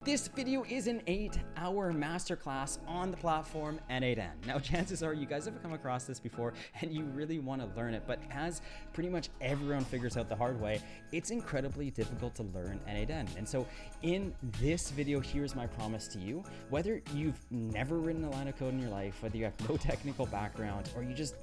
This video is an 8-hour masterclass on the platform n8n. Now, chances are you guys have come across this before and you really want to learn it, but as pretty much everyone figures out the hard way, it's incredibly difficult to learn n8n. And so in this video, here's my promise to you. Whether you've never written a line of code in your life, whether you have no technical background, or you've just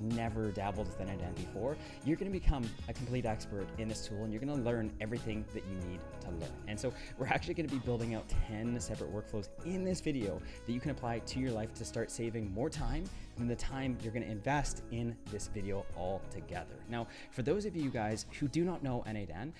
never dabbled with n8n before, you're going to become a complete expert in this tool and you're going to learn everything that you need to learn. And so we're actually going to be building out 10 separate workflows in this video that you can apply to your life to start saving more time than the time you're going to invest in this video altogether. Now, for those of you guys who do not know n8n,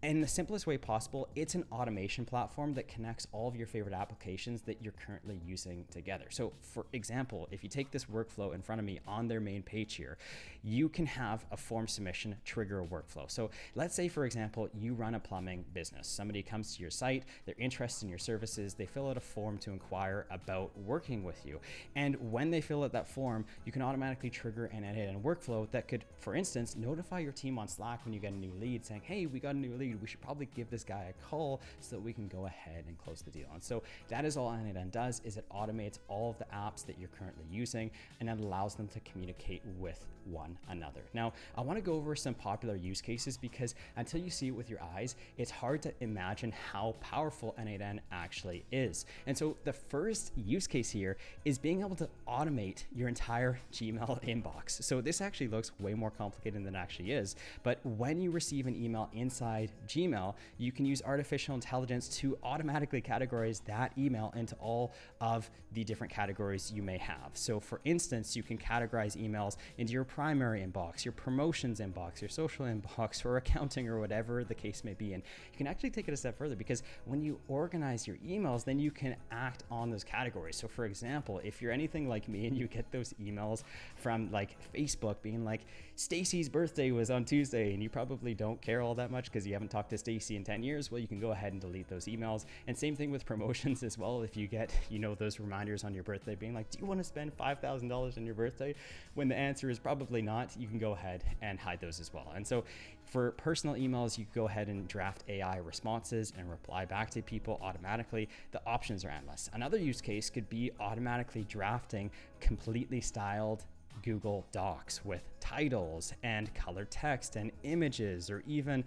in the simplest way possible, it's an automation platform that connects all of your favorite applications that you're currently using together. So for example, if you take this workflow in front of me on their main page here, you can have a form submission trigger a workflow. So let's say, for example, you run a plumbing business. Somebody comes to your site, they're interested in your services, they fill out a form to inquire about working with you. And when they fill out that form, you can automatically trigger an n8n workflow that could, for instance, notify your team on Slack when you get a new lead saying, hey, we got a new lead. We should probably give this guy a call so that we can go ahead and close the deal. And so that is all n8n does, is it automates all of the apps that you're currently using and it allows them to communicate with one another. Now, I want to go over some popular use cases because until you see it with your eyes, it's hard to imagine how powerful n8n actually is. And so the first use case here is being able to automate your entire Gmail inbox. So this actually looks way more complicated than it actually is, but when you receive an email inside Gmail, you can use artificial intelligence to automatically categorize that email into all of the different categories you may have. So for instance, you can categorize emails into your primary inbox, your promotions inbox, your social inbox, or accounting, or whatever the case may be. And you can actually take it a step further because when you organize your emails, then you can act on those categories. So for example, if you're anything like me and you get those emails from like Facebook being like, Stacy's birthday was on Tuesday, and you probably don't care all that much because you haven't talked to Stacy in 10 years, well, you can go ahead and delete those emails. And same thing with promotions as well. If you get, those reminders on your birthday being like, do you want to spend $5,000 on your birthday? When the answer is probably not, you can go ahead and hide those as well. And so for personal emails, you can go ahead and draft AI responses and reply back to people automatically. The options are endless. Another use case could be automatically drafting completely styled Google Docs with titles and colored text and images, or even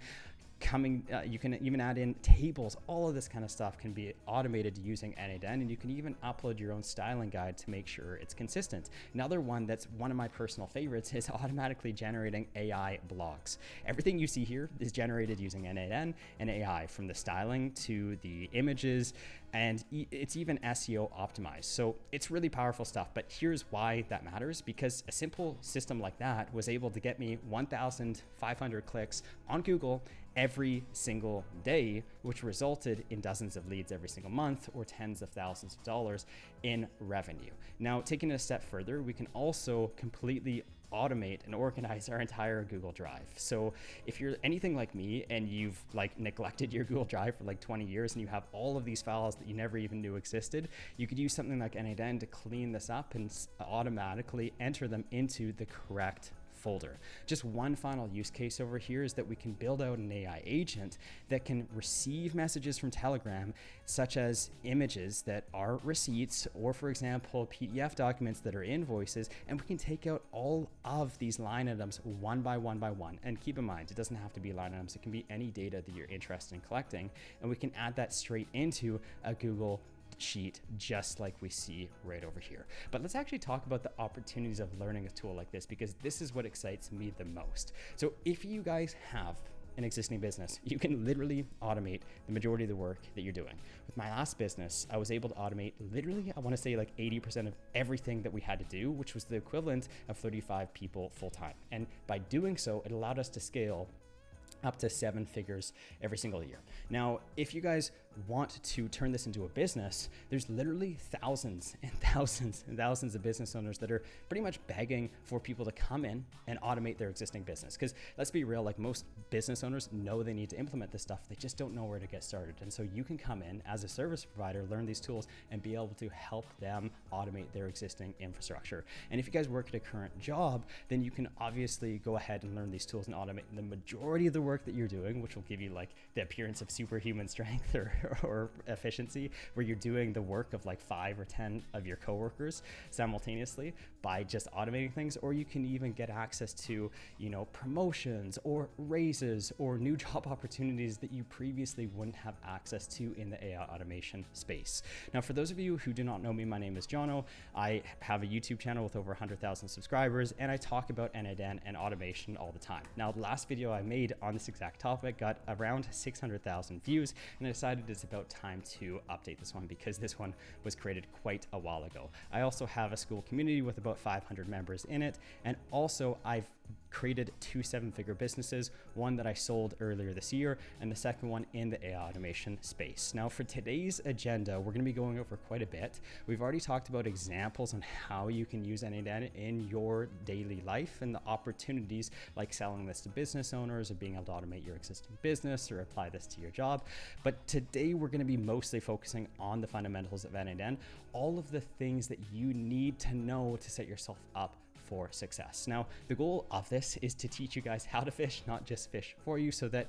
you can even add in tables. All of this kind of stuff can be automated using n8n, and you can even upload your own styling guide to make sure it's consistent. Another one that's one of my personal favorites is automatically generating AI blogs. Everything you see here is generated using n8n and AI, from the styling to the images, and it's even SEO optimized. So it's really powerful stuff, but here's why that matters, because a simple system like that was able to get me 1,500 clicks on Google every single day, which resulted in dozens of leads every single month, or tens of thousands of dollars in revenue. Now, taking it a step further, we can also completely automate and organize our entire Google Drive. So if you're anything like me and you've neglected your Google Drive for 20 years and you have all of these files that you never even knew existed, you could use something like n8n to clean this up and automatically enter them into the correct folder. Just one final use case over here is that we can build out an AI agent that can receive messages from Telegram, such as images that are receipts, or for example, PDF documents that are invoices, and we can take out all of these line items one by one by one. And keep in mind, it doesn't have to be line items, it can be any data that you're interested in collecting, and we can add that straight into a Google sheet, just like we see right over here. But let's actually talk about the opportunities of learning a tool like this, because this is what excites me the most. So if you guys have an existing business, you can literally automate the majority of the work that you're doing. With my last business, I was able to automate literally, I want to say 80% of everything that we had to do, which was the equivalent of 35 people full time. And by doing so, it allowed us to scale up to 7 figures every single year. Now, if you guys want to turn this into a business, there's literally thousands and thousands and thousands of business owners that are pretty much begging for people to come in and automate their existing business. Because let's be real, most business owners know they need to implement this stuff, they just don't know where to get started. And so you can come in as a service provider, learn these tools, and be able to help them automate their existing infrastructure. And if you guys work at a current job, then you can obviously go ahead and learn these tools and automate the majority of the work that you're doing, which will give you the appearance of superhuman strength or or efficiency where you're doing the work of like 5 or 10 of your coworkers simultaneously by just automating things, or you can even get access to, you know, promotions or raises or new job opportunities that you previously wouldn't have access to in the AI automation space. Now, for those of you who do not know me, my name is Jono. I have a YouTube channel with over 100,000 subscribers, and I talk about n8n and automation all the time. Now, the last video I made on this exact topic got around 600,000 views, and I decided it's about time to update this one because this one was created quite a while ago. I also have a school community with about 500 members in it, and also I've created 2 7-figure businesses, one that I sold earlier this year and the second one in the AI automation space. Now, for today's agenda, we're going to be going over quite a bit. We've already talked about examples on how you can use n8n in your daily life and the opportunities like selling this to business owners or being able to automate your existing business or apply this to your job. But today we're going to be mostly focusing on the fundamentals of n8n, all of the things that you need to know to set yourself up for success. Now, the goal of this is to teach you guys how to fish, not just fish for you, so that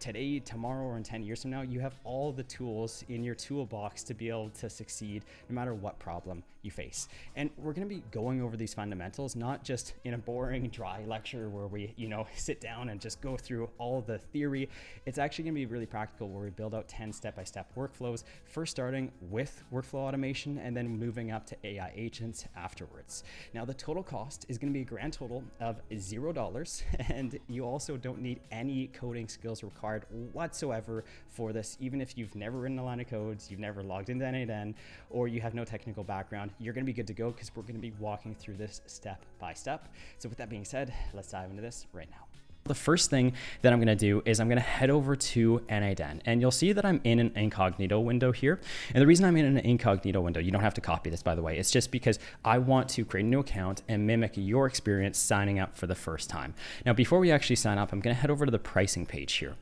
today, tomorrow, or in 10 years from now, you have all the tools in your toolbox to be able to succeed no matter what problem you face. And we're going to be going over these fundamentals, not just in a boring, dry lecture where we, you know, sit down and just go through all the theory. It's actually going to be really practical, where we build out 10 step-by-step workflows, first starting with workflow automation and then moving up to AI agents afterwards. Now, the total cost is going to be a grand total of $0, and you also don't need any coding skills required whatsoever for this. Even if you've never written a line of codes, you've never logged into n8n, or you have no technical background, you're going to be good to go because we're going to be walking through this step by step. So with that being said, let's dive into this right now. The first thing that I'm going to do is I'm going to head over to n8n, and you'll see that I'm in an incognito window here. And the reason I'm in an incognito window, you don't have to copy this, by the way, it's just because I want to create a new account and mimic your experience signing up for the first time. Now, before we actually sign up, I'm going to head over to the pricing page here.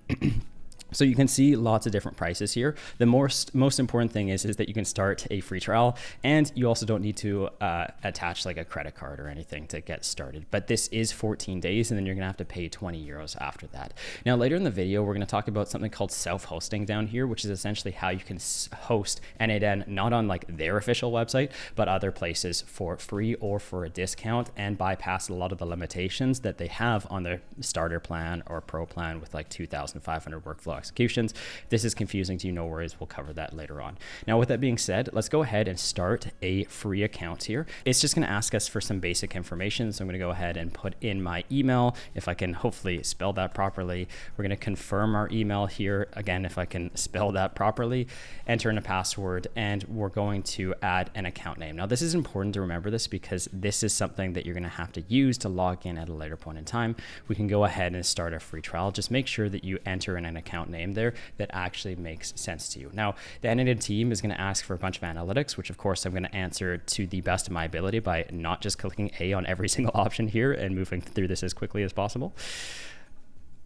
So you can see lots of different prices here. The most important thing is that you can start a free trial, and you also don't need to attach like a credit card or anything to get started. But this is 14 days, and then you're gonna have to pay 20 euros after that. Now, later in the video, we're gonna talk about something called self-hosting down here, which is essentially how you can host n8n, not on like their official website, but other places for free or for a discount, and bypass a lot of the limitations that they have on their starter plan or pro plan with like 2,500 workflow executions. If this is confusing to you, no worries, we'll cover that later on. Now, with that being said, let's go ahead and start a free account here. It's just going to ask us for some basic information. So I'm going to go ahead and put in my email, if I can hopefully spell that properly. We're going to confirm our email here, again, if I can spell that properly, enter in a password, and we're going to add an account name. Now, this is important to remember this because this is something that you're going to have to use to log in at a later point in time. We can go ahead and start a free trial. Just make sure that you enter in an account name there that actually makes sense to you. Now, the n8n team is going to ask for a bunch of analytics, which of course I'm going to answer to the best of my ability by not just clicking A on every single option here and moving through this as quickly as possible.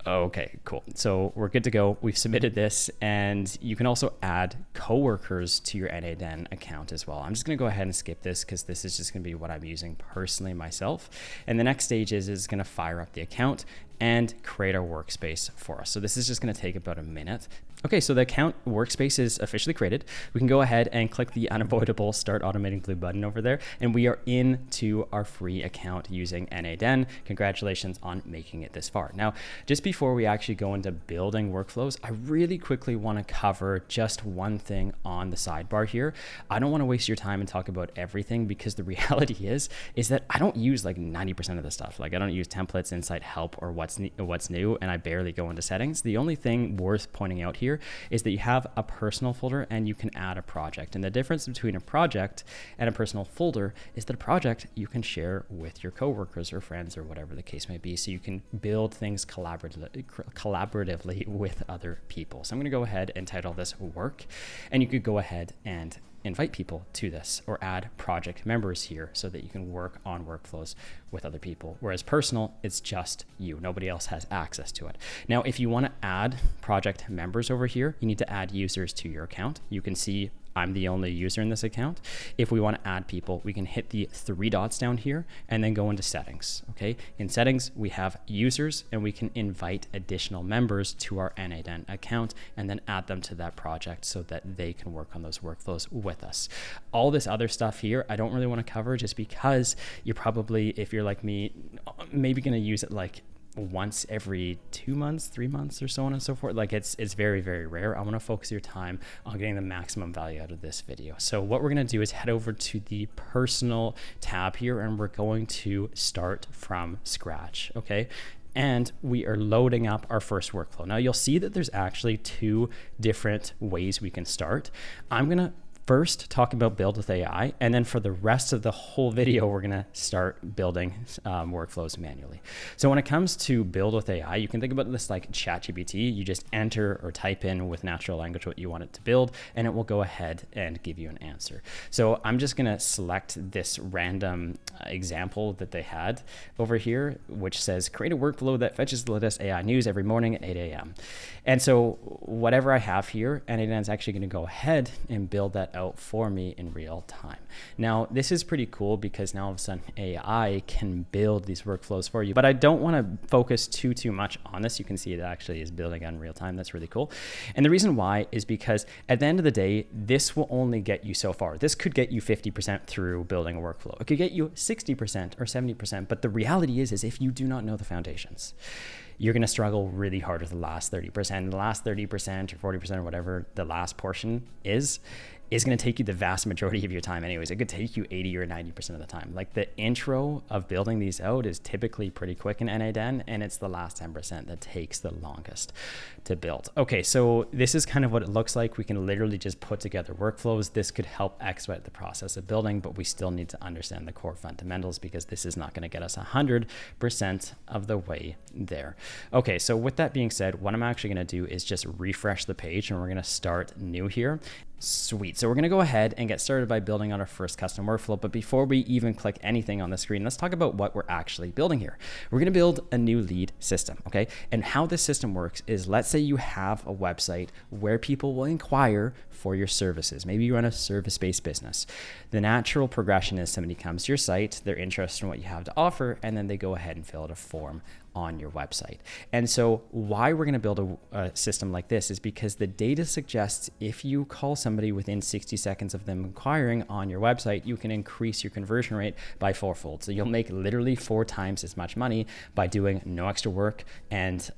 Okay, cool. So we're good to go. We've submitted this, and you can also add coworkers to your n8n account as well. I'm just going to go ahead and skip this because this is just going to be what I'm using personally myself. And the next stage is going to fire up the account and create our workspace for us. So this is just going to take about a minute. Okay, so the account workspace is officially created. We can go ahead and click the unavoidable start automating blue button over there, and we are into our free account using n8n. Congratulations on making it this far. Now, just before we actually go into building workflows, I really quickly want to cover just one thing on the sidebar here. I don't want to waste your time and talk about everything because the reality is that I don't use like 90% of the stuff. Like I don't use templates, insight, help, or what's new, and I barely go into settings. The only thing worth pointing out here is that you have a personal folder and you can add a project. And the difference between a project and a personal folder is that a project you can share with your coworkers or friends or whatever the case may be. So you can build things collaboratively with other people. So I'm going to go ahead and title this work, and you could go ahead and invite people to this or add project members here so that you can work on workflows with other people. Whereas personal, it's just you. Nobody else has access to it. Now, if you want to add project members over here, you need to add users to your account. You can see I'm the only user in this account. If we want to add people, we can hit the 3 dots down here and then go into settings. Okay. In settings, we have users, and we can invite additional members to our n8n account and then add them to that project so that they can work on those workflows with us. All this other stuff here, I don't really want to cover just because you're probably, if you're like me, maybe going to use it like once every 2 months, 3 months, or so on and so forth. Like it's very, very rare. I want to focus your time on getting the maximum value out of this video. So what we're going to do is head over to the personal tab here, and we're going to start from scratch. Okay. And we are loading up our first workflow. Now you'll see that there's actually 2 different ways we can start. I'm going to first talk about build with AI, and then for the rest of the whole video, we're gonna start building workflows manually. So when it comes to build with AI, you can think about this like ChatGPT. You just enter or type in with natural language what you want it to build, and it will go ahead and give you an answer. So I'm just gonna select this random example that they had over here, which says create a workflow that fetches the latest AI news every morning at 8 a.m. And so whatever I have here, n8n is actually going to go ahead and build that out for me in real time. Now, this is pretty cool because now all of a sudden AI can build these workflows for you, but I don't want to focus too much on this. You can see it actually is building in real time. That's really cool. And the reason why is because at the end of the day, this will only get you so far. This could get you 50% through building a workflow. It could get you 60% or 70%. But the reality is if you do not know the foundations, you're going to struggle really hard with the last 30%. The last 30% or 40% or whatever the last portion is going to take you the vast majority of your time anyways. It could take you 80 or 90% of the time. Like the intro of building these out is typically pretty quick in n8n, and it's the last 10% that takes the longest to build. Okay, so this is kind of what it looks like. We can literally just put together workflows. This could help expedite the process of building, but we still need to understand the core fundamentals because this is not going to get us 100% of the way there. Okay, so with that being said, what I'm actually going to do is just refresh the page, and we're going to start new here. Sweet. So we're going to go ahead and get started by building on our first custom workflow. But before we even click anything on the screen, let's talk about what we're actually building here. We're going to build a new lead system. Okay. And how this system works is, let's say you have a website where people will inquire for your services. Maybe you run a service-based business. The natural progression is somebody comes to your site, they're interested in what you have to offer, and then they go ahead and fill out a form on your website. And so why we're going to build a system like this is because the data suggests if you call somebody within 60 seconds of them inquiring on your website, you can increase your conversion rate by 4-fold. So you'll make literally 4 times as much money by doing no extra work and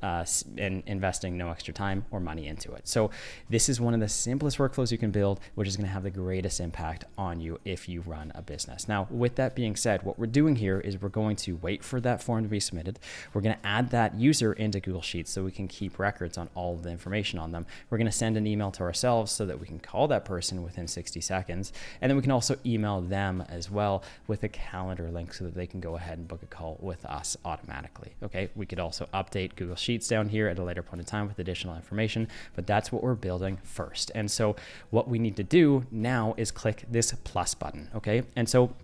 investing no extra time or money into it. So this is one of the simplest workflows you can build, which is going to have the greatest impact on you if you run a business. Now, with that being said, what we're doing here is we're going to wait for that form to be submitted. We're going to add that user into Google Sheets so we can keep records on all of the information on them. We're going to send an email to ourselves so that we can call that person within 60 seconds. And then we can also email them as well with a calendar link so that they can go ahead and book a call with us automatically. Okay. We could also update Google Sheets down here at a later point in time with additional information, but that's what we're building first. And so what we need to do now is click this plus button. Okay. And so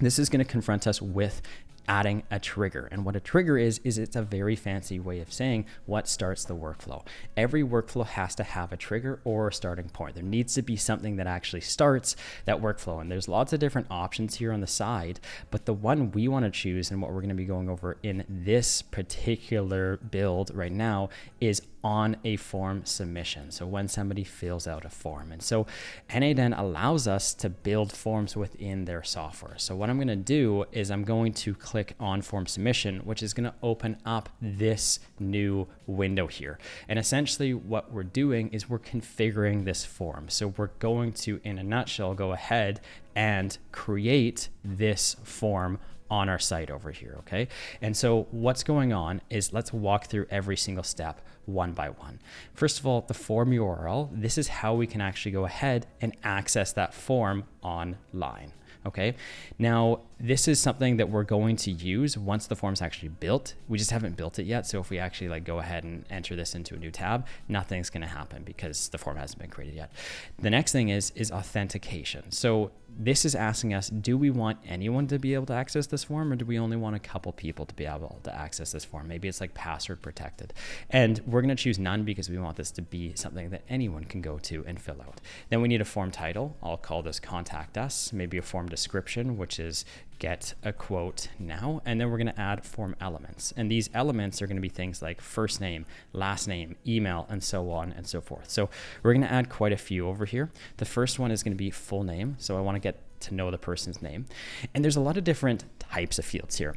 this is going to confront us with adding a trigger. And what a trigger is it's a very fancy way of saying what starts the workflow. Every workflow has to have a trigger or a starting point. There needs to be something that actually starts that workflow. And there's lots of different options here on the side, but the one we want to choose and what we're going to be going over in this particular build right now is on a form submission. So when somebody fills out a form. And so n8n allows us to build forms within their software. So what I'm going to do is I'm going to click on form submission, which is going to open up this new window here. And essentially what we're doing is we're configuring this form. So we're going to, in a nutshell, go ahead and create this form on our site over here. Okay. And so what's going on is let's walk through every single step one by one. First of all, the form URL, this is how we can actually go ahead and access that form online. Okay. Now this is something that we're going to use once the form's actually built. We just haven't built it yet. So if we actually like go ahead and enter this into a new tab, nothing's going to happen because the form hasn't been created yet. The next thing is authentication. So this is asking us, do we want anyone to be able to access this form, or do we only want a couple people to be able to access this form? Maybe it's like password protected. And we're going to choose none because we want this to be something that anyone can go to and fill out. Then we need a form title. I'll call this Contact Us. Maybe a form description, which is get a quote now. And then we're going to add form elements. And these elements are going to be things like first name, last name, email, and so on and so forth. So we're going to add quite a few over here. The first one is going to be full name. So I want to get to know the person's name. And there's a lot of different types of fields here.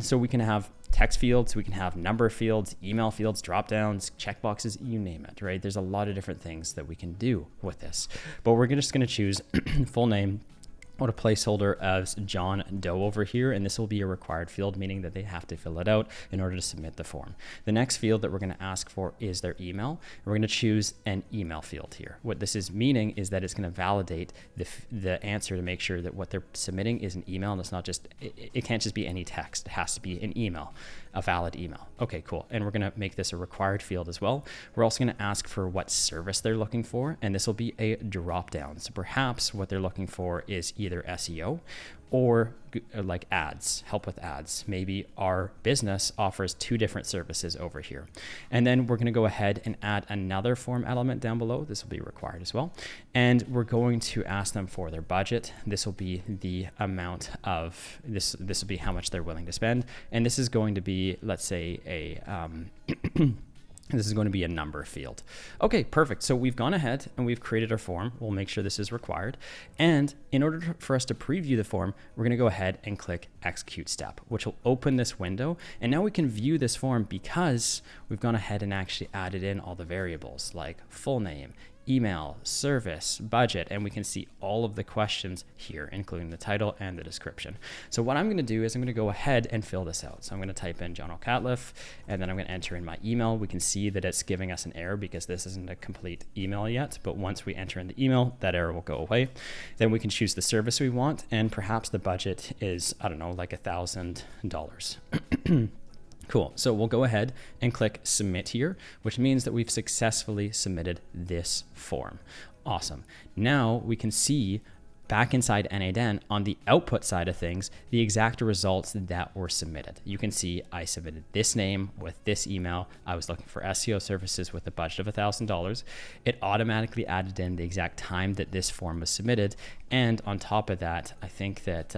So we can have text fields, we can have number fields, email fields, drop downs, checkboxes, you name it, right? There's a lot of different things that we can do with this. But we're just going to choose full name. Put a placeholder as John Doe over here, and this will be a required field, meaning that they have to fill it out in order to submit the form. The next field that we're going to ask for is their email. And we're going to choose an email field here. What this is meaning is that it's going to validate the answer to make sure that what they're submitting is an email, and it's not just, it can't just be any text. It has to be an email, a valid email. Okay, cool. And we're going to make this a required field as well. We're also going to ask for what service they're looking for, and this will be a drop down. So perhaps what they're looking for is either SEO or like ads, help with ads. Maybe our business offers two different services over here. And then we're going to go ahead and add another form element down below. This will be required as well. And we're going to ask them for their budget. This will be the amount of this will be how much they're willing to spend. And this is going to be, let's say, a this is going to be a number field. Okay, perfect. So we've gone ahead and we've created our form. We'll make sure this is required. And in order for us to preview the form, we're going to go ahead and click execute step, which will open this window. And now we can view this form because we've gone ahead and actually added in all the variables like full name, email, service, budget, and we can see all of the questions here, including the title and the description. So what I'm going to do is I'm going to go ahead and fill this out. So I'm going to type in Jono Catliff, and then I'm going to enter in my email. We can see that it's giving us an error because this isn't a complete email yet, but once we enter in the email, that error will go away. Then we can choose the service we want, and perhaps the budget is, I don't know, like $1,000. Cool. So we'll go ahead and click submit here, which means that we've successfully submitted this form. Awesome. Now we can see back inside n8n on the output side of things, the exact results that were submitted. You can see I submitted this name with this email. I was looking for SEO services with a budget of $1,000. It automatically added in the exact time that this form was submitted. And on top of that, I think that,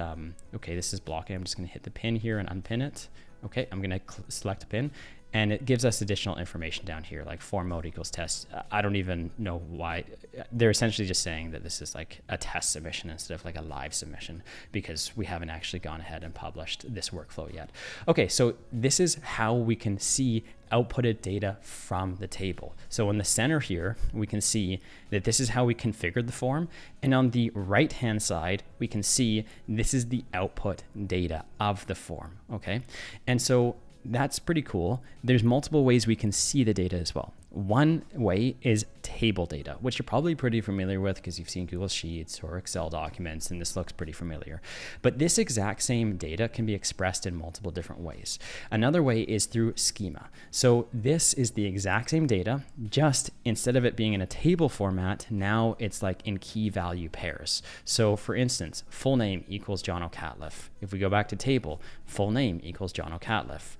okay, this is blocking. I'm just going to hit the pin here and unpin it. Okay, I'm going to select a pin, and it gives us additional information down here, like form mode equals test. I don't even know why. They're essentially just saying that this is like a test submission instead of like a live submission because we haven't actually gone ahead and published this workflow yet. Okay, so this is how we can see outputted data from the table. So in the center here, we can see that this is how we configured the form. And on the right-hand side, we can see this is the output data of the form, okay? And so that's pretty cool. There's multiple ways we can see the data as well. One way is table data, which you're probably pretty familiar with because you've seen Google Sheets or Excel documents, and this looks pretty familiar. But this exact same data can be expressed in multiple different ways. Another way is through schema. So this is the exact same data, just instead of it being in a table format, now it's like in key value pairs. So for instance, full name equals Jono Catliff. If we go back to table, full name equals Jono Catliff.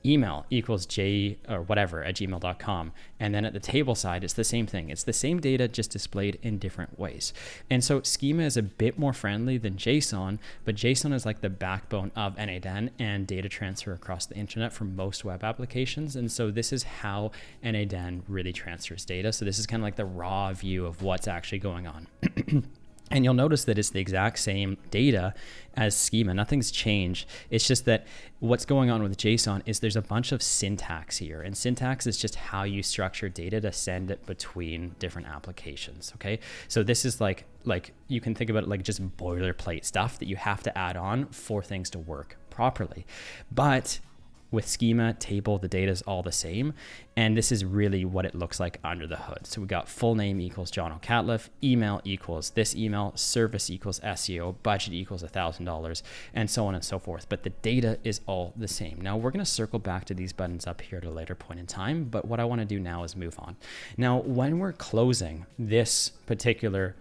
Email equals j or whatever at gmail.com. And then at the table side, it's the same thing. It's the same data just displayed in different ways. And so schema is a bit more friendly than JSON, but JSON is like the backbone of n8n and data transfer across the internet for most web applications. And so this is how n8n really transfers data. So this is kind of like the raw view of what's actually going on. And you'll notice that it's the exact same data as schema. Nothing's changed. It's just that what's going on with JSON is there's a bunch of syntax here. And syntax is just how you structure data to send it between different applications, okay? So this is like you can think about it like just boilerplate stuff that you have to add on for things to work properly. But with schema, table, the data is all the same. And this is really what it looks like under the hood. So we got full name equals Jono Catliff, email equals this email, service equals SEO, budget equals $1,000, and so on and so forth. But the data is all the same. Now we're going to circle back to these buttons up here at a later point in time. But what I want to do now is move on. Now, when we're closing this particular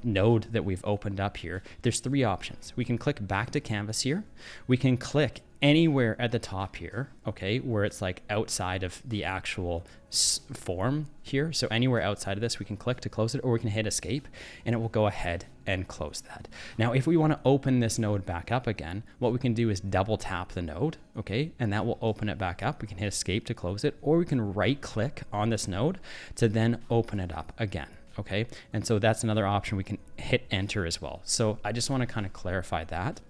node that we've opened up here, there's three options. We can click back to canvas here. We can click anywhere at the top here, okay, where it's like outside of the actual form here. So anywhere outside of this, we can click to close it, or we can hit escape and it will go ahead and close that. Now, if we want to open this node back up again, what we can do is double tap the node, okay, and that will open it back up. We can hit escape to close it, or we can right click on this node to then open it up again. Okay, and so that's another option. We can hit enter as well. So I just want to kind of clarify that.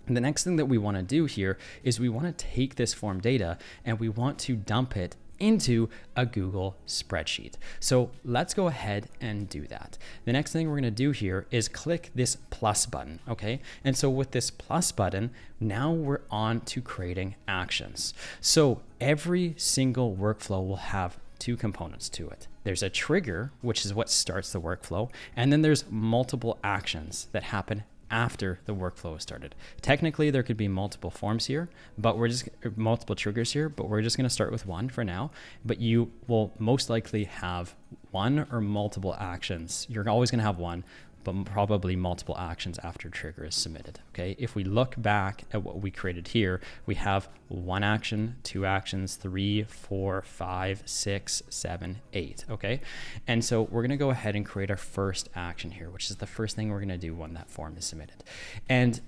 And the next thing that we want to do here is we want to take this form data and we want to dump it into a Google spreadsheet. So let's go ahead and do that. The next thing we're going to do here is click this plus button. Okay, and so with this plus button, now we're on to creating actions. So every single workflow will have two components to it. There's a trigger, which is what starts the workflow, and then there's multiple actions that happen after the workflow is started. Technically, there could be multiple forms here, but multiple triggers here, but we're just going to start with one for now. But you will most likely have one or multiple actions. You're always going to have one, but probably multiple actions after trigger is submitted. Okay, if we look back at what we created here, we have one action, two actions, 3, 4, 5, 6, 7, 8. Okay, and so we're going to go ahead and create our first action here, which is the first thing we're going to do when that form is submitted. And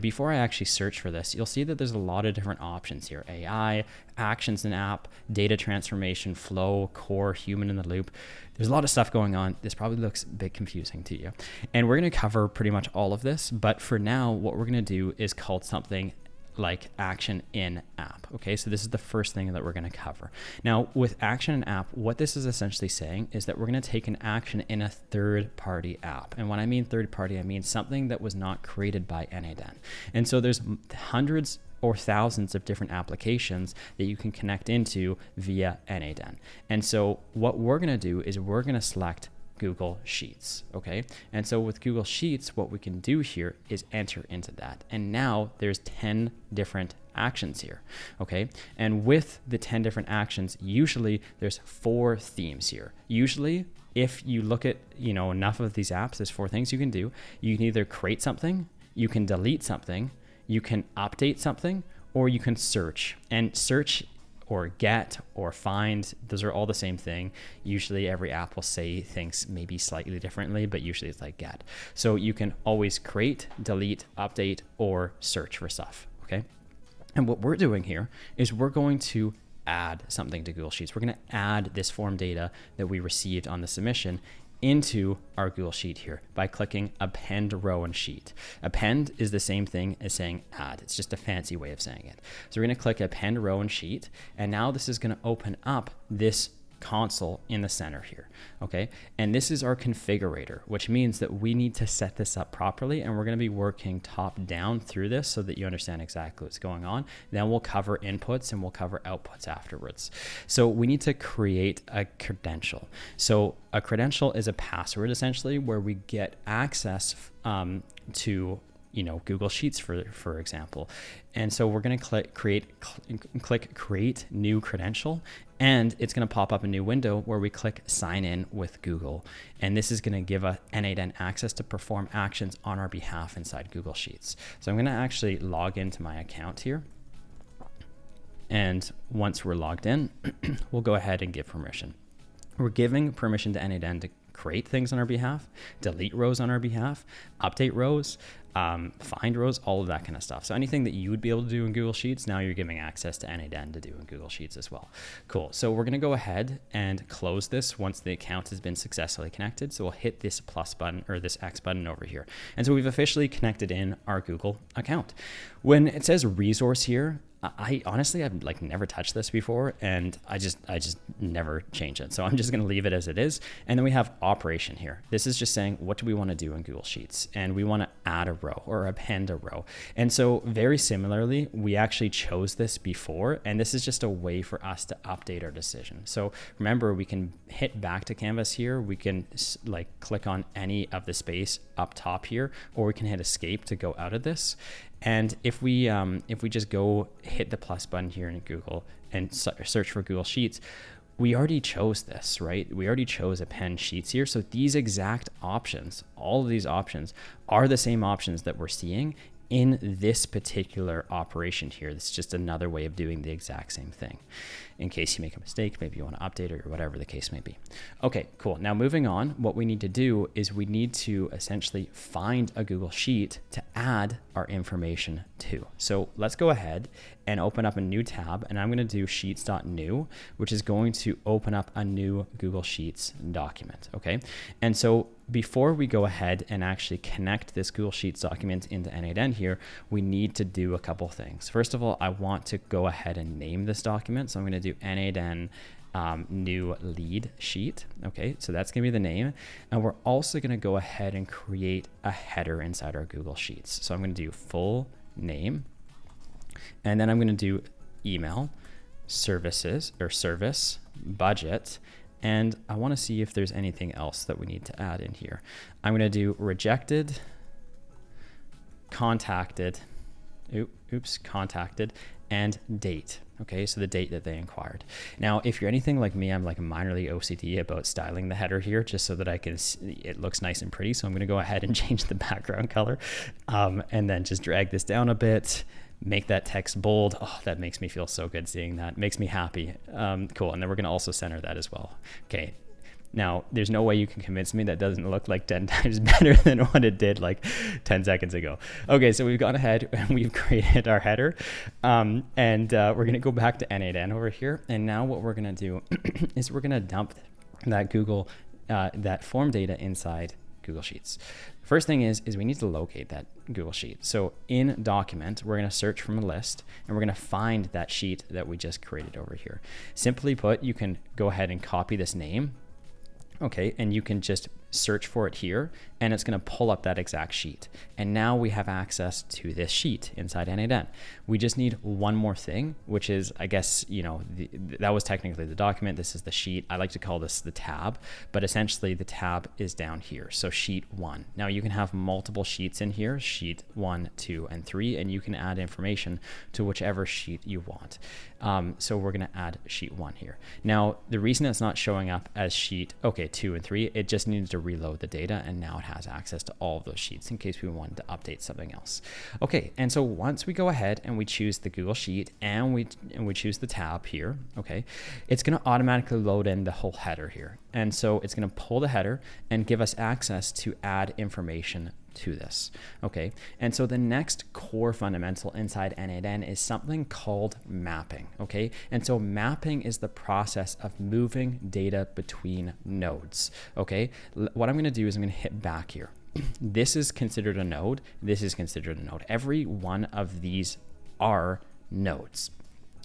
before I actually search for this, you'll see that there's a lot of different options here: AI, actions in app, data transformation, flow, core, human in the loop. There's a lot of stuff going on. This probably looks a bit confusing to you. And we're going to cover pretty much all of this. But for now, what we're going to do is called something like action in app. Okay, so this is the first thing that we're going to cover. Now, with action in app, what this is essentially saying is that we're going to take an action in a third-party app. And when I mean third-party, I mean something that was not created by n8n. And so there's hundreds or thousands of different applications that you can connect into via n8n. And so what we're going to do is we're going to select Google Sheets, okay? And so with Google Sheets, what we can do here is enter into that. And now there's 10 different actions here, okay? And with the 10 different actions, usually there's 4 themes here. Usually, if you look at, enough of these apps, there's 4 things you can do. You can either create something, you can delete something, you can update something, or you can search. And search or get or find, those are all the same thing. Usually every app will say things maybe slightly differently, but usually it's like get. So you can always create, delete, update, or search for stuff, okay? And what we're doing here is we're going to add something to Google Sheets. We're going to add this form data that we received on the submission into our Google Sheet here by clicking append row and sheet. Append is the same thing as saying add. It's just a fancy way of saying it. So we're going to click append row and sheet, and now this is going to open up this console in the center here, okay? And this is our configurator, which means that we need to set this up properly, and we're going to be working top down through this so that you understand exactly what's going on. Then we'll cover inputs and we'll cover outputs afterwards. So we need to create a credential. So a credential is a password essentially where we get access to Google Sheets, for example. And so we're going to click create new credential, and it's going to pop up a new window where we click sign in with Google. And this is going to give n8n access to perform actions on our behalf inside Google Sheets. So I'm going to actually log into my account here. And once we're logged in, we'll go ahead and give permission. We're giving permission to n8n to create things on our behalf, delete rows on our behalf, update rows, find rows, all of that kind of stuff. So anything that you would be able to do in Google Sheets, now you're giving access to n8n to do in Google Sheets as well. Cool. So we're going to go ahead and close this once the account has been successfully connected. So we'll hit this plus button or this X button over here. And so we've officially connected in our Google account. When it says resource here, I honestly, I've never touched this before, and I just never change it. So I'm just going to leave it as it is. And then we have operation here. This is just saying, what do we want to do in Google Sheets? And we want to add a row or append a row. And so very similarly, we actually chose this before, and this is just a way for us to update our decision. So remember, we can hit back to canvas here. We can like click on any of the space up top here, or we can hit escape to go out of this. And if we just go hit the plus button here in Google and search for Google Sheets, we already chose this, right? We already chose append sheets here. So these exact options, all of these options are the same options that we're seeing in this particular operation here. This is just another way of doing the exact same thing. In case you make a mistake, maybe you want to update it or whatever the case may be. Okay, cool. Now moving on, what we need to do is we need to essentially find a Google Sheet to add our information to. So let's go ahead and open up a new tab, and I'm going to do sheets.new, which is going to open up a new Google Sheets document. Okay. And so before we go ahead and actually connect this Google Sheets document into n8n here, we need to do a couple things. First of all, I want to go ahead and name this document. So I'm going to do n8n new lead sheet. Okay, so that's going to be the name. And we're also going to go ahead and create a header inside our Google Sheets. So I'm going to do full name, and then I'm going to do email, services or service, budget, and I want to see if there's anything else that we need to add in here. I'm going to do rejected, contacted, contacted, and date. Okay, so the date that they inquired. Now, if you're anything like me, I'm like minorly OCD about styling the header here just so that I can it looks nice and pretty. So I'm going to go ahead and change the background color and then just drag this down a bit. Make that text bold. Oh, that makes me feel so good seeing that. Makes me happy. Cool. And then we're going to also center that as well. Okay. Now, there's no way you can convince me that doesn't look like 10 times better than what it did like 10 seconds ago. Okay, so we've gone ahead and we've created our header. We're going to go back to n8n over here. And now what we're going to do is we're going to dump that that form data inside Google Sheets. First thing is we need to locate that Google Sheet. So in document, we're going to search from a list and we're going to find that sheet that we just created over here. Simply put, you can go ahead and copy this name. Okay, and you can just search for it here and it's going to pull up that exact sheet. And now we have access to this sheet inside n8n. We just need one more thing, which is, I guess, you know, that was technically the document. This is the sheet. I like to call this the tab, but essentially the tab is down here. So sheet 1. Now you can have multiple sheets in here, sheet 1, 2, and 3, and you can add information to whichever sheet you want. So we're going to add sheet 1 here. Now, the reason it's not showing up as sheet, 2 and 3, it just needs to reload the data, and now it has access to all of those sheets in case we wanted to update something else. Okay, and so once we go ahead and we choose the Google Sheet and we choose the tab here, okay, it's going to automatically load in the whole header here. And so it's going to pull the header and give us access to add information to this. Okay, and so the next core fundamental inside n8n is something called mapping. Okay, and so mapping is the process of moving data between nodes. Okay, what I'm going to do is I'm going to hit back here. This is considered a node. This is considered a node. Every one of these are nodes.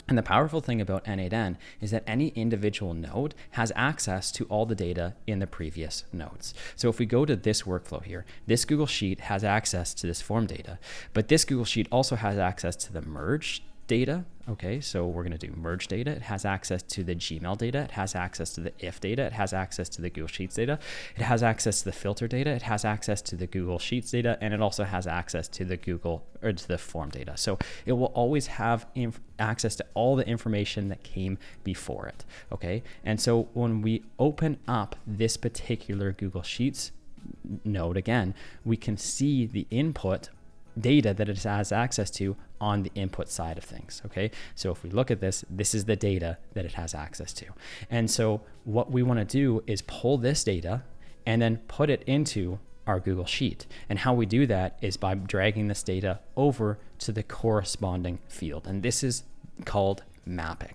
And the powerful thing about n8n is that any individual node has access to all the data in the previous nodes. So if we go to this workflow here, this Google Sheet has access to this form data, but this Google Sheet also has access to the merge data. Okay, so we're going to do merge data. It has access to the Gmail data. It has access to the if data. It has access to the Google Sheets data. It has access to the filter data. It has access to the Google Sheets data, and it also has access to the to the form data. So it will always have access to all the information that came before it. Okay, and so when we open up this particular Google Sheets node again, we can see the input data that it has access to on the input side of things. Okay, so if we look at this, this is the data that it has access to. And so what we want to do is pull this data and then put it into our Google Sheet. And how we do that is by dragging this data over to the corresponding field. And this is called mapping.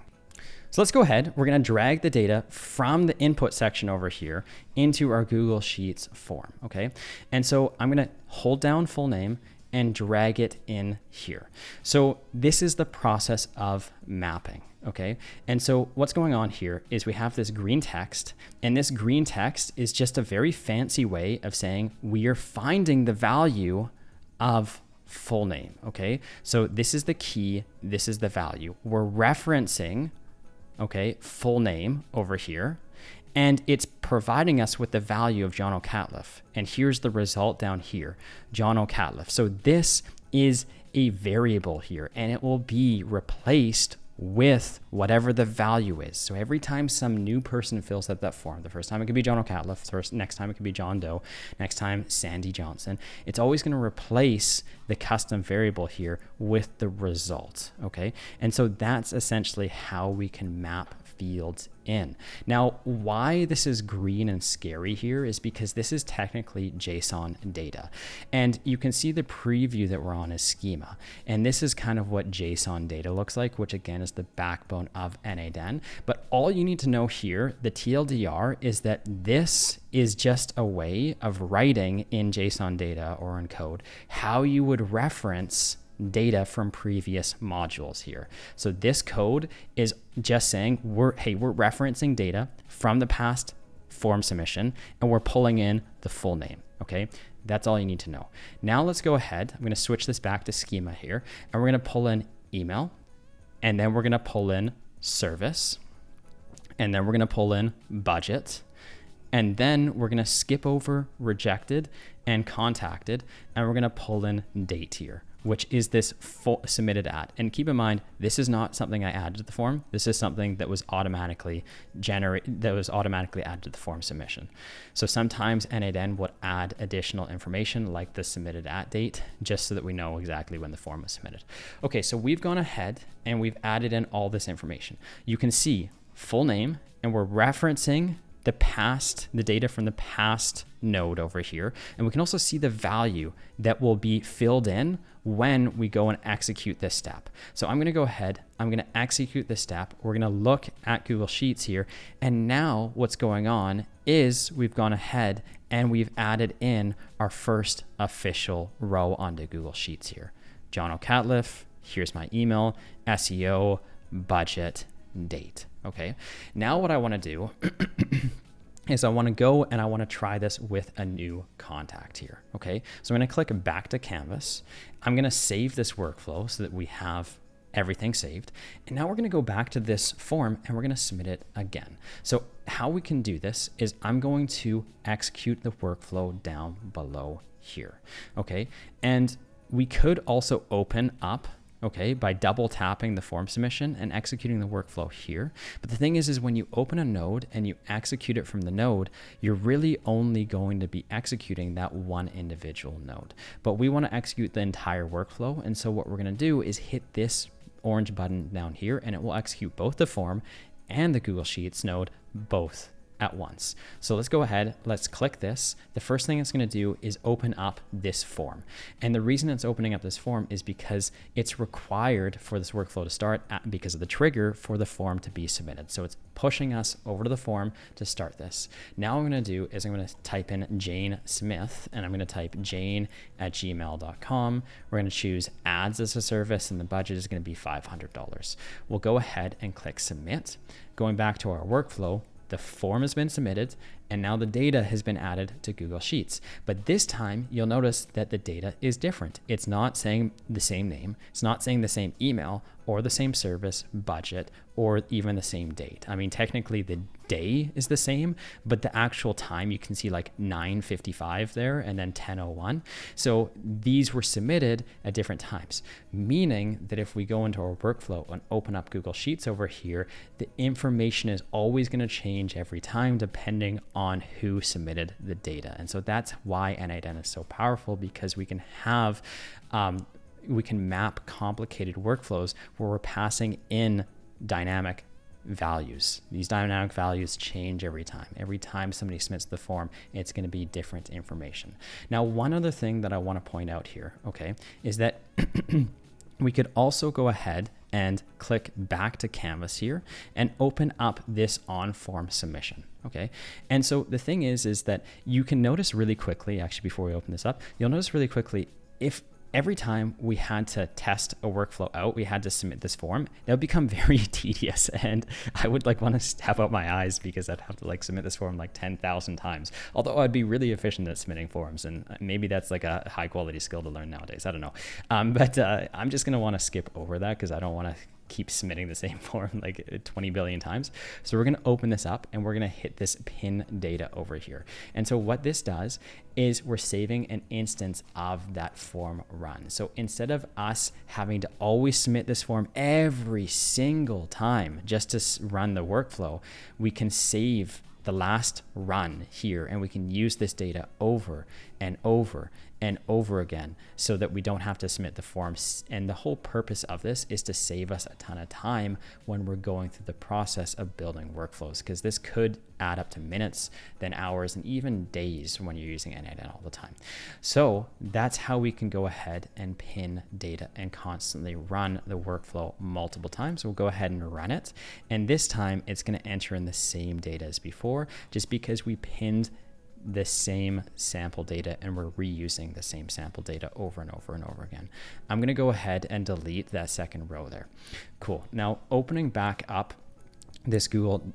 So let's go ahead. We're going to drag the data from the input section over here into our Google Sheets form. Okay, and so I'm going to hold down full name and drag it in here. So this is the process of mapping. Okay, and so what's going on here is we have this green text, and this green text is just a very fancy way of saying we are finding the value of full name. Okay, so this is the key, this is the value. We're referencing, okay, full name over here, and it's providing us with the value of Jono Catliffe. And here's the result down here, Jono Catliffe. So this is a variable here, and it will be replaced with whatever the value is. So every time some new person fills out that form, the first time it could be Jono Catliffe, next time it could be John Doe, next time Sandy Johnson, it's always going to replace the custom variable here with the result. Okay, and so that's essentially how we can map fields in. Now, why this is green and scary here is because this is technically JSON data. And you can see the preview that we're on is schema. And this is kind of what JSON data looks like, which again is the backbone of n8n. But all you need to know here, the TLDR, is that this is just a way of writing in JSON data or in code how you would reference data from previous modules here. So this code is just saying we're referencing data from the past form submission and we're pulling in the full name. Okay, that's all you need to know. Now let's go ahead. I'm going to switch this back to schema here, and we're going to pull in email, and then we're going to pull in service, and then we're going to pull in budget, and then we're going to skip over rejected and contacted, and we're going to pull in date here, which is this submitted at. And keep in mind, this is not something I added to the form. This is something that was automatically added to the form submission. So sometimes n8n would add additional information like the submitted at date, just so that we know exactly when the form was submitted. Okay, so we've gone ahead and we've added in all this information. You can see full name, and we're referencing the data from the past node over here. And we can also see the value that will be filled in when we go and execute this step. So I'm going to go ahead, I'm going to execute this step. We're going to look at Google Sheets here. And now what's going on is we've gone ahead and we've added in our first official row onto Google Sheets here. Jono Catliffe, here's my email, SEO, budget, date. Okay, now what I want to do is I want to go and I want to try this with a new contact here. Okay, so I'm going to click back to Canvas. I'm going to save this workflow so that we have everything saved. And now we're going to go back to this form and we're going to submit it again. So how we can do this is I'm going to execute the workflow down below here. Okay, and we could also open up, okay, by double tapping the form submission and executing the workflow here. But the thing is when you open a node and you execute it from the node, you're really only going to be executing that one individual node. But we want to execute the entire workflow. And so what we're going to do is hit this orange button down here, and it will execute both the form and the Google Sheets node both at once. So let's go ahead, let's click this. The first thing it's going to do is open up this form. And the reason it's opening up this form is because it's required for this workflow to start because of the trigger for the form to be submitted. So it's pushing us over to the form to start this. Now what I'm going to do is I'm going to type in Jane Smith, and I'm going to type jane@gmail.com. We're going to choose ads as a service, and the budget is going to be $500. We'll go ahead and click submit. Going back to our workflow, the form has been submitted, and now the data has been added to Google Sheets. But this time, you'll notice that the data is different. It's not saying the same name. It's not saying the same email or the same service, budget, or even the same date. I mean, technically the day is the same, but the actual time, you can see like 9:55 there and then 10:01. So these were submitted at different times, meaning that if we go into our workflow and open up Google Sheets over here, the information is always going to change every time depending on who submitted the data. And so that's why n8n is so powerful, because we can have we can map complicated workflows where we're passing in dynamic values. These dynamic values change every time. Every time somebody submits the form, it's going to be different information. Now, one other thing that I want to point out here, okay, is that we could also go ahead and click back to Canvas here and open up this on form submission. Okay, and so the thing is that you can notice really quickly, actually before we open this up, you'll notice really quickly, if every time we had to test a workflow out, we had to submit this form. That would become very tedious, and I would like want to stab out my eyes because I'd have to like submit this form like 10,000 times. Although I'd be really efficient at submitting forms, and maybe that's like a high quality skill to learn nowadays. I don't know. But I'm just going to want to skip over that because I don't want to keep submitting the same form like 20 billion times. So we're going to open this up and we're going to hit this pin data over here. And so what this does is we're saving an instance of that form run. So instead of us having to always submit this form every single time just to run the workflow, we can save the last run here and we can use this data over and over and over again so that we don't have to submit the forms. And the whole purpose of this is to save us a ton of time when we're going through the process of building workflows, because this could add up to minutes, then hours, and even days when you're using n8n all the time. So that's how we can go ahead and pin data and constantly run the workflow multiple times. We'll go ahead and run it. And this time it's going to enter in the same data as before, just because we pinned the same sample data and we're reusing the same sample data over and over and over again. I'm going to go ahead and delete that second row there. Cool. Now opening back up this Google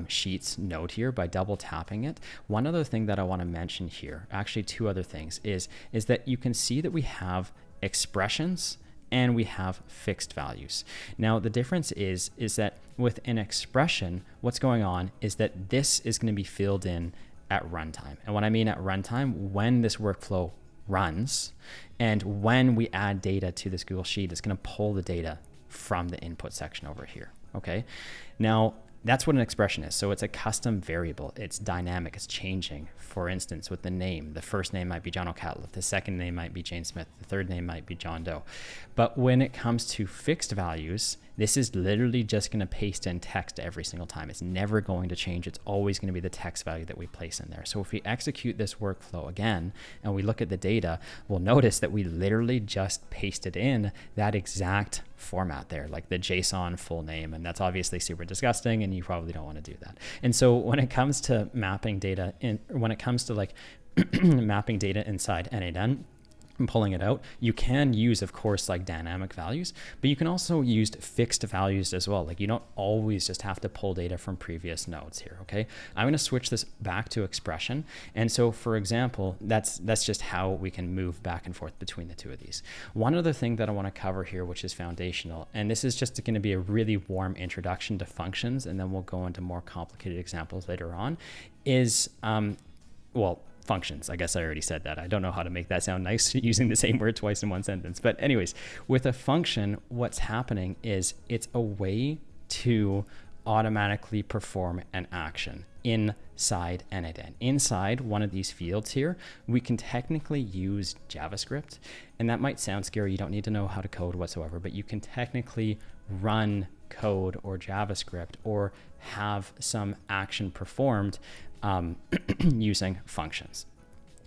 Sheets node here by double tapping it. One other thing that I want to mention here, actually two other things, is that you can see that we have expressions and we have fixed values. Now the difference is that with an expression, what's going on is that this is going to be filled in at runtime. And what I mean at runtime, when this workflow runs and when we add data to this Google Sheet, it's going to pull the data from the input section over here. Okay. Now that's what an expression is. So it's a custom variable. It's dynamic. It's changing. For instance, with the name, the first name might be Jono Catliff. The second name might be Jane Smith. The third name might be John Doe. But when it comes to fixed values, this is literally just going to paste in text every single time. It's never going to change. It's always going to be the text value that we place in there. So if we execute this workflow again and we look at the data, we'll notice that we literally just pasted in that exact format there, like the JSON full name. And that's obviously super disgusting and you probably don't want to do that. And so when it comes to mapping data when it comes to like mapping data inside n8n, and pulling it out, you can use, of course, like dynamic values, but you can also use fixed values as well. Like you don't always just have to pull data from previous nodes here. Okay. I'm going to switch this back to expression. And so for example, that's just how we can move back and forth between the two of these. One other thing that I want to cover here, which is foundational, and this is just going to be a really warm introduction to functions. And then we'll go into more complicated examples later on, is, functions. I guess I already said that. I don't know how to make that sound nice using the same word twice in one sentence. But anyways, with a function, what's happening is it's a way to automatically perform an action inside n8n. Inside one of these fields here, we can technically use JavaScript. And that might sound scary. You don't need to know how to code whatsoever, but you can technically run code or JavaScript or have some action performed using functions.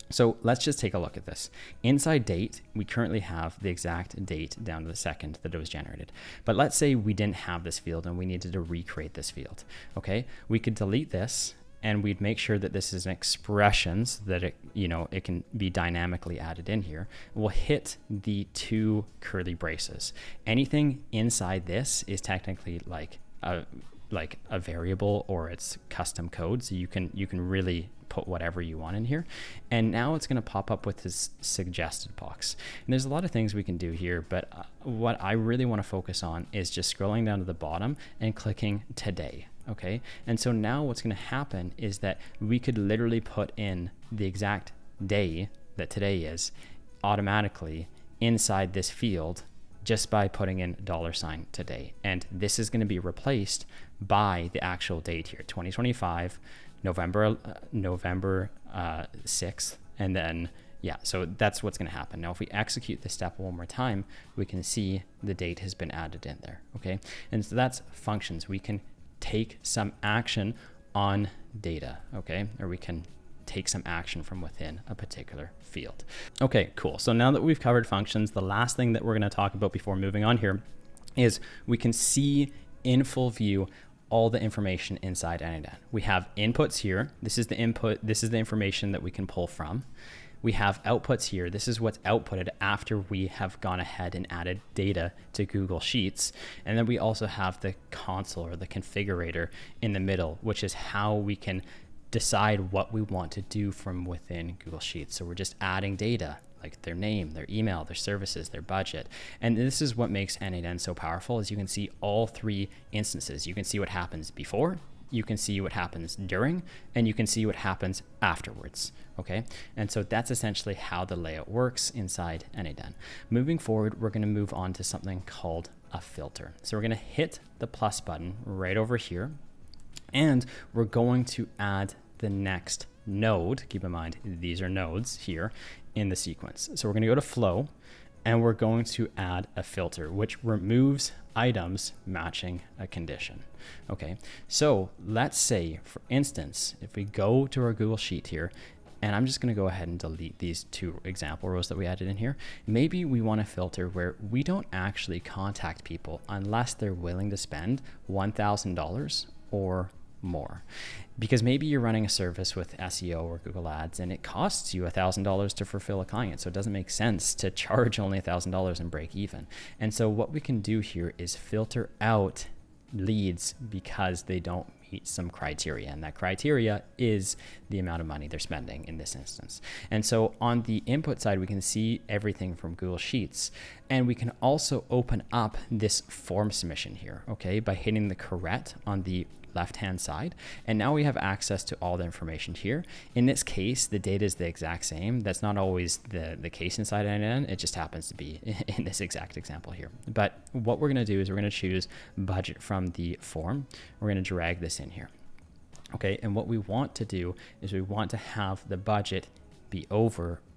So let's just take a look at this. Inside date, we currently have the exact date down to the second that it was generated. But let's say we didn't have this field and we needed to recreate this field. Okay, we could delete this and we'd make sure that this is an expression so that it can be dynamically added in here. We'll hit the two curly braces. Anything inside this is technically like a variable or it's custom code. So you can really put whatever you want in here. And now it's going to pop up with this suggested box. And there's a lot of things we can do here, but what I really want to focus on is just scrolling down to the bottom and clicking today. Okay. And so now what's going to happen is that we could literally put in the exact day that today is automatically inside this field just by putting in $ today. And this is going to be replaced by the actual date here, 2025, November 6th. And then, yeah, so that's what's going to happen. Now, if we execute this step one more time, we can see the date has been added in there. Okay. And so that's functions. We can take some action on data. Okay. Or we can take some action from within a particular field. Okay, cool. So now that we've covered functions, the last thing that we're going to talk about before moving on here is we can see in full view all the information inside n8n. We have inputs here. This is the input. This is the information that we can pull from. we have outputs here. This is what's outputted after we have gone ahead and added data to Google Sheets. And then we also have the console or the configurator in the middle, which is how we can decide what we want to do from within Google Sheets. So we're just adding data, like their name, their email, their services, their budget. And this is what makes n8n so powerful, is you can see all three instances. You can see what happens before, you can see what happens during, and you can see what happens afterwards. Okay, and so that's essentially how the layout works inside n8n. Moving forward, we're going to move on to something called a filter. So we're going to hit the plus button right over here, and we're going to add the next node. Keep in mind, these are nodes here in the sequence. So we're going to go to flow, and we're going to add a filter, which removes items matching a condition. Okay, so let's say, for instance, if we go to our Google Sheet here, and I'm just going to go ahead and delete these two example rows that we added in here. Maybe we want a filter where we don't actually contact people unless they're willing to spend $1,000 or more. Because maybe you're running a service with SEO or Google Ads and it costs you $1,000 to fulfill a client. So it doesn't make sense to charge only $1,000 and break even. And so what we can do here is filter out leads because they don't meet some criteria, and that criteria is the amount of money they're spending in this instance. And so on the input side, we can see everything from Google Sheets, and we can also open up this form submission here, okay, by hitting the correct on the left-hand side. And now we have access to all the information here. In this case, the data is the exact same. That's not always the case inside n8n. It just happens to be in this exact example here. But what we're going to do is we're going to choose budget from the form. We're going to drag this in here. Okay, and what we want to do is we want to have the budget be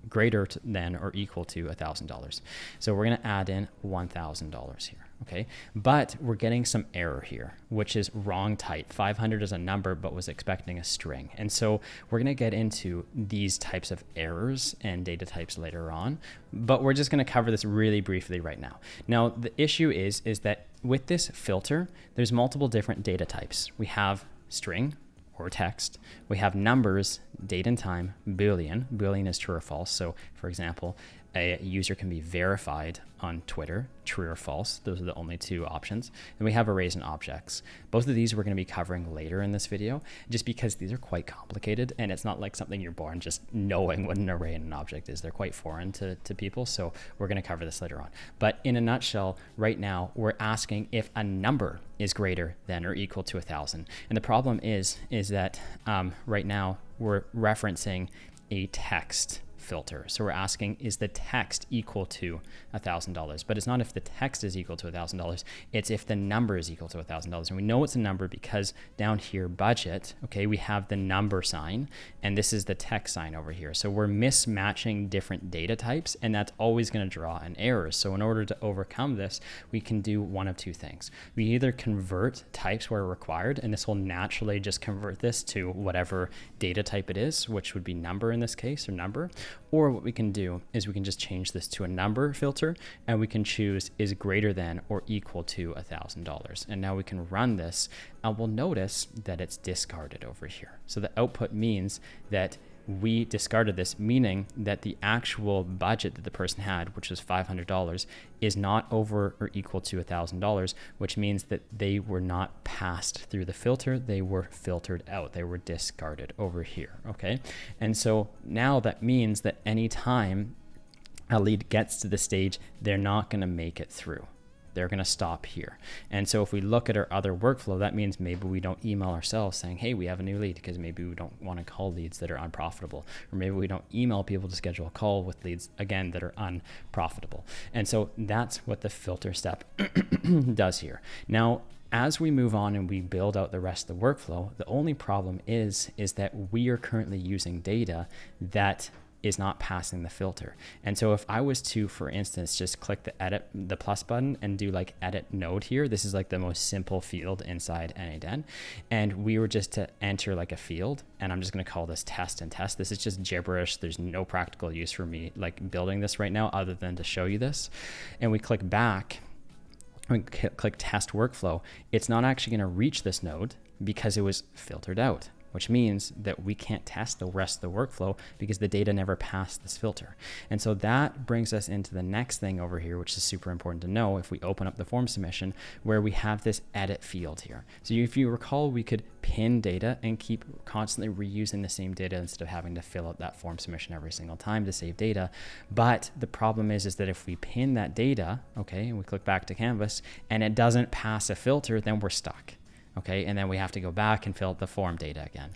greater than or equal to $1,000. So we're going to add in $1,000 here. Okay, but we're getting some error here, which is wrong type. 500 is a number, but was expecting a string. And so we're going to get into these types of errors and data types later on, but we're just going to cover this really briefly right now. Now, the issue is that with this filter, there's multiple different data types. We have string or text. We have numbers, date and time, Boolean. Boolean is true or false. So for example, a user can be verified on Twitter, true or false. Those are the only two options. And we have arrays and objects. Both of these we're going to be covering later in this video, just because these are quite complicated, and it's not like something you're born just knowing what an array and an object is. They're quite foreign to people, so we're going to cover this later on. But in a nutshell, right now, we're asking if a number is greater than or equal to 1,000. And the problem is that right now we're referencing a text filter. So we're asking, is the text equal to $1,000? But it's not if the text is equal to $1,000, it's if the number is equal to $1,000. And we know it's a number because down here, budget, okay, we have the number sign, and this is the text sign over here. So we're mismatching different data types, and that's always going to draw an error. So in order to overcome this, we can do one of two things. We either convert types where required, and this will naturally just convert this to whatever data type it is, which would be number in this case, or number. Or what we can do is we can just change this to a number filter, and we can choose is greater than or equal to $1,000. And now we can run this, and we'll notice that it's discarded over here. So the output means that we discarded this, meaning that the actual budget that the person had, which was $500, is not over or equal to $1,000, which means that they were not passed through the filter. They were filtered out. They were discarded over here, okay? And so now that means that anytime a lead gets to the stage, they're not going to make it through. They're going to stop here. And so if we look at our other workflow, that means maybe we don't email ourselves saying, hey, we have a new lead, because maybe we don't want to call leads that are unprofitable. Or maybe we don't email people to schedule a call with leads, again, that are unprofitable. And so that's what the filter step does here. Now, as we move on and we build out the rest of the workflow, the only problem is that we are currently using data that is not passing the filter. And so if I was to, for instance, just click the plus button and do like edit node here, this is like the most simple field inside n8n, and we were just to enter like a field, and I'm just going to call this test and test. This is just gibberish. There's no practical use for me like building this right now other than to show you this. And we click back, we click test workflow. It's not actually going to reach this node because it was filtered out. which means that we can't test the rest of the workflow because the data never passed this filter. And so that brings us into the next thing over here, which is super important to know if we open up the form submission, where we have this edit field here. So if you recall, we could pin data and keep constantly reusing the same data instead of having to fill out that form submission every single time to save data. But the problem is that if we pin that data, okay, and we click back to Canvas and it doesn't pass a filter, then we're stuck. Okay, and then we have to go back and fill out the form data again.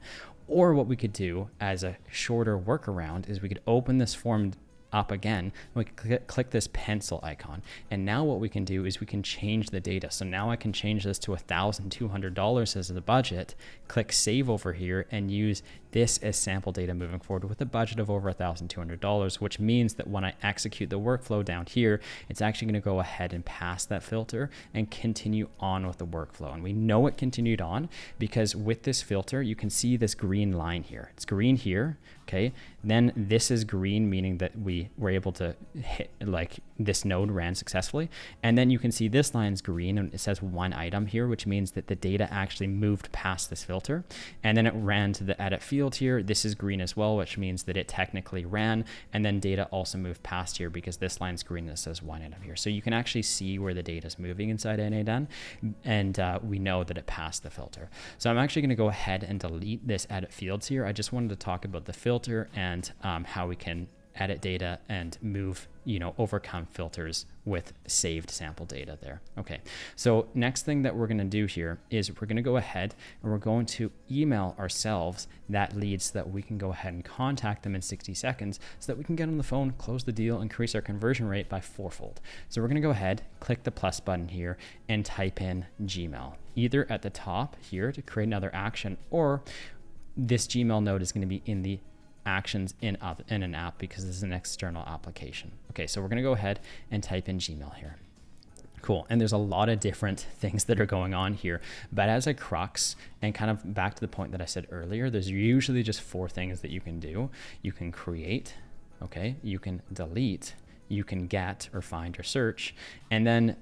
Or what we could do as a shorter workaround is we could open this form up again, we click this pencil icon, and now what we can do is we can change the data. So now I can change this to $1,200 as the budget, click save over here, and use this as sample data moving forward with a budget of over $1,200, which means that when I execute the workflow down here, it's actually going to go ahead and pass that filter and continue on with the workflow. And we know it continued on because with this filter, you can see this green line here. It's green here. Okay, then this is green, meaning that we were able to hit, like, this node ran successfully. And then you can see this line's green and it says 1 item here, which means that the data actually moved past this filter. And then it ran to the edit field here. This is green as well, which means that it technically ran. And then data also moved past here because this line's green and it says 1 item here. So you can actually see where the data is moving inside n8n, and we know that it passed the filter. So I'm actually going to go ahead and delete this edit fields here. I just wanted to talk about the filter and how we can edit data and move, overcome filters with saved sample data there. Okay, so next thing that we're going to do here is we're going to go ahead and we're going to email ourselves that lead so that we can go ahead and contact them in 60 seconds so that we can get on the phone, close the deal, increase our conversion rate by 4-fold. So we're going to go ahead, click the plus button here, and type in Gmail, either at the top here to create another action, or this Gmail node is going to be in the actions in an app because this is an external application. Okay, so we're going to go ahead and type in Gmail here. Cool. And there's a lot of different things that are going on here, but as a crux, and kind of back to the point that I said earlier, there's usually just 4 things that you can do. You can create, okay, you can delete, you can get or find or search, and then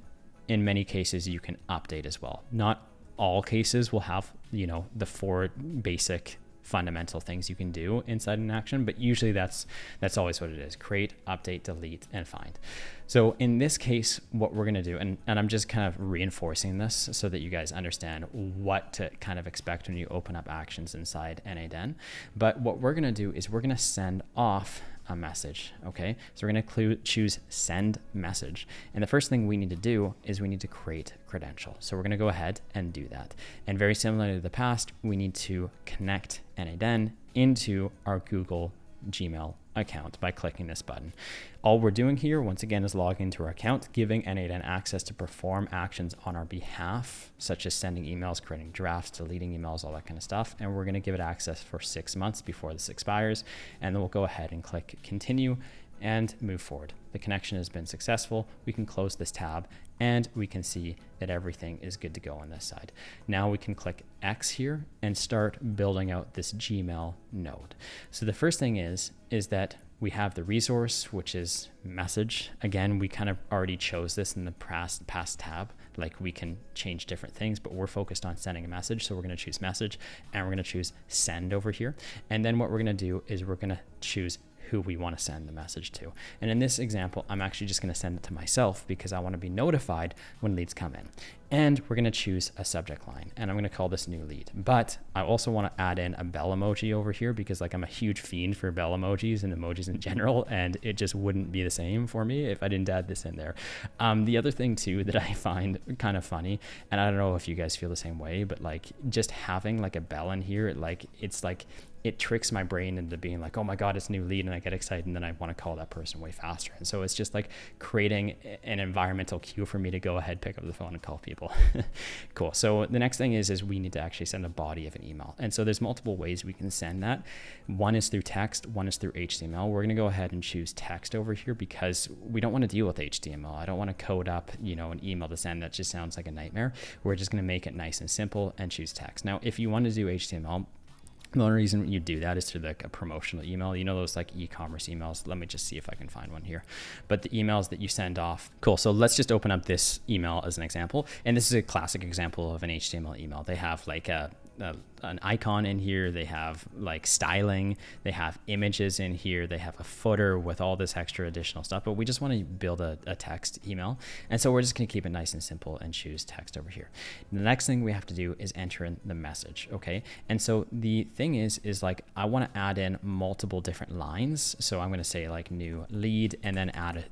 in many cases you can update as well. Not all cases will have, the 4 basic fundamental things you can do inside an action, but usually that's always what it is: create, update, delete, and find. So in this case, what we're going to do, and I'm just kind of reinforcing this so that you guys understand what to kind of expect when you open up actions inside n8n, but what we're going to do is we're going to send off a message. Okay, so we're going to choose send message, and the first thing we need to do is we need to create a credential. So we're going to go ahead and do that, and very similar to the past, we need to connect n8n into our Google Gmail account by clicking this button. All we're doing here, once again, is logging into our account, giving n8n access to perform actions on our behalf, such as sending emails, creating drafts, deleting emails, all that kind of stuff. And we're going to give it access for 6 months before this expires. And then we'll go ahead and click continue and move forward. The connection has been successful. We can close this tab and we can see that everything is good to go on this side. Now we can click X here and start building out this Gmail node. So the first thing is that we have the resource, which is message. Again, we kind of already chose this in the past tab. Like, we can change different things, but we're focused on sending a message. So we're going to choose message, and we're going to choose send over here. And then what we're going to do is we're going to choose who we want to send the message to. And in this example, I'm actually just going to send it to myself because I want to be notified when leads come in. And we're going to choose a subject line, and I'm going to call this new lead. But I also want to add in a bell emoji over here because, like, I'm a huge fiend for bell emojis and emojis in general, and it just wouldn't be the same for me if I didn't add this in there. The other thing too that I find kind of funny, and I don't know if you guys feel the same way, but like just having like a bell in here, it's like it tricks my brain into being like, oh my God, it's a new lead, and I get excited, and then I want to call that person way faster. And so it's just like creating an environmental cue for me to go ahead, pick up the phone, and call people. Cool. So the next thing is we need to actually send a body of an email. And so there's multiple ways we can send that. One is through text, one is through HTML. We're going to go ahead and choose text over here because we don't want to deal with HTML. I don't want to code up, an email to send. That just sounds like a nightmare. We're just going to make it nice and simple and choose text. Now, if you want to do HTML, the only reason you do that is through like a promotional email. Those like e-commerce emails. Let me just see if I can find one here. But the emails that you send off. Cool. So let's just open up this email as an example. And this is a classic example of an HTML email. They have like an icon in here. They have like styling, they have images in here, they have a footer with all this extra additional stuff, but we just want to build a text email. And so we're just going to keep it nice and simple and choose text over here. The next thing we have to do is enter in the message. Okay. And so the thing is like, I want to add in multiple different lines. So I'm going to say like new lead and then add a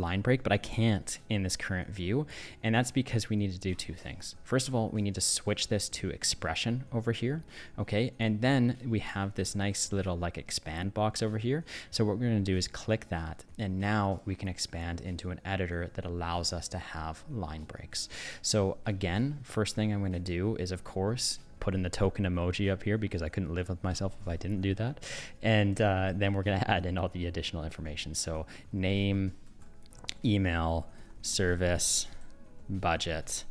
line break, but I can't in this current view. And that's because we need to do two things. First of all, we need to switch this to expression over here. Okay. And then we have this nice little like expand box over here. So what we're going to do is click that. And now we can expand into an editor that allows us to have line breaks. So again, first thing I'm going to do is, of course, put in the token emoji up here because I couldn't live with myself if I didn't do that. And then we're going to add in all the additional information. So name, email, service, budget,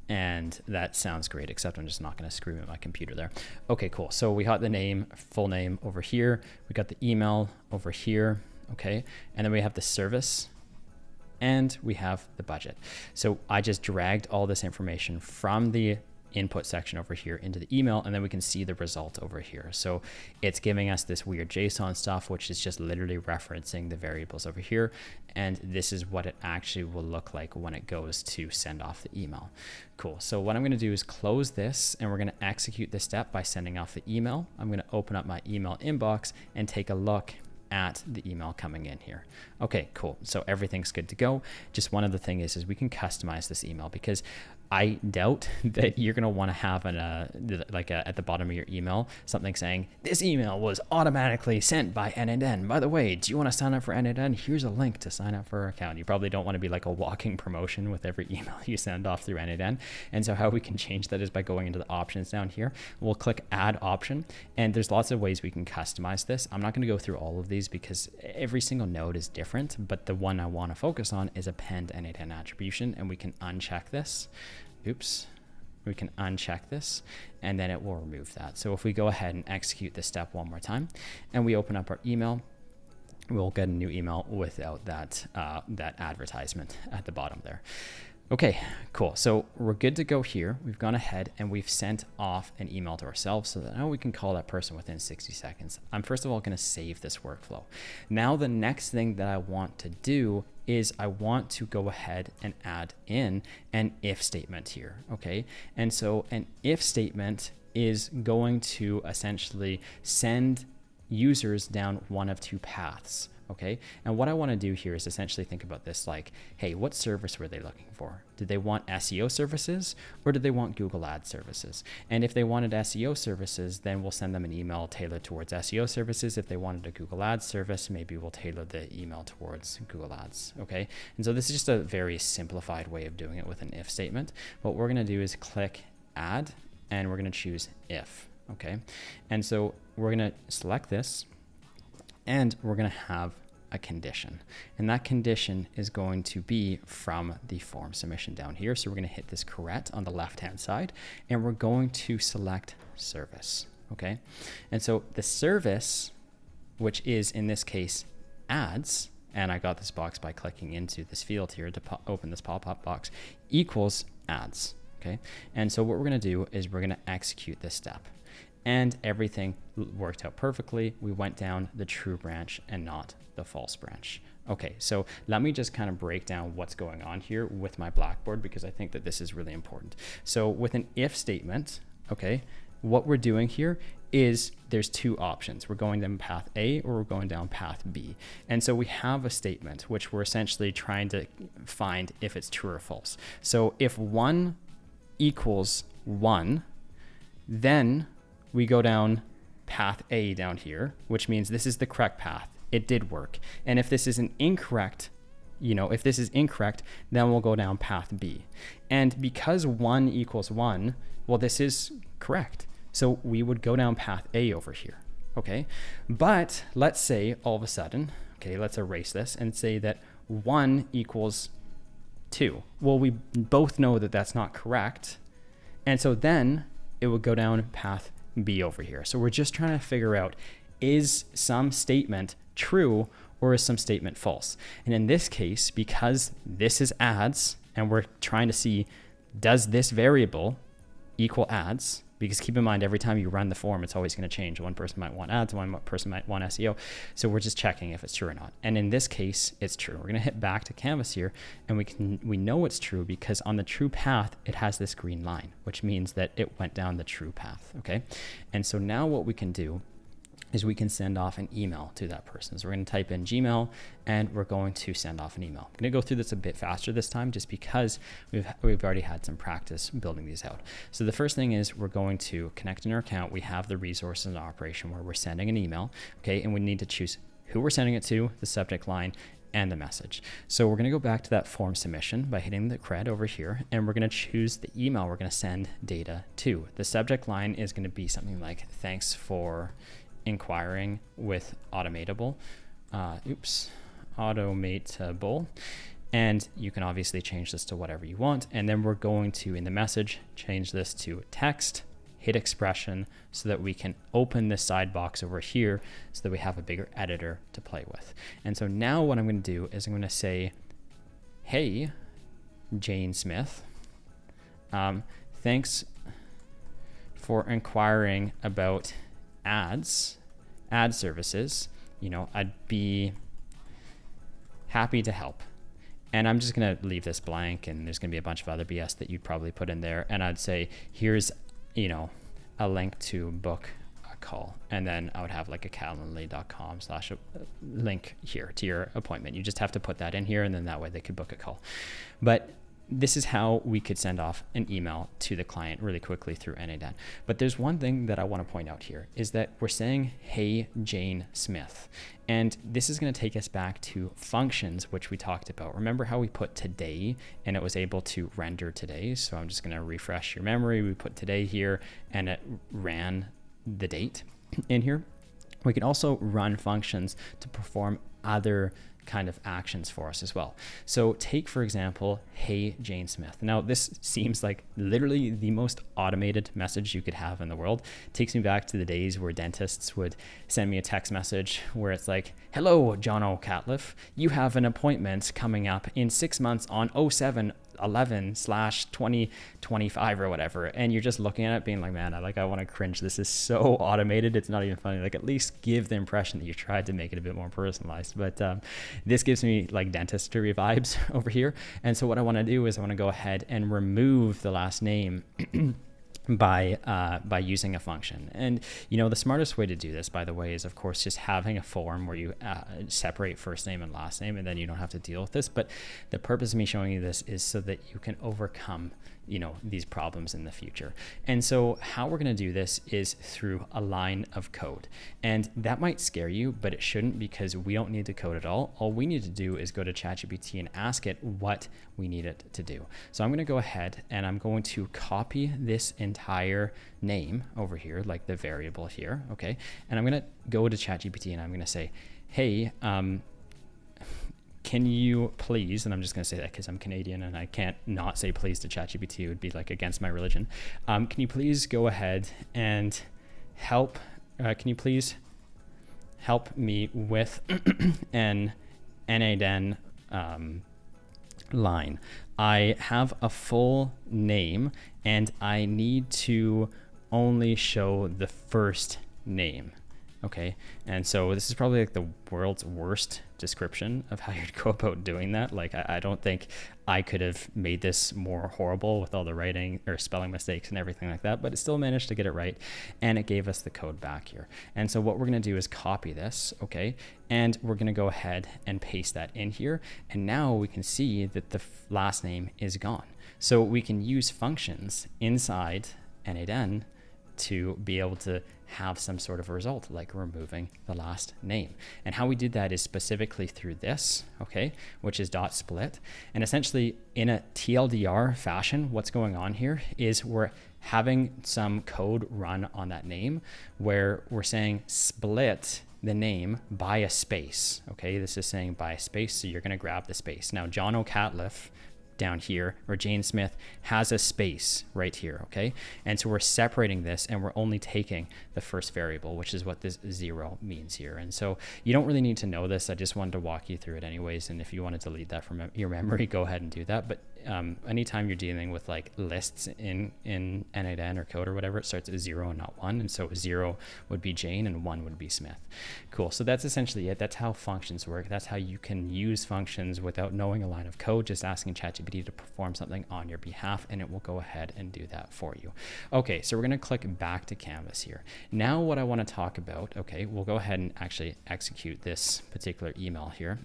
and that sounds great, except I'm just not going to scream at my computer there. Okay, cool. So we got the name, full name over here. We got the email over here. Okay. And then we have the service and we have the budget. So I just dragged all this information from the input section over here into the email, and then we can see the result over here. So it's giving us this weird JSON stuff, which is just literally referencing the variables over here. And this is what it actually will look like when it goes to send off the email. Cool. So what I'm going to do is close this, and we're going to execute this step by sending off the email. I'm going to open up my email inbox and take a look at the email coming in here. Okay, cool. So everything's good to go. Just one of the things is we can customize this email, because I doubt that you're going to want to have at the bottom of your email, something saying, this email was automatically sent by n8n. By the way, do you want to sign up for n8n? Here's a link to sign up for our account. You probably don't want to be like a walking promotion with every email you send off through n8n. And so how we can change that is by going into the options down here. We'll click add option, and there's lots of ways we can customize this. I'm not going to go through all of these because every single node is different, but the one I want to focus on is append n8n attribution, and we can uncheck this. Oops, we can uncheck this, and then it will remove that. So if we go ahead and execute this step one more time, and we open up our email, we'll get a new email without that, that advertisement at the bottom there. Okay, cool. So we're good to go here. We've gone ahead and we've sent off an email to ourselves so that now we can call that person within 60 seconds. I'm first of all going to save this workflow. Now the next thing that I want to do is I want to go ahead and add in an if statement here. Okay. And so an if statement is going to essentially send users down one of two paths. Okay. And what I want to do here is essentially think about this like, hey, what service were they looking for? Did they want SEO services, or did they want Google Ads services? And if they wanted SEO services, then we'll send them an email tailored towards SEO services. If they wanted a Google Ads service, maybe we'll tailor the email towards Google Ads. Okay. And so this is just a very simplified way of doing it with an if statement. What we're going to do is click add, and we're going to choose if. Okay. And so we're going to select this, and we're going to have a condition, and that condition is going to be from the form submission down here. So we're going to hit this correct on the left hand side, and we're going to select service. Okay. And so the service, which is in this case ads, and I got this box by clicking into this field here to open this pop-up box, equals ads. Okay. And so what we're going to do is we're going to execute this step, and everything worked out perfectly. We went down the true branch and not the false branch. Okay, so let me just kind of break down what's going on here with my Blackboard, because I think that this is really important. So with an if statement, okay, what we're doing here is there's two options. We're going down path A, or we're going down path B. And so we have a statement which we're essentially trying to find if it's true or false. So if 1 equals 1, then we go down path A down here, which means this is the correct path. It did work. And if this is an incorrect, if this is incorrect, then we'll go down path B. And because 1 equals 1, well, this is correct. So we would go down path A over here. Okay. But let's say all of a sudden, okay, let's erase this and say that 1 equals 2. Well, we both know that that's not correct. And so then it would go down path B over here. So we're just trying to figure out, is some statement true or is some statement false? And in this case, because this is ads and we're trying to see, does this variable equal ads? because keep in mind, every time you run the form, it's always going to change. One person might want ads, one person might want SEO. So we're just checking if it's true or not. And in this case, it's true. We're going to hit back to Canvas here, and we know it's true because on the true path, it has this green line, which means that it went down the true path, okay? And so now what we can do is we can send off an email to that person. So we're going to type in Gmail, and we're going to send off an email. I'm going to go through this a bit faster this time, just because we've already had some practice building these out. So the first thing is we're going to connect in our account. We have the resources in operation where we're sending an email, okay? And we need to choose who we're sending it to, the subject line, and the message. So we're going to go back to that form submission by hitting the cred over here, and we're going to choose the email we're going to send data to. The subject line is going to be something like, thanks for inquiring with automatable, automatable. And you can obviously change this to whatever you want. And then we're going to, in the message, change this to text, hit expression, so that we can open this side box over here so that we have a bigger editor to play with. And so now what I'm going to do is I'm going to say, hey, Jane Smith, thanks for inquiring about ad services. You know, I'd be happy to help. And I'm just going to leave this blank, and there's going to be a bunch of other BS that you'd probably put in there. And I'd say, here's, you know, a link to book a call. And then I would have like a calendly.com/link here to your appointment. You just have to put that in here, and then that way they could book a call. But this is how we could send off an email to the client really quickly through n8n. But there's one thing that I want to point out here is that we're saying, hey, Jane Smith. And this is going to take us back to functions, which we talked about. Remember how we put today and it was able to render today? So I'm just going to refresh your memory. We put today here and it ran the date in here. We can also run functions to perform other kind of actions for us as well. So take, for example, hey, Jane Smith. Now, this seems like literally the most automated message you could have in the world. It takes me back to the days where dentists would send me a text message where it's like, hello, Jono Catliff, you have an appointment coming up in 6 months on 07/11/2025 or whatever. And you're just looking at it being like, man, I want to cringe. This is so automated. It's not even funny. Like, at least give the impression that you tried to make it a bit more personalized. But this gives me like dentistry vibes over here. And so what I want to do is I want to go ahead and remove the last name by using a function. And you know, the smartest way to do this, by the way, is of course just having a form where you separate first name and last name, and then you don't have to deal with this. But the purpose of me showing you this is so that you can overcome, you know, these problems in the future. And so how we're going to do this is through a line of code. And that might scare you, but it shouldn't, because we don't need to code at all. All we need to do is go to ChatGPT and ask it what we need it to do. So I'm going to go ahead and I'm going to copy this entire name over here, like the variable here, okay? And I'm going to go to ChatGPT and I'm going to say, hey, can you please, and I'm just going to say that because I'm Canadian and I can't not say please to ChatGPT. It would be like against my religion. Can you please go ahead and help, can you please help me with an n8n line? I have a full name and I need to only show the first name. Okay, and so this is probably like the world's worst description of how you'd go about doing that. Like, I don't think I could have made this more horrible with all the writing or spelling mistakes and everything like that, but it still managed to get it right, and it gave us the code back here. And so what we're going to do is copy this, okay, and we're going to go ahead and paste that in here, and now we can see that the last name is gone. So we can use functions inside n8n to be able to have some sort of a result, like removing the last name. And how we did that is specifically through this, okay, which is .split. And essentially in a TLDR fashion, what's going on here is we're having some code run on that name where we're saying split the name by a space, okay? This is saying by a space, so you're gonna grab the space. Now, Jono Catliff down here, or Jane Smith, has a space right here, okay? And so we're separating this and we're only taking the first variable, which is what this 0 means here. And so you don't really need to know this. I just wanted to walk you through it anyways. And if you want to delete that from your memory, go ahead and do that. But anytime you're dealing with like lists in n8n or code or whatever, it starts at 0 and not 1. And so 0 would be Jane and 1 would be Smith. Cool. So that's essentially it. That's how functions work. That's how you can use functions without knowing a line of code, just asking ChatGPT to perform something on your behalf, and it will go ahead and do that for you. Okay, so we're going to click back to Canvas here. Now what I want to talk about, okay, we'll go ahead and actually execute this particular email here.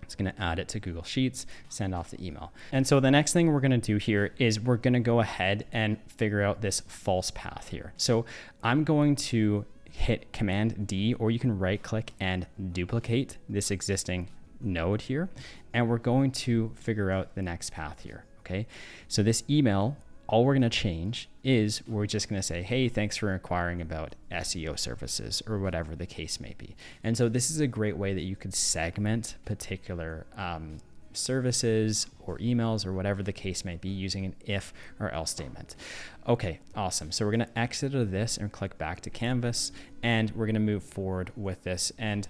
It's going to add it to Google Sheets, send off the email. And so the next thing we're going to do here is we're going to go ahead and figure out this false path here. So I'm going to hit Command D, or you can right click and duplicate this existing node here. And we're going to figure out the next path here. Okay. So this email, all we're going to change is we're just going to say, hey, thanks for inquiring about SEO services, or whatever the case may be. And so this is a great way that you could segment particular services or emails or whatever the case may be using an if or else statement. Okay, awesome. So we're going to exit out of this and click back to Canvas, and we're going to move forward with this. And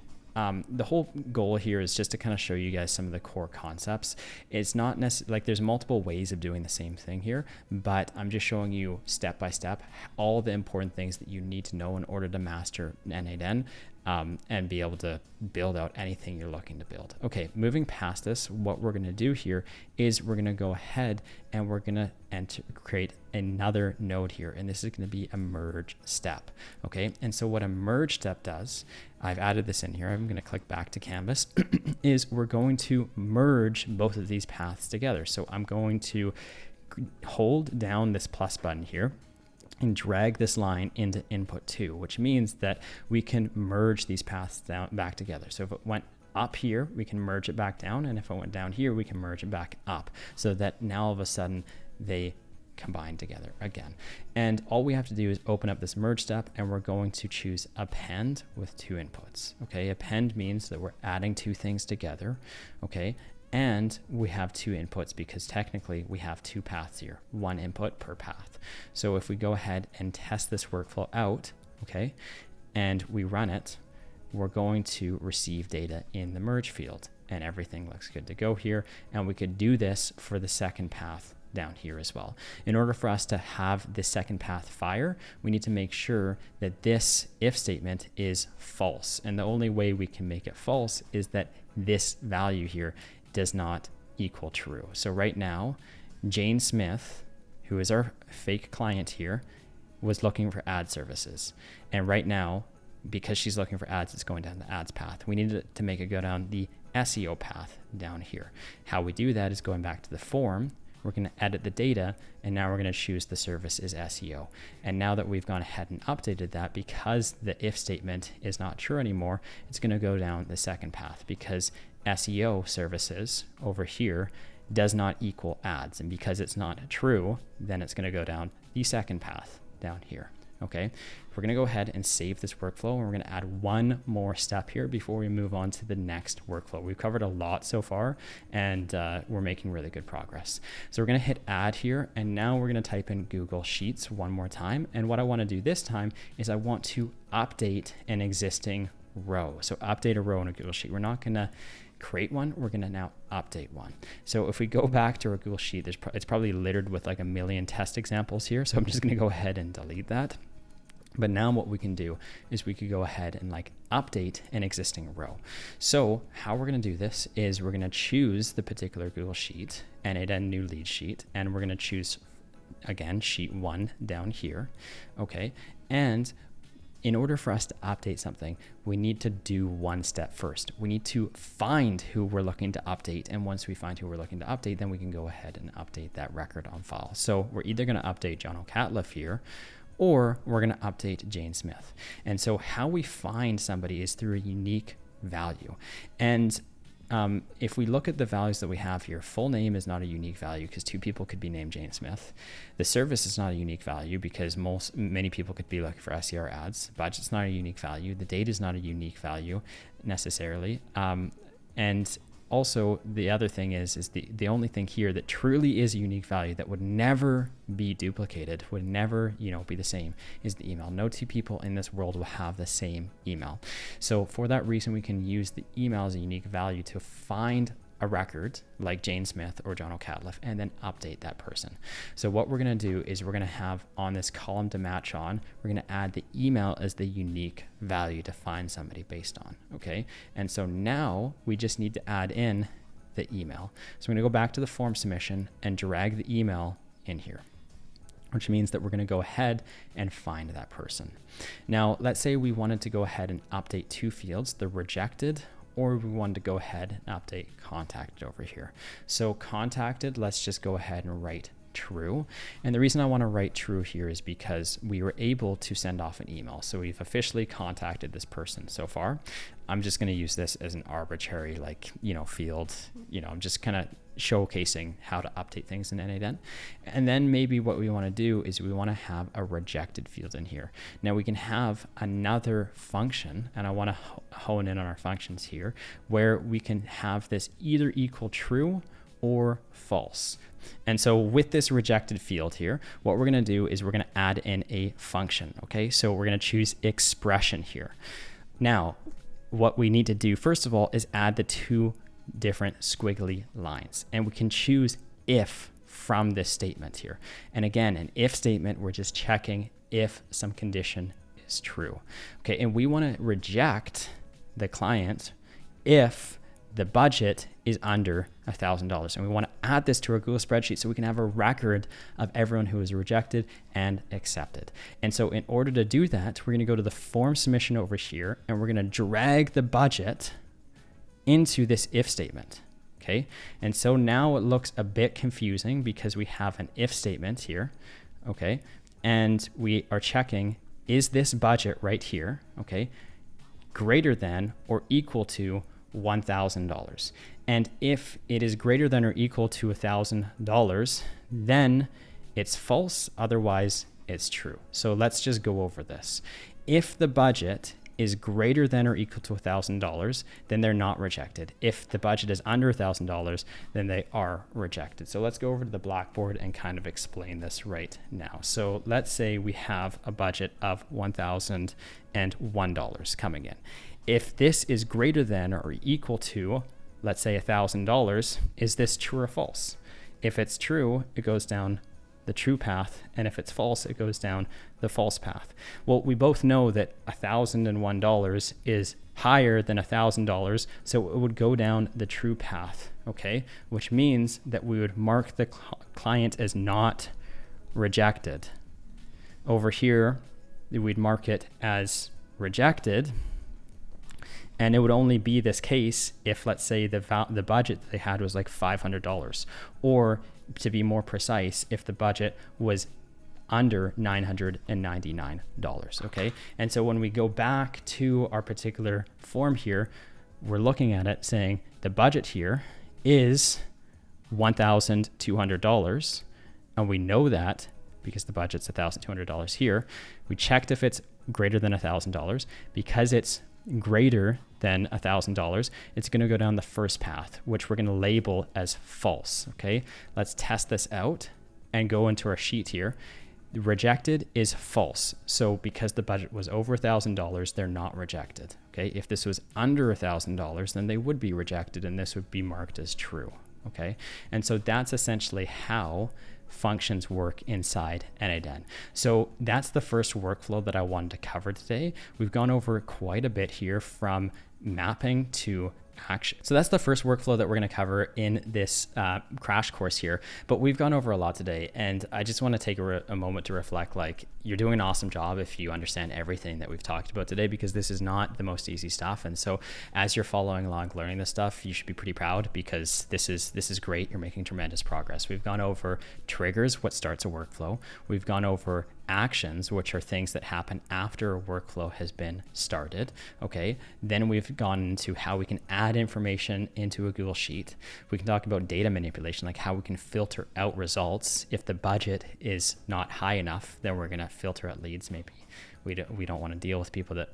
the whole goal here is just to kind of show you guys some of the core concepts. It's not necessarily like there's multiple ways of doing the same thing here, but I'm just showing you step by step all the important things that you need to know in order to master n8n and be able to build out anything you're looking to build. Okay, moving past this, what we're going to do here is we're going to go ahead and we're going to create another node here, and this is going to be a merge step. Okay, and so what a merge step does, I've added this in here, I'm going to click back to Canvas, is we're going to merge both of these paths together. So I'm going to hold down this plus button here and drag this line into input 2, which means that we can merge these paths back together. So if it went up here, we can merge it back down, and if it went down here, we can merge it back up, so that now all of a sudden they combine together again. And all we have to do is open up this merge step, and we're going to choose append with 2 inputs. Okay, append means that we're adding 2 things together. Okay, and we have 2 inputs because technically we have 2 paths here, 1 input per path. So if we go ahead and test this workflow out, okay, and we run it, we're going to receive data in the merge field, and everything looks good to go here. And we could do this for the second path down here as well. In order for us to have the second path fire, we need to make sure that this if statement is false. And the only way we can make it false is that this value here does not equal true. So right now, Jane Smith, who is our fake client here, was looking for ad services. And right now, because she's looking for ads, it's going down the ads path. We need to make it go down the SEO path down here. How we do that is going back to the form. We're going to edit the data, and now we're going to choose the service is SEO. And now that we've gone ahead and updated that, because the if statement is not true anymore, it's going to go down the second path, because SEO services over here does not equal ads. And because it's not true, then it's going to go down the second path down here. Okay, we're going to go ahead and save this workflow, and we're going to add one more step here before we move on to the next workflow. We've covered a lot so far, and we're making really good progress. So we're going to hit add here, and now we're going to type in Google Sheets one more time. And what I want to do this time is I want to update an existing row. So update a row in a Google Sheet. We're not going to create one, we're going to now update one. So if we go back to our Google Sheet, it's probably littered with like a million test examples here. So I'm just going to go ahead and delete that. But now what we can do is we could go ahead and like update an existing row. So how we're going to do this is we're going to choose the particular Google Sheet, n8n new lead sheet, and we're going to choose again sheet 1 down here. Okay, and in order for us to update something, we need to do one step first. We need to find who we're looking to update. And once we find who we're looking to update, then we can go ahead and update that record on file. So we're either going to update Jono Catliff here, or we're going to update Jane Smith. And so how we find somebody is through a unique value. And if we look at the values that we have here, full name is not a unique value because 2 people could be named Jane Smith. The service is not a unique value because many people could be looking for SEO ads. Budget's not a unique value. The date is not a unique value necessarily. And also the other thing is the only thing here that truly is a unique value that would never be duplicated, would never, be the same, is the email. No 2 people in this world will have the same email. So for that reason, we can use the email as a unique value to find a record like Jane Smith or Jono Cadliff and then update that person. So what we're going to do is we're going to have on this column to match on, we're going to add the email as the unique value to find somebody based on. Okay. And so now we just need to add in the email. So I'm going to go back to the form submission and drag the email in here, which means that we're going to go ahead and find that person. Now, let's say we wanted to go ahead and update two fields, the rejected, or we wanted to go ahead and update contacted over here. So contacted, let's just go ahead and write true. And the reason I want to write true here is because we were able to send off an email. So we've officially contacted this person so far. I'm just going to use this as an arbitrary, field. I'm just kind of showcasing how to update things in n8n. And then maybe what we want to do is we want to have a rejected field in here. Now we can have another function, and I want to hone in on our functions here, where we can have this either equal true or false. And so with this rejected field here, what we're going to do is we're going to add in a function. Okay, so we're going to choose expression here. Now, what we need to do first of all is add the two different squiggly lines, and we can choose if from this statement here. And again, an if statement, we're just checking if some condition is true. Okay, and we want to reject the client if the budget is under $1,000. And we want to add this to our Google spreadsheet so we can have a record of everyone who was rejected and accepted. And so in order to do that, we're going to go to the form submission over here, and we're going to drag the budget into this if statement. Okay. And so now it looks a bit confusing because we have an if statement here. Okay. And we are checking, is this budget right here? Okay. Greater than or equal to $1,000. And if it is greater than or equal to $1,000, then it's false. Otherwise it's true. So let's just go over this. If the budget is greater than or equal to $1,000, then they're not rejected. If the budget is under $1,000, then they are rejected. So let's go over to the Blackboard and kind of explain this right now. So let's say we have a budget of $1,001 coming in. If this is greater than or equal to, let's say $1,000, is this true or false? If it's true, it goes down the true path, and if it's false, it goes down the false path. Well, we both know that $1,001 is higher than $1,000, so it would go down the true path, okay? Which means that we would mark the client as not rejected. Over here, we'd mark it as rejected, and it would only be this case if, let's say, the budget that they had was like $500, or to be more precise, if the budget was under $999, okay? And so when we go back to our particular form here, we're looking at it saying the budget here is $1,200, and we know that because the budget's $1,200 here. We checked if it's greater than $1,000. Because it's greater than $1,000, it's going to go down the first path, which we're going to label as false. Okay, let's test this out and go into our sheet here. Rejected is false. So because the budget was over $1,000, they're not rejected. Okay, if this was under $1,000, then they would be rejected, and this would be marked as true. Okay, and so that's essentially how functions work inside n8n. So that's the first workflow that I wanted to cover today. We've gone over quite a bit here, from mapping to action. So that's the first workflow that we're going to cover in this crash course here, but we've gone over a lot today, and I just want to take a moment to reflect, like, you're doing an awesome job if you understand everything that we've talked about today, because this is not the most easy stuff. And so as you're following along, learning this stuff, you should be pretty proud, because this is great. You're making tremendous progress. We've gone over triggers, what starts a workflow. We've gone over actions, which are things that happen after a workflow has been started. Okay, then we've gone into how we can add information into a Google Sheet. We can talk about data manipulation, like how we can filter out results. If the budget is not high enough, then we're going to filter out leads. Maybe we don't want to deal with people that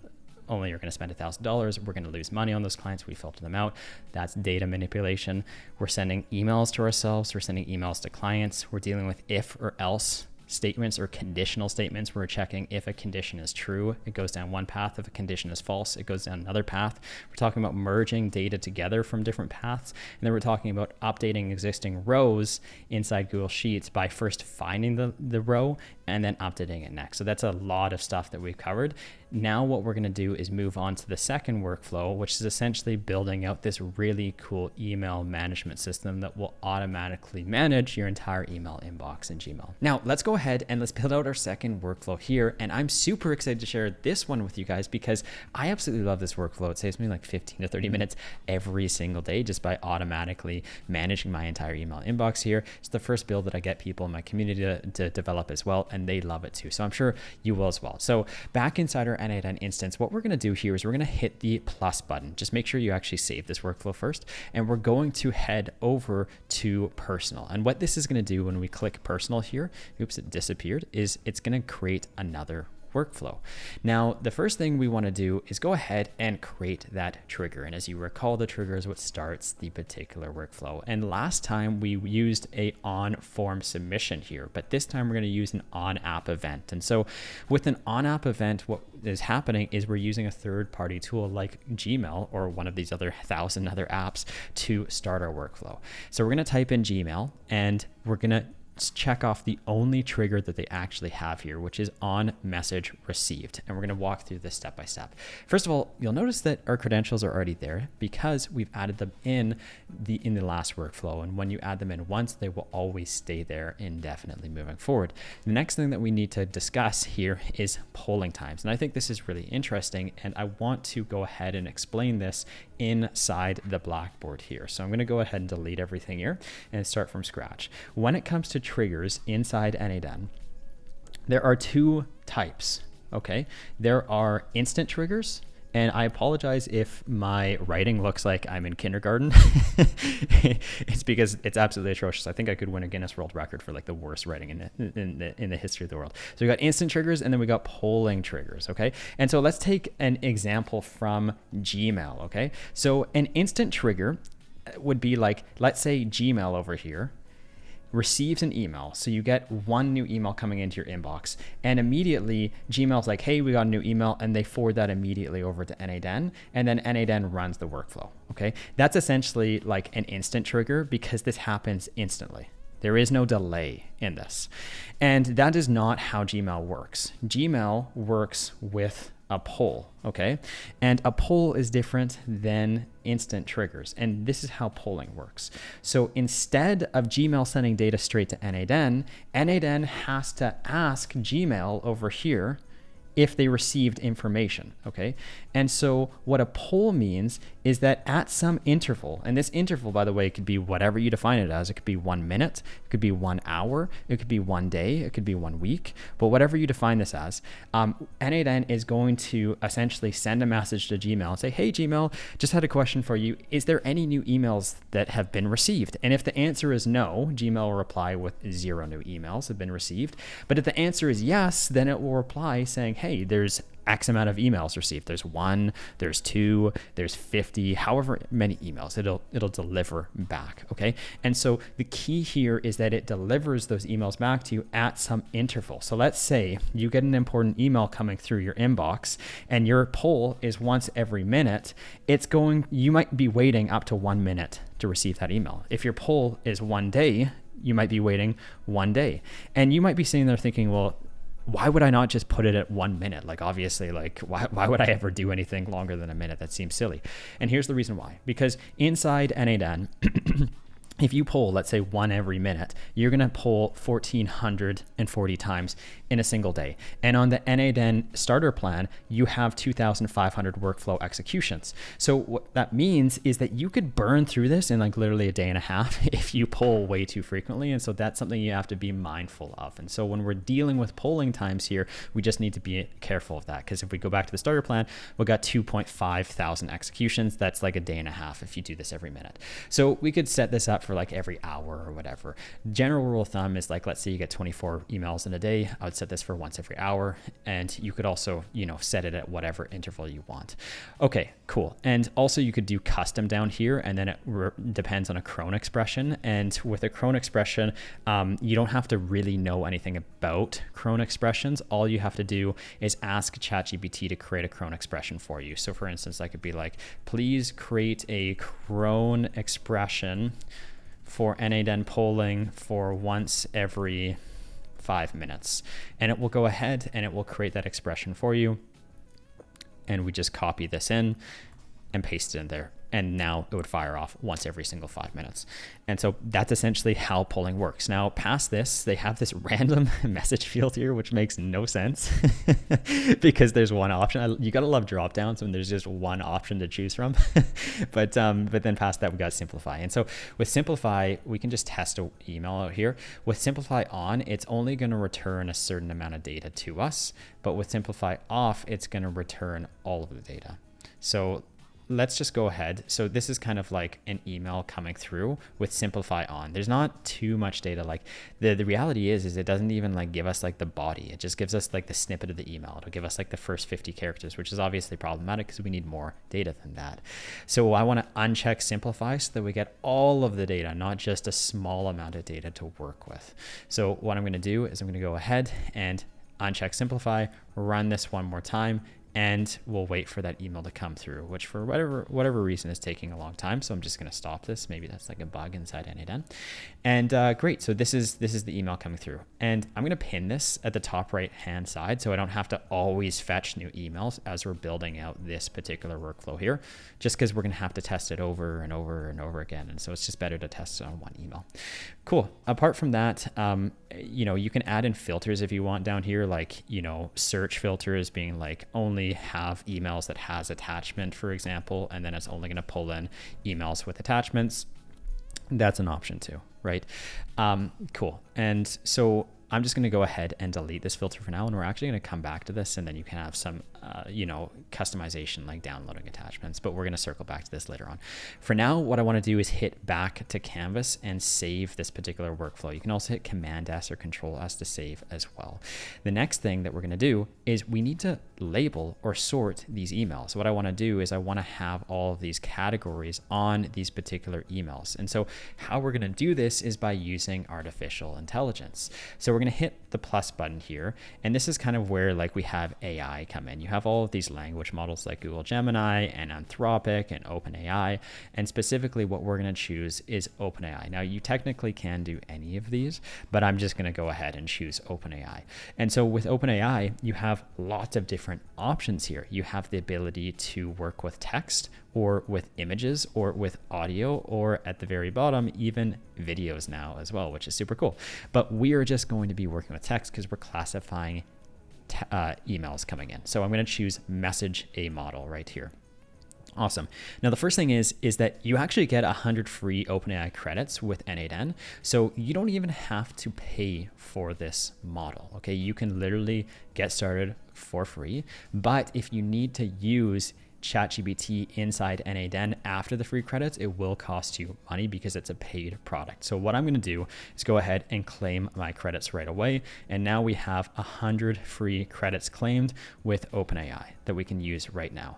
only are going to spend $1,000. We're going to lose money on those clients. We filter them out. That's data manipulation. We're sending emails to ourselves. We're sending emails to clients. We're dealing with if or else statements or conditional statements. We're checking if a condition is true, it goes down one path. If a condition is false, it goes down another path. We're talking about merging data together from different paths. And then we're talking about updating existing rows inside Google Sheets by first finding the row and then updating it next. So that's a lot of stuff that we've covered. Now what we're going to do is move on to the second workflow, which is essentially building out this really cool email management system that will automatically manage your entire email inbox in Gmail. Now let's go ahead and let's build out our second workflow here. And I'm super excited to share this one with you guys because I absolutely love this workflow. It saves me like 15 to 30 minutes every single day just by automatically managing my entire email inbox here. It's the first build that I get people in my community to develop as well, and they love it too. So I'm sure you will as well. So back inside our n8n instance, what we're going to do here is we're going to hit the plus button. Just make sure you actually save this workflow first, and we're going to head over to personal. And what this is going to do when we click personal here, oops, it disappeared, is it's going to create another workflow. Now, the first thing we want to do is go ahead and create that trigger. And as you recall, the trigger is what starts the particular workflow. And last time we used a on form submission here, but this time we're going to use an on app event. And so with an on app event, what is happening is we're using a third-party tool like Gmail or one of these other 1,000 other apps to start our workflow. So we're going to type in Gmail and we're going to check off the only trigger that they actually have here, which is on message received. And we're going to walk through this step by step. First of all, you'll notice that our credentials are already there because we've added them in the last workflow. And when you add them in once, they will always stay there indefinitely moving forward. The next thing that we need to discuss here is polling times. And I think this is really interesting. And I want to go ahead and explain this inside the Blackboard here. So I'm going to go ahead and delete everything here and start from scratch. When it comes to triggers inside n8n, there are two types, okay? There are instant triggers, and I apologize if my writing looks like I'm in kindergarten. It's because it's absolutely atrocious. I think I could win a Guinness World Record for like the worst writing in the history of the world. So we got instant triggers, and then we got polling triggers, okay? And so let's take an example from Gmail, okay? So an instant trigger would be like, let's say Gmail over here receives an email. So you get one new email coming into your inbox, and immediately Gmail's like, hey, we got a new email, and they forward that immediately over to n8n, and then n8n runs the workflow, okay? That's essentially like an instant trigger because this happens instantly. There is no delay in this. And that is not how Gmail works. Gmail works with a poll, okay? And a poll is different than instant triggers. And this is how polling works. So instead of Gmail sending data straight to n8n, n8n has to ask Gmail over here if they received information, okay? And so what a poll means is that at some interval, and this interval, by the way, could be whatever you define it as. It could be 1 minute, it could be 1 hour, it could be 1 day, it could be 1 week, but whatever you define this as, n8n is going to essentially send a message to Gmail and say, hey, Gmail, just had a question for you. Is there any new emails that have been received? And if the answer is no, Gmail will reply with 0 new emails have been received. But if the answer is yes, then it will reply saying, hey, there's X amount of emails received. There's 1, there's 2, there's 50, however many emails it'll deliver back, okay? And so the key here is that it delivers those emails back to you at some interval. So let's say you get an important email coming through your inbox and your poll is once every minute. You might be waiting up to 1 minute to receive that email. If your poll is 1 day, you might be waiting 1 day. And you might be sitting there thinking, well, why would I not just put it at 1 minute? Like, obviously, like, why would I ever do anything longer than a minute? That seems silly. And here's the reason why. Because inside n8n, if you poll, let's say 1 every minute, you're going to poll 1,440 times in a single day. And on the n8n starter plan, you have 2,500 workflow executions. So what that means is that you could burn through this in like literally a day and a half if you poll way too frequently. And so that's something you have to be mindful of. And so when we're dealing with polling times here, we just need to be careful of that. Because if we go back to the starter plan, we've got 2,500 executions. That's like a day and a half if you do this every minute. So we could set this up for for like every hour or whatever. General rule of thumb is like, let's say you get 24 emails in a day. I would set this for once every hour. And you could also, set it at whatever interval you want. Okay, cool. And also you could do custom down here, and then it depends on a cron expression. And with a cron expression, you don't have to really know anything about cron expressions. All you have to do is ask ChatGPT to create a cron expression for you. So for instance, I could be like, please create a cron expression for n8n polling for once every 5 minutes. And it will go ahead and it will create that expression for you. And we just copy this in and paste it in there. And now it would fire off once every single 5 minutes. And so that's essentially how polling works. Now, past this, they have this random message field here, which makes no sense because there's one option. You gotta love drop downs when there's just one option to choose from. but then past that, we got simplify. And so with simplify, we can just test an email out here. With simplify on, it's only gonna return a certain amount of data to us. But with simplify off, it's gonna return all of the data. So let's just go ahead. So this is kind of like an email coming through with simplify on. There's not too much data. Like the reality is it doesn't even like give us like the body. It just gives us like the snippet of the email. It'll give us like the first 50 characters, which is obviously problematic because we need more data than that. So I want to uncheck simplify so that we get all of the data, not just a small amount of data to work with. So what I'm going to do is I'm going to go ahead and uncheck simplify, run this one more time, and we'll wait for that email to come through, which for whatever reason is taking a long time. So I'm just going to stop this. Maybe that's like a bug inside n8n. And great. So this is the email coming through, and I'm going to pin this at the top right hand side so I don't have to always fetch new emails as we're building out this particular workflow here, just because we're going to have to test it over and over and over again. And so it's just better to test it on one email. Cool. Apart from that, you can add in filters if you want down here, like, search filters being like only have emails that has attachment, for example, and then it's only going to pull in emails with attachments. That's an option too, right? Cool. And so I'm just going to go ahead and delete this filter for now, and we're actually going to come back to this, and then you can have some, customization like downloading attachments, but we're going to circle back to this later on. For now, what I want to do is hit back to Canvas and save this particular workflow. You can also hit Command S or Control S to save as well. The next thing that we're going to do is we need to label or sort these emails. So what I want to do is I want to have all of these categories on these particular emails. And so how we're going to do this is by using artificial intelligence. So we're going to hit the plus button here, and this is kind of where like we have AI come in. You have all of these language models like Google Gemini and Anthropic and OpenAI, and specifically what we're going to choose is OpenAI. Now you technically can do any of these, but I'm just going to go ahead and choose OpenAI. And so with OpenAI, you have lots of different options here. You have the ability to work with text or with images or with audio, or at the very bottom, even videos now as well, which is super cool. But we are just going to be working with text because we're classifying emails coming in. So I'm going to choose message a model right here. Awesome. Now the first thing is that you actually get 100 free OpenAI credits with n8n. So you don't even have to pay for this model. Okay. You can literally get started for free, but if you need to use ChatGPT inside n8n after the free credits, it will cost you money because it's a paid product. So what I'm going to do is go ahead and claim my credits right away. And now we have 100 free credits claimed with OpenAI that we can use right now.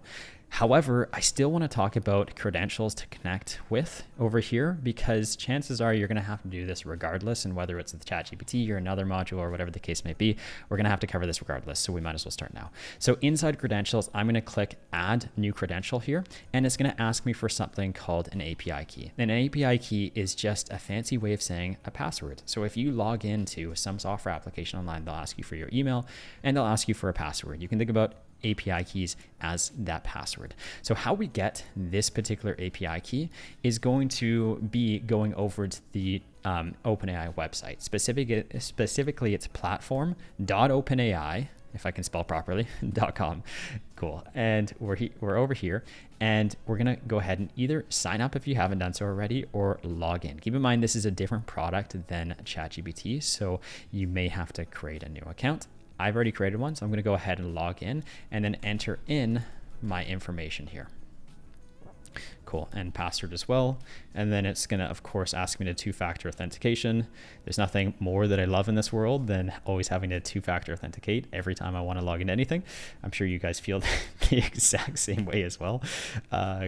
However, I still want to talk about credentials to connect with over here, because chances are you're going to have to do this regardless. And whether it's with ChatGPT or another module or whatever the case may be, we're going to have to cover this regardless. So we might as well start now. So inside credentials, I'm going to click add new credential here, and it's going to ask me for something called an API key. And an API key is just a fancy way of saying a password. So if you log into some software application online, they'll ask you for your email and they'll ask you for a password. You can think about API keys as that password. So how we get this particular API key is going to be going over to the OpenAI website. Specifically, it's platform.openai, if I can spell properly, .com. Cool. And we're over here, and we're going to go ahead and either sign up if you haven't done so already, or log in. Keep in mind, this is a different product than ChatGPT, so you may have to create a new account. I've already created one, so I'm going to go ahead and log in and then enter in my information here. Cool. And password as well. And then it's going to, of course, ask me to two-factor authentication. There's nothing more that I love in this world than always having to two-factor authenticate every time I want to log into anything. I'm sure you guys feel the exact same way as well.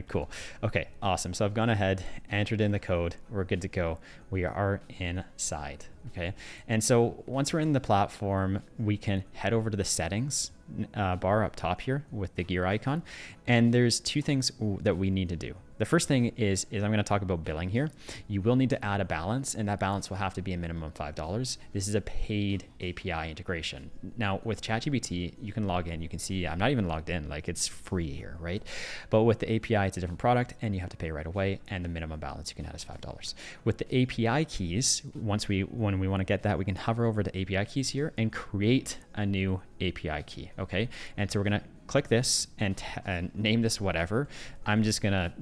Cool. Okay, awesome. So I've gone ahead, entered in the code. We're good to go. We are inside. Okay. And so once we're in the platform, we can head over to the settings bar up top here with the gear icon. And there's two things that we need to do. The first thing is I'm going to talk about billing here. You will need to add a balance, and that balance will have to be a minimum $5. This is a paid API integration. Now with ChatGPT, you can log in. You can see I'm not even logged in, like it's free here, right? But with the API, it's a different product, and you have to pay right away. And the minimum balance you can add is $5. With the API keys, when we want to get that, we can hover over the API keys here and create a new API key. Okay, and so we're going to click this and name this whatever. I'm just gonna,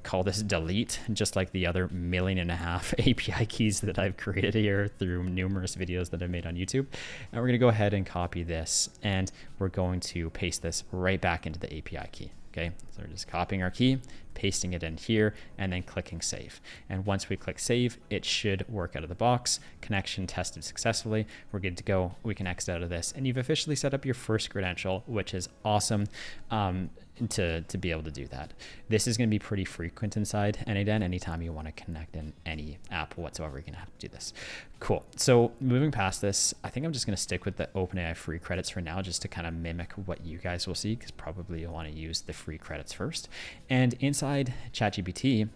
call this delete, just like the other 1.5 million API keys that I've created here through numerous videos that I've made on YouTube. And we're gonna go ahead and copy this, and we're going to paste this right back into the API key. Okay, so we're just copying our key, pasting it in here, and then clicking save. And once we click save, it should work out of the box. Connection tested successfully. We're good to go. We can exit out of this, and you've officially set up your first credential, which is awesome. To be able to do that. This is going to be pretty frequent inside n8n. Anytime you want to connect in any app whatsoever, you're going to have to do this. Cool. So moving past this, I think I'm just going to stick with the OpenAI free credits for now, just to kind of mimic what you guys will see, because probably you'll want to use the free credits first. And inside ChatGPT,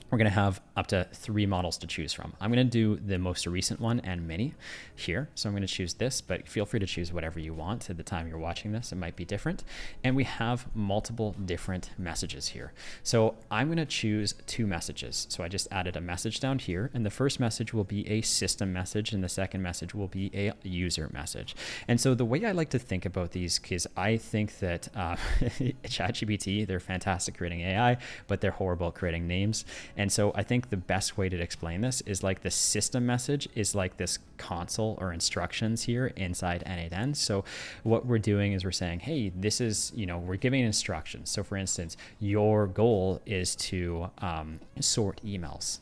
we're going to have up to 3 models to choose from. I'm going to do the most recent one and mini here. So I'm going to choose this, but feel free to choose whatever you want at the time you're watching this. It might be different. And we have multiple different messages here. So I'm going to choose 2 messages. So I just added a message down here, and the first message will be a system message, and the second message will be a user message. And so the way I like to think about these, because I think that ChatGPT, they're fantastic creating AI, but they're horrible at creating names. And so I think the best way to explain this is like the system message is like this console or instructions here inside n8n. So what we're doing is we're saying, hey, this is, we're giving instructions. So for instance, your goal is to sort emails,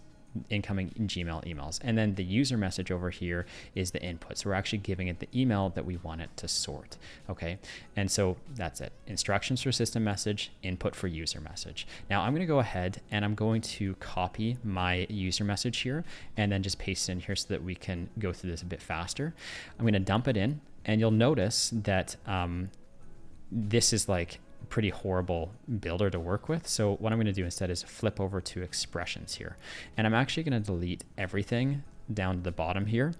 incoming Gmail emails. And then the user message over here is the input. So we're actually giving it the email that we want it to sort. Okay. And so that's it. Instructions for system message, input for user message. Now I'm going to go ahead and I'm going to copy my user message here and then just paste it in here so that we can go through this a bit faster. I'm going to dump it in, and you'll notice that this is like pretty horrible builder to work with. So what I'm going to do instead is flip over to expressions here, and I'm actually going to delete everything down to the bottom here,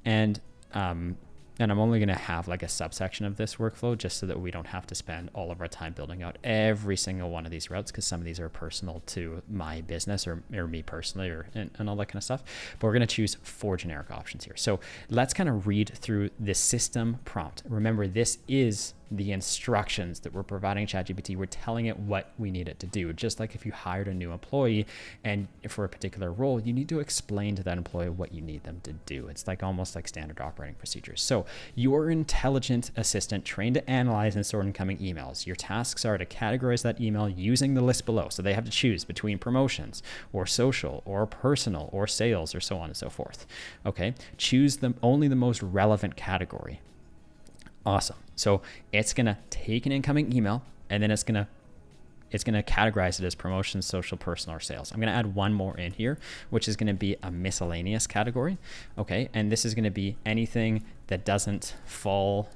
and I'm only going to have like a subsection of this workflow just so that we don't have to spend all of our time building out every single one of these routes, because some of these are personal to my business or me personally and all that kind of stuff. But we're going to choose 4 generic options here. So let's kind of read through the system prompt. Remember, this is the instructions that we're providing ChatGPT. We're telling it what we need it to do. Just like if you hired a new employee and for a particular role, you need to explain to that employee what you need them to do. It's like almost like standard operating procedures. So your intelligent assistant trained to analyze and sort incoming emails. Your tasks are to categorize that email using the list below. So they have to choose between promotions or social or personal or sales or so on and so forth. Okay. Choose only the most relevant category. Awesome. So it's going to take an incoming email, and then it's going to categorize it as promotion, social, personal, or sales. I'm going to add one more in here, which is going to be a miscellaneous category. Okay. And this is going to be anything that doesn't fall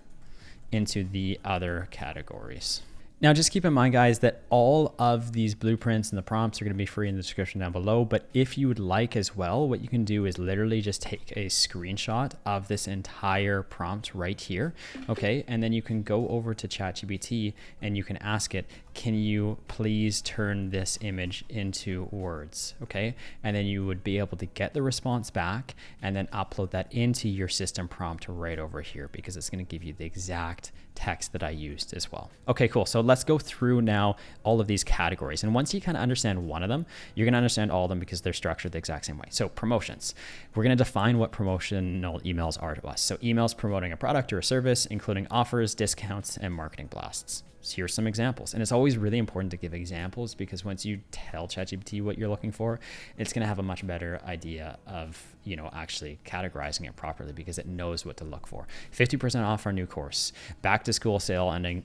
into the other categories. Now, just keep in mind, guys, that all of these blueprints and the prompts are going to be free in the description down below. But if you would like as well, what you can do is literally just take a screenshot of this entire prompt right here. Okay. And then you can go over to ChatGPT and you can ask it, can you please turn this image into words? Okay. And then you would be able to get the response back and then upload that into your system prompt right over here, because it's going to give you the exact text that I used as well. Okay, cool. So let's go through now all of these categories. And once you kind of understand one of them, you're going to understand all of them because they're structured the exact same way. So promotions, we're going to define what promotional emails are to us. So emails promoting a product or a service, including offers, discounts, and marketing blasts. here's some examples. And it's always really important to give examples, because once you tell ChatGPT what you're looking for, it's going to have a much better idea of, you know, actually categorizing it properly, because it knows what to look for. 50% off our new course, back to school sale ending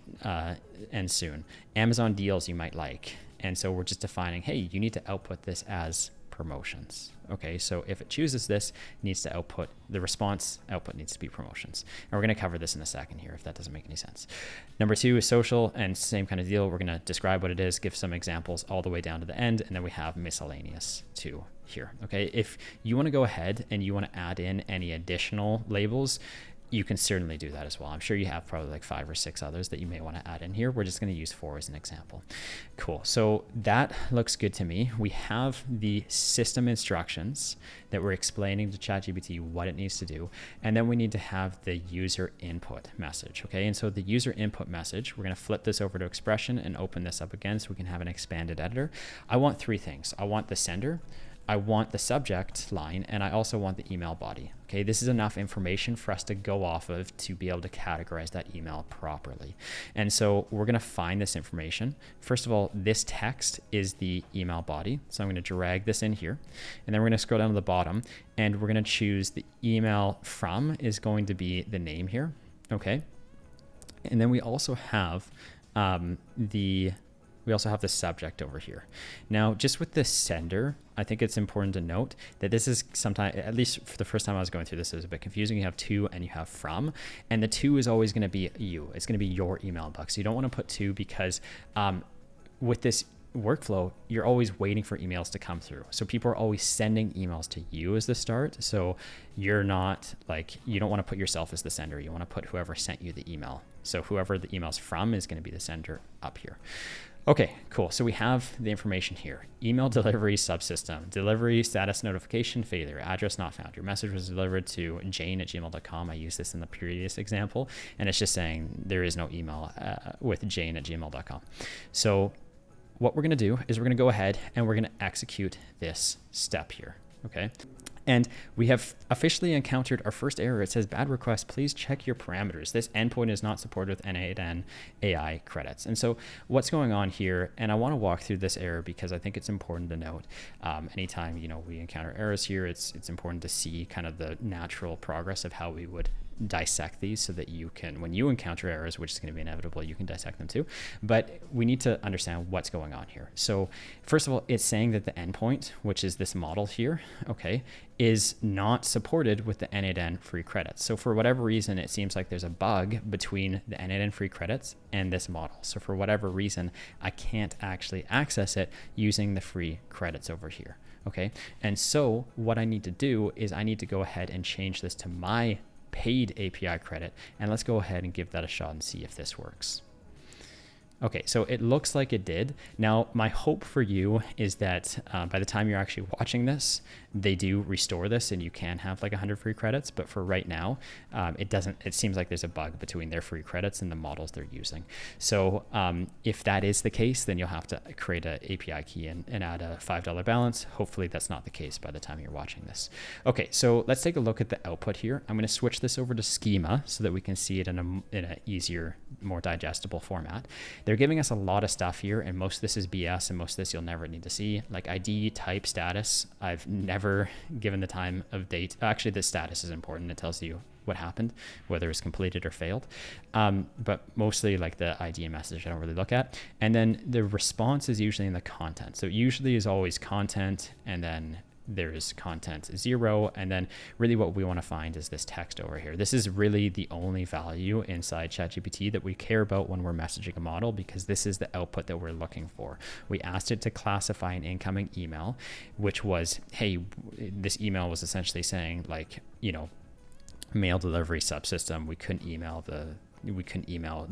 and soon, Amazon deals you might like. And so we're just defining, hey, you need to output this as promotions. Okay, so if it chooses this, it needs to output, the response output needs to be promotions. And we're going to cover this in a second here, if that doesn't make any sense. Number 2 is social, and same kind of deal. We're going to describe what it is, give some examples all the way down to the end, and then we have miscellaneous too here. Okay, if you want to go ahead and you want to add in any additional labels, you can certainly do that as well. I'm sure you have probably like 5 or 6 others that you may want to add in here. We're just going to use 4 as an example. Cool. So that looks good to me. We have the system instructions that we're explaining to ChatGPT what it needs to do. And then we need to have the user input message. Okay. And so the user input message, we're going to flip this over to expression and open this up again so we can have an expanded editor. I want 3 things. I want the sender, I want the subject line, and I also want the email body. Okay, this is enough information for us to go off of to be able to categorize that email properly. And so we're going to find this information. First of all, this text is the email body. So I'm going to drag this in here, and then we're going to scroll down to the bottom, and we're going to choose the email from is going to be the name here. Okay. And then we also have the subject over here. Now, just with the sender, I think it's important to note that this is sometimes, at least for the first time I was going through this, it was a bit confusing. You have to and you have from, and the to is always going to be you. It's going to be your email box. So you don't want to put to, because with this workflow, you're always waiting for emails to come through. So people are always sending emails to you as the start. So you're not like, you don't want to put yourself as the sender. You want to put whoever sent you the email. So whoever the email's from is going to be the sender up here. Okay, cool. So we have the information here. Email delivery subsystem, delivery status notification failure, address not found. Your message was delivered to jane@gmail.com. I used this in the previous example, and it's just saying there is no email with jane@gmail.com. So what we're going to do is we're going to go ahead and we're going to execute this step here. Okay. And we have officially encountered our first error. It says bad request, please check your parameters. This endpoint is not supported with n8n AI credits. And so what's going on here, and I want to walk through this error because I think it's important to note, anytime, you know, we encounter errors here, it's important to see kind of the natural progress of how we would dissect these so that you can, when you encounter errors, which is going to be inevitable, you can dissect them too. But we need to understand what's going on here. So first of all, it's saying that the endpoint, which is this model here, okay, is not supported with the n8n free credits. So for whatever reason, it seems like there's a bug between the n8n free credits and this model. So for whatever reason, I can't actually access it using the free credits over here. Okay. And so what I need to do is I need to go ahead and change this to my paid API credit, and let's go ahead and give that a shot and see if this works. Okay, so it looks like it did. Now, my hope for you is that by the time you're actually watching this, they do restore this and you can have like 100 free credits. But for right now, it seems like there's a bug between their free credits and the models they're using. So if that is the case, then you'll have to create an API key and add a $5 balance. Hopefully that's not the case by the time you're watching this. Okay, so let's take a look at the output here. I'm going to switch this over to schema so that we can see it in an easier, more digestible format. They're giving us a lot of stuff here, and most of this is BS, and most of this you'll never need to see, like ID, type, status. I've never given the time of date. Actually, the status is important. It tells you what happened, whether it's completed or failed. But mostly like the ID and message I don't really look at. And then the response is usually in the content. So it usually is always content, and then there's content 0, and then really what we want to find is this text over here. This is really the only value inside ChatGPT that we care about when we're messaging a model, because this is the output that we're looking for. We asked it to classify an incoming email, which was, hey, this email was essentially saying like, you know, mail delivery subsystem. We couldn't email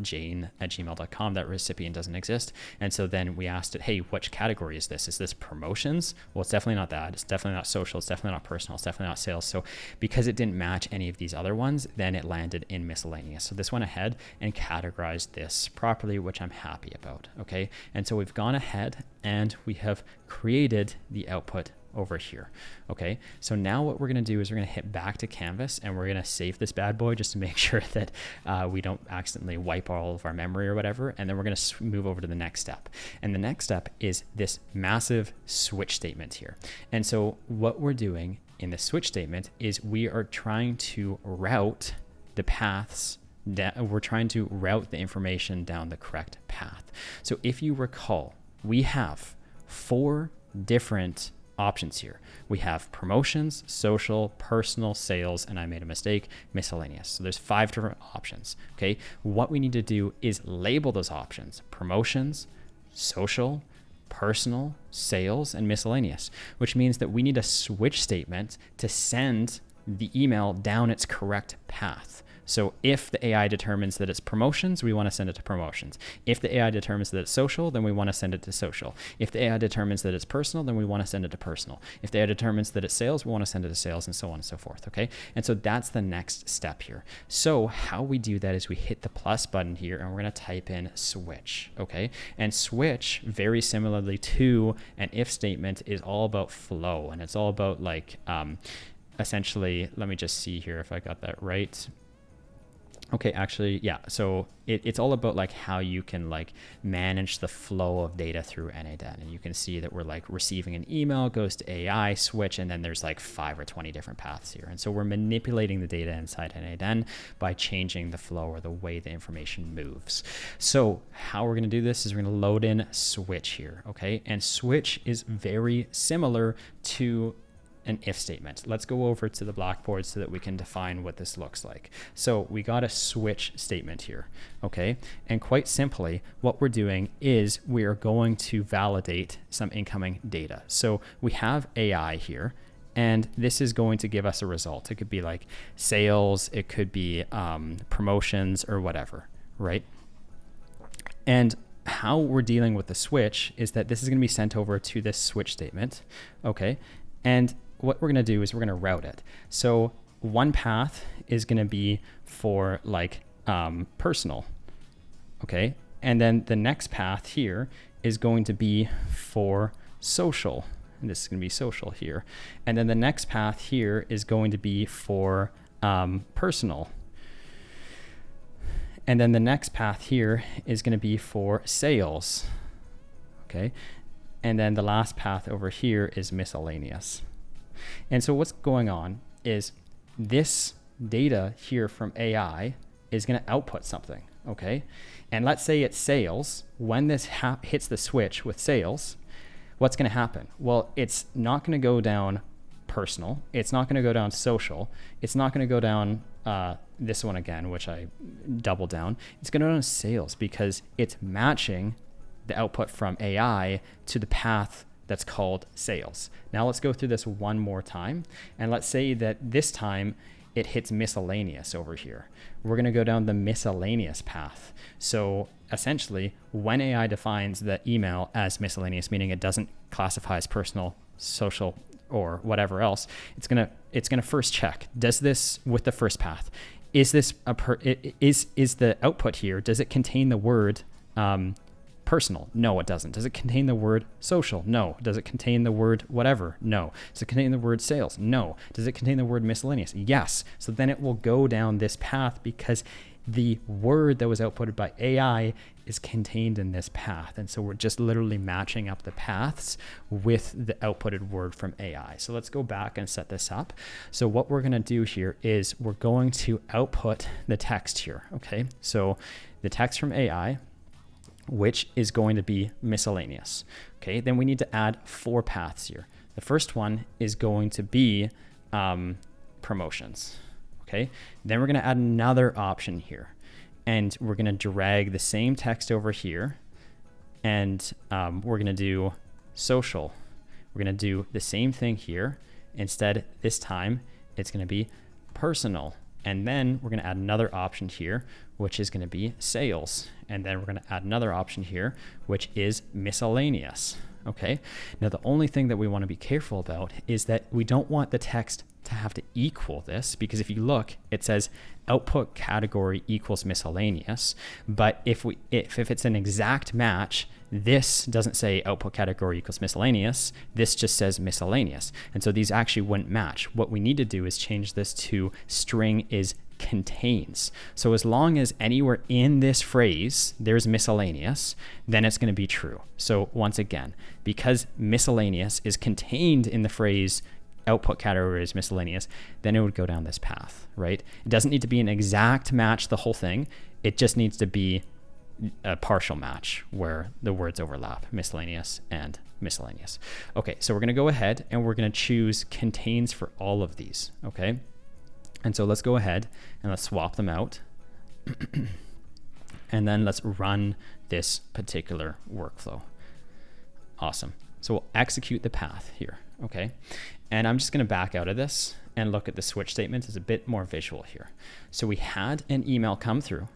jane@gmail.com. That recipient doesn't exist. And so then we asked it, hey, which category is this? Is this promotions? Well, it's definitely not that. It's definitely not social. It's definitely not personal. It's definitely not sales. So because it didn't match any of these other ones, then it landed in miscellaneous. So this went ahead and categorized this properly, which I'm happy about. Okay. And so we've gone ahead and we have created the output over here. Okay, so now what we're gonna do is we're gonna hit back to Canvas, and we're gonna save this bad boy just to make sure that we don't accidentally wipe all of our memory or whatever. And then we're gonna move over to the next step. And the next step is this massive switch statement here. And so what we're doing in the switch statement is we are trying to route the paths. We're trying to route the information down the correct path. So if you recall, we have 4 different options here. We have promotions, social, personal, sales, and I made a mistake, miscellaneous. So there's 5 different options. Okay, what we need to do is label those options: promotions, social, personal, sales, and miscellaneous, which means that we need a switch statement to send the email down its correct path. So if the AI determines that it's promotions, we want to send it to promotions. If the AI determines that it's social, then we want to send it to social. If the AI determines that it's personal, then we want to send it to personal. If the AI determines that it's sales, we want to send it to sales, and so on and so forth, okay? And so that's the next step here. So how we do that is we hit the plus button here, and we're going to type in switch, okay? And switch, very similarly to an if statement, is all about flow, and it's all about like, essentially, let me just see here if I got that right. Okay, actually, yeah. So it's all about like how you can like manage the flow of data through n8n. And you can see that we're like receiving an email, goes to AI, switch, and then there's like 5 or 20 different paths here. And so we're manipulating the data inside n8n by changing the flow or the way the information moves. So how we're gonna do this is we're gonna load in switch here, okay? And switch is very similar to an if statement. Let's go over to the Blackboard so that we can define what this looks like. So we got a switch statement here, okay? And quite simply, what we're doing is we are going to validate some incoming data. So we have AI here, and this is going to give us a result. It could be like sales, it could be promotions or whatever, right? And how we're dealing with the switch is that this is gonna be sent over to this switch statement, okay? And what we're gonna do is we're gonna route it. So one path is gonna be for like personal, okay? And then the next path here is going to be for social. And this is gonna be social here. And then the next path here is going to be for personal. And then the next path here is gonna be for sales, okay? And then the last path over here is miscellaneous. And so what's going on is this data here from AI is going to output something, okay? And let's say it's sales. When this hits the switch with sales, what's going to happen? Well, it's not going to go down personal. It's not going to go down social. It's not going to go down this one again, which I doubled down. It's going to go down sales because it's matching the output from AI to the path that's called sales. Now let's go through this one more time. And let's say that this time it hits miscellaneous over here. We're gonna go down the miscellaneous path. So essentially, when AI defines the email as miscellaneous, meaning it doesn't classify as personal, social, or whatever else, it's gonna first check, does this, with the first path, is this is the output here, does it contain the word personal? No, it doesn't. Does it contain the word social? No. Does it contain the word whatever? No. Does it contain the word sales? No. Does it contain the word miscellaneous? Yes. So then it will go down this path because the word that was outputted by AI is contained in this path. And so we're just literally matching up the paths with the outputted word from AI. So let's go back and set this up. So what we're going to do here is we're going to output the text here. Okay. So the text from AI, which is going to be miscellaneous. Okay, then we need to add 4 paths here. The first one is going to be promotions. Okay, then we're gonna add another option here, and we're gonna drag the same text over here, and we're gonna do social. We're gonna do the same thing here. Instead, this time, it's gonna be personal. And then we're going to add another option here, which is going to be sales. And then we're going to add another option here, which is miscellaneous. okay? Now, the only thing that we want to be careful about is that we don't want the text to have to equal this, because if you look, it says output category equals miscellaneous. But if it's an exact match, this doesn't say output category equals miscellaneous. This just says miscellaneous. And so these actually wouldn't match. What we need to do is change this to string is contains. So as long as anywhere in this phrase there's miscellaneous, then it's going to be true. So once again, because miscellaneous is contained in the phrase output category is miscellaneous, then it would go down this path, right? It doesn't need to be an exact match, the whole thing. It just needs to be a partial match where the words overlap, miscellaneous and miscellaneous. Okay, so we're going to go ahead and we're going to choose contains for all of these, okay? And so let's go ahead and let's swap them out. And then let's run this particular workflow. Awesome. So we'll execute the path here, okay? And I'm just going to back out of this and look at the switch statement. It's a bit more visual here. So we had an email come through.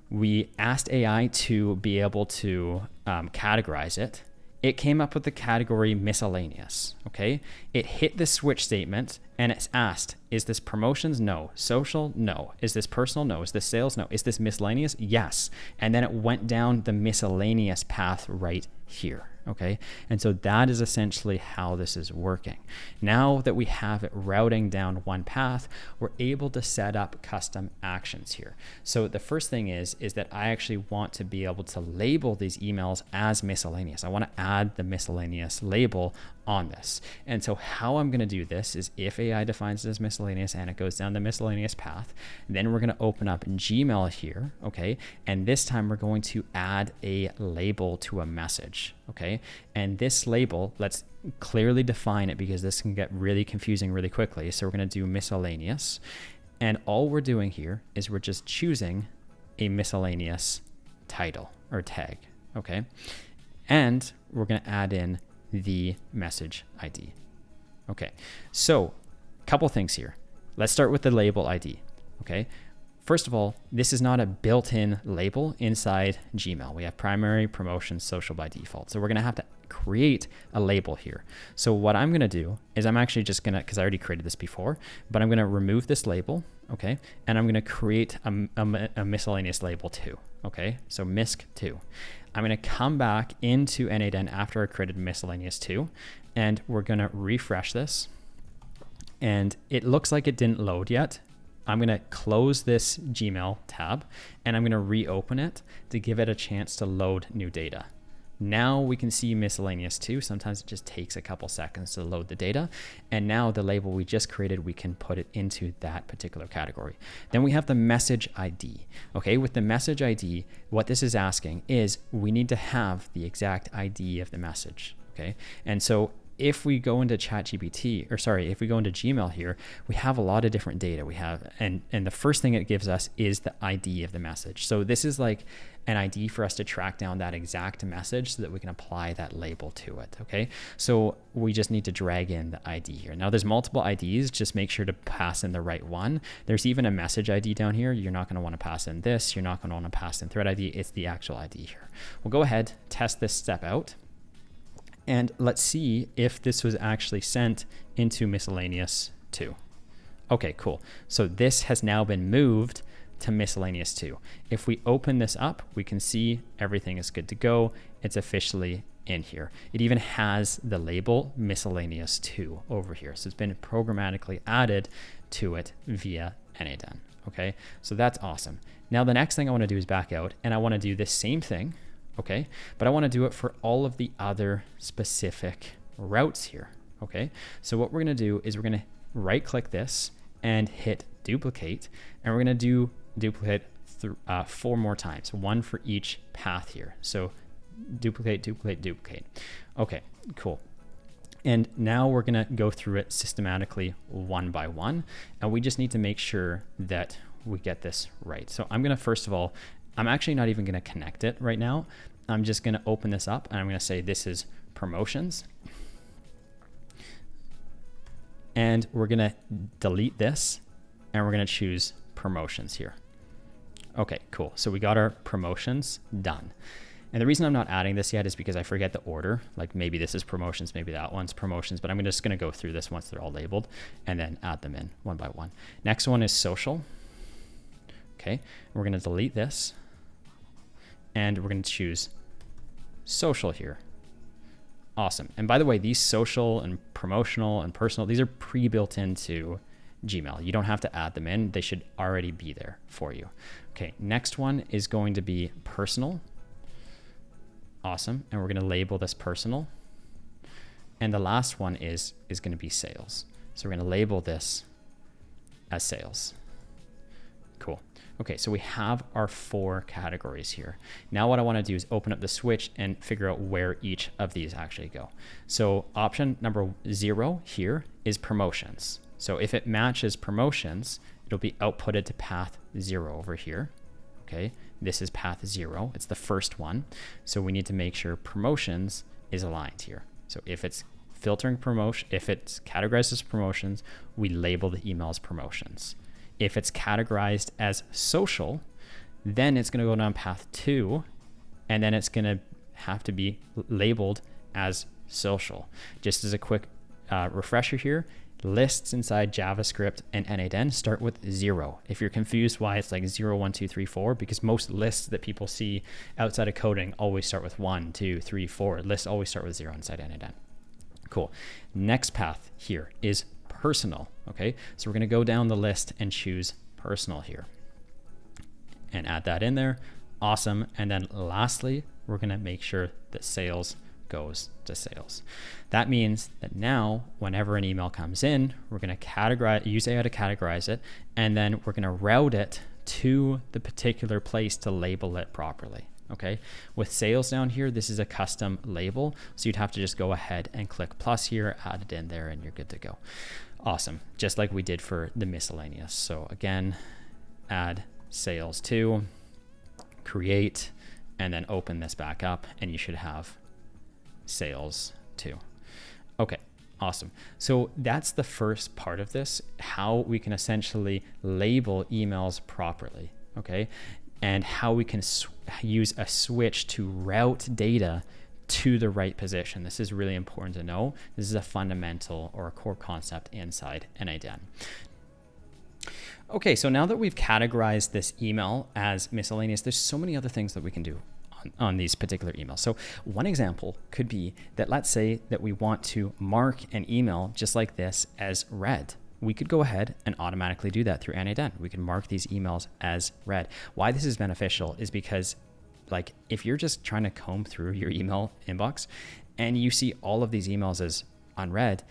We asked AI to be able to categorize it. It came up with the category miscellaneous, okay? It hit the switch statement and it's asked, is this promotions? No. Social? No. Is this personal? No. Is this sales? No. Is this miscellaneous? Yes. And then it went down the miscellaneous path right here, okay? And so that is essentially how this is working. Now that we have it routing down one path, we're able to set up custom actions here. So the first thing is that I actually want to be able to label these emails as miscellaneous. I want to add the miscellaneous label on this. And so how I'm going to do this is if AI defines it as miscellaneous and it goes down the miscellaneous path, then we're going to open up Gmail here, okay? And this time we're going to add a label to a message, okay? And this label, let's clearly define it because this can get really confusing really quickly. So we're going to do miscellaneous. And all we're doing here is we're just choosing a miscellaneous title or tag, okay? And we're going to add in the message ID. Okay, so a couple things here. Let's start with the label ID, okay? First of all, this is not a built-in label inside Gmail. We have primary, promotion, social by default. So we're gonna have to create a label here. So what I'm gonna do is I'm actually just gonna, because I already created this before, but I'm gonna remove this label, okay? And I'm gonna create a miscellaneous label too, okay? So misc2. I'm going to come back into n8n after I created miscellaneous 2, and we're going to refresh this. And it looks like it didn't load yet. I'm going to close this Gmail tab, and I'm going to reopen it to give it a chance to load new data. Now we can see miscellaneous 2. Sometimes it just takes a couple seconds to load the data. And now the label we just created, we can put it into that particular category. Then we have the message ID. Okay, with the message ID, what this is asking is we need to have the exact ID of the message. Okay, and so if we go into ChatGPT, or sorry, if we go into Gmail here, we have a lot of different data. We have, and the first thing it gives us is the ID of the message. So this is like an ID for us to track down that exact message so that we can apply that label to it, okay? So we just need to drag in the ID here. Now there's multiple IDs, just make sure to pass in the right one. There's even a message ID down here. You're not gonna wanna pass in this. You're not gonna wanna pass in thread ID. It's the actual ID here. We'll go ahead, test this step out. And let's see if this was actually sent into miscellaneous 2. Okay, cool. So this has now been moved to miscellaneous 2. If we open this up, we can see everything is good to go. It's officially in here. It even has the label miscellaneous 2 over here. So it's been programmatically added to it via n8n. Okay, so that's awesome. Now the next thing I want to do is back out, and I want to do this same thing. Okay, but I want to do it for all of the other specific routes here. Okay, so what we're going to do is we're going to right click this and hit duplicate, and we're going to do duplicate 4 more times, 1 for each path here. So duplicate, duplicate, duplicate. Okay, cool. And now we're going to go through it systematically one by one, and we just need to make sure that we get this right. So I'm going to, first of all, I'm actually not even going to connect it right now. I'm just going to open this up, and I'm going to say this is promotions. And we're going to delete this, and we're going to choose promotions here. Okay, cool. So we got our promotions done. And the reason I'm not adding this yet is because I forget the order. Like maybe this is promotions, maybe that one's promotions, but I'm just going to go through this once they're all labeled and then add them in one by one. Next one is social. Okay, we're going to delete this and we're going to choose social here. Awesome. And by the way, these social and promotional and personal, these are pre-built into Gmail. You don't have to add them in. They should already be there for you. Okay, next one is going to be personal. Awesome. And we're going to label this personal. And the last one is going to be sales. So we're going to label this as sales. Cool. Okay, so we have our 4 categories here. Now what I want to do is open up the switch and figure out where each of these actually go. So option number 0 here is promotions. So if it matches promotions, it'll be outputted to path 0 over here. Okay, this is path 0. It's the first one. So we need to make sure promotions is aligned here. So if it's filtering promotion, if it's categorized as promotions, we label the email as promotions. If it's categorized as social, then it's going to go down path 2, and then it's going to have to be labeled as social. Just as a quick refresher here, lists inside JavaScript and n8n start with 0. If you're confused why it's like 0, 1, 2, 3, 4, because most lists that people see outside of coding always start with 1, 2, 3, 4. Lists always start with 0 inside n8n. Cool. Next path here is personal. Okay, so we're going to go down the list and choose personal here and add that in there. Awesome. And then lastly, we're going to make sure that sales goes to sales. That means that now whenever an email comes in, we're going to categorize, use AI to categorize it, and then we're going to route it to the particular place to label it properly. Okay, with sales down here, this is a custom label, so you'd have to just go ahead and click plus here, add it in there, and you're good to go. Awesome, just like we did for the miscellaneous. So again, add sales to, create, and then open this back up, and you should have sales to. Okay, awesome. So that's the first part of this, how we can essentially label emails properly. Okay, and how we can use a switch to route data to the right position. This is really important to know. This is a fundamental or a core concept inside n8n. Okay, so now that we've categorized this email as miscellaneous, there's so many other things that we can do on these particular emails. So one example could be that let's say that we want to mark an email just like this as read. We could go ahead and automatically do that through n8n. We can mark these emails as read. Why this is beneficial is because, like, if you're just trying to comb through your email inbox and you see all of these emails as unread,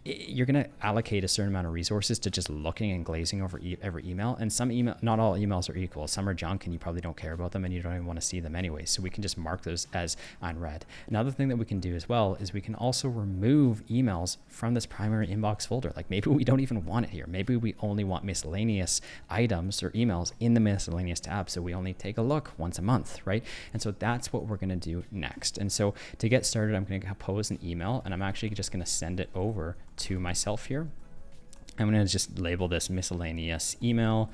you're going to allocate a certain amount of resources to just looking and glazing over every email. And some email, not all emails are equal. Some are junk and you probably don't care about them and you don't even want to see them anyway. So we can just mark those as unread. Another thing that we can do as well is we can also remove emails from this primary inbox folder. Like maybe we don't even want it here. Maybe we only want miscellaneous items or emails in the miscellaneous tab. So we only take a look once a month, right? And so that's what we're going to do next. And so to get started, I'm going to compose an email and I'm actually just going to send it over to myself here. I'm going to just label this miscellaneous email.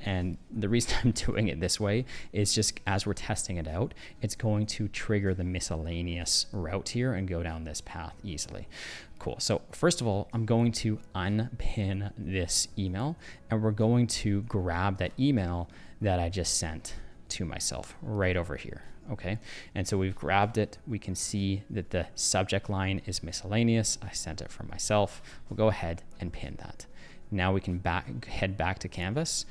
And the reason I'm doing it this way is just as we're testing it out, it's going to trigger the miscellaneous route here and go down this path easily. Cool. So first of all, I'm going to unpin this email and we're going to grab that email that I just sent to myself right over here. Okay, and so we've grabbed it. We can see that the subject line is miscellaneous. I sent it from myself. We'll go ahead and pin that. Now we can head back to Canvas,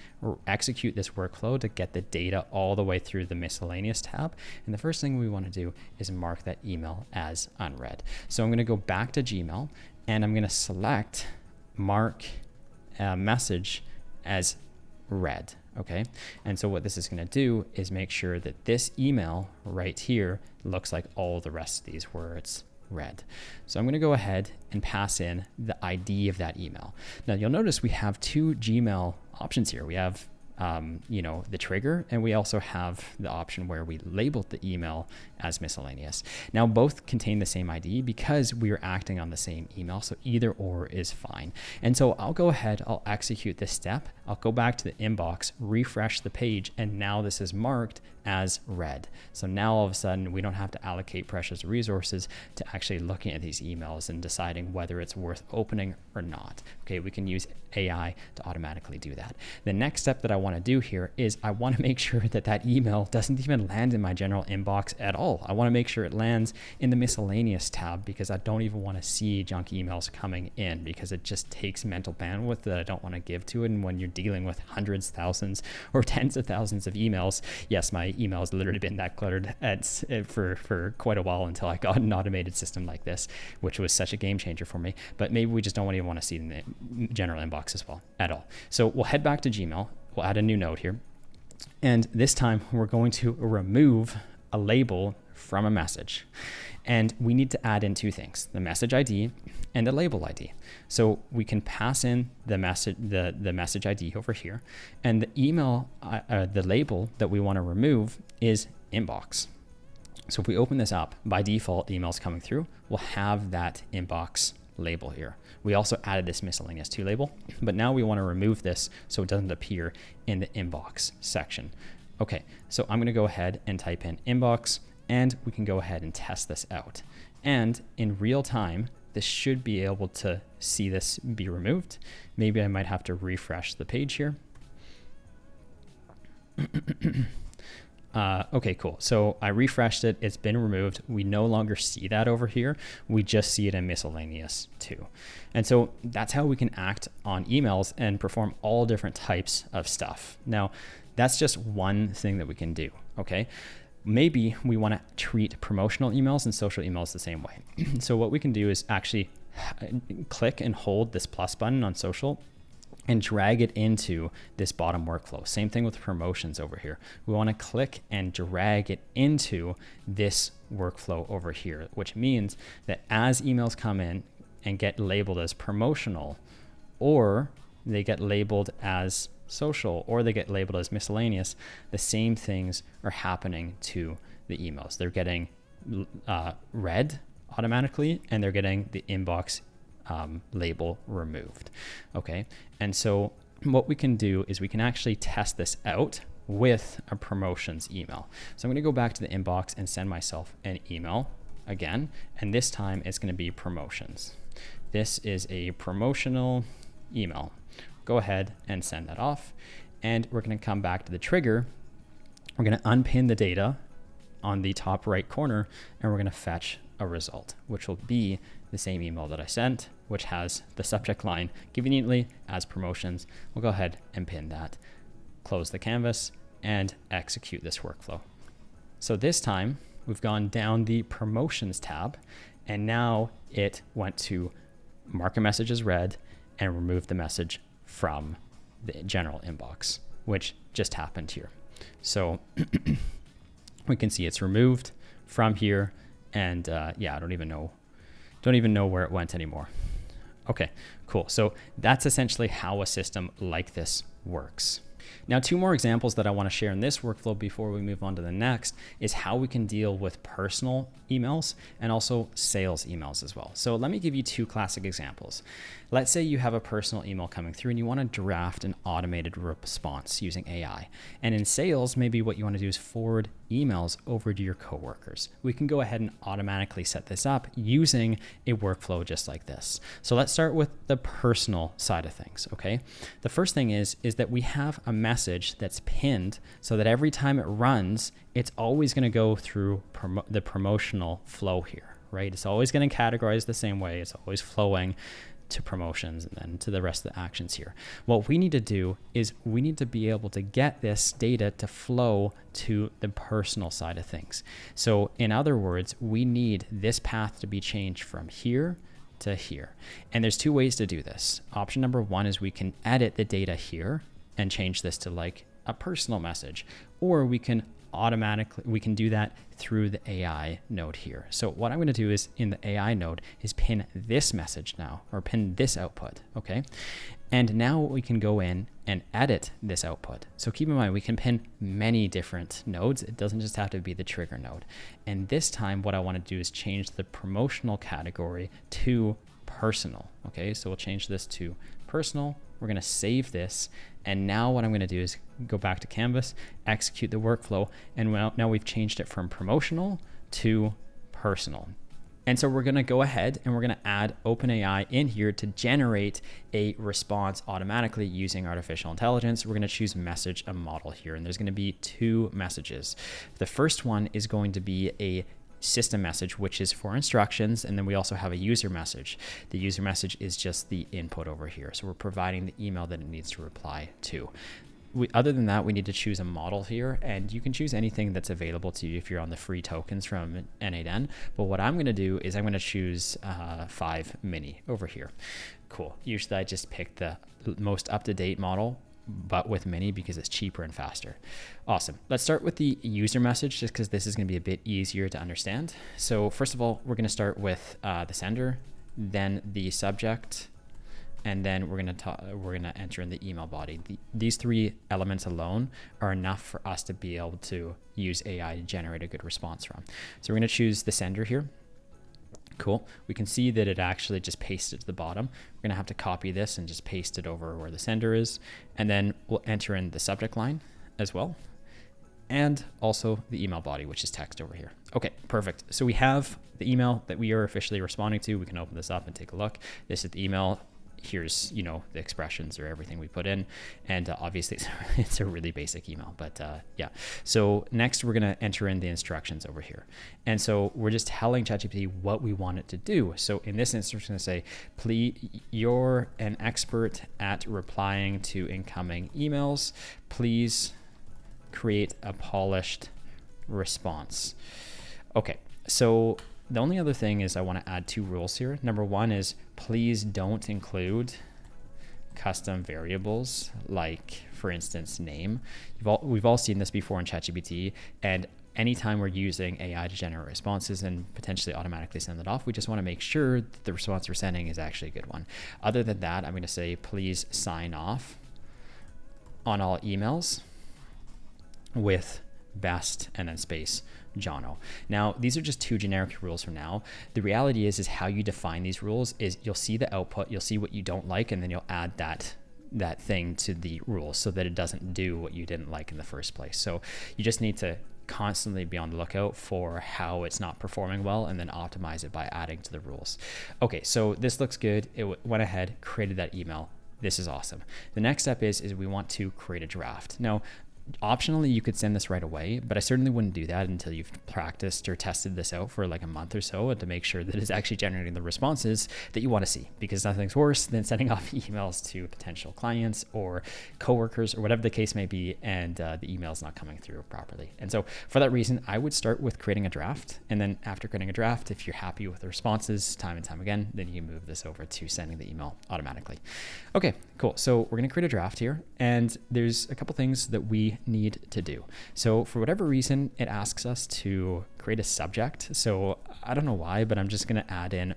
execute this workflow to get the data all the way through the miscellaneous tab. And the first thing we want to do is mark that email as unread. So I'm going to go back to Gmail and I'm going to select mark message as read. Okay, and so what this is going to do is make sure that this email right here looks like all the rest of these where it's read. So I'm going to go ahead and pass in the ID of that email. Now you'll notice we have two Gmail options here. We have the trigger, and we also have the option where we labeled the email as miscellaneous. Now both contain the same ID because we are acting on the same email, so either or is fine. And so I'll go ahead, I'll execute this step, I'll go back to the inbox, refresh the page, and now this is marked as read. So now all of a sudden we don't have to allocate precious resources to actually looking at these emails and deciding whether it's worth opening or not. Okay, we can use AI to automatically do that. The next step that I want to do here is I want to make sure that that email doesn't even land in my general inbox at all. I want to make sure it lands in the miscellaneous tab, because I don't even want to see junk emails coming in, because it just takes mental bandwidth that I don't want to give to it. And when you're dealing with hundreds, thousands, or tens of thousands of emails, yes, my email has literally been that cluttered for quite a while until I got an automated system like this, which was such a game changer for me. But maybe we just don't even want to see it in the general inbox as well at all. So we'll head back to Gmail. We'll add a new node here. And this time we're going to remove a label from a message. And we need to add in two things, the message ID and the label ID. So we can pass in the message ID over here, and the email, the label that we want to remove is inbox. So if we open this up, by default, emails coming through will have that inbox label here. We also added this miscellaneous to label, but now we want to remove this so it doesn't appear in the inbox section. Okay, so I'm going to go ahead and type in inbox, and we can go ahead and test this out. And in real time, this should be able to see this be removed. Maybe I might have to refresh the page here. Okay, cool. So I refreshed it. It's been removed. We no longer see that over here. We just see it in miscellaneous too. And so that's how we can act on emails and perform all different types of stuff. Now, that's just one thing that we can do, okay? Maybe we want to treat promotional emails and social emails the same way. So what we can do is actually click and hold this plus button on social and drag it into this bottom workflow. Same thing with promotions over here. We want to click and drag it into this workflow over here, which means that as emails come in and get labeled as promotional, or they get labeled as social, or they get labeled as miscellaneous, the same things are happening to the emails. They're getting read automatically, and they're getting the inbox label removed. Okay, and so what we can do is we can actually test this out with a promotions email. So I'm going to go back to the inbox and send myself an email again, and this time it's going to be promotions. This is a promotional email. Go ahead and send that off, and we're going to come back to the trigger. We're going to unpin the data on the top right corner, and we're going to fetch a result, which will be the same email that I sent, which has the subject line conveniently as promotions. We'll go ahead and pin that, close the canvas, and execute this workflow. So this time we've gone down the promotions tab, and now it went to mark a message as read and remove the message from the general inbox, which just happened here. So we can see it's removed from here, and yeah, I don't even know where it went anymore. Okay, cool. So that's essentially how a system like this works. Now, two more examples that I want to share in this workflow before we move on to the next is how we can deal with personal emails and also sales emails as well. So let me give you two classic examples. Let's say you have a personal email coming through and you want to draft an automated response using AI. And in sales, maybe what you want to do is forward emails over to your coworkers. We can go ahead and automatically set this up using a workflow just like this. So let's start with the personal side of things, okay? The first thing is that we have a message that's pinned so that every time it runs, it's always going to go through the promotional flow here, right? It's always going to categorize the same way. It's always flowing to promotions and then to the rest of the actions here. What we need to do is we need to be able to get this data to flow to the personal side of things. So in other words, we need this path to be changed from here to here. And there's two ways to do this. Option number one is we can edit the data here and change this to like a personal message, or we can do that through the AI node here. So what I'm going to do is in the AI node is pin this message now, or pin this output, okay? And now we can go in and edit this output. So keep in mind, we can pin many different nodes. It doesn't just have to be the trigger node. And this time what I want to do is change the promotional category to personal, okay? So we'll change this to personal. We're going to save this. And now what I'm going to do is go back to Canvas, execute the workflow. And now we've changed it from promotional to personal. And so we're going to go ahead and we're going to add OpenAI in here to generate a response automatically using artificial intelligence. We're going to choose message a model here, and there's going to be 2 messages. The first one is going to be a system message, which is for instructions, and then we also have a user message. The user message is just the input over here. So we're providing the email that it needs to reply to. Other than that, we need to choose a model here, and you can choose anything that's available to you if you're on the free tokens from n8n. But what I'm going to do is I'm going to choose 5 mini over here. Cool. Usually I just pick the most up-to-date model, but with mini because it's cheaper and faster. Awesome. Let's start with the user message just because this is going to be a bit easier to understand. So first of all, we're going to start with the sender, then the subject, and then we're gonna enter in the email body. These 3 elements alone are enough for us to be able to use AI to generate a good response from. So we're gonna choose the sender here. Cool. We can see that it actually just pasted to the bottom. We're gonna have to copy this and just paste it over where the sender is, and then we'll enter in the subject line as well, and also the email body, which is text over here. Okay, perfect. So we have the email that we are officially responding to. We can open this up and take a look. This is the email. Here's, the expressions or everything we put in. And obviously it's a really basic email, but yeah. So next we're gonna enter in the instructions over here. And so we're just telling ChatGPT what we want it to do. So in this instance, we're gonna say, please, you're an expert at replying to incoming emails. Please create a polished response. Okay, so the only other thing is I want to add 2 rules here. Number 1 is please don't include custom variables like, for instance, name. We've all seen this before in ChatGPT, and anytime we're using AI to generate responses and potentially automatically send it off, we just want to make sure that the response we're sending is actually a good one. Other than that, I'm going to say please sign off on all emails with best and then space Jono. Now, these are just 2 generic rules for now. The reality is how you define these rules is you'll see the output, you'll see what you don't like, and then you'll add that thing to the rule so that it doesn't do what you didn't like in the first place. So you just need to constantly be on the lookout for how it's not performing well and then optimize it by adding to the rules. Okay, so this looks good. It went ahead, created that email. This is awesome. The next step is we want to create a draft. Now, optionally, you could send this right away, but I certainly wouldn't do that until you've practiced or tested this out for like a month or so to make sure that it's actually generating the responses that you want to see, because nothing's worse than sending off emails to potential clients or coworkers or whatever the case may be, and the email's not coming through properly. And so for that reason, I would start with creating a draft, and then after creating a draft, if you're happy with the responses time and time again, then you can move this over to sending the email automatically. Okay, cool. So we're going to create a draft here, and there's a couple things that we need to do. So for whatever reason, it asks us to create a subject. So I don't know why, but I'm just going to add in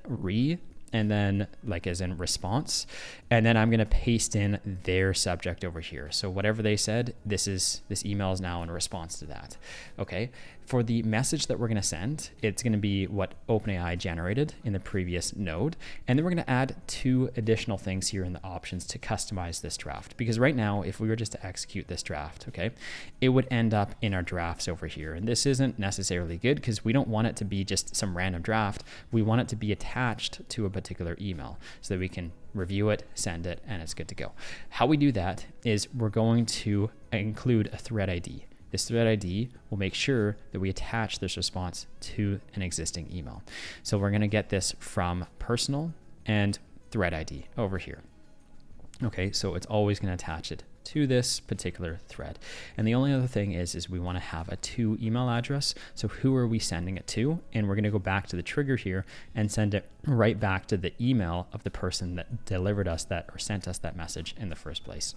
and then like as in response, and then I'm going to paste in their subject over here. So whatever they said, this email is now in response to that. Okay. For the message that we're going to send, it's going to be what OpenAI generated in the previous node. And then we're going to add 2 additional things here in the options to customize this draft. Because right now, if we were just to execute this draft, okay, it would end up in our drafts over here. And this isn't necessarily good because we don't want it to be just some random draft. We want it to be attached to a particular email so that we can review it, send it, and it's good to go. How we do that is we're going to include a thread ID. This thread ID will make sure that we attach this response to an existing email. So we're going to get this from personal and thread ID over here. Okay, so it's always going to attach it to this particular thread. And the only other thing is we want to have a to email address. So who are we sending it to? And we're going to go back to the trigger here and send it right back to the email of the person that delivered us that or sent us that message in the first place.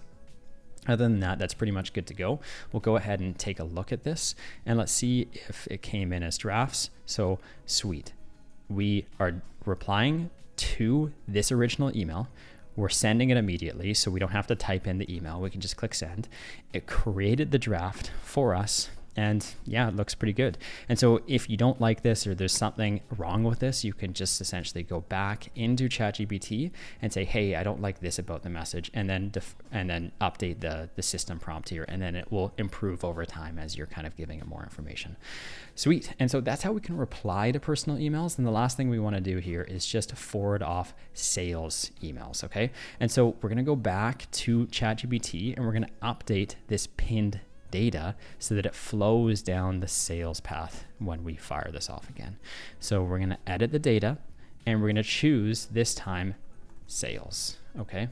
Other than that, that's pretty much good to go. We'll go ahead and take a look at this and let's see if it came in as drafts. So sweet. We are replying to this original email. We're sending it immediately, so we don't have to type in the email. We can just click send. It created the draft for us, And yeah, it looks pretty good. And so if you don't like this or there's something wrong with this, you can just essentially go back into ChatGPT and say, hey, I don't like this about the message, and then update the system prompt here, and then it will improve over time as you're kind of giving it more information. Sweet. And so that's how we can reply to personal emails. And the last thing we want to do here is just forward off sales emails. Okay. And so we're going to go back to ChatGPT and we're going to update this pinned data so that it flows down the sales path when we fire this off again. So we're going to edit the data and we're going to choose this time sales. Okay.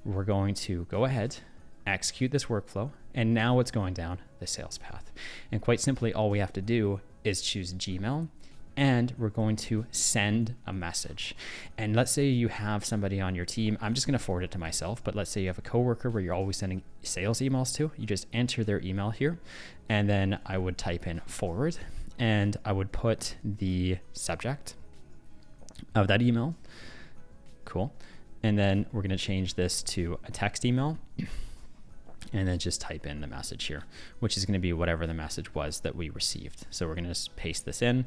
We're going to go ahead, execute this workflow, and now it's going down the sales path. And quite simply, all we have to do is choose Gmail, and we're going to send a message. And let's say you have somebody on your team, I'm just going to forward it to myself, but let's say you have a coworker where you're always sending sales emails to, you just enter their email here, and then I would type in forward, and I would put the subject of that email. Cool. And then we're going to change this to a text email. And then just type in the message here, which is going to be whatever the message was that we received. So we're going to paste this in,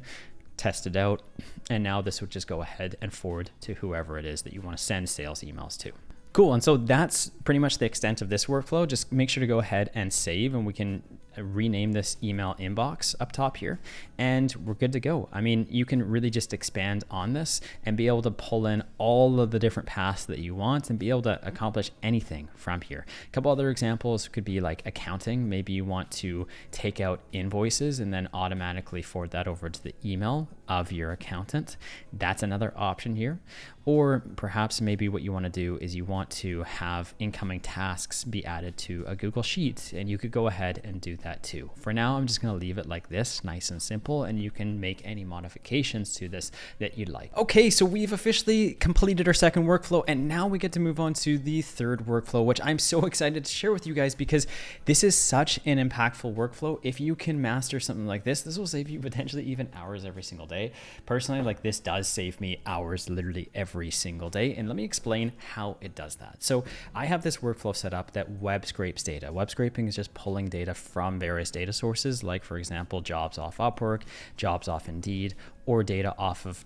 test it out, and now this would just go ahead and forward to whoever it is that you want to send sales emails to. Cool. And so that's pretty much the extent of this workflow. Just make sure to go ahead and save, and we can rename this email inbox up top here, and we're good to go. I mean, you can really just expand on this and be able to pull in all of the different paths that you want and be able to accomplish anything from here. A couple other examples could be like accounting. Maybe you want to take out invoices and then automatically forward that over to the email of your accountant. That's another option here. Or perhaps maybe what you want to do is you want to have incoming tasks be added to a Google Sheet, and you could go ahead and do that too. For now, I'm just going to leave it like this, nice and simple, and you can make any modifications to this that you'd like. Okay, so we've officially completed our second workflow, and now we get to move on to the third workflow, which I'm so excited to share with you guys because this is such an impactful workflow. If you can master something like this will save you potentially even hours every single day. Personally, like this does save me hours literally every single day. And let me explain how it does that. So I have this workflow set up that web scrapes data. Web scraping is just pulling data from various data sources, like for example, jobs off Upwork, jobs off Indeed, or data off of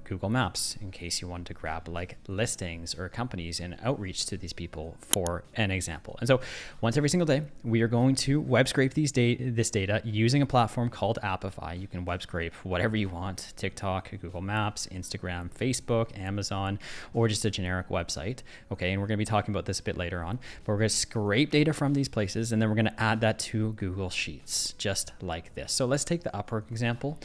Google Maps in case you wanted to grab like listings or companies and outreach to these people for an example. And so once every single day, we are going to web scrape this data using a platform called Appify. You can web scrape whatever you want, TikTok, Google Maps, Instagram, Facebook, Amazon, or just a generic website. Okay, and we're going to be talking about this a bit later on, but we're going to scrape data from these places and then we're going to add that to Google Sheets, just like this. So let's take the Upwork example.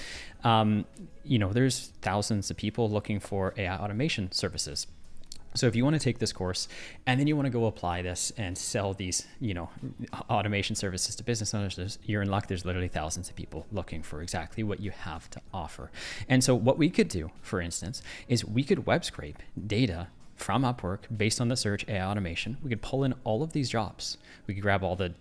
You know, there's thousands of people looking for AI automation services. So if you want to take this course and then you want to go apply this and sell these, you know, automation services to business owners, you're in luck. There's literally thousands of people looking for exactly what you have to offer. And so what we could do, for instance, is we could web scrape data from Upwork based on the search AI automation. We could pull in all of these jobs. We could grab all the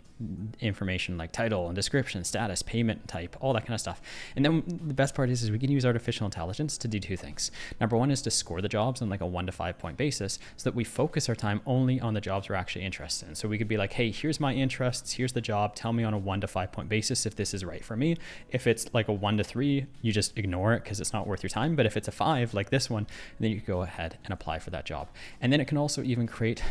information like title and description, status, payment type, all that kind of stuff. And then the best part is we can use artificial intelligence to do two things. Number one is to score the jobs on like a 1 to 5 point basis so that we focus our time only on the jobs we're actually interested in. So we could be like, hey, here's my interests, here's the job, tell me on a 1 to 5 point basis if this is right for me. If it's like a 1 to 3, you just ignore it because it's not worth your time. But if it's a 5, like this one, then you can go ahead and apply for that job. And then it can also even create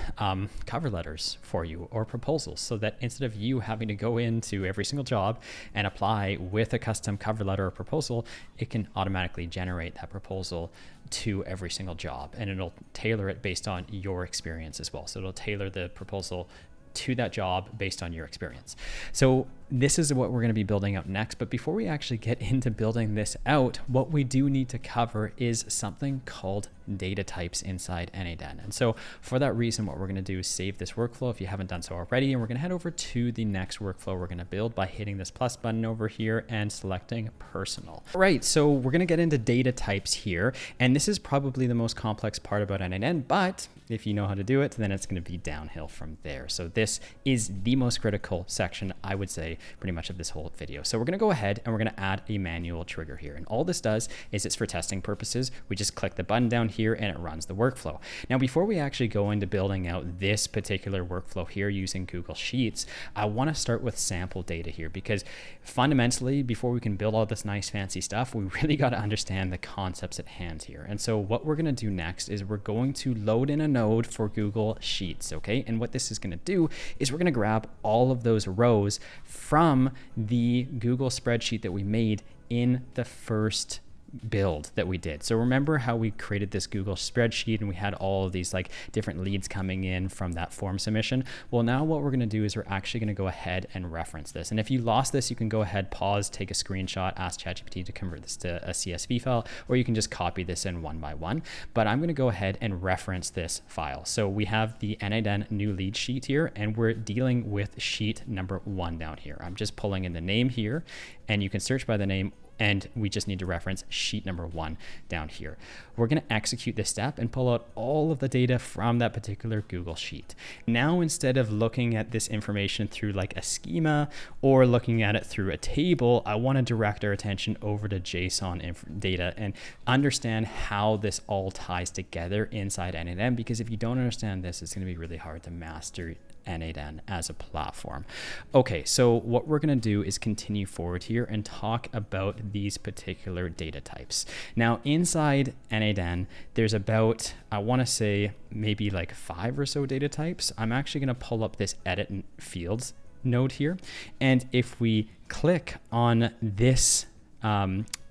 cover letters for you or proposals so that instead of you having to go into every single job and apply with a custom cover letter or proposal, it can automatically generate that proposal to every single job, and it'll tailor it based on your experience as well. So it'll tailor the proposal to that job based on your experience. So this is what we're going to be building out next. But before we actually get into building this out, what we do need to cover is something called data types inside n8n. And so for that reason, what we're going to do is save this workflow if you haven't done so already. And we're going to head over to the next workflow we're going to build by hitting this plus button over here and selecting personal. All right, so we're going to get into data types here. And this is probably the most complex part about n8n, but if you know how to do it, then it's going to be downhill from there. So this is the most critical section, I would say, pretty much of this whole video. So we're going to go ahead and we're going to add a manual trigger here. And all this does is it's for testing purposes. We just click the button down here and it runs the workflow. Now, before we actually go into building out this particular workflow here using Google Sheets, I want to start with sample data here, because fundamentally, before we can build all this nice fancy stuff, we really got to understand the concepts at hand here. And so what we're going to do next is we're going to load in a node for Google Sheets, okay? And what this is going to do is we're going to grab all of those rows from the Google spreadsheet that we made in the first build that we did. So remember how we created this Google spreadsheet and we had all of these like different leads coming in from that form submission? Well, now what we're going to do is we're actually going to go ahead and reference this. And if you lost this, you can go ahead, pause, take a screenshot, ask ChatGPT to convert this to a CSV file, or you can just copy this in one by one. But I'm going to go ahead and reference this file. So we have the n8n new lead sheet here, and we're dealing with sheet number 1 down here. I'm just pulling in the name here, and you can search by the name, and we just need to reference sheet number 1 down here. We're going to execute this step and pull out all of the data from that particular Google sheet. Now, instead of looking at this information through like a schema or looking at it through a table, I want to direct our attention over to JSON data and understand how this all ties together inside n8n, because if you don't understand this, it's going to be really hard to master n8n as a platform. Okay, so what we're going to do is continue forward here and talk about these particular data types. Now, inside n8n, there's about, I want to say maybe like 5 or so data types. I'm actually going to pull up this edit fields node here. And if we click on this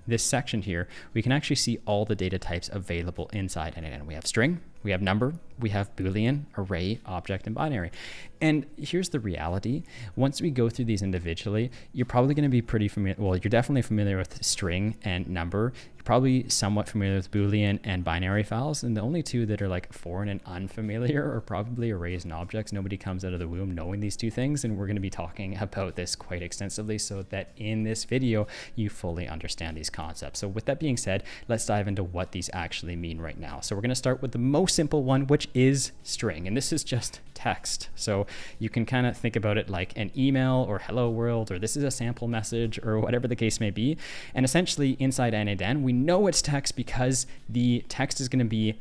this section here, we can actually see all the data types available inside n8n. We have string, we have number, we have Boolean, array, object, and binary. And here's the reality. Once we go through these individually, you're probably going to be pretty familiar. Well, you're definitely familiar with string and number. You're probably somewhat familiar with Boolean and binary files. And the only two that are like foreign and unfamiliar are probably arrays and objects. Nobody comes out of the womb knowing these two things. And we're going to be talking about this quite extensively so that in this video, you fully understand these concepts. So with that being said, let's dive into what these actually mean right now. So we're going to start with the most simple one, which is string. And this is just text. So you can kind of think about it like an email or hello world, or this is a sample message, or whatever the case may be. And essentially inside n8n, we know it's text because the text is going to be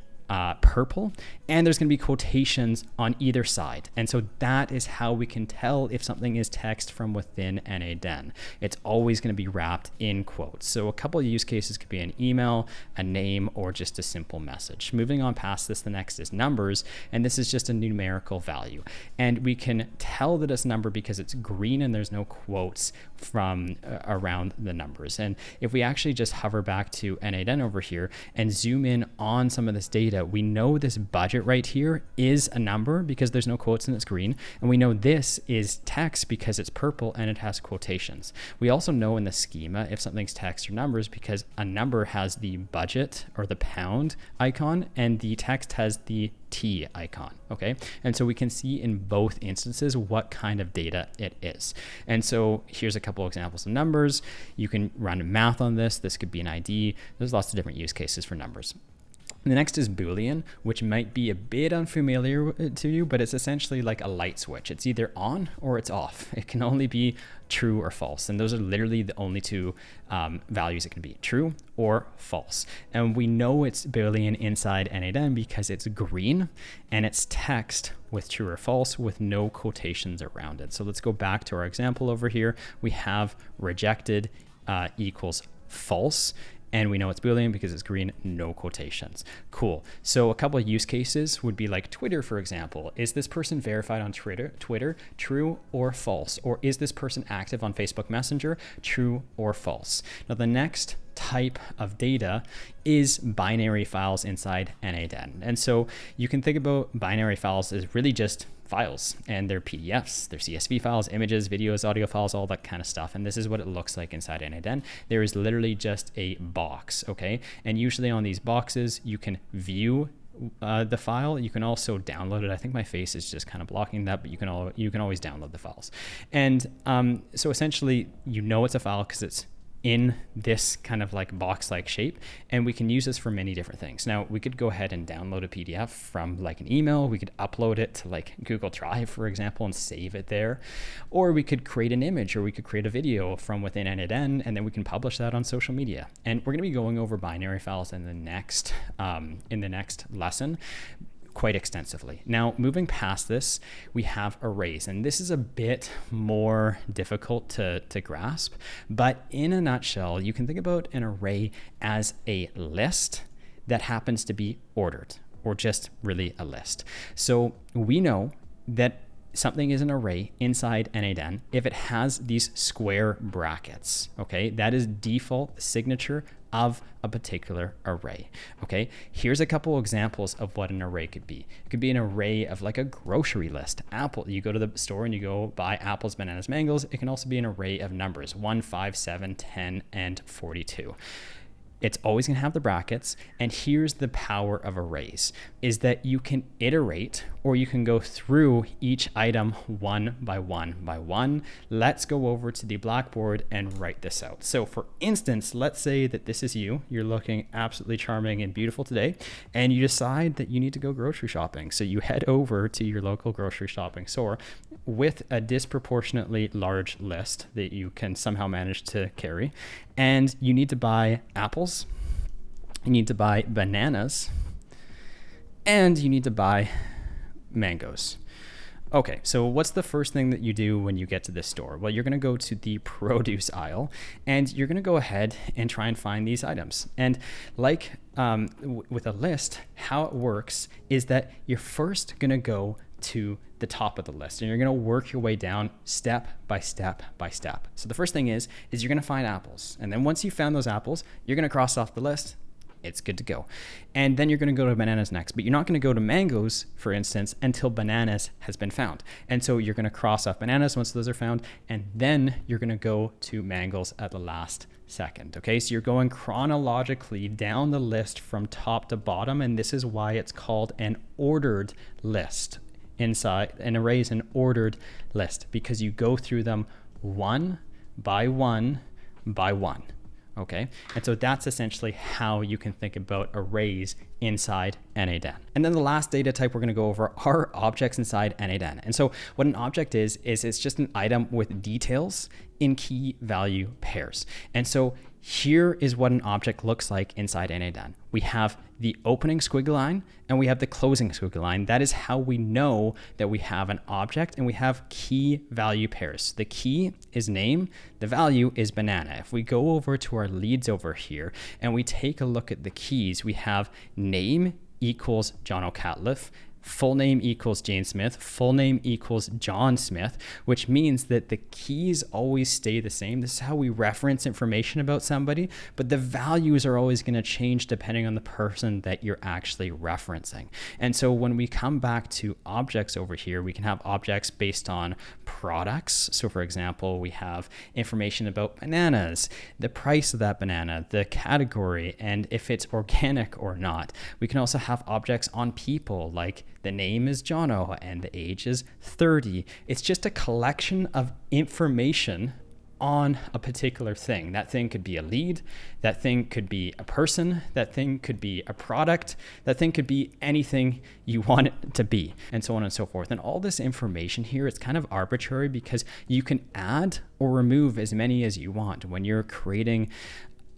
purple, and there's going to be quotations on either side. And so that is how we can tell if something is text from within n8n. It's always going to be wrapped in quotes. So a couple of use cases could be an email, a name, or just a simple message. Moving on past this, the next is numbers, and this is just a numerical value. And we can tell that it's number because it's green and there's no quotes from around the numbers. And if we actually just hover back to n8n over here and zoom in on some of this data, we know this budget right here is a number because there's no quotes and it's green. And we know this is text because it's purple and it has quotations. We also know in the schema if something's text or numbers because a number has the budget or the pound icon and the text has the T icon, okay? And so we can see in both instances what kind of data it is. And so here's a couple examples of numbers. You can run math on this. This could be an ID. There's lots of different use cases for numbers. The next is Boolean, which might be a bit unfamiliar to you, but it's essentially like a light switch. It's either on or it's off. It can only be true or false. And those are literally the only two values it can be, true or false. And we know it's Boolean inside n8n because it's green and it's text with true or false with no quotations around it. So let's go back to our example over here. We have rejected equals false. And we know it's Boolean because it's green, no quotations. Cool. So a couple of use cases would be like Twitter, for example. Is this person verified on Twitter, true or false? Or is this person active on Facebook Messenger, true or false? Now the next type of data is binary files inside n8n. And so you can think about binary files as really just files, and they're PDFs, they're CSV files, images, videos, audio files, all that kind of stuff. And this is what it looks like inside n8n. There is literally just a box, okay? And usually on these boxes, you can view the file. You can also download it. I think my face is just kind of blocking that, but you can always download the files. And so essentially, you know it's a file because it's in this kind of like box-like shape, and we can use this for many different things. Now, we could go ahead and download a PDF from like an email. We could upload it to like Google Drive, for example, and save it there. Or we could create an image, or we could create a video from within n8n, and then we can publish that on social media. And we're going to be going over binary files in the next lesson quite extensively. Now, moving past this, we have arrays, and this is a bit more difficult to grasp, but in a nutshell, you can think about an array as a list that happens to be ordered, or just really a list. So we know that something is an array inside n8n if it has these square brackets, okay? That is default signature of a particular array, okay? Here's a couple examples of what an array could be. It could be an array of like a grocery list. Apple, you go to the store and you go buy apples, bananas, mangoes. It can also be an array of numbers, 1, 5, 7, 10, and 42. It's always going to have the brackets. And here's the power of arrays, is that you can iterate, or you can go through each item one by one by one. Let's go over to the blackboard and write this out. So for instance, let's say that this is you. You're looking absolutely charming and beautiful today, and you decide that you need to go grocery shopping. So you head over to your local grocery shopping store with a disproportionately large list that you can somehow manage to carry. And you need to buy apples, you need to buy bananas, and you need to buy mangoes. Okay, so what's the first thing that you do when you get to this store? Well, you're gonna go to the produce aisle, and you're gonna go ahead and try and find these items. And like with a list, how it works is that you're first gonna go to the top of the list, and you're going to work your way down step by step by step. So the first thing is you're going to find apples, and then once you found those apples, you're going to cross off the list. It's good to go. And then you're going to go to bananas next, but you're not going to go to mangoes, for instance, until bananas has been found. And so you're going to cross off bananas once those are found, and then you're going to go to mangoes at the last second. Okay, so you're going chronologically down the list from top to bottom, and this is why it's called an ordered list. Inside an array is an ordered list, because you go through them one by one by one. Okay, and so that's essentially how you can think about arrays inside n8n. And then the last data type we're going to go over are objects inside n8n. And so what an object is it's just an item with details in key value pairs. And so here is what an object looks like inside n8n. We have the opening squiggly line and we have the closing squiggly line. That is how we know that we have an object, and we have key value pairs. The key is name, the value is banana. If we go over to our leads over here and we take a look at the keys, we have name equals Jono Catliff, full name equals Jane Smith, full name equals John Smith, which means that the keys always stay the same. This is how we reference information about somebody, but the values are always going to change depending on the person that you're actually referencing. And so when we come back to objects over here, we can have objects based on products. So for example, we have information about bananas, the price of that banana, the category, and if it's organic or not. We can also have objects on people, like the name is Jono and the age is 30. It's just a collection of information on a particular thing. That thing could be a lead, that thing could be a person, that thing could be a product, that thing could be anything you want it to be, and so on and so forth. And all this information here, it's kind of arbitrary because you can add or remove as many as you want. When you're creating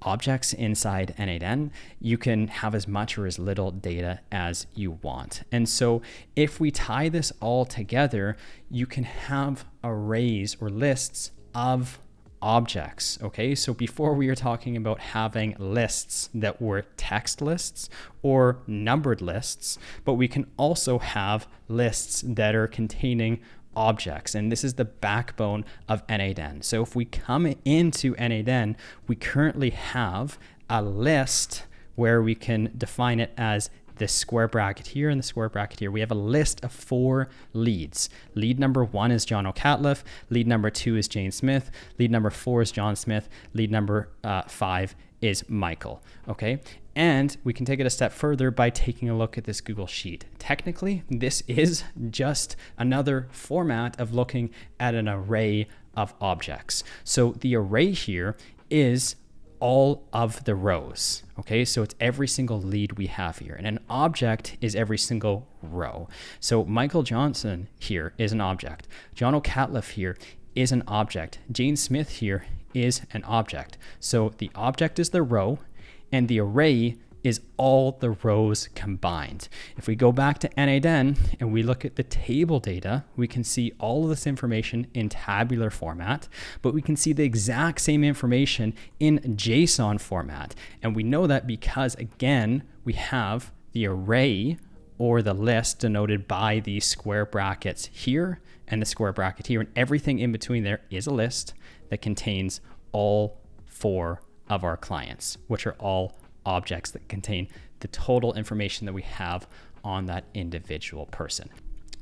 objects inside n8n, you can have as much or as little data as you want. And so if we tie this all together, you can have arrays or lists of objects. Okay, so before we were talking about having lists that were text lists or numbered lists, but we can also have lists that are containing objects, and this is the backbone of n8n. So if we come into n8n, we currently have a list where we can define it as this square bracket here and the square bracket here. We have a list of 4 leads. Lead number 1 is Jono Catliff, lead number 2 is Jane Smith, lead number 4 is John Smith, lead number 5 is Michael. Okay, and we can take it a step further by taking a look at this Google Sheet. Technically, this is just another format of looking at an array of objects. So the array here is all of the rows. Okay, so it's every single lead we have here, and an object is every single row. So Michael Johnson here is an object. Jono Catliff here is an object. Jane Smith here is an object. So the object is the row, and the array is all the rows combined. If we go back to n8n and we look at the table data, we can see all of this information in tabular format, but we can see the exact same information in JSON format. And we know that because, again, we have the array or the list denoted by these square brackets here and the square bracket here, and everything in between there is a list that contains all 4 of our clients, which are all objects that contain the total information that we have on that individual person.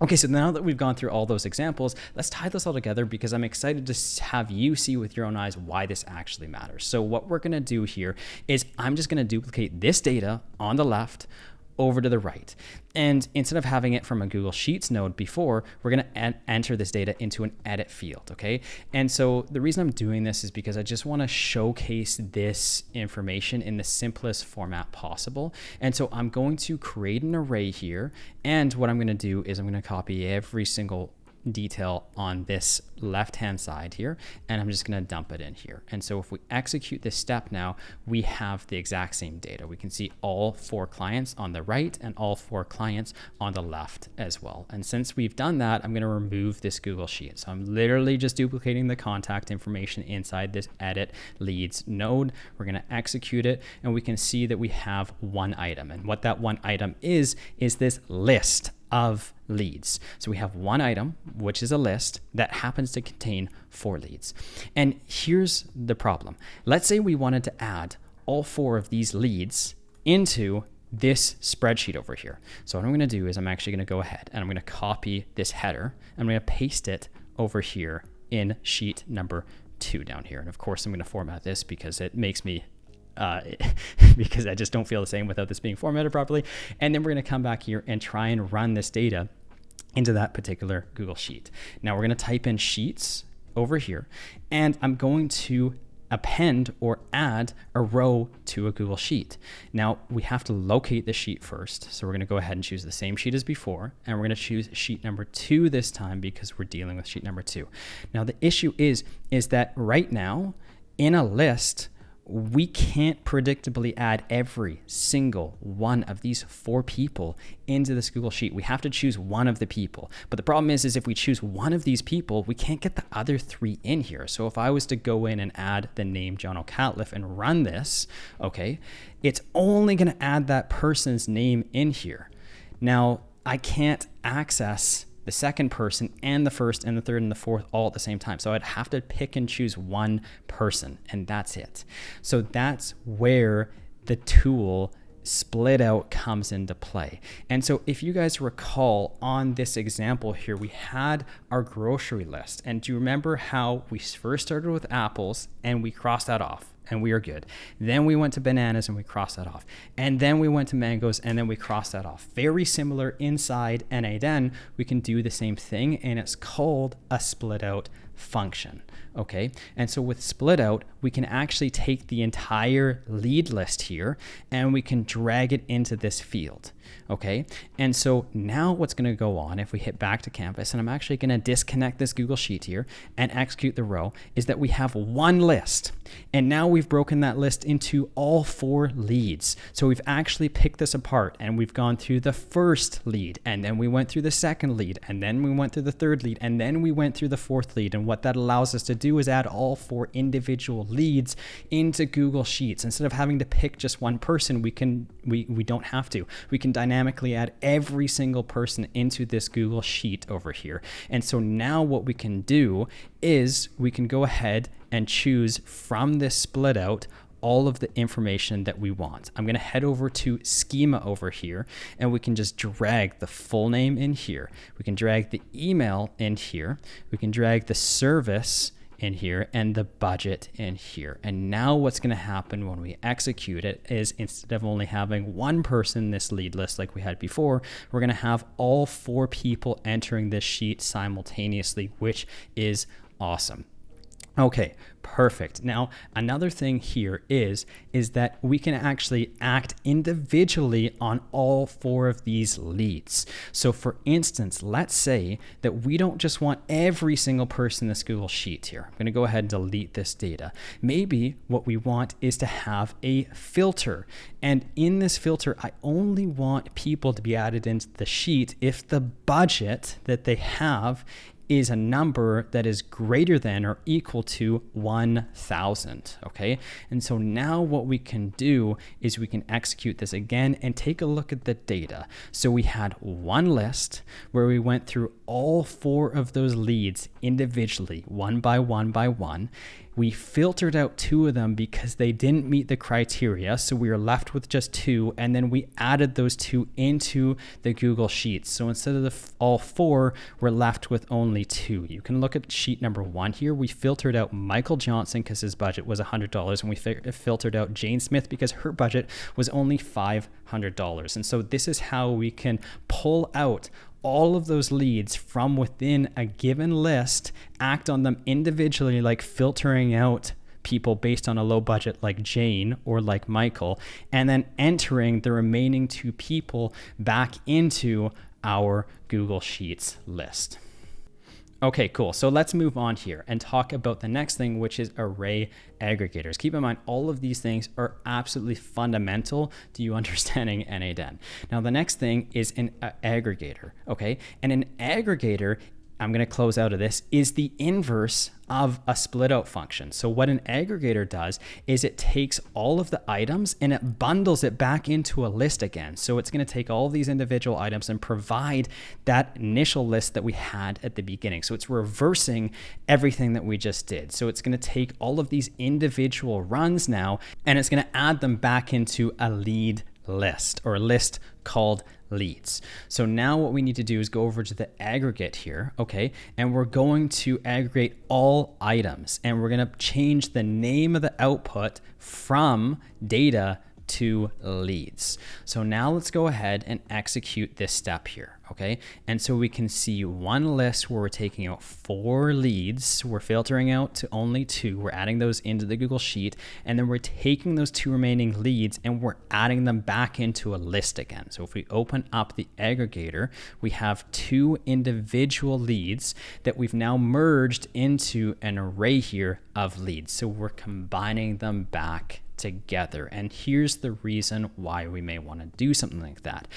Okay, so now that we've gone through all those examples, let's tie this all together because I'm excited to have you see with your own eyes why this actually matters. So what we're gonna do here is I'm just gonna duplicate this data on the left over to the right. And instead of having it from a Google Sheets node before, we're gonna enter this data into an edit field, okay? And so the reason I'm doing this is because I just wanna showcase this information in the simplest format possible. And so I'm going to create an array here. And what I'm gonna do is I'm gonna copy every single detail on this left-hand side here, and I'm just going to dump it in here. And so if we execute this step now, we have the exact same data. We can see all 4 clients on the right and all 4 clients on the left as well. And since we've done that, I'm going to remove this Google Sheet. So I'm literally just duplicating the contact information inside this edit leads node. We're going to execute it, and we can see that we have one item. And what that one item is this list of leads. So we have one item, which is a list that happens to contain 4 leads. And here's the problem. Let's say we wanted to add all 4 of these leads into this spreadsheet over here. So what I'm going to do is I'm actually going to go ahead and I'm going to copy this header. I'm going to paste it over here in sheet number 2 down here. And of course, I'm going to format this because it makes me because I just don't feel the same without this being formatted properly. And then we're going to come back here and try and run this data into that particular Google Sheet. Now we're going to type in sheets over here, and I'm going to append or add a row to a Google Sheet. Now we have to locate the sheet first. So we're going to go ahead and choose the same sheet as before, and we're going to choose sheet number 2 this time because we're dealing with sheet number 2. Now the issue is that right now in a list, we can't predictably add every single one of these 4 people into this Google Sheet. We have to choose one of the people. But the problem is if we choose one of these people, we can't get the other 3 in here. So if I was to go in and add the name Jono Catliff and run this, okay, it's only going to add that person's name in here. Now, I can't access the second person and the first and the third and the fourth all at the same time. So I'd have to pick and choose one person, and that's it. So that's where the tool split out comes into play. And so if you guys recall on this example here, we had our grocery list. And do you remember how we first started with apples and we crossed that off? And we are good. Then we went to bananas and we crossed that off. And then we went to mangoes and then we crossed that off. Very similar inside n8n, we can do the same thing, and it's called a split out function. Okay, and so with split out, we can actually take the entire lead list here and we can drag it into this field. Okay, and so now what's going to go on if we hit back to Canvas, and I'm actually going to disconnect this Google Sheet here and execute the row, is that we have one list. And now we've broken that list into all 4 leads. So we've actually picked this apart, and we've gone through the first lead, and then we went through the second lead, and then we went through the third lead, and then we went through the 4th lead. And what that allows us to do is add all 4 individual leads into Google Sheets. Instead of having to pick just one person, we don't have to. We can dynamically add every single person into this Google Sheet over here. And so now what we can do is we can go ahead and choose from this split out all of the information that we want. I'm going to head over to schema over here, and we can just drag the full name in here. We can drag the email in here. We can drag the service in here and the budget in here. And now what's going to happen when we execute it is, instead of only having one person in this lead list like we had before, we're going to have all 4 people entering this sheet simultaneously, which is awesome. Okay, perfect. Now, another thing here is that we can actually act individually on all 4 of these leads. So for instance, let's say that we don't just want every single person in this Google Sheet here. I'm going to go ahead and delete this data. Maybe what we want is to have a filter. And in this filter, I only want people to be added into the sheet if the budget that they have is a number that is greater than or equal to 1,000, okay? And so now what we can do is we can execute this again and take a look at the data. So we had one list where we went through all 4 of those leads individually, one by one by one. We filtered out 2 of them because they didn't meet the criteria, so we were left with just 2, and then we added those 2 into the Google Sheets. So instead of all 4, we're left with only 2. You can look at sheet number 1 here. We filtered out Michael Johnson because his budget was $100, and we filtered out Jane Smith because her budget was only $500. And so this is how we can pull out all of those leads from within a given list, act on them individually, like filtering out people based on a low budget like Jane or like Michael, and then entering the remaining 2 people back into our Google Sheets list. Okay, cool. So let's move on here and talk about the next thing, which is array aggregators. Keep in mind, all of these things are absolutely fundamental to you understanding n8n. Now, the next thing is an aggregator, okay? And an aggregator, I'm going to close out of this, is the inverse of a split out function. So what an aggregator does is it takes all of the items and it bundles it back into a list again. So it's going to take all these individual items and provide that initial list that we had at the beginning. So it's reversing everything that we just did. So it's going to take all of these individual runs now, and it's going to add them back into a lead list, or a list called leads. So now what we need to do is go over to the aggregate here, okay? And we're going to aggregate all items, and we're going to change the name of the output from data to leads. So now let's go ahead and execute this step here, okay? And so we can see one list where we're taking out 4 leads, we're filtering out to only 2, we're adding those into the Google Sheet, and then we're taking those 2 remaining leads and we're adding them back into a list again. So if we open up the aggregator, we have 2 individual leads that we've now merged into an array here of leads. So we're combining them back together. And here's the reason why we may want to do something like that.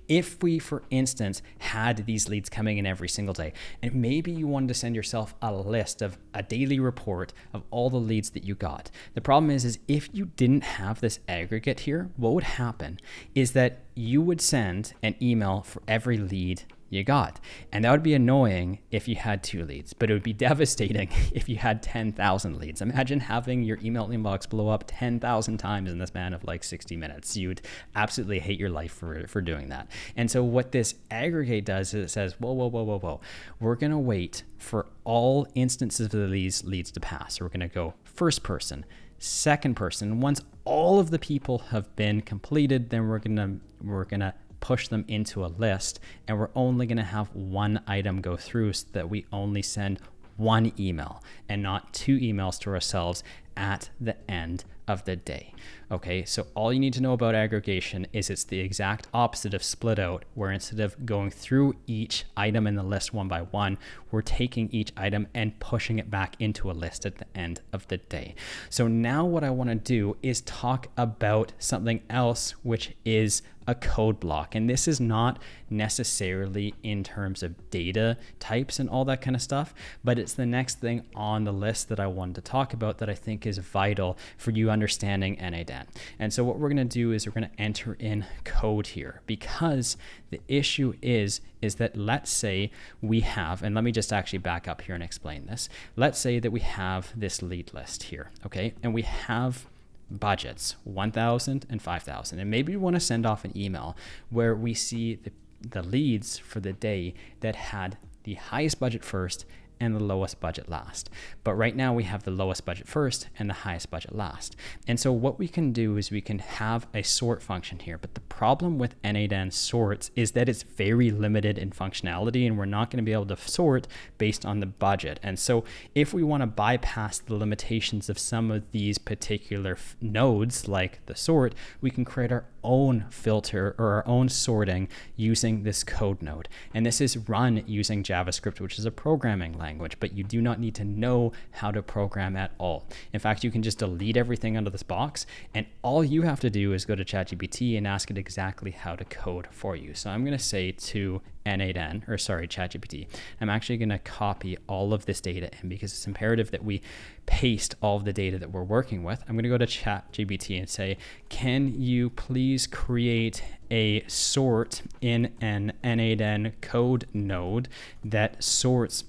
If we, for instance, had these leads coming in every single day, and maybe you wanted to send yourself a list of a daily report of all the leads that you got. The problem is if you didn't have this aggregate here, what would happen is that you would send an email for every lead you got. And that would be annoying if you had 2 leads, but it would be devastating if you had 10,000 leads. Imagine having your email inbox blow up 10,000 times in the span of like 60 minutes. You'd absolutely hate your life for doing that. And so what this aggregate does is it says, whoa. We're going to wait for all instances of these leads to pass. So we're going to go first person, second person. Once all of the people have been completed, then we're going to push them into a list, and we're only going to have 1 item go through so that we only send 1 email and not 2 emails to ourselves at the end of the day. Okay, so all you need to know about aggregation is it's the exact opposite of split out, where instead of going through each item in the list one by one, we're taking each item and pushing it back into a list at the end of the day. So now what I want to do is talk about something else, which is a code block. And this is not necessarily in terms of data types and all that kind of stuff, but it's the next thing on the list that I wanted to talk about that I think is vital for you understanding n8n. And so what we're going to do is we're going to enter in code here, because the issue is that let's say we have, and let me just actually back up here and explain this. Let's say that we have this lead list here, okay? And we have budgets, 1,000 and 5,000. And maybe we want to send off an email where we see the leads for the day that had the highest budget first and the lowest budget last. But right now we have the lowest budget first and the highest budget last. And so what we can do is we can have a sort function here. But the problem with n8n sorts is that it's very limited in functionality, and we're not going to be able to sort based on the budget. And so if we want to bypass the limitations of some of these particular nodes, like the sort, we can create our own filter or our own sorting using this code node. And this is run using JavaScript, which is a programming language, but you do not need to know how to program at all. In fact, you can just delete everything out of this box, and all you have to do is go to ChatGPT and ask it exactly how to code for you. So I'm going to say to ChatGPT, I'm actually going to copy all of this data in, because it's imperative that we paste all of the data that we're working with. I'm going to go to ChatGPT and say, can you please create a sort in an n8n code node that sorts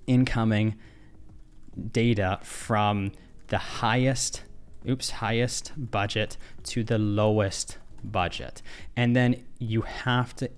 incoming data from the highest budget to the lowest budget. And then you have to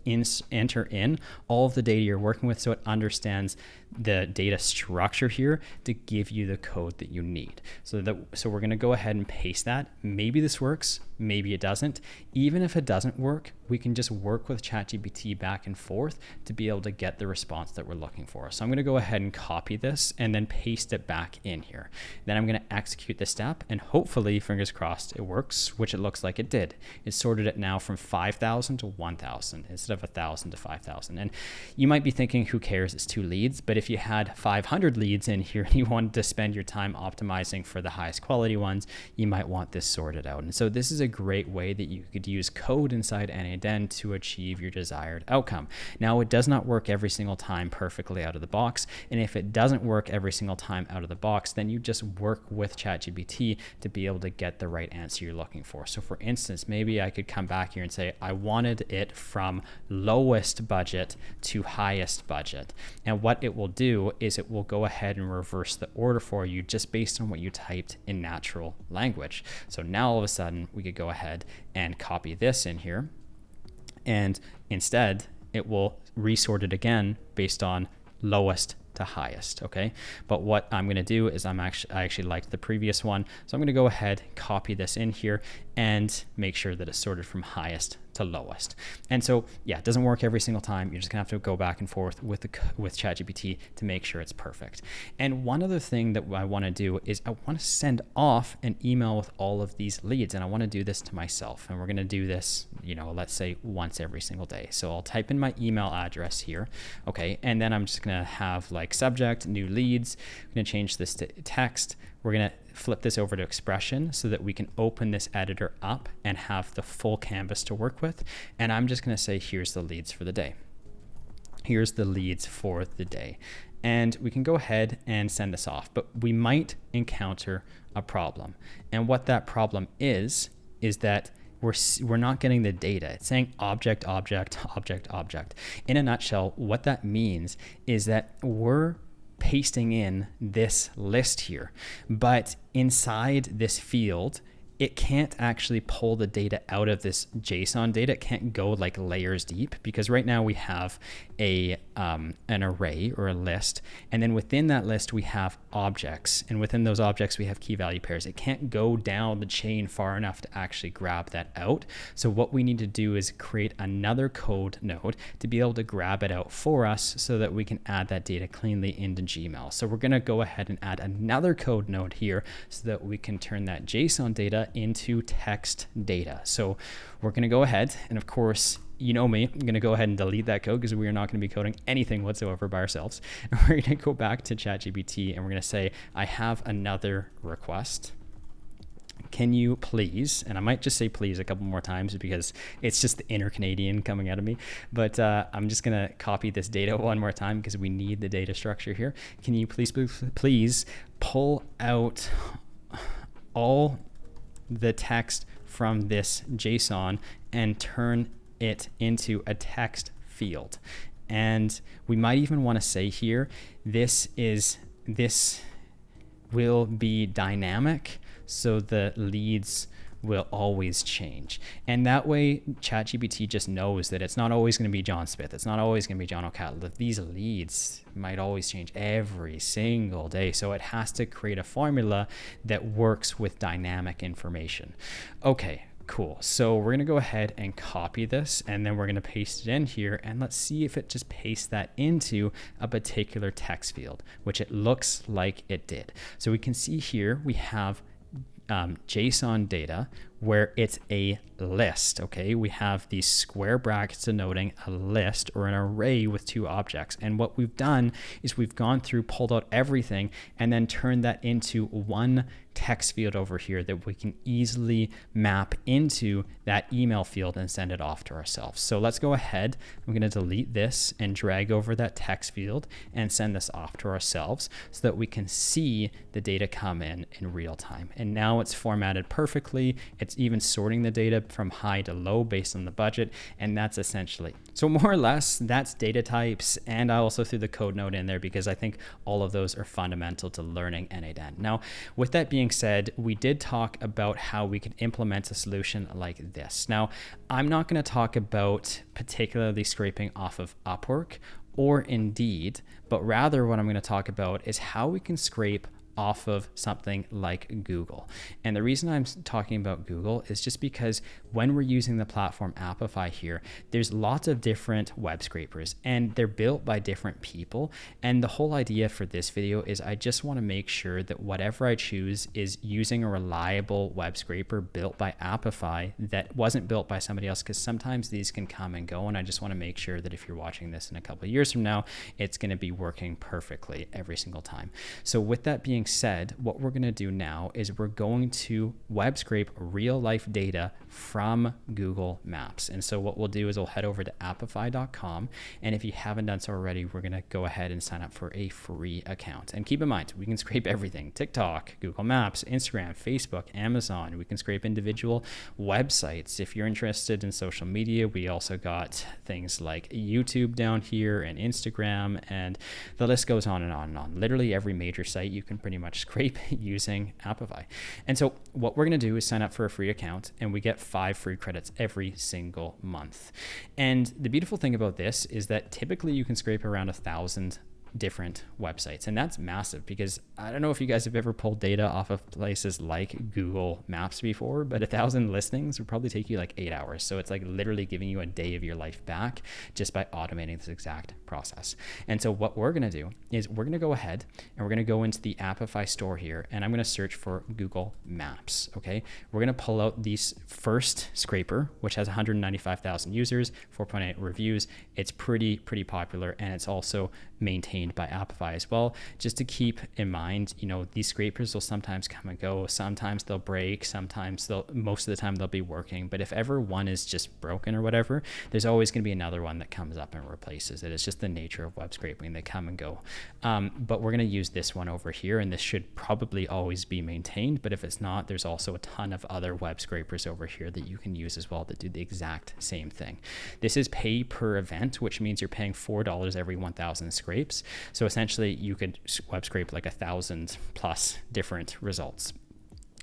enter in all of the data you're working with so it understands the data structure here to give you the code that you need. So we're going to go ahead and paste that. Maybe this works, maybe it doesn't. Even if it doesn't work, we can just work with ChatGPT back and forth to be able to get the response that we're looking for. So I'm going to go ahead and copy this and then paste it back in here. Then I'm going to execute the step, and hopefully, fingers crossed, it works, which it looks like it did. It sorted it now from 5,000 to 1,000 instead of 1,000 to 5,000. And you might be thinking, who cares? It's 2 leads. But if you had 500 leads in here and you wanted to spend your time optimizing for the highest quality ones, you might want this sorted out. And so this is a great way that you could use code inside n8n to achieve your desired outcome. Now, it does not work every single time perfectly out of the box. And if it doesn't work every single time out of the box, then you just work with ChatGPT to be able to get the right answer you're looking for. So for instance, maybe I could come back here and say, I wanted it from lowest budget to highest budget. And what it will do is it will go ahead and reverse the order for you just based on what you typed in natural language. So now all of a sudden we could go ahead and copy this in here, and instead it will resort it again based on lowest to highest. Okay, but what I'm going to do is I actually liked the previous one, so I'm going to go ahead, copy this in here, and make sure that it's sorted from highest to lowest. And so yeah, it doesn't work every single time. You're just gonna have to go back and forth with ChatGPT to make sure it's perfect. And one other thing that I want to do is I want to send off an email with all of these leads, and I want to do this to myself. And we're going to do this, let's say once every single day. So I'll type in my email address here, okay, and then I'm just going to have like subject, new leads. I'm going to change this to text. We're going to flip this over to expression so that we can open this editor up and have the full canvas to work with. And I'm just going to say, here's the leads for the day. Here's the leads for the day. And we can go ahead and send this off, but we might encounter a problem. And what that problem is that we're not getting the data. It's saying object, object, object, object. In a nutshell, what that means is that we're pasting in this list here, but inside this field, it can't actually pull the data out of this JSON data. It can't go like layers deep, because right now we have an array or a list, and then within that list we have objects, and within those objects we have key value pairs. It can't go down the chain far enough to actually grab that out. So what we need to do is create another code node to be able to grab it out for us so that we can add that data cleanly into Gmail. So we're going to go ahead and add another code node here so that we can turn that JSON data into text data. So we're going to go ahead, and of course, you know me, I'm going to go ahead and delete that code because we are not going to be coding anything whatsoever by ourselves. And we're going to go back to ChatGPT and we're going to say, I have another request. Can you please, and I might just say please a couple more times because it's just the inner Canadian coming out of me, but I'm just going to copy this data one more time because we need the data structure here. Can you please pull out all the text from this JSON and turn it into a text field? And we might even want to say here, this will be dynamic, so the leads will always change. And that way ChatGPT just knows that it's not always going to be John Smith. It's not always going to be John O'Cattle. These leads might always change every single day. So it has to create a formula that works with dynamic information. Okay, cool. So we're going to go ahead and copy this, and then we're going to paste it in here, and let's see if it just pastes that into a particular text field, which it looks like it did. So we can see here we have JSON data where it's a list. Okay, we have these square brackets denoting a list or an array with two objects, and what we've done is we've gone through, pulled out everything, and then turned that into one text field over here that we can easily map into that email field and send it off to ourselves. So let's go ahead. I'm going to delete this and drag over that text field and send this off to ourselves so that we can see the data come in real time. And now it's formatted perfectly. It's even sorting the data from high to low based on the budget, and that's essentially. So more or less, that's data types, and I also threw the code note in there because I think all of those are fundamental to learning n8n. Now, with that being said, we did talk about how we could implement a solution like this. Now, I'm not going to talk about particularly scraping off of Upwork or Indeed, but rather what I'm going to talk about is how we can scrape off of something like Google. And the reason I'm talking about Google is just because when we're using the platform Appify here, there's lots of different web scrapers and they're built by different people. And the whole idea for this video is I just want to make sure that whatever I choose is using a reliable web scraper built by Appify that wasn't built by somebody else, because sometimes these can come and go. And I just want to make sure that if you're watching this in a couple of years from now, it's going to be working perfectly every single time. So with that being said, what we're going to do now is we're going to web scrape real life data from Google Maps. And so what we'll do is we'll head over to appify.com. And if you haven't done so already, we're going to go ahead and sign up for a free account. And keep in mind, we can scrape everything: TikTok, Google Maps, Instagram, Facebook, Amazon. We can scrape individual websites. If you're interested in social media, we also got things like YouTube down here and Instagram, and the list goes on and on and on. Literally every major site you can pretty much scrape using Appify. And so what we're going to do is sign up for a free account, and we get 5 free credits every single month. And the beautiful thing about this is that typically you can scrape around 1,000 different websites, and that's massive, because I don't know if you guys have ever pulled data off of places like Google Maps before, but 1,000 listings would probably take you like 8 hours. So it's like literally giving you a day of your life back just by automating this exact process. And so what we're going to do is we're going to go ahead and we're going to go into the Appify store here, and I'm going to search for Google Maps. Okay, we're going to pull out this first scraper, which has 195,000 users, 4.8 reviews. It's pretty popular, and it's also maintained by Appify as well. Just to keep in mind, you know, these scrapers will sometimes come and go. Sometimes they'll break, sometimes most of the time they'll be working. But if ever one is just broken or whatever, there's always going to be another one that comes up and replaces it. It's just the nature of web scraping. They come and go. But we're going to use this one over here, and this should probably always be maintained. But if it's not, there's also a ton of other web scrapers over here that you can use as well that do the exact same thing. This is pay per event, which means you're paying $4 every 1,000 scrapes. So essentially you could web scrape like 1,000 plus different results.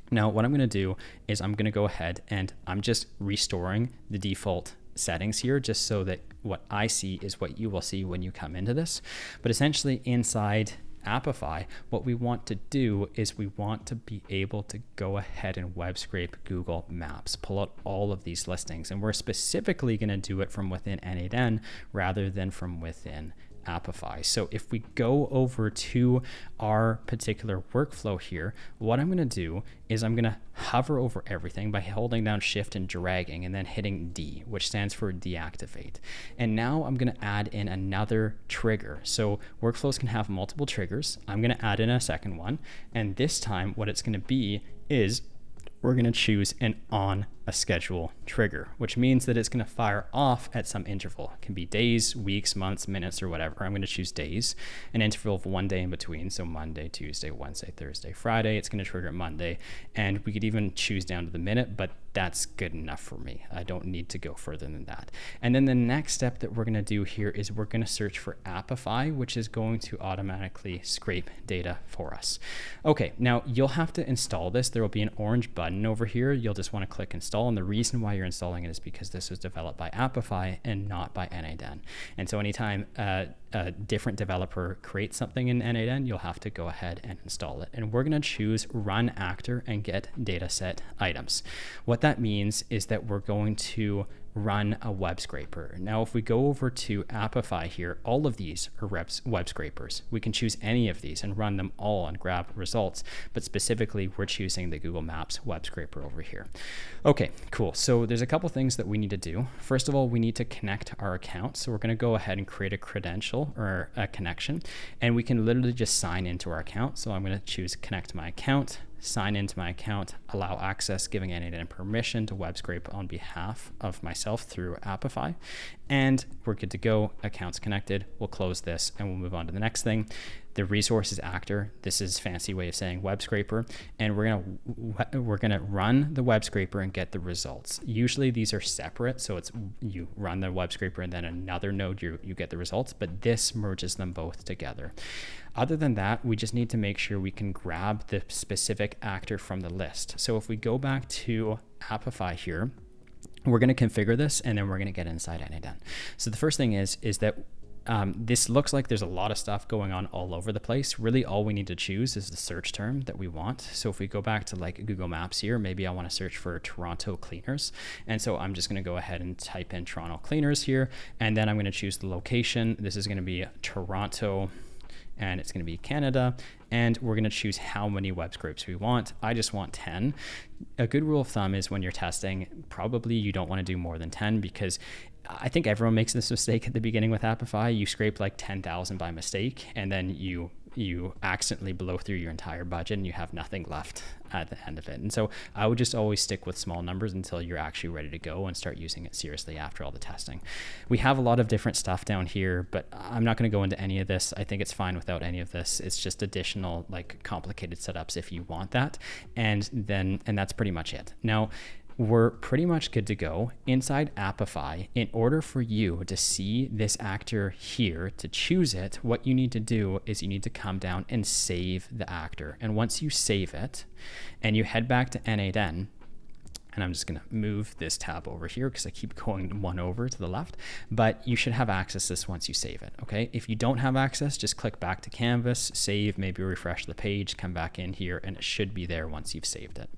Now what I'm going to do is I'm going to go ahead and I'm just restoring the default settings here, just so that what I see is what you will see when you come into this. But essentially inside Appify, what we want to do is we want to be able to go ahead and web scrape Google Maps, pull out all of these listings, and we're specifically going to do it from within n8n rather than from within Appify. So if we go over to our particular workflow here, what I'm going to do is I'm going to hover over everything by holding down Shift and dragging and then hitting D, which stands for deactivate. And now I'm going to add in another trigger. So workflows can have multiple triggers. I'm going to add in a second one. And this time what it's going to be is we're going to choose an on a schedule trigger, which means that it's going to fire off at some interval. It can be days, weeks, months, minutes, or whatever. I'm going to choose days, an interval of 1 day in between. So Monday, Tuesday, Wednesday, Thursday, Friday. It's going to trigger at Monday. And we could even choose down to the minute, but that's good enough for me. I don't need to go further than that. And then the next step that we're going to do here is we're going to search for Appify, which is going to automatically scrape data for us. Okay, now you'll have to install this. There will be an orange button over here. You'll just want to click install. And the reason why you're installing it is because this was developed by Appify and not by n8n. And so anytime a different developer creates something in n8n, you'll have to go ahead and install it. And we're going to choose run actor and get dataset items. What that means is that we're going to run a web scraper. Now, if we go over to Appify here, all of these are web scrapers. We can choose any of these and run them all and grab results, but specifically we're choosing the Google Maps web scraper over here. Okay, cool. So there's a couple things that we need to do. First of all, we need to connect our account. So we're going to go ahead and create a credential or a connection, and we can literally just sign into our account. So I'm going to choose connect my account, sign into my account, allow access, giving n8n permission to web scrape on behalf of myself through Appify, and we're good to go. Account's connected. We'll close this and we'll move on to the next thing. The resources actor. This is a fancy way of saying web scraper, and we're gonna run the web scraper and get the results. Usually these are separate, so it's you run the web scraper and then another node you get the results, but this merges them both together. Other than that, we just need to make sure we can grab the specific actor from the list. So if we go back to Appify here, we're going to configure this and then we're going to get inside n8n. So the first thing is that this looks like there's a lot of stuff going on all over the place. Really all we need to choose is the search term that we want. So if we go back to like Google Maps here, maybe I want to search for Toronto cleaners. And so I'm just going to go ahead and type in Toronto cleaners here. And then I'm going to choose the location. This is going to be Toronto, and it's going to be Canada, and we're going to choose how many web scrapes we want. I just want 10. A good rule of thumb is when you're testing, probably you don't want to do more than 10, because I think everyone makes this mistake at the beginning with Appify. You scrape like 10,000 by mistake, and then you accidentally blow through your entire budget and you have nothing left at the end of it. And so I would just always stick with small numbers until you're actually ready to go and start using it seriously after all the testing. We have a lot of different stuff down here, but I'm not going to go into any of this. I think it's fine without any of this. It's just additional like complicated setups if you want that. And that's pretty much it. Now, we're pretty much good to go. Inside Appify, in order for you to see this actor here, to choose it, what you need to do is you need to come down and save the actor. And once you save it and you head back to n8n, and I'm just going to move this tab over here because I keep going one over to the left, but you should have access to this once you save it, okay? If you don't have access, just click back to Canvas, save, maybe refresh the page, come back in here, and it should be there once you've saved it.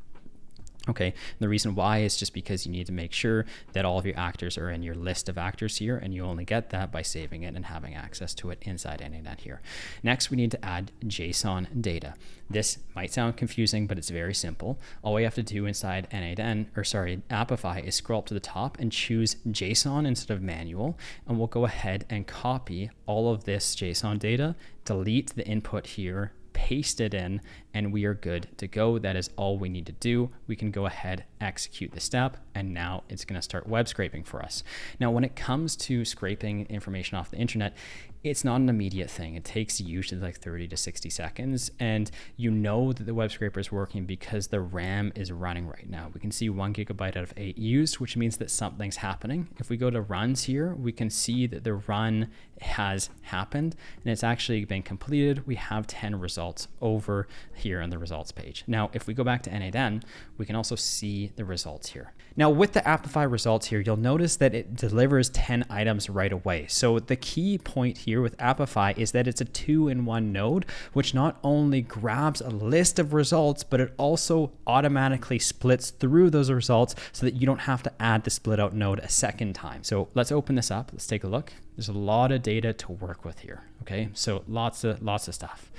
Okay, and the reason why is just because you need to make sure that all of your actors are in your list of actors here, and you only get that by saving it and having access to it inside n8n here. Next, we need to add JSON data. This might sound confusing, but it's very simple. All we have to do inside Appify is scroll up to the top and choose JSON instead of manual, and we'll go ahead and copy all of this JSON data, delete the input here, paste it in, and we are good to go. That is all we need to do. We can go ahead, execute the step, and now it's going to start web scraping for us. Now, when it comes to scraping information off the internet, it's not an immediate thing. It takes usually like 30 to 60 seconds, and you know that the web scraper is working because the RAM is running right now. We can see 1 gigabyte out of 8 used, which means that something's happening. If we go to runs here, we can see that the run has happened and it's actually been completed. We have 10 results over here on the results page. Now, if we go back to n8n, we can also see the results here. Now, with the Appify results here, you'll notice that it delivers 10 items right away. So the key point here with Appify is that it's a 2-in-1 node, which not only grabs a list of results, but it also automatically splits through those results so that you don't have to add the split out node a second time. So let's open this up. Let's take a look. There's a lot of data to work with here. Okay, so lots of stuff.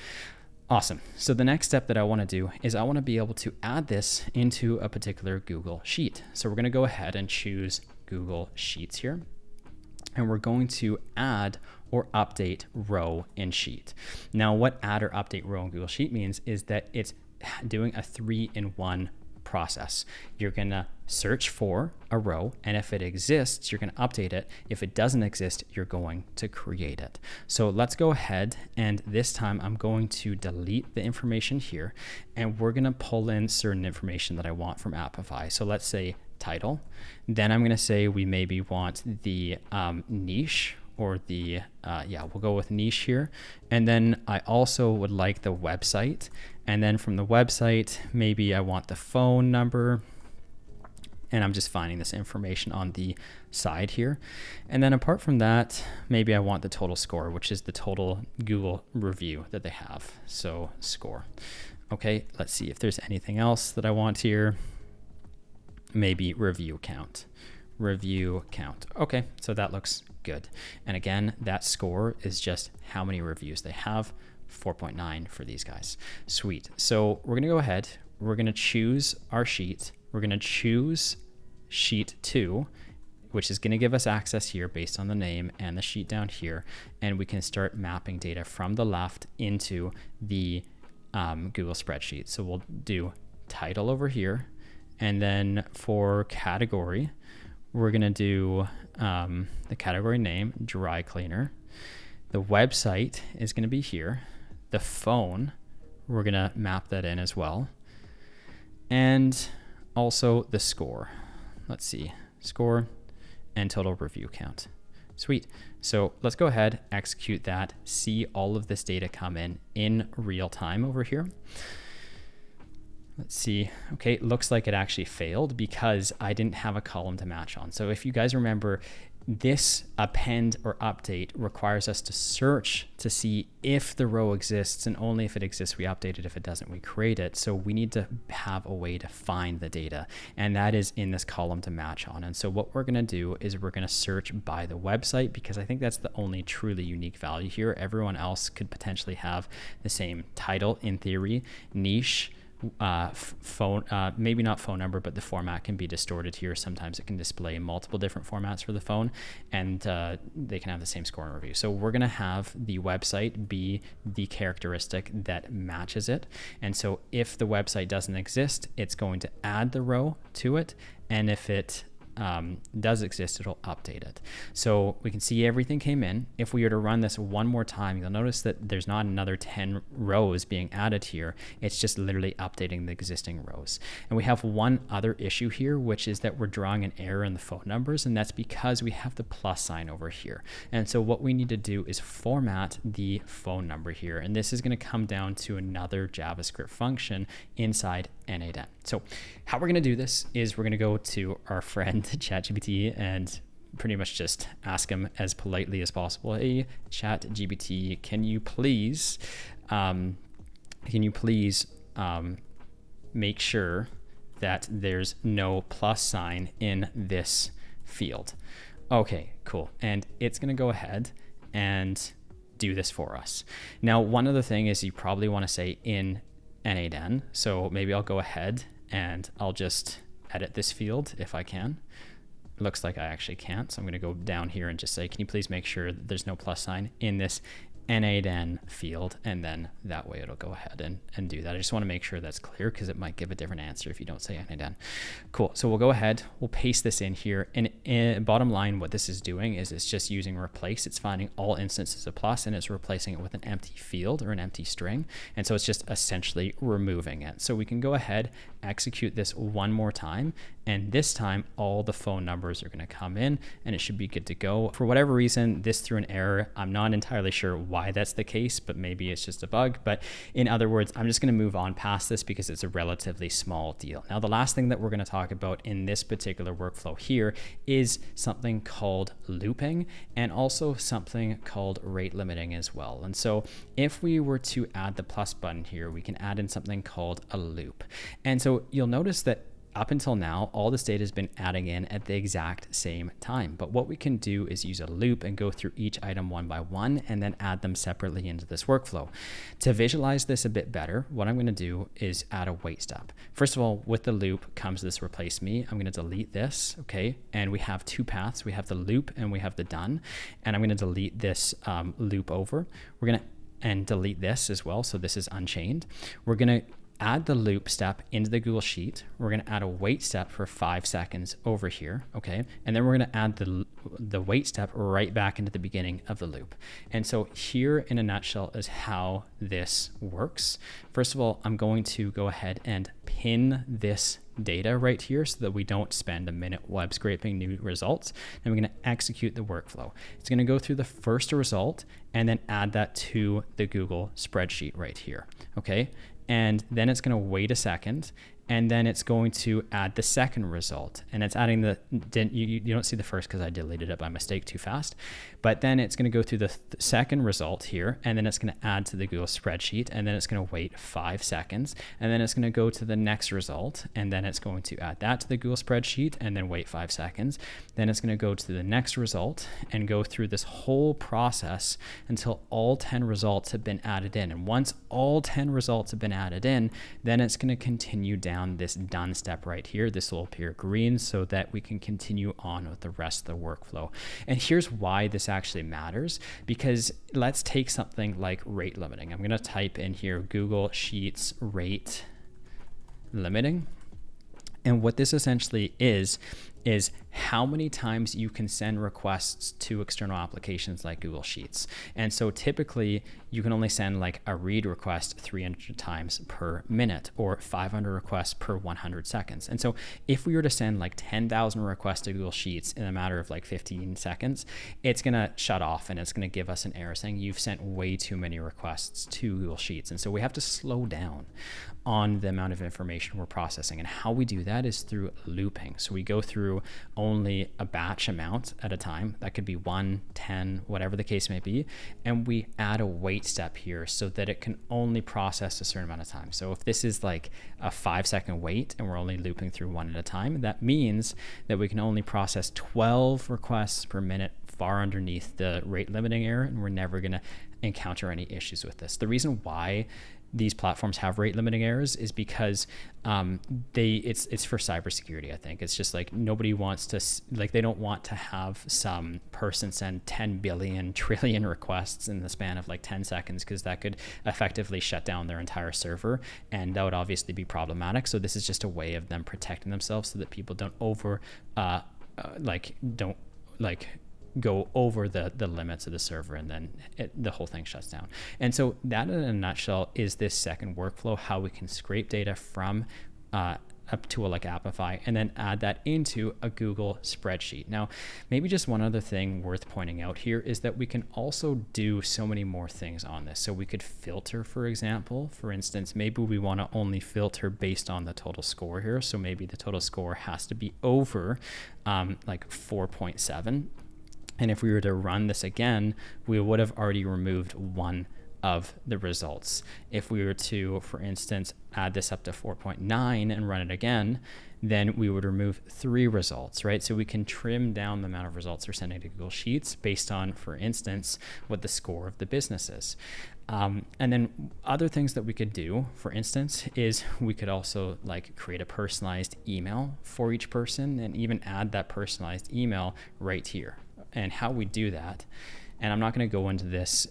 Awesome. So the next step that I want to do is I want to be able to add this into a particular Google Sheet. So we're going to go ahead and choose Google Sheets here, and we're going to add or update row in Sheet. Now, what add or update row in Google Sheet means is that it's doing a 3-in-1 process. You're going to search for a row, and if it exists, you're going to update it. If it doesn't exist, you're going to create it. So let's go ahead, and this time I'm going to delete the information here, and we're going to pull in certain information that I want from Appify. So let's say title. Then I'm going to say we maybe want the niche, or the, we'll go with niche here. And then I also would like the website. And then from the website, maybe I want the phone number. And I'm just finding this information on the side here. And then apart from that, maybe I want the total score, which is the total Google review that they have. So score. Okay, let's see if there's anything else that I want here. Maybe review count. Review count. Okay, so that looks good. And again, that score is just how many reviews they have. 4.9 for these guys. Sweet. So we're going to go ahead. We're going to choose our sheet. We're going to choose sheet 2, which is going to give us access here based on the name and the sheet down here. And we can start mapping data from the left into the Google spreadsheet. So we'll do title over here. And then for category, we're going to do the category name, dry cleaner. The website is going to be here. The phone, we're going to map that in as well. And also the score. Let's see, score and total review count. Sweet. So let's go ahead, execute that, see all of this data come in real time over here. Let's see. Okay, it looks like it actually failed because I didn't have a column to match on. So if you guys remember, this append or update requires us to search to see if the row exists, and only if it exists we update it. If it doesn't, we create it. So we need to have a way to find the data, and that is in this column to match on. And so what we're going to do is we're going to search by the website, because I think that's the only truly unique value here. Everyone else could potentially have the same title in theory, niche, phone, maybe not phone number, but the format can be distorted here. Sometimes it can display multiple different formats for the phone, and they can have the same score and review. So we're going to have the website be the characteristic that matches it. And so if the website doesn't exist, it's going to add the row to it. And if it does exist, it'll update it. So we can see everything came in. If we were to run this one more time, you'll notice that there's not another 10 rows being added here. It's just literally updating the existing rows. And we have one other issue here, which is that we're drawing an error in the phone numbers, and that's because we have the plus sign over here. And so what we need to do is format the phone number here. And this is going to come down to another JavaScript function inside n8n. So how we're going to do this is we're going to go to our friend ChatGPT and pretty much just ask him as politely as possible, hey ChatGPT, can you please make sure that there's no plus sign in this field? Okay, cool. And it's going to go ahead and do this for us. Now, one other thing is you probably want to say in n8n. So maybe I'll go ahead and I'll just edit this field if I can. It looks like I actually can't. So I'm going to go down here and just say, can you please make sure that there's no plus sign in this n8n field? And then that way it'll go ahead and do that. I just want to make sure that's clear because it might give a different answer if you don't say n8n. Cool. So we'll go ahead, we'll paste this in here. And bottom line, what this is doing is it's just using replace. It's finding all instances of plus and it's replacing it with an empty field or an empty string. And so it's just essentially removing it. So we can go ahead, execute this one more time. And this time, all the phone numbers are going to come in and it should be good to go. For whatever reason, this threw an error. I'm not entirely sure why that's the case, but maybe it's just a bug. But in other words, I'm just going to move on past this because it's a relatively small deal. Now, the last thing that we're going to talk about in this particular workflow here is something called looping and also something called rate limiting as well. And so if we were to add the plus button here, we can add in something called a loop. And so you'll notice that up until now, all this data has been adding in at the exact same time. But what we can do is use a loop and go through each item one by one and then add them separately into this workflow. To visualize this a bit better, what I'm going to do is add a wait step. First of all, with the loop comes this replace me. I'm going to delete this, okay? And we have two paths. We have the loop and we have the done. And I'm going to delete this loop over. We're going to delete this as well. So this is unchained. We're going to add the loop step into the Google Sheet. We're going to add a wait step for 5 seconds over here, okay? And then we're going to add the wait step right back into the beginning of the loop. And so here in a nutshell is how this works. First of all, I'm going to go ahead and pin this data right here so that we don't spend a minute web scraping new results. And we're going to execute the workflow. It's going to go through the first result and then add that to the Google spreadsheet right here, okay? And then it's going to wait a second, and then it's going to add the second result, and it's adding you don't see the first because I deleted it by mistake too fast, but then it's going to go through the second result here, and then it's going to add to the Google spreadsheet, and then it's going to wait 5 seconds, and then it's going to go to the next result, and then it's going to add that to the Google spreadsheet, and then wait 5 seconds. Then it's going to go to the next result and go through this whole process until all 10 results have been added in. And once all 10 results have been added in, then it's going to continue down this done step right here. This will appear green so that we can continue on with the rest of the workflow. And here's why this actually matters, because let's take something like rate limiting. I'm going to type in here Google Sheets rate limiting. And what this essentially is how many times you can send requests to external applications like Google Sheets. And so typically you can only send like a read request 300 times per minute or 500 requests per 100 seconds. And so if we were to send like 10,000 requests to Google Sheets in a matter of like 15 seconds, it's going to shut off and it's going to give us an error saying you've sent way too many requests to Google Sheets. And so we have to slow down on the amount of information we're processing. And how we do that is through looping. So we go through only a batch amount at a time. That could be 1, 10, whatever the case may be. And we add a wait step here so that it can only process a certain amount of time. So if this is like a 5-second wait and we're only looping through one at a time, that means that we can only process 12 requests per minute far underneath the rate limiting error, and we're never going to encounter any issues with this. The reason why these platforms have rate limiting errors is because it's for cybersecurity. I think it's just like nobody wants to, like, they don't want to have some person send 10 billion trillion requests in the span of like 10 seconds, because that could effectively shut down their entire server, and that would obviously be problematic. So this is just a way of them protecting themselves so that people don't go over the limits of the server, and then the whole thing shuts down. And so that in a nutshell is this second workflow, how we can scrape data from a tool like Appify and then add that into a Google spreadsheet. Now, maybe just one other thing worth pointing out here is that we can also do so many more things on this. So we could filter, for example. For instance, maybe we want to only filter based on the total score here. So maybe the total score has to be over like 4.7. And if we were to run this again, we would have already removed one of the results. If we were to, for instance, add this up to 4.9 and run it again, then we would remove 3 results, right? So we can trim down the amount of results we're sending to Google Sheets based on, for instance, what the score of the business is. And then other things that we could do, for instance, is we could also like create a personalized email for each person and even add that personalized email right here. And how we do that, and I'm not going to go into this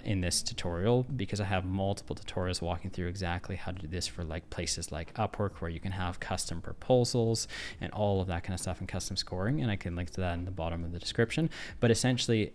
in this tutorial because I have multiple tutorials walking through exactly how to do this for like places like Upwork, where you can have custom proposals and all of that kind of stuff and custom scoring, and I can link to that in the bottom of the description. But essentially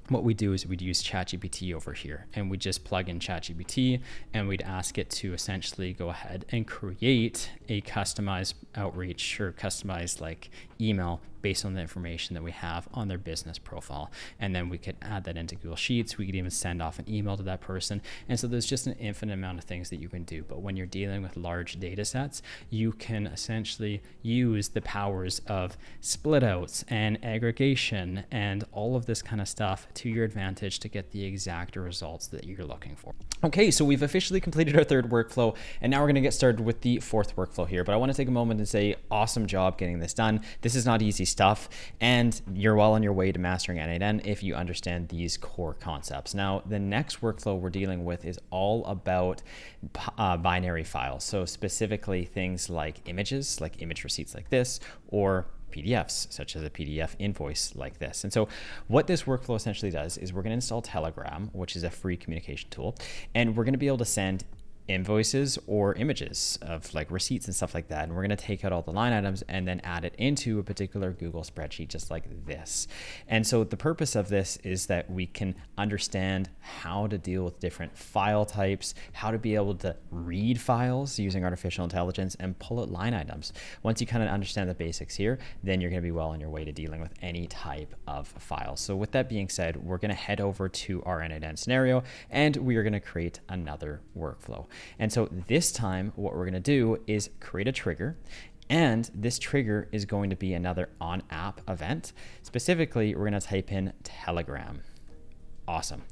what we do is we'd use ChatGPT over here, and we just plug in ChatGPT and we'd ask it to essentially go ahead and create a customized outreach or customized like email based on the information that we have on their business profile. And then we could add that into Google Sheets. We could even send off an email to that person. And so there's just an infinite amount of things that you can do. But when you're dealing with large data sets, you can essentially use the powers of split outs and aggregation and all of this kind of stuff to your advantage to get the exact results that you're looking for. Okay, so we've officially completed our third workflow, and now we're going to get started with the fourth workflow here. But I want to take a moment and say, awesome job getting this done. This is not easy stuff, and you're well on your way to mastering n8n if you understand these core concepts. Now, the next workflow we're dealing with is all about binary files. So specifically things like images, like image receipts like this, or PDFs, such as a PDF invoice like this. And so what this workflow essentially does is we're going to install Telegram, which is a free communication tool, and we're going to be able to send invoices or images of like receipts and stuff like that. And we're going to take out all the line items and then add it into a particular Google spreadsheet just like this. And so the purpose of this is that we can understand how to deal with different file types, how to be able to read files using artificial intelligence and pull out line items. Once you kind of understand the basics here, then you're going to be well on your way to dealing with any type of file. So with that being said, we're going to head over to our n8n scenario and we are going to create another workflow. And so this time what we're going to do is create a trigger, and this trigger is going to be another on app event. Specifically, we're going to type in Telegram. Awesome.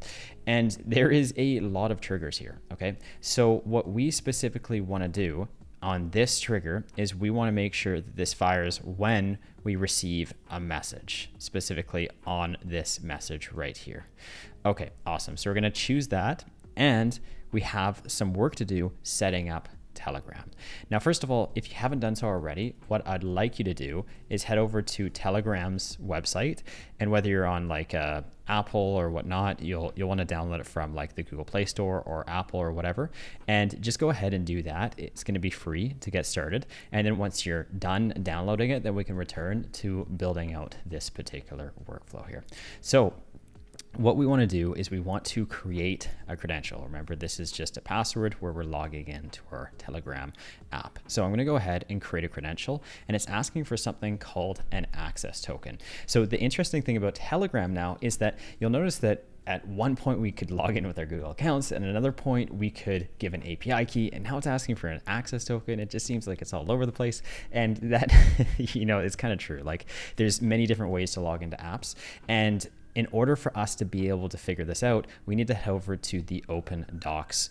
And there is a lot of triggers here. Okay. So what we specifically want to do on this trigger is we want to make sure that this fires when we receive a message, specifically on this message right here. Okay, awesome. So we're going to choose that, and we have some work to do setting up Telegram. Now, first of all, if you haven't done so already, what I'd like you to do is head over to Telegram's website, and whether you're on like Apple or whatnot, you'll want to download it from like the Google Play Store or Apple or whatever, and just go ahead and do that. It's going to be free to get started, and then once you're done downloading it, then we can return to building out this particular workflow here. So what we want to do is we want to create a credential. Remember, this is just a password where we're logging into our Telegram app. So I'm going to go ahead and create a credential, and it's asking for something called an access token. So the interesting thing about Telegram now is that you'll notice that at one point we could log in with our Google accounts, and at another point we could give an API key, and now it's asking for an access token. It just seems like it's all over the place. And that, you know, it's kind of true. Like there's many different ways to log into apps, and in order for us to be able to figure this out, we need to head over to the Open Docs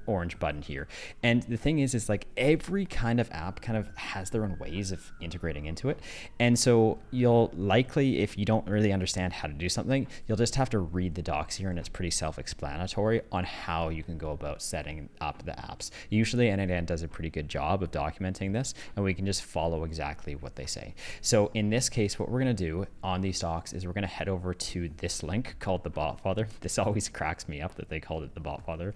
orange button here. And the thing is like every kind of app kind of has their own ways of integrating into it. And so you'll likely, if you don't really understand how to do something, you'll just have to read the docs here, and it's pretty self-explanatory on how you can go about setting up the apps. Usually n8n does a pretty good job of documenting this, and we can just follow exactly what they say. So in this case, what we're going to do on these docs is we're going to head over to this link called the Botfather. This always cracks me up that they called it the Botfather.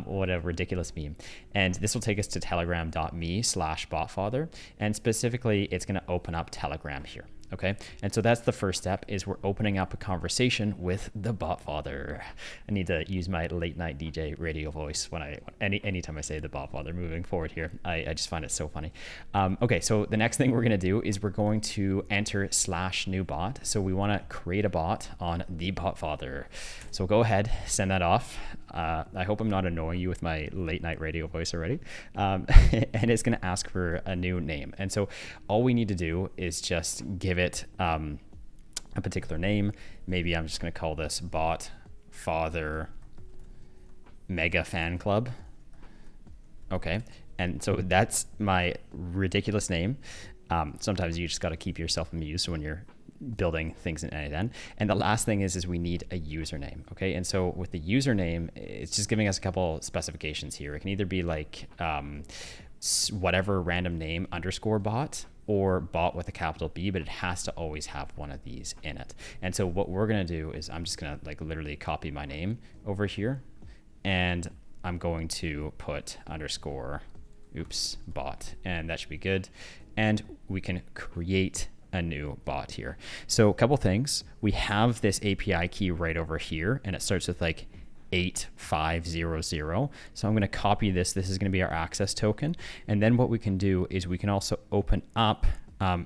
What a ridiculous meme. And this will take us to telegram.me/Botfather. And specifically, it's going to open up Telegram here. Okay. And so that's the first step, is we're opening up a conversation with the Botfather. I need to use my late night DJ radio voice when anytime I say the Botfather moving forward here. I just find it so funny. Okay. So the next thing we're going to do is we're going to enter /new bot. So we want to create a bot on the Botfather. So go ahead, send that off. I hope I'm not annoying you with my late night radio voice already. And it's going to ask for a new name. And so all we need to do is just give it a particular name. Maybe I'm just going to call this Botfather Mega Fan Club. Okay. And so that's my ridiculous name. Sometimes you just got to keep yourself amused when you're building things in n8n. And the last thing is we need a username. Okay. And so with the username, it's just giving us a couple specifications here. It can either be like whatever random name _bot, or bot with a capital B, but it has to always have one of these in it. And so what we're going to do is I'm just going to like literally copy my name over here, and I'm going to put _bot, and that should be good. And we can create a new bot here. So a couple things. We have this API key right over here, and it starts with like 8500. So I'm going to copy this. This is going to be our access token. And then what we can do is we can also open up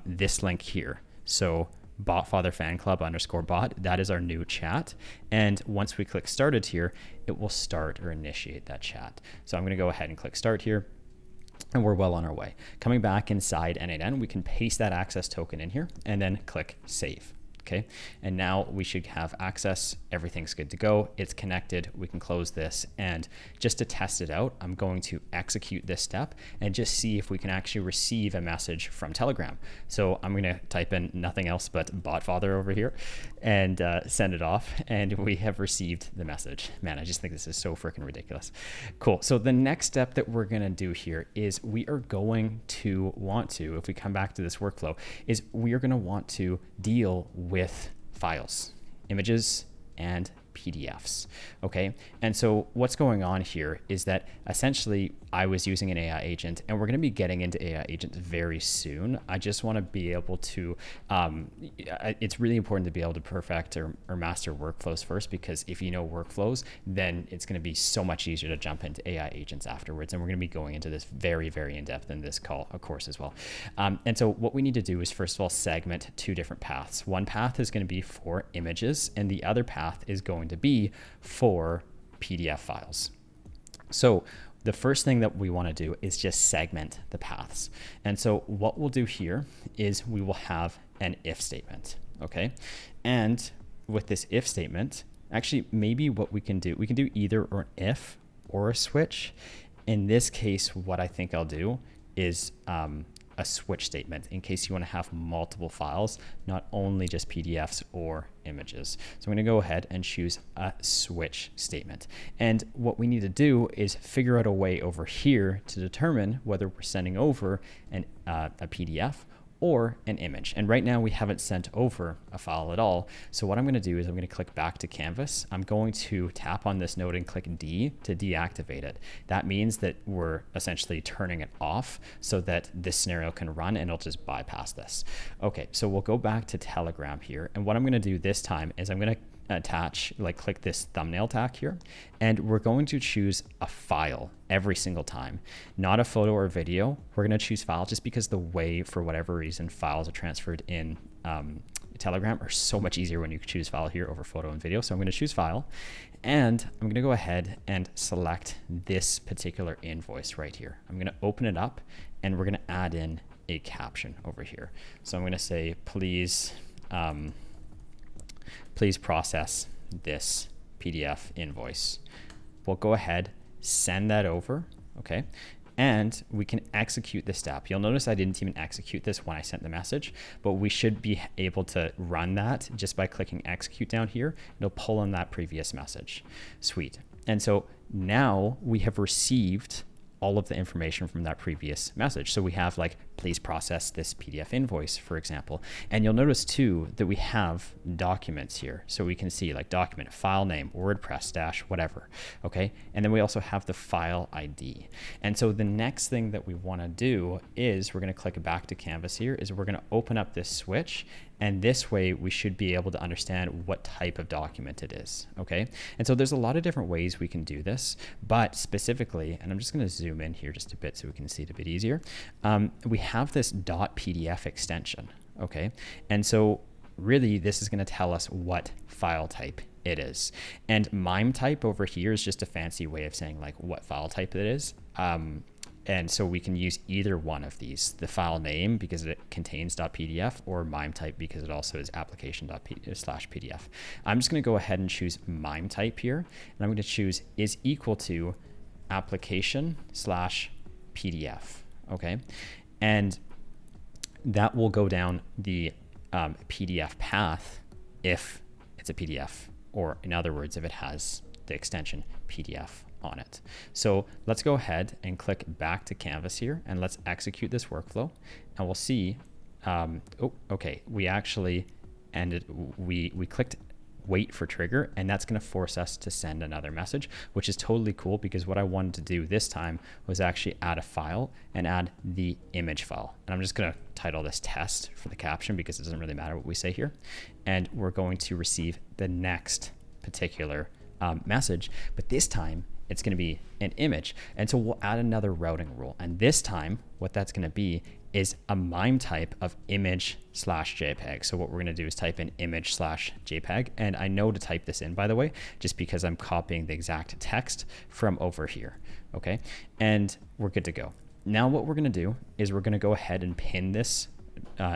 this link here. So Botfather Fan Club _bot, that is our new chat. And once we click started here, it will start or initiate that chat. So I'm going to go ahead and click start here, and we're well on our way. Coming back inside n8n, we can paste that access token in here and then click save. Okay. And now we should have access. Everything's good to go. It's connected. We can close this. And just to test it out, I'm going to execute this step and just see if we can actually receive a message from Telegram. So I'm going to type in nothing else but Botfather over here and send it off. And we have received the message. Man, I just think this is so freaking ridiculous. Cool. So the next step that we're going to do here is we are going to want to, if we come back to this workflow, is we are going to want to deal with files, images, and PDFs, okay? And so what's going on here is that essentially I was using an AI agent, and we're gonna be getting into AI agents very soon. I just wanna be able to, it's really important to be able to perfect or master workflows first, because if you know workflows, then it's gonna be so much easier to jump into AI agents afterwards. And we're gonna be going into this very, very in depth in this call, of course, as well. And so what we need to do is first of all segment two different paths. One path is gonna be for images, and the other path is going to be for PDF files. So the first thing that we want to do is just segment the paths. And so what we'll do here is we will have an if statement, okay? And with this if statement, actually maybe what we can do either an if or a switch. In this case, what I think I'll do is a switch statement in case you want to have multiple files, not only just PDFs or images. So I'm going to go ahead and choose a switch statement. And what we need to do is figure out a way over here to determine whether we're sending over a PDF or an image. And right now we haven't sent over a file at all. So what I'm going to do is I'm going to click back to Canvas. I'm going to tap on this node and click D to deactivate it. That means that we're essentially turning it off so that this scenario can run, and it'll just bypass this. Okay, so we'll go back to Telegram here. And what I'm going to do this time is I'm going to attach, click this thumbnail tag here, and we're going to choose a file every single time, not a photo or video. We're going to choose file just because the way, for whatever reason, files are transferred in Telegram are so much easier when you choose file here over photo and video. So I'm going to choose file, and I'm going to go ahead and select this particular invoice right here. I'm going to open it up, and we're going to add in a caption over here. So I'm going to say, please process this PDF invoice. We'll go ahead, send that over, okay? And we can execute this step. You'll notice I didn't even execute this when I sent the message, but we should be able to run that just by clicking execute down here. It'll pull in that previous message. Sweet. And so now we have received all of the information from that previous message. So we have please process this PDF invoice, for example. And you'll notice too that we have documents here. So we can see document, file name, WordPress dash, whatever, okay? And then we also have the file ID. And so the next thing that we wanna do is we're gonna click back to Canvas here, is we're gonna open up this switch, and this way we should be able to understand what type of document it is, okay? And so there's a lot of different ways we can do this, but specifically, and I'm just gonna zoom in here just a bit so we can see it a bit easier, we have this .pdf extension, okay? And so really this is gonna tell us what file type it is. And MIME type over here is just a fancy way of saying what file type it is. And so we can use either one of these, the file name because it contains .pdf, or MIME type because it also is application.pdf. I'm just going to go ahead and choose MIME type here, and I'm going to choose is equal to application/pdf, okay? And that will go down the PDF path if it's a PDF, or in other words, if it has the extension PDF on it. So let's go ahead and click back to Canvas here, and let's execute this workflow, and we'll see, okay, we actually we clicked wait for trigger, and that's going to force us to send another message, which is totally cool because what I wanted to do this time was actually add a file and add the image file. And I'm just going to title this test for the caption because it doesn't really matter what we say here. And we're going to receive the next particular message, but this time it's going to be an image. And so we'll add another routing rule. And this time, what that's going to be is a MIME type of image/JPEG. So what we're going to do is type in image/JPEG. And I know to type this in, by the way, just because I'm copying the exact text from over here. Okay. And we're good to go. Now what we're going to do is we're going to go ahead and pin this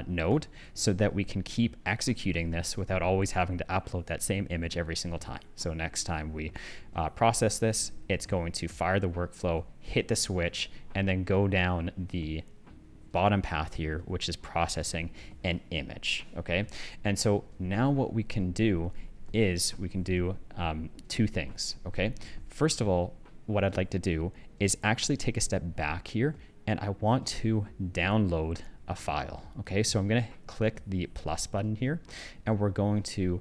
node so that we can keep executing this without always having to upload that same image every single time. So next time we process this, it's going to fire the workflow, hit the switch, and then go down the bottom path here, which is processing an image, okay? And so now what we can do is we can do two things, okay? First of all, what I'd like to do is actually take a step back here, and I want to download a file, okay? So I'm gonna click the plus button here, and we're going to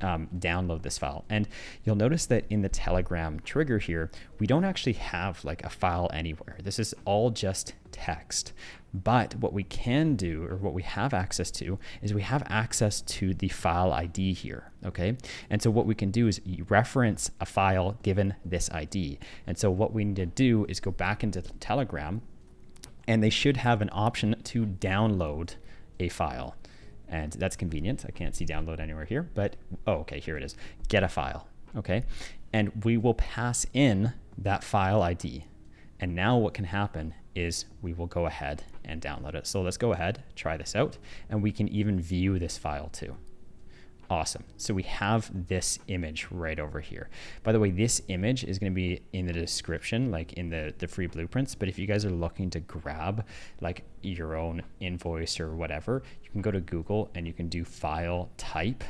download this file. And you'll notice that in the Telegram trigger here, we don't actually have like a file anywhere. This is all just text. But what we can do, or what we have access to, is we have access to the file ID here, okay? And so what we can do is reference a file given this ID. And so what we need to do is go back into Telegram, and they should have an option to download a file. And that's convenient. I can't see download anywhere here, but, oh, okay, here it is. Get a file, okay? And we will pass in that file ID. And now what can happen is we will go ahead and download it. So let's go ahead, try this out, and we can even view this file too. Awesome. So we have this image right over here. By the way, this image is going to be in the description, like in the free blueprints. But if you guys are looking to grab like your own invoice or whatever, you can go to Google and you can do file type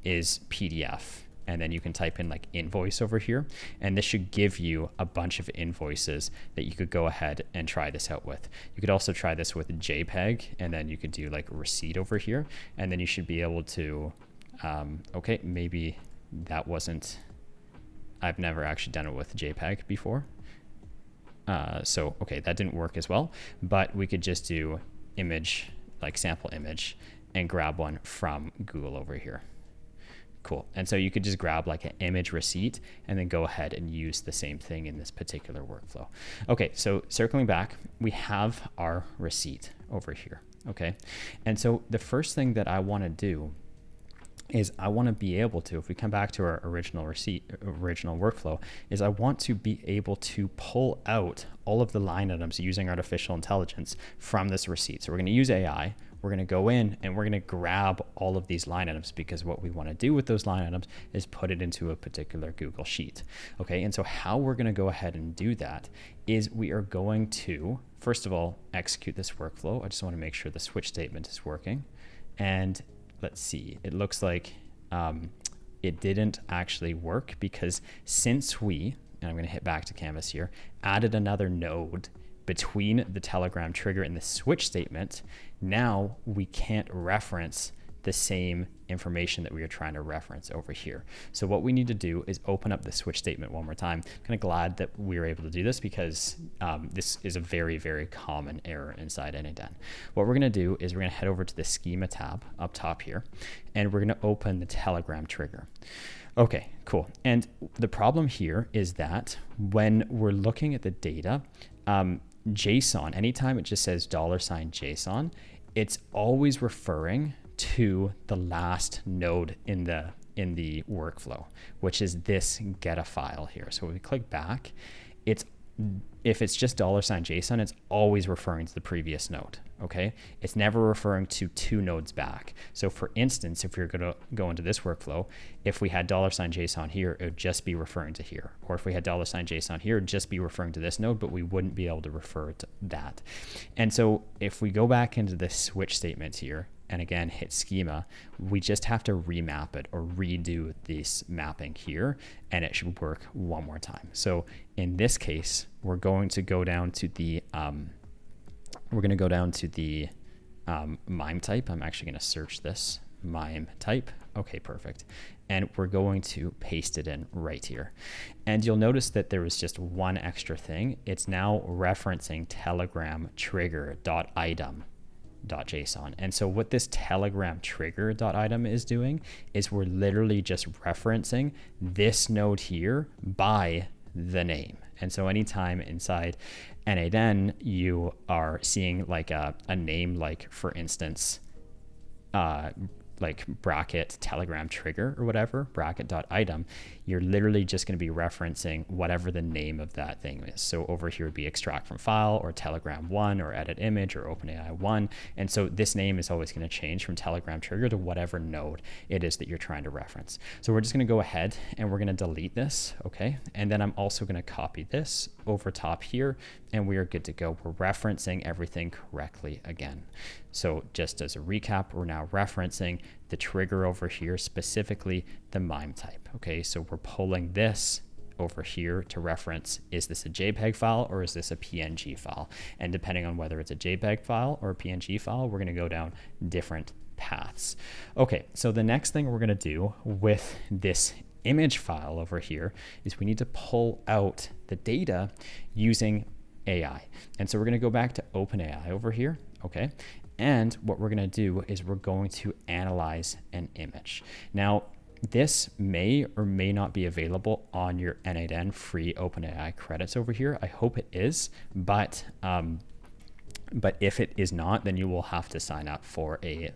is PDF. And then you can type in like invoice over here, and this should give you a bunch of invoices that you could go ahead and try this out with. You could also try this with JPEG, and then you could do like a receipt over here, and then you should be able to, okay, maybe that wasn't, I've never actually done it with JPEG before. So, okay, that didn't work as well, but we could just do image, like sample image, and grab one from Google over here. Cool. And so you could just grab like an image receipt and then go ahead and use the same thing in this particular workflow. Okay, so circling back, we have our receipt over here. Okay, and so the first thing that I want to do is I want to be able to, if we come back to our original workflow, is I want to be able to pull out all of the line items using artificial intelligence from this receipt. So we're going to use AI. We're going to go in and we're going to grab all of these line items, because what we want to do with those line items is put it into a particular Google Sheet. Okay, and so how we're going to go ahead and do that is we are going to, first of all, execute this workflow. I just want to make sure the switch statement is working. And let's see, it looks like it didn't actually work, because since we, and I'm going to hit back to Canvas here, added another node between the Telegram trigger and the switch statement, now we can't reference the same information that we are trying to reference over here. So what we need to do is open up the switch statement one more time. I'm kind of glad that we were able to do this, because this is a very, very common error inside n8n. What we're going to do is we're going to head over to the schema tab up top here, and we're going to open the Telegram trigger. Okay, cool. And the problem here is that when we're looking at the data, JSON, anytime it just says $JSON, it's always referring to the last node in the workflow, which is this get a file here. So when we click back, if it's just $JSON, it's always referring to the previous node. Okay, it's never referring to two nodes back. So for instance, if we were going to go into this workflow, if we had $JSON here, it would just be referring to here. Or if we had $JSON here, it would just be referring to this node, but we wouldn't be able to refer to that. And so if we go back into the switch statement here, and again hit schema, we just have to remap it or redo this mapping here, and it should work one more time. So in this case, we're going to go down to the MIME type. I'm actually going to search this MIME type. Okay, perfect. And we're going to paste it in right here. And you'll notice that there was just one extra thing. It's now referencing Telegram trigger.item.json. And so what this Telegram trigger.item is doing is we're literally just referencing this node here by the name. And so anytime inside n8n you are seeing like a name, like for instance, like bracket Telegram trigger or whatever, bracket.item, you're literally just going to be referencing whatever the name of that thing is. So over here would be extract from file or Telegram 1 or edit image or OpenAI 1. And so this name is always going to change from Telegram trigger to whatever node it is that you're trying to reference. So we're just going to go ahead and we're going to delete this. Okay. And then I'm also going to copy this over top here, and we are good to go. We're referencing everything correctly again. So just as a recap, we're now referencing the trigger over here, specifically the MIME type. Okay, so we're pulling this over here to reference, is this a JPEG file or is this a PNG file? And depending on whether it's a JPEG file or a PNG file, we're going to go down different paths. Okay, so the next thing we're going to do with this image file over here is we need to pull out the data using AI. And so we're going to go back to OpenAI over here, okay? And what we're going to do is we're going to analyze an image. Now, this may or may not be available on your n8n free OpenAI credits over here. I hope it is, but if it is not, then you will have to sign up for a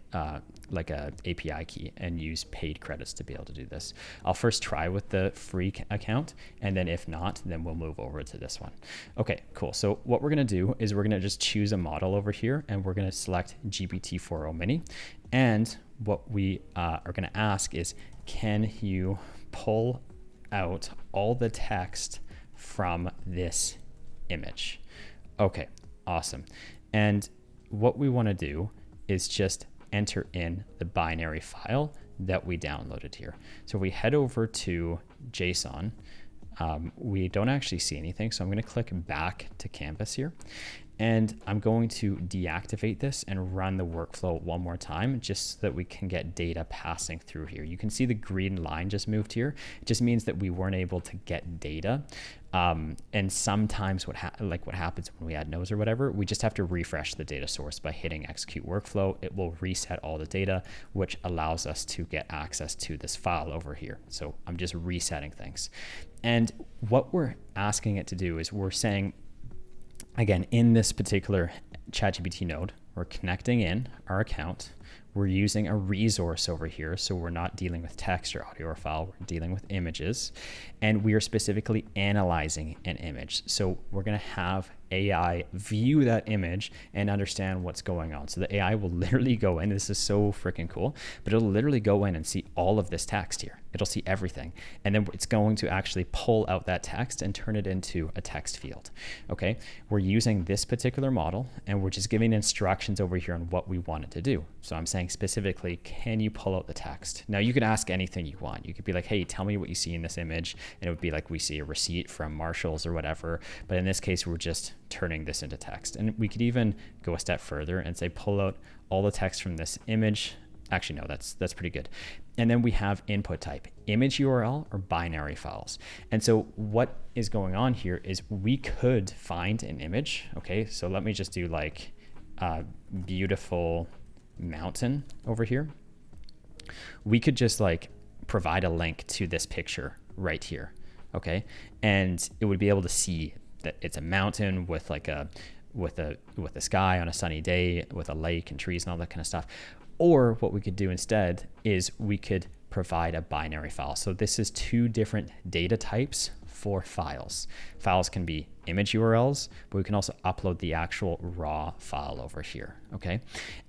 like a API key and use paid credits to be able to do this. I'll first try with the free account, and then if not, then we'll move over to this one. Okay, cool. So what we're gonna do is we're gonna just choose a model over here, and we're gonna select GPT-4o Mini. And what we are gonna ask is, can you pull out all the text from this image? Okay, awesome. And what we want to do is just enter in the binary file that we downloaded here. So we head over to JSON. We don't actually see anything, so I'm going to click back to Canvas here. And I'm going to deactivate this and run the workflow one more time just so that we can get data passing through here. You can see the green line just moved here. It just means that we weren't able to get data. And sometimes what happens when we add nodes or whatever, we just have to refresh the data source by hitting execute workflow. It will reset all the data, which allows us to get access to this file over here. So I'm just resetting things. And what we're asking it to do is we're saying, again, in this particular ChatGPT node, we're connecting in our account. We're using a resource over here, so we're not dealing with text or audio or file, we're dealing with images. And we are specifically analyzing an image. So we're gonna have AI view that image and understand what's going on. So the AI will literally go in, this is so freaking cool, but it'll literally go in and see all of this text here. It'll see everything. And then it's going to actually pull out that text and turn it into a text field. Okay, we're using this particular model and we're just giving instructions over here on what we want it to do. So I'm saying specifically, can you pull out the text? Now you can ask anything you want. You could be like, hey, tell me what you see in this image. And it would be like, we see a receipt from Marshall's or whatever. But in this case, we're just turning this into text. And we could even go a step further and say, pull out all the text from this image. Actually, no, that's pretty good. And then we have input type, image URL or binary files. And so what is going on here is we could find an image. Okay, so let me just do like beautiful mountain over here. We could just like provide a link to this picture right here. Okay, and it would be able to see that it's a mountain with like with a sky on a sunny day with a lake and trees and all that kind of stuff. Or what we could do instead is we could provide a binary file. So this is two different data types for files. Files can be image URLs, but we can also upload the actual raw file over here, okay?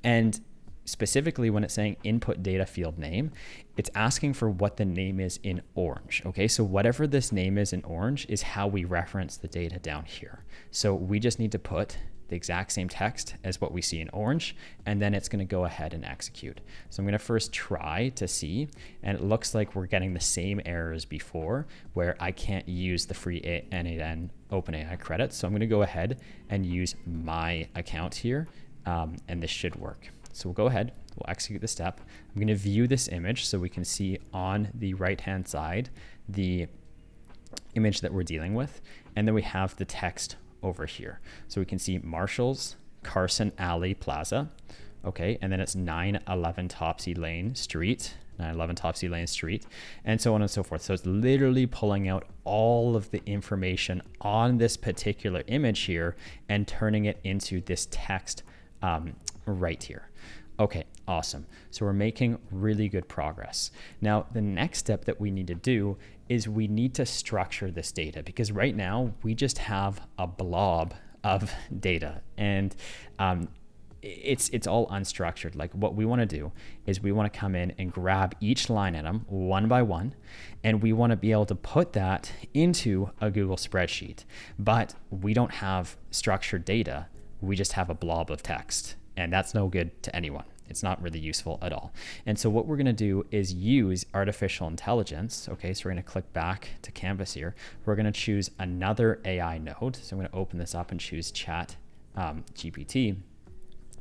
And specifically when it's saying input data field name, it's asking for what the name is in orange, okay? So whatever this name is in orange is how we reference the data down here. So we just need to put the exact same text as what we see in orange, and then it's gonna go ahead and execute. So I'm gonna first try to see, and it looks like we're getting the same error as before, where I can't use the free n8n OpenAI credits. So I'm gonna go ahead and use my account here, and this should work. So we'll go ahead, we'll execute the step. I'm gonna view this image so we can see on the right-hand side the image that we're dealing with, and then we have the text over here. So we can see Marshall's, Carson Alley Plaza, okay, and then it's 911 Topsy Lane Street, 911 Topsy Lane Street, and so on and so forth. So it's literally pulling out all of the information on this particular image here and turning it into this text right here. Okay, awesome. So we're making really good progress. Now, the next step that we need to do is we need to structure this data, because right now we just have a blob of data, and it's all unstructured. Like, what we want to do is we want to come in and grab each line item one by one, and we want to be able to put that into a Google spreadsheet. But we don't have structured data. We just have a blob of text, and that's no good to anyone. It's not really useful at all. And so what we're going to do is use artificial intelligence. Okay, so we're going to click back to Canvas here. We're going to choose another AI node. So I'm going to open this up and choose Chat GPT.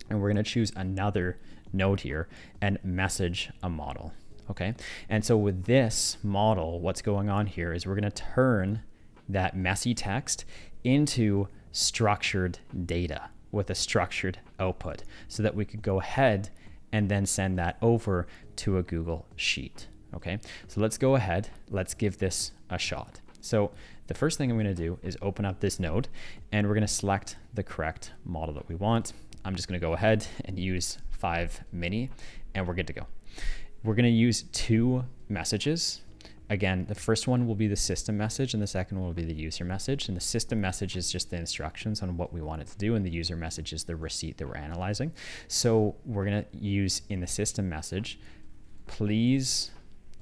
and we're going to choose another node here and message a model. Okay. And so with this model, what's going on here is we're going to turn that messy text into structured data with a structured output so that we could go ahead and then send that over to a Google Sheet. Okay. So let's go ahead. Let's give this a shot. So the first thing I'm going to do is open up this node, and we're going to select the correct model that we want. I'm just going to go ahead and use 5 mini, and we're good to go. We're going to use 2 messages. Again, the first one will be the system message, and the second one will be the user message. And the system message is just the instructions on what we want it to do, and the user message is the receipt that we're analyzing. So we're going to use in the system message, please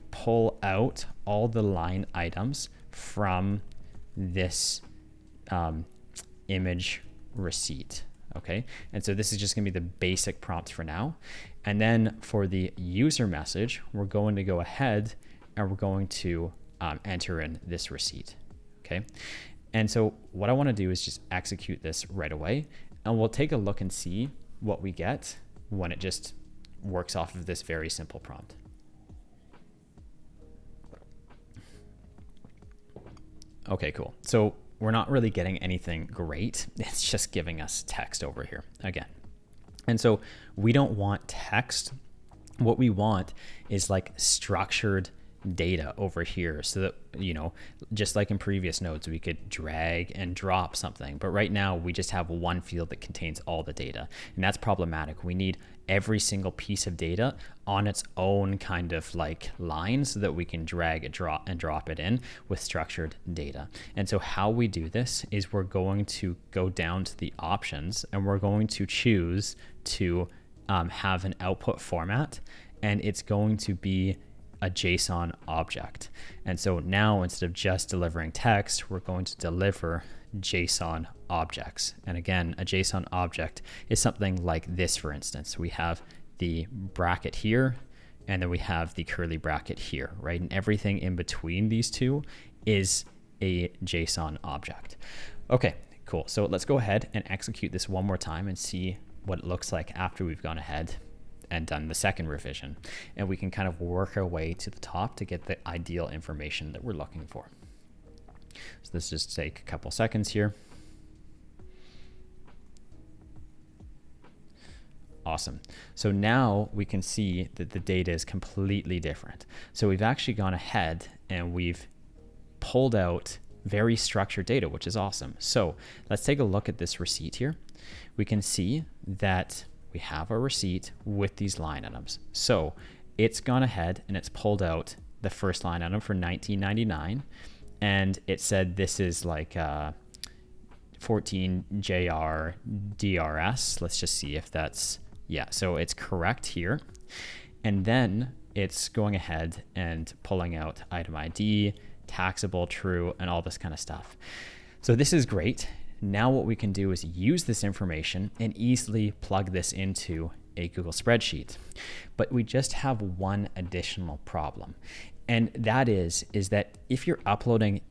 pull out all the line items from this image receipt. Okay, and so this is just going to be the basic prompt for now. And then for the user message, we're going to go ahead and we're going to enter in this receipt. Okay, and so what I want to do is just execute this right away, and we'll take a look and see what we get when it just works off of this very simple prompt. Okay, cool. So we're not really getting anything great. It's just giving us text over here again. And so we don't want text. What we want is like structured data over here so that, you know, just like in previous nodes, we could drag and drop something. But right now we just have one field that contains all the data, and that's problematic. We need every single piece of data on its own kind of like line so that we can drag and drop it in with structured data. And so how we do this is we're going to go down to the options, and we're going to choose to have an output format, and it's going to be a JSON object. And so now instead of just delivering text, we're going to deliver JSON objects. And again, a JSON object is something like this, for instance. We have the bracket here, and then we have the curly bracket here, right? And everything in between these two is a JSON object. Okay, cool. So let's go ahead and execute this one more time and see what it looks like after we've gone ahead and done the second revision. And we can kind of work our way to the top to get the ideal information that we're looking for. So let's just take a couple seconds here. Awesome. So now we can see that the data is completely different. So we've actually gone ahead and we've pulled out very structured data, which is awesome. So let's take a look at this receipt here. We can see that we have a receipt with these line items. So it's gone ahead and it's pulled out the first line item for $19.99, and it said this is like 14 JR DRS. Let's just see if that's, yeah, so it's correct here. And then it's going ahead and pulling out item ID, taxable, true, and all this kind of stuff. So this is great. Now what we can do is use this information and easily plug this into a Google spreadsheet. But we just have one additional problem. And that is that if you're uploading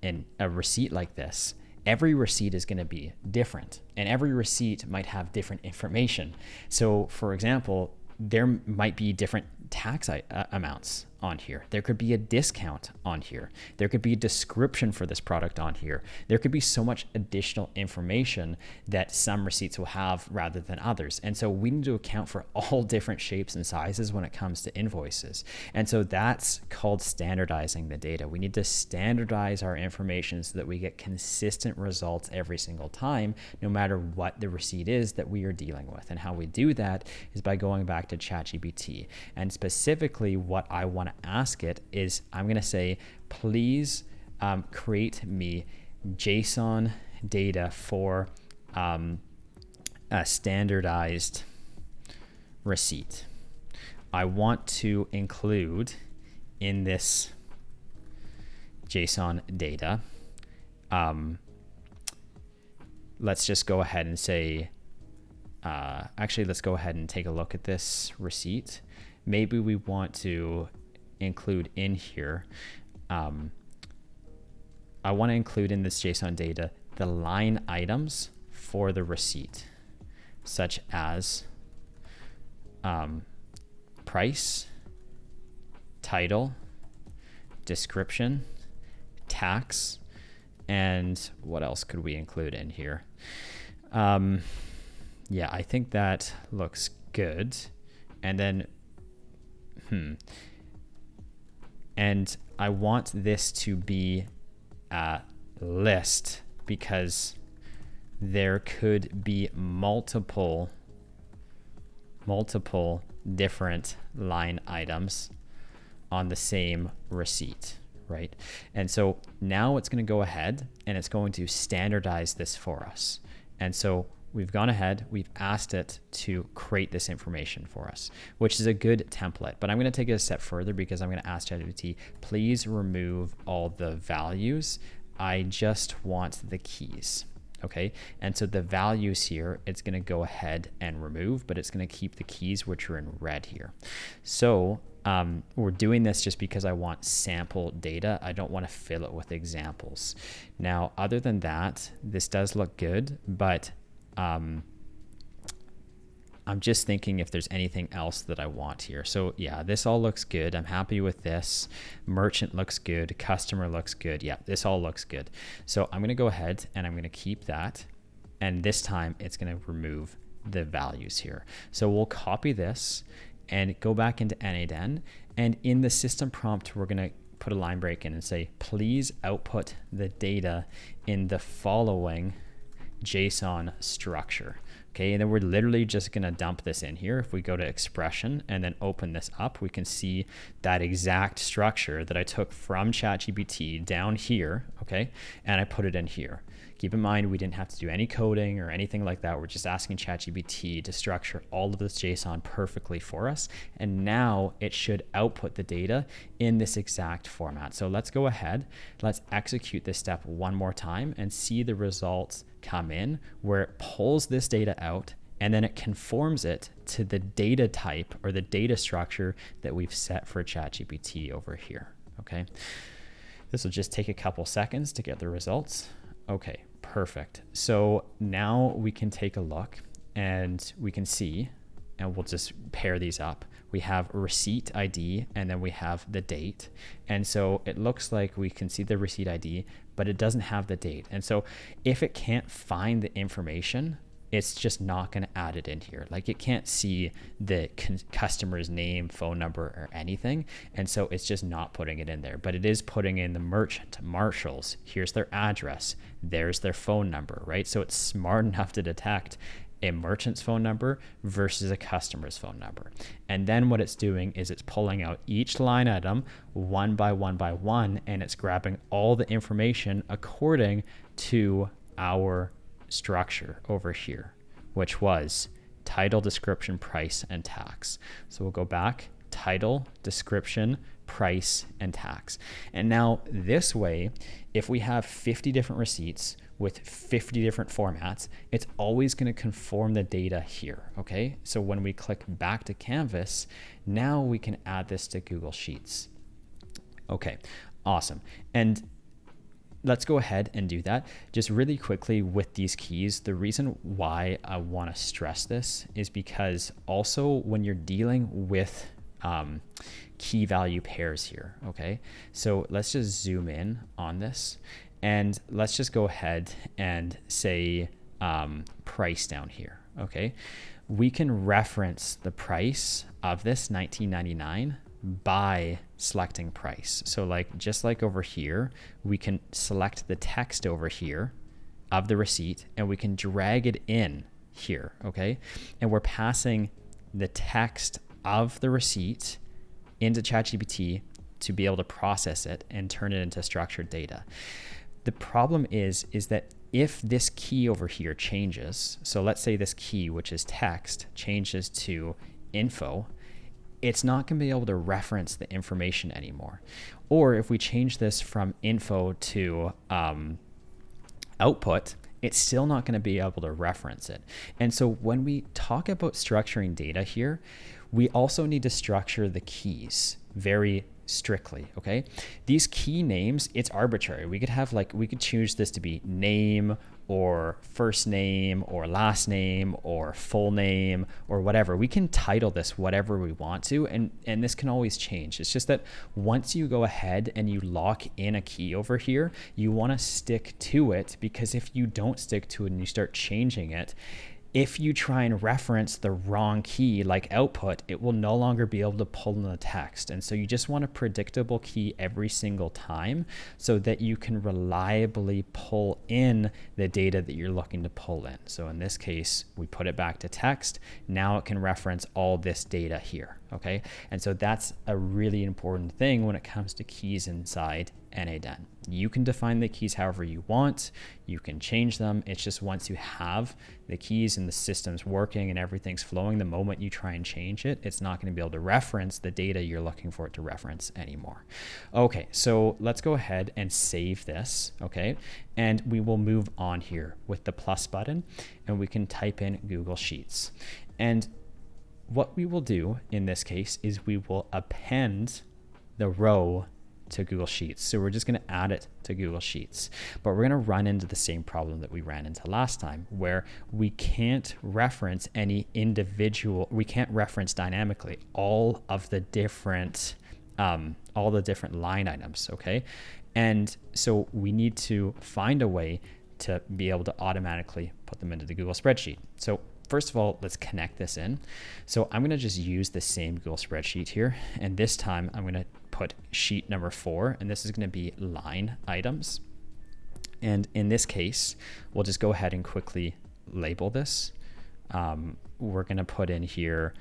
a receipt like this, every receipt is going to be different, and every receipt might have different information. So for example, there might be different tax amounts on here. There could be a discount on here. There could be a description for this product on here. There could be so much additional information that some receipts will have rather than others. And so we need to account for all different shapes and sizes when it comes to invoices. And so that's called standardizing the data. We need to standardize our information so that we get consistent results every single time, no matter what the receipt is that we are dealing with. And how we do that is by going back to ChatGPT. And specifically what I want to ask it is, I'm going to say, please create me JSON data for a standardized receipt. I want to include in this JSON data, let's just go ahead and say, actually, let's go ahead and take a look at this receipt. Maybe we want to include in here, I want to include in this JSON data the line items for the receipt, such as price, title, description, tax, and what else could we include in here? Yeah, I think that looks good. And then, and I want this to be a list because there could be multiple different line items on the same receipt, right? And so now it's going to go ahead and it's going to standardize this for us. And so we've gone ahead, we've asked it to create this information for us, which is a good template. But I'm going to take it a step further because I'm going to ask ChatGPT, please remove all the values. I just want the keys. Okay, and so the values here, it's going to go ahead and remove, but it's going to keep the keys, which are in red here. So we're doing this just because I want sample data. I don't want to fill it with examples. Now, other than that, this does look good, but I'm just thinking if there's anything else that I want here. So yeah, this all looks good. I'm happy with this. Merchant looks good. Customer looks good. Yeah, this all looks good. So I'm going to go ahead and I'm going to keep that. And this time it's going to remove the values here. So we'll copy this and go back into n8n. And in the system prompt, we're going to put a line break in and say, please output the data in the following JSON structure. Okay, and then we're literally just going to dump this in here. If we go to expression and then open this up, we can see that exact structure that I took from ChatGPT down here, okay, and I put it in here. Keep in mind, we didn't have to do any coding or anything like that. We're just asking ChatGPT to structure all of this JSON perfectly for us. And now it should output the data in this exact format. So let's go ahead. Let's execute this step one more time and see the results come in where it pulls this data out and then it conforms it to the data type or the data structure that we've set for ChatGPT over here. Okay. This will just take a couple seconds to get the results. Okay, perfect. So now we can take a look and we can see, and we'll just pair these up. We have receipt ID and then we have the date. And so it looks like we can see the receipt ID, but it doesn't have the date. And so if it can't find the information, it's just not going to add it in here. Like it can't see the customer's name, phone number, or anything. And so it's just not putting it in there, but it is putting in the merchant, Marshalls. Here's their address. There's their phone number, right? So it's smart enough to detect a merchant's phone number versus a customer's phone number. And then what it's doing is it's pulling out each line item one by one, and it's grabbing all the information according to our structure over here, which was title, description, price, and tax. So we'll go back, title, description, price, and tax. And now this way, if we have 50 different receipts with 50 different formats, it's always going to conform the data here. Okay. So when we click back to Canvas, now we can add this to Google Sheets. Okay, awesome. And let's go ahead and do that. Just really quickly with these keys, the reason why I want to stress this is because also when you're dealing with key value pairs here, okay? So let's just zoom in on this and let's just go ahead and say price down here, okay? We can reference the price of this $19.99 by selecting price. So like, just like over here, we can select the text over here of the receipt and we can drag it in here, okay? And we're passing the text of the receipt into ChatGPT to be able to process it and turn it into structured data. The problem is that if this key over here changes, so let's say this key, which is text, changes to info, it's not going to be able to reference the information anymore. Or if we change this from info to output, it's still not going to be able to reference it. And so when we talk about structuring data here, we also need to structure the keys very strictly, okay? These key names, it's arbitrary. We could have we could choose this to be name or first name or last name or full name or whatever. We can title this whatever we want to, and this can always change. It's just that once you go ahead and you lock in a key over here, you want to stick to it, because if you don't stick to it and you start changing it, if you try and reference the wrong key like output, it will no longer be able to pull in the text. And so you just want a predictable key every single time so that you can reliably pull in the data that you're looking to pull in. So in this case, we put it back to text. Now it can reference all this data here. Okay. And so that's a really important thing when it comes to keys inside n8n. You can define the keys however you want. You can change them. It's just once you have the keys and the system's working and everything's flowing, the moment you try and change it, it's not going to be able to reference the data you're looking for it to reference anymore. Okay, so let's go ahead and save this, okay? And we will move on here with the plus button, and we can type in Google Sheets. And what we will do in this case is we will append the row to Google Sheets. So we're just going to add it to Google Sheets, but we're going to run into the same problem that we ran into last time, where we can't reference any individual, we can't reference dynamically all of the different line items. Okay. And so we need to find a way to be able to automatically put them into the Google spreadsheet. So first of all, let's connect this in. So I'm going to just use the same Google spreadsheet here. And this time I'm going to put sheet number 4, and this is going to be line items. And in this case, we'll just go ahead and quickly label this. We're going to put in here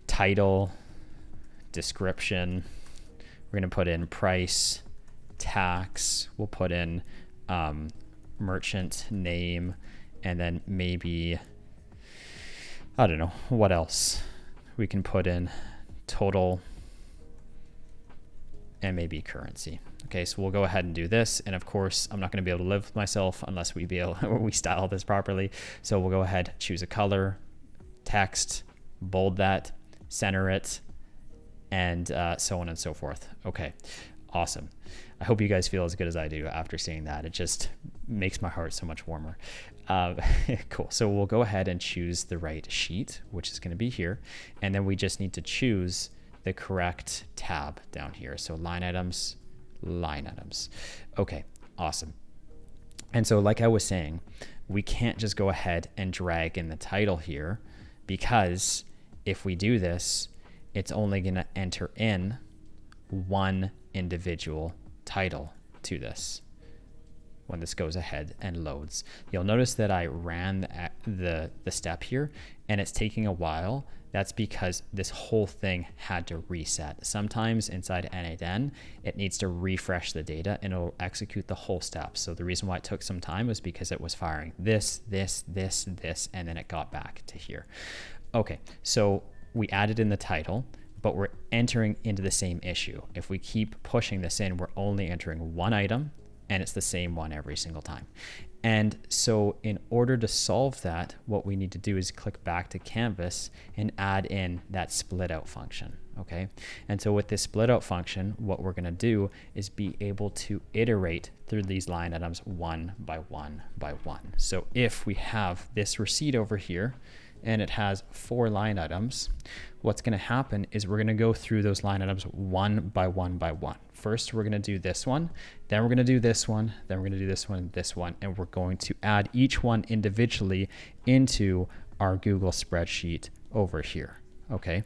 title, description. We're going to put in price, tax. We'll put in merchant name, and then maybe, I don't know, what else? We can put in total and maybe currency. Okay, so we'll go ahead and do this. And of course, I'm not going to be able to live with myself unless we style this properly. So we'll go ahead, choose a color, text, bold that, center it, and so on and so forth. Okay, awesome. I hope you guys feel as good as I do after seeing that. It just makes my heart so much warmer. Cool. So we'll go ahead and choose the right sheet, which is going to be here. And then we just need to choose the correct tab down here. So line items. Okay, awesome. And so like I was saying, we can't just go ahead and drag in the title here, because if we do this, it's only going to enter in one individual title to this when this goes ahead and loads. You'll notice that I ran the step here and it's taking a while. That's because this whole thing had to reset. Sometimes inside n8n, it needs to refresh the data and it'll execute the whole step. So the reason why it took some time was because it was firing this, and then it got back to here. Okay, so we added in the title, but we're entering into the same issue. If we keep pushing this in, we're only entering one item, and it's the same one every single time. And so in order to solve that, what we need to do is click back to Canvas and add in that split out function, okay? And so with this split out function, what we're gonna do is be able to iterate through these line items one by one by one. So if we have this receipt over here, and it has 4 line items, what's going to happen is we're going to go through those line items one by one by one. First, we're going to do this one, then we're going to do this one, then we're going to do this one, and we're going to add each one individually into our Google spreadsheet over here, okay?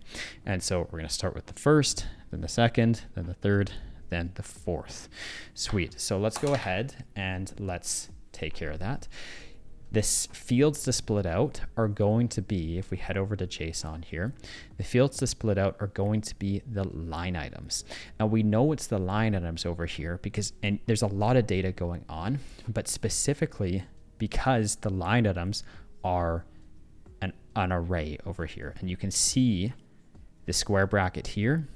And so we're going to start with the first, then the second, then the third, then the fourth. Sweet. So let's go ahead and let's take care of that. This fields to split out are going to be, if we head over to JSON here, the fields to split out are going to be the line items. Now we know it's the line items over here because, and there's a lot of data going on, but specifically because the line items are an array over here. And you can see the square bracket here,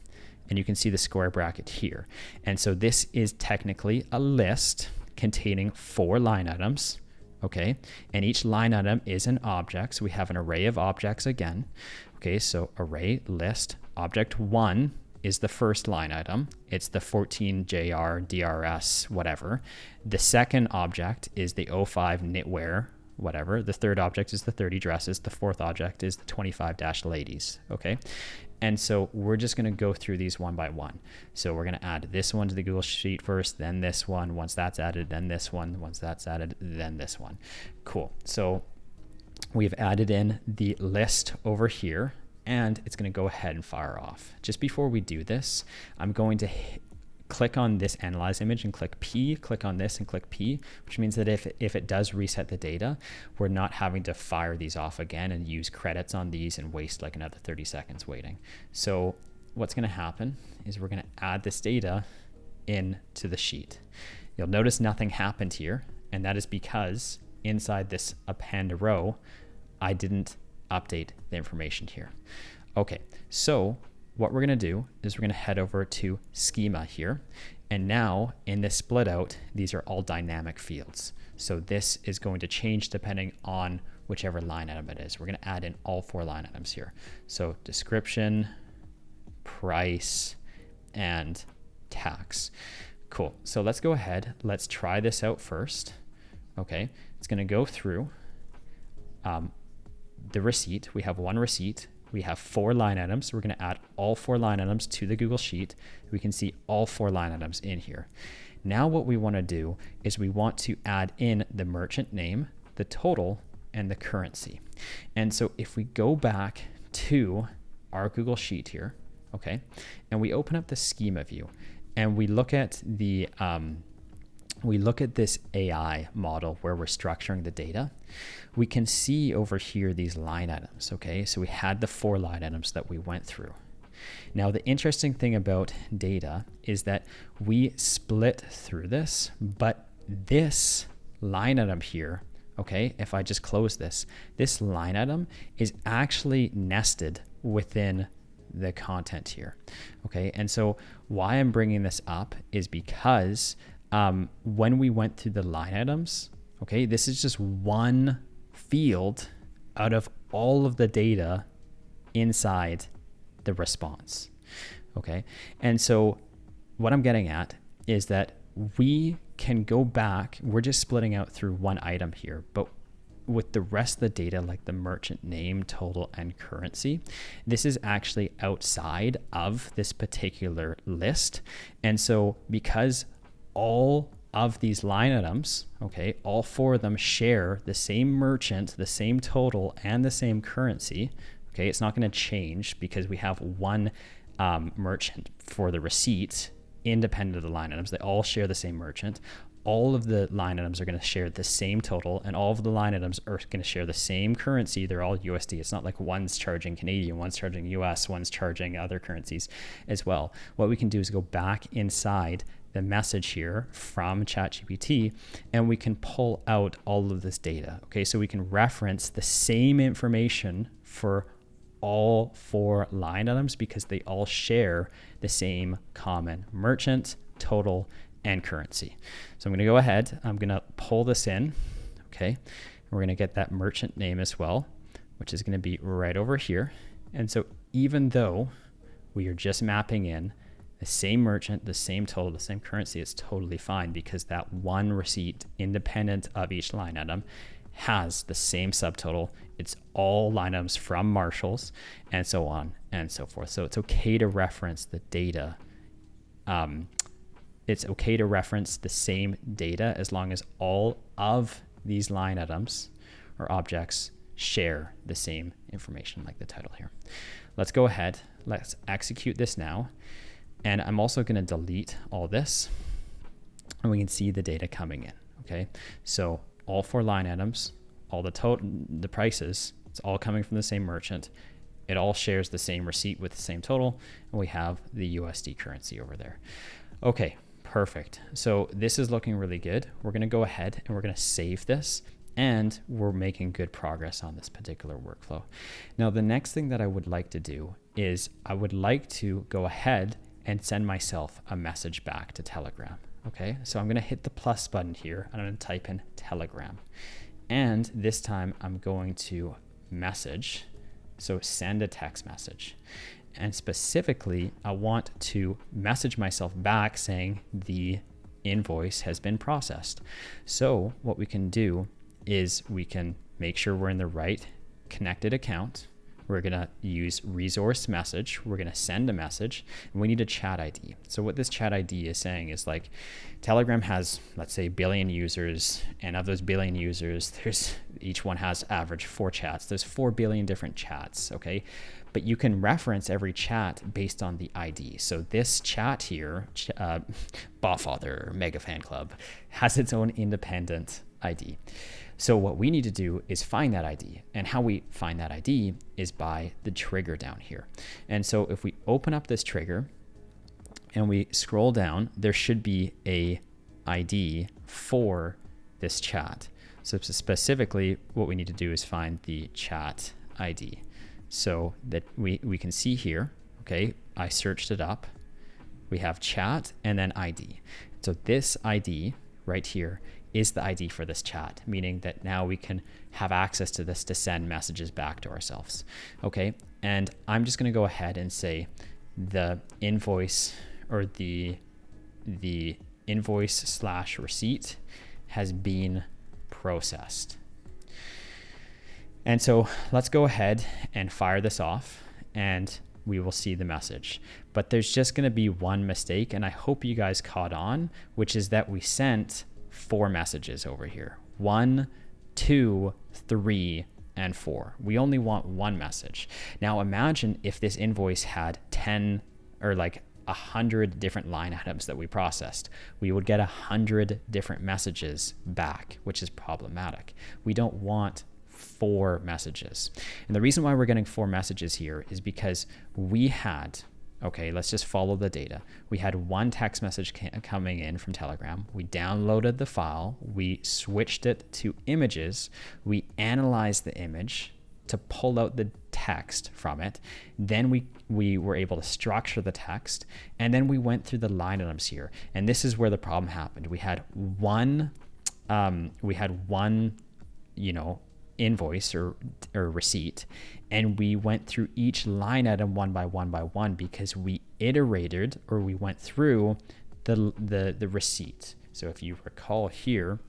and you can see the square bracket here. And so this is technically a list containing 4 line items. Okay, and each line item is an object. So we have an array of objects again. Okay, so array list object 1 is the first line item. It's the 14JR DRS whatever. The second object is the 05 knitwear whatever. The third object is the 30 dresses. The fourth object is the 25 ladies. Okay. And so we're just going to go through these one by one. So we're going to add this one to the Google Sheet first, then this one. Once that's added, then this one. Once that's added, then this one. Cool. So we've added in the list over here, and it's going to go ahead and fire off. Just before we do this, I'm going to click on this analyze image and click P, click on this and click P, which means that if it does reset the data, we're not having to fire these off again and use credits on these and waste like another 30 seconds waiting. So what's going to happen is we're going to add this data into the sheet. You'll notice nothing happened here, and that is because inside this append row, I didn't update the information here. Okay, so what we're going to do is we're going to head over to schema here. And now in this split out, these are all dynamic fields. So this is going to change depending on whichever line item it is. We're going to add in all 4 line items here. So description, price, and tax. Cool. So let's go ahead. Let's try this out first. Okay. It's going to go through the receipt. We have 1 receipt. We have 4 line items. We're going to add all 4 line items to the Google Sheet. We can see all 4 line items in here. Now what we want to do is we want to add in the merchant name, the total, and the currency. And so if we go back to our Google Sheet here, okay, and we open up the schema view, and we look at the this AI model where we're structuring the data, we can see over here these line items, okay? So we had the 4 line items that we went through. Now, the interesting thing about data is that we split through this, but this line item here, okay, if I just close this, this line item is actually nested within the content here, okay? And so why I'm bringing this up is because when we went through the line items, okay, this is just one field out of all of the data inside the response, okay? And so what I'm getting at is that we can go back, we're just splitting out through one item here, but with the rest of the data, like the merchant name, total, and currency, this is actually outside of this particular list. And so because all of these line items, okay, all 4 of them share the same merchant, the same total, and the same currency, okay, it's not going to change because we have one merchant for the receipts independent of the line items. They all share the same merchant. All of the line items are going to share the same total, and all of the line items are going to share the same currency. They're all USD. It's not like one's charging Canadian, one's charging US, one's charging other currencies as well. What we can do is go back inside the message here from ChatGPT, and we can pull out all of this data. Okay, so we can reference the same information for all 4 line items because they all share the same common merchant, total, and currency. So I'm going to go ahead, I'm going to pull this in, okay, and we're going to get that merchant name as well, which is going to be right over here. And so even though we are just mapping in the same merchant, the same total, the same currency, it's totally fine because that one receipt, independent of each line item, has the same subtotal. It's all line items from Marshalls and so on and so forth. So it's okay to reference the data. It's okay to reference the same data as long as all of these line items or objects share the same information, like the title here. Let's go ahead. Let's execute this now. And I'm also going to delete all this, and we can see the data coming in. Okay, so all 4 line items, all the prices, it's all coming from the same merchant. It all shares the same receipt with the same total, and we have the USD currency over there. Okay, perfect. So this is looking really good. We're going to go ahead and we're going to save this, and we're making good progress on this particular workflow. Now, the next thing that I would like to do is I would like to go ahead and send myself a message back to Telegram. Okay, so I'm going to hit the plus button here, and I'm going to type in Telegram. And this time I'm going to message, so send a text message. And specifically, I want to message myself back saying the invoice has been processed. So what we can do is we can make sure we're in the right connected account. We're going to use resource message. We're going to send a message, and we need a chat ID. So what this chat ID is saying is like Telegram has, let's say, 1 billion users, and of those 1 billion users, each one has average 4 chats. There's 4 billion different chats, okay? But you can reference every chat based on the ID. So this chat here, Botfather Mega Fan Club, has its own independent ID. So what we need to do is find that ID. And how we find that ID is by the trigger down here. And so if we open up this trigger and we scroll down, there should be a ID for this chat. So specifically, what we need to do is find the chat ID. So that we can see here, okay, I searched it up. We have chat and then ID. So this ID right here is the ID for this chat, meaning that now we can have access to this to send messages back to ourselves. Okay, and I'm just going to go ahead and say the invoice or the invoice/receipt has been processed. And so let's go ahead and fire this off, and we will see the message. But there's just going to be one mistake, and I hope you guys caught on, which is that we sent 4 messages over here. 1, 2, 3, and 4. We only want one message. Now imagine if this invoice had 10 or like 100 different line items that we processed. We would get 100 different messages back, which is problematic. We don't want 4 messages. And the reason why we're getting 4 messages here is because we had, okay, let's just follow the data. We had one text message coming in from Telegram. We downloaded the file. We switched it to images. We analyzed the image to pull out the text from it. Then we were able to structure the text. And then we went through the line items here. And this is where the problem happened. We had one, invoice or receipt, and we went through each line item one by one because we iterated, or we went through the receipt. So if you recall here,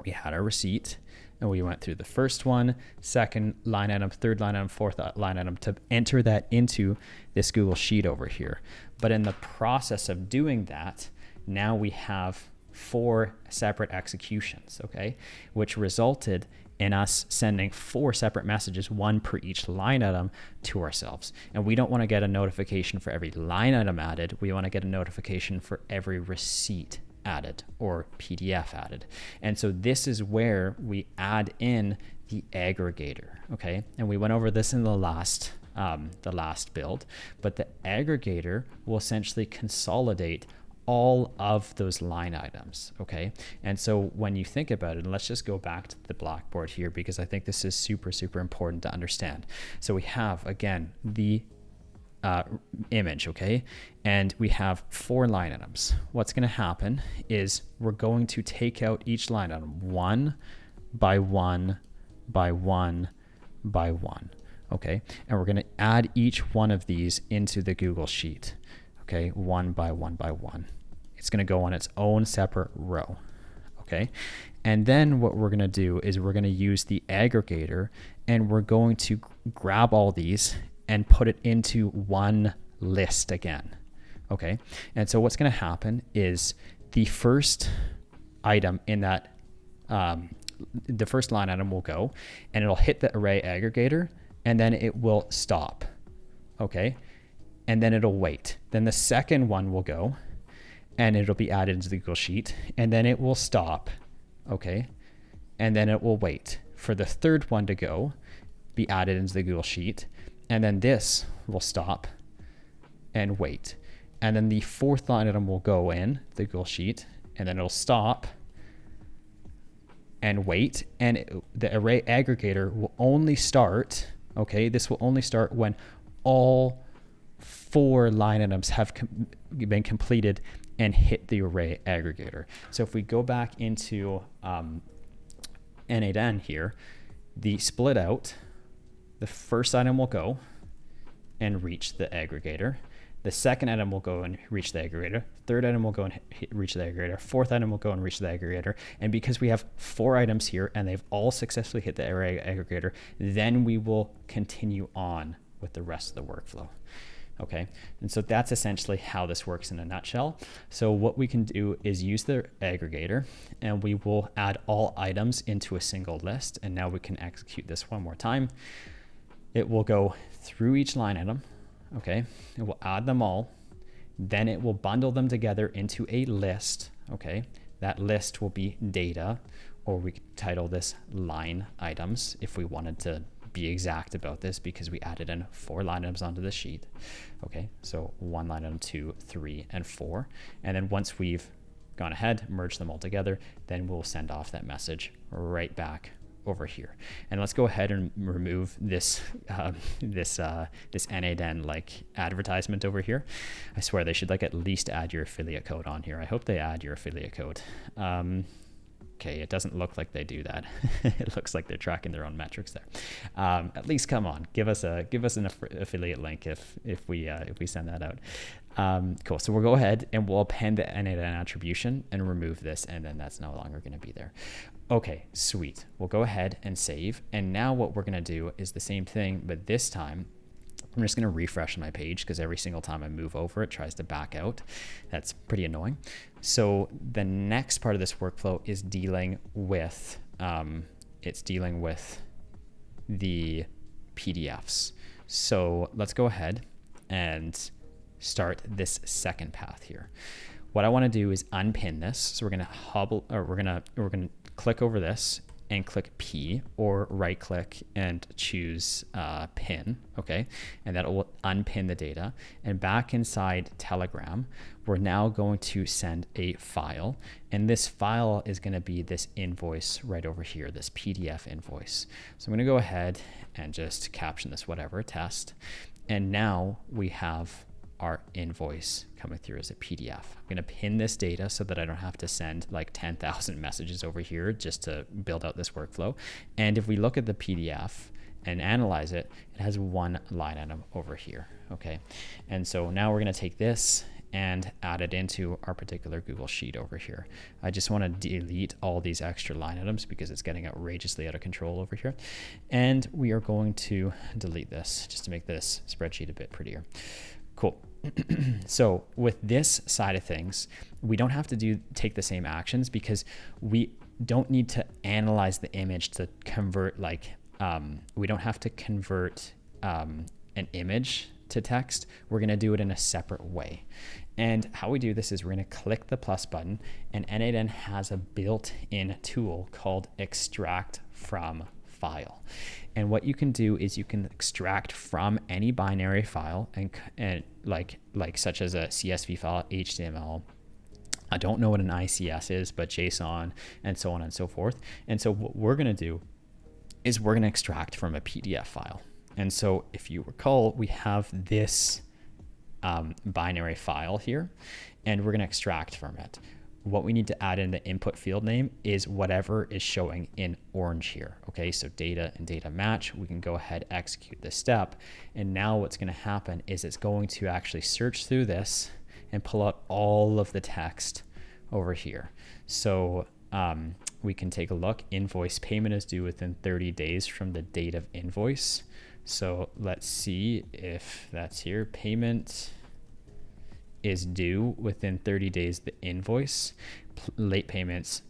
we had our receipt and we went through the first one, second line item, third line item, fourth line item to enter that into this Google Sheet over here. But in the process of doing that, now we have 4 separate executions, okay, which resulted in us sending 4 separate messages, one per each line item, to ourselves. And we don't want to get a notification for every line item added. We want to get a notification for every receipt added or PDF added. And so this is where we add in the aggregator, okay? And we went over this in the last build, but the aggregator will essentially consolidate all of those line items, okay? And so when you think about it, and let's just go back to the Blackboard here, because I think this is super, super important to understand. So we have, again, the image, okay? And we have 4 line items. What's gonna happen is we're going to take out each line item one by one by one by one, okay? And we're gonna add each one of these into the Google Sheet. Okay, one by one by one. It's going to go on its own separate row. Okay, and then what we're going to do is we're going to use the aggregator, and we're going to grab all these and put it into one list again. Okay, and so what's going to happen is the first item in that, the first line item will go, and it'll hit the array aggregator, and then it will stop. Okay. And then it'll wait. Then the second one will go, and it'll be added into the Google Sheet, and then it will stop, okay? And then it will wait for the third one to go, be added into the Google Sheet, and then this will stop and wait. And then the fourth line item will go in the Google Sheet, and then it'll stop and wait, and the array aggregator will only start, okay? This will only start when all 4 line items have been completed and hit the array aggregator. So if we go back into n8n here, the split out, the first item will go, and reach the aggregator. The second item will go and reach the aggregator. Third item will go and reach the aggregator. Fourth item will go and reach the aggregator. And because we have 4 items here and they've all successfully hit the aggregator, then we will continue on with the rest of the workflow. Okay, and so that's essentially how this works in a nutshell. So what we can do is use the aggregator, and we will add all items into a single list. And now we can execute this one more time. It will go through each line item. Okay, it will add them all. Then it will bundle them together into a list. Okay, that list will be data, or we could title this line items if we wanted to be exact about this, because we added in 4 line items onto the sheet. Okay, so 1 line item, 2, 3, and 4. And then once we've gone ahead, merged them all together, then we'll send off that message right back over here. And let's go ahead and remove this this n8n like advertisement over here. I swear they should like at least add your affiliate code on here. I hope they add your affiliate code. Okay, it doesn't look like they do that. It looks like they're tracking their own metrics there. At least come on, give us an affiliate link if we send that out. Cool. So we'll go ahead and we'll append the n8n attribution and remove this, and then that's no longer going to be there. Okay, sweet. We'll go ahead and save. And now what we're going to do is the same thing, but this time I'm just going to refresh my page, because every single time I move over, it tries to back out. That's pretty annoying. So the next part of this workflow is dealing with, the PDFs. So let's go ahead and start this second path here. What I want to do is unpin this. So we're going to click over this and click P, or right click and choose pin. Okay, and that will unpin the data. And back inside Telegram, we're now going to send a file, and this file is going to be this invoice right over here, this PDF invoice. So I'm going to go ahead and just caption this whatever, test, and now we have our invoice coming through as a PDF. I'm going to pin this data so that I don't have to send like 10,000 messages over here just to build out this workflow. And if we look at the PDF and analyze it, it has 1 line item over here. Okay, and so now we're going to take this and add it into our particular Google Sheet over here. I just want to delete all these extra line items because it's getting outrageously out of control over here. And we are going to delete this just to make this spreadsheet a bit prettier. Cool. So with this side of things, we don't have to take the same actions, because we don't need to analyze the image to convert we don't have to convert an image to text. We're going to do it in a separate way. And how we do this is we're going to click the plus button, and n8n has a built-in tool called extract from file. And what you can do is you can extract from any binary file, and like such as a CSV file, HTML. I don't know what an ICS is, but JSON, and so on and so forth. And so what we're going to do is we're going to extract from a PDF file. And so if you recall, we have this binary file here, and we're going to extract from it. What we need to add in the input field name is whatever is showing in orange here. Okay, so data and data match. We can go ahead, execute this step. And now what's going to happen is it's going to actually search through this and pull out all of the text over here. So we can take a look. Invoice payment is due within 30 days from the date of invoice. So let's see if that's here. Payment is due within 30 days the invoice. Late payments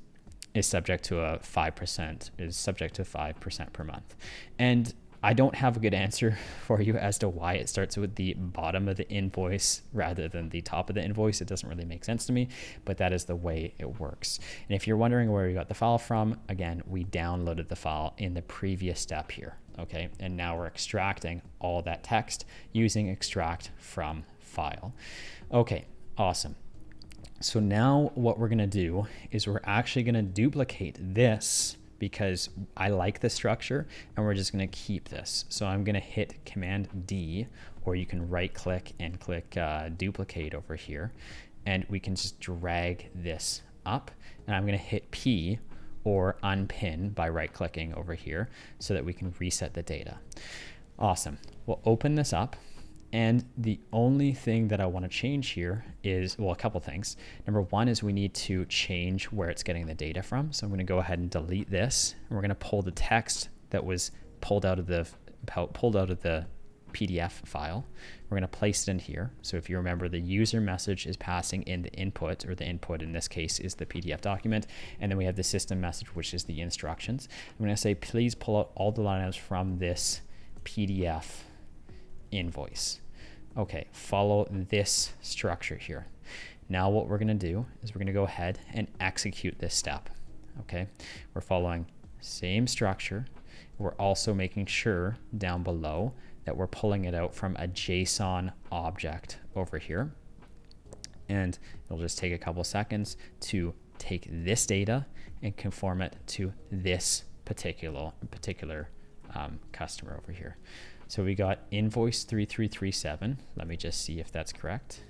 is subject to 5% per month. And I don't have a good answer for you as to why it starts with the bottom of the invoice rather than the top of the invoice. It doesn't really make sense to me, but that is the way it works. And if you're wondering where you got the file from, again, we downloaded the file in the previous step here. Okay, and now we're extracting all that text using extract from file. Okay, awesome. So now what we're going to do is we're actually going to duplicate this, because I like the structure, and we're just going to keep this. So I'm going to hit Command D, or you can right click and click duplicate over here, and we can just drag this up, and I'm going to hit P, or unpin, by right clicking over here so that we can reset the data. Awesome. We'll open this up, And the only thing that I want to change here is, well, a couple things. Number one is we need to change where it's getting the data from. So I'm going to go ahead and delete this. And we're going to pull the text that was pulled out of the PDF file. We're going to place it in here. So if you remember, the user message is passing in the input, or the input in this case is the PDF document. And then we have the system message, which is the instructions. I'm going to say, please pull out all the line items from this PDF invoice. Okay, follow this structure here. Now what we're going to do is we're going to go ahead and execute this step. Okay, we're following same structure. We're also making sure down below that we're pulling it out from a JSON object over here. And it'll just take a couple seconds to take this data and conform it to this particular customer over here. So we got invoice 3337. Let me just see if that's correct.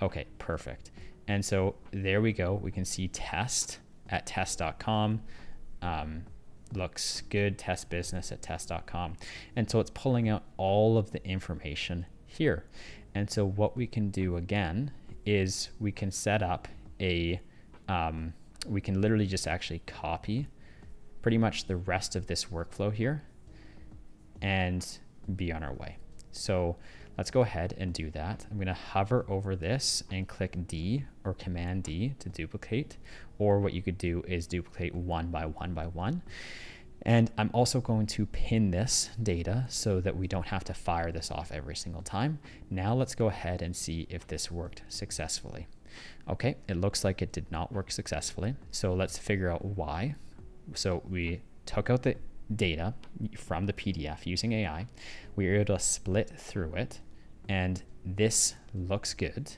Okay, perfect. And so there we go. We can see test at test.com. Looks good. Test business at test.com. And so it's pulling out all of the information here. And so what we can do again is we can set up a, we can literally just actually copy pretty much the rest of this workflow here and be on our way. So let's go ahead and do that. I'm going to hover over this and click D or Command D to duplicate, or what you could do is duplicate one by one. And I'm also going to pin this data so that we don't have to fire this off every single time. Now let's go ahead and see if this worked successfully. Okay, it looks like it did not work successfully. So let's figure out why. So we took out the data from the PDF using AI. We were able to split through it, and this looks good.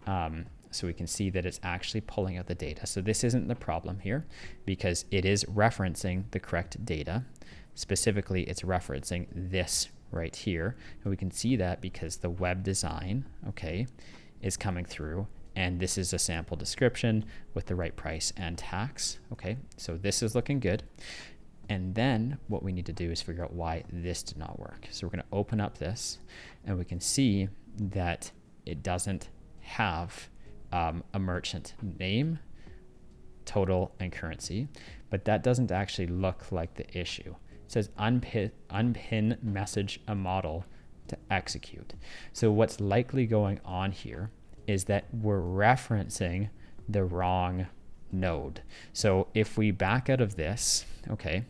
So we can see that it's actually pulling out the data. So this isn't the problem here because it is referencing the correct data. Specifically, it's referencing this right here. And we can see that because the web design, okay, is coming through. And this is a sample description with the right price and tax. Okay, so this is looking good. And then what we need to do is figure out why this did not work. So we're going to open up this and we can see that it doesn't have a merchant name, total, and currency, but that doesn't actually look like the issue. It says unpin message a model to execute. So what's likely going on here is that we're referencing the wrong node. So if we back out of this, okay,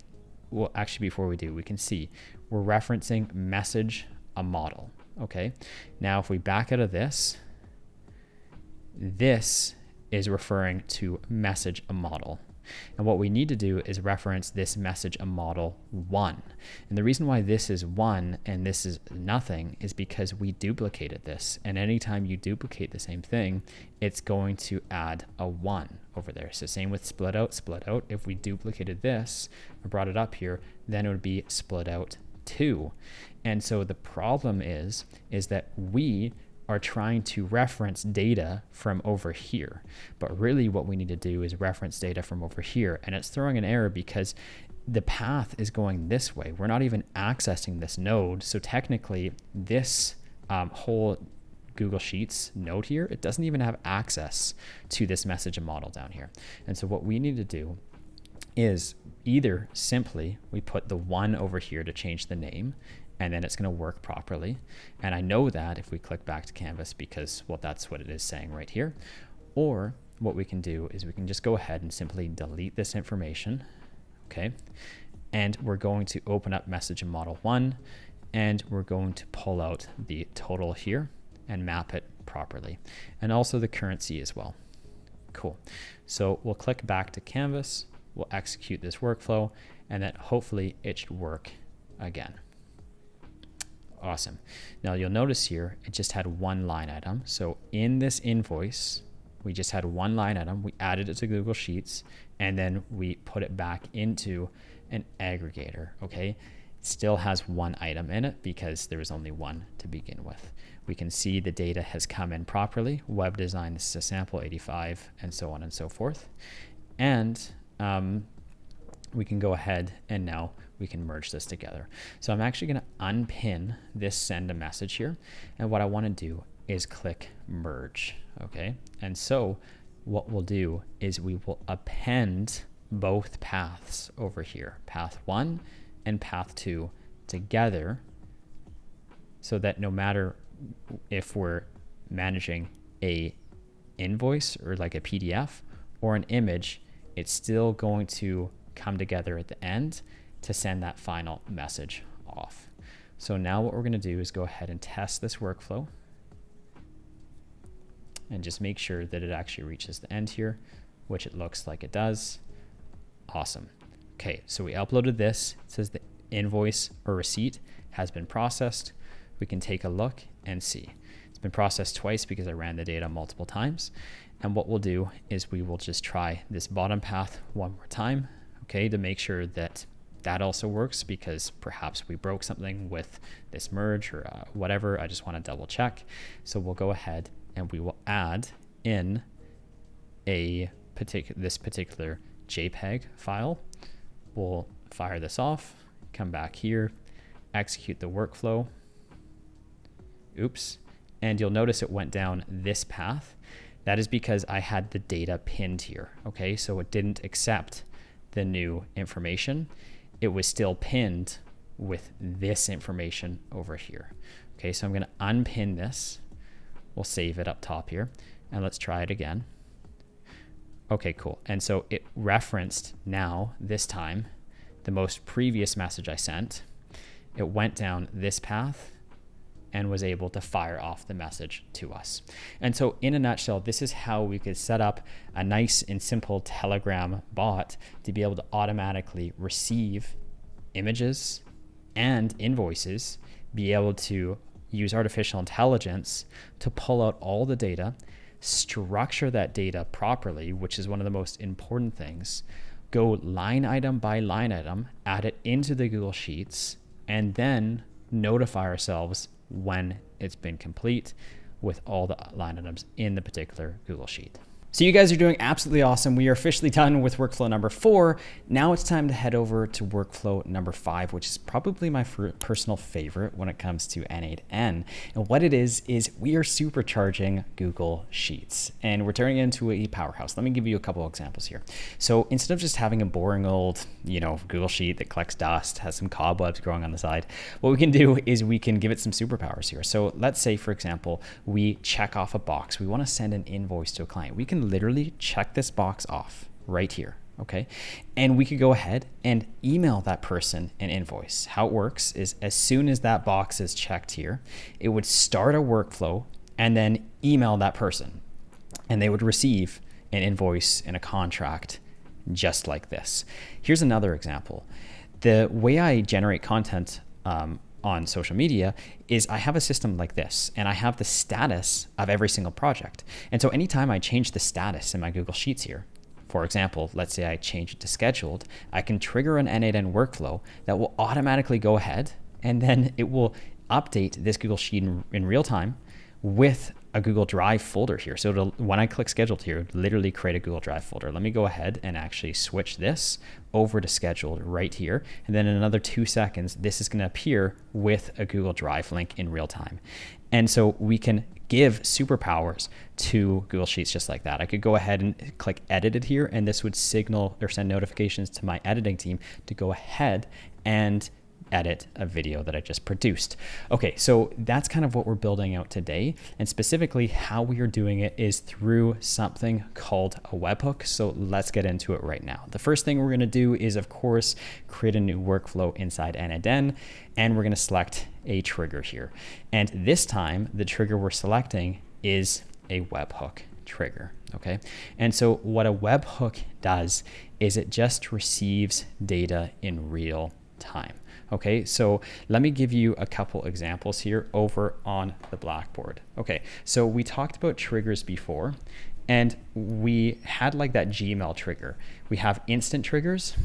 well, actually before we do, we can see we're referencing message a model. Okay, now if we back out of this, this is referring to message a model. And what we need to do is reference this message a model 1. And the reason why this is 1 and this is nothing is because we duplicated this. And anytime you duplicate the same thing, it's going to add a 1 over there. So same with split out, split out. If we duplicated this or brought it up here, then it would be split out 2. And so the problem is that we are trying to reference data from over here. But really what we need to do is reference data from over here. And it's throwing an error because the path is going this way. We're not even accessing this node. So technically this whole Google Sheets node here, it doesn't even have access to this message and model down here. And so what we need to do is either simply we put the 1 over here to change the name, and then it's going to work properly. And I know that if we click back to Canvas because, well, that's what it is saying right here. Or what we can do is we can just go ahead and simply delete this information, okay? And we're going to open up message and model 1, and we're going to pull out the total here and map it properly. And also the currency as well. Cool. So we'll click back to Canvas, we'll execute this workflow, and then hopefully it should work again. Awesome. Now you'll notice here, it just had one line item. So in this invoice, we just had one line item. We added it to Google Sheets, and then we put it back into an aggregator, okay? It still has one item in it because there was only one to begin with. We can see the data has come in properly. Web design, this is a sample 85, and so on and so forth. And we can go ahead and now we can merge this together. So I'm actually going to unpin this send a message here. And what I want to do is click merge. Okay. And so what we'll do is we will append both paths over here, path 1 and path 2 together, so that no matter if we're managing a invoice or like a PDF or an image, it's still going to come together at the end to send that final message off. So now what we're going to do is go ahead and test this workflow and just make sure that it actually reaches the end here, which it looks like it does. Awesome. Okay, so we uploaded this. It says the invoice or receipt has been processed. We can take a look and see. It's been processed twice because I ran the data multiple times. And what we'll do is we will just try this bottom path one more time, okay, to make sure that that also works, because perhaps we broke something with this merge or whatever. I just want to double check. So we'll go ahead and we will add in this particular JPEG file. We'll fire this off, come back here, execute the workflow. Oops. And you'll notice it went down this path. That is because I had the data pinned here. Okay, so it didn't accept the new information. It was still pinned with this information over here. Okay, so I'm going to unpin this. We'll save it up top here, and let's try it again. Okay, cool. And so it referenced now, this time, the most previous message I sent. It went down this path and was able to fire off the message to us. And so in a nutshell, this is how we could set up a nice and simple Telegram bot to be able to automatically receive images and invoices, be able to use artificial intelligence to pull out all the data, structure that data properly, which is one of the most important things, go line item by line item, add it into the Google Sheets, and then notify ourselves when it's been complete with all the line items in the particular Google Sheet. So you guys are doing absolutely awesome. We are officially done with workflow number 4. Now it's time to head over to workflow number 5, which is probably my personal favorite when it comes to n8n. And what it is we are supercharging Google Sheets and we're turning it into a powerhouse. Let me give you a couple examples here. So instead of just having a boring old, Google Sheet that collects dust, has some cobwebs growing on the side, what we can do is we can give it some superpowers here. So let's say, for example, we check off a box. We want to send an invoice to a client. We can literally check this box off right here, okay? And we could go ahead and email that person an invoice. How it works is as soon as that box is checked here, it would start a workflow and then email that person. And they would receive an invoice and a contract just like this. Here's another example. The way I generate content on social media is I have a system like this, and I have the status of every single project. And so anytime I change the status in my Google Sheets here, for example, let's say I change it to scheduled, I can trigger an n8n workflow that will automatically go ahead, and then it will update this Google Sheet in real time with a Google Drive folder here. So when I click scheduled here, it'll literally create a Google Drive folder. Let me go ahead and actually switch this over to scheduled right here. And then in another 2 seconds, this is going to appear with a Google Drive link in real time. And so we can give superpowers to Google Sheets just like that. I could go ahead and click edited here, and this would signal or send notifications to my editing team to go ahead and edit a video that I just produced. Okay, so that's kind of what we're building out today, and specifically how we are doing it is through something called a webhook. So let's get into it right now. The first thing we're going to do is, of course, create a new workflow inside n8n, and we're going to select a trigger here. And this time, the trigger we're selecting is a webhook trigger. Okay, and so what a webhook does is it just receives data in real time. Okay, so let me give you a couple examples here over on the Blackboard. Okay, so we talked about triggers before, and we had like that Gmail trigger. We have instant triggers,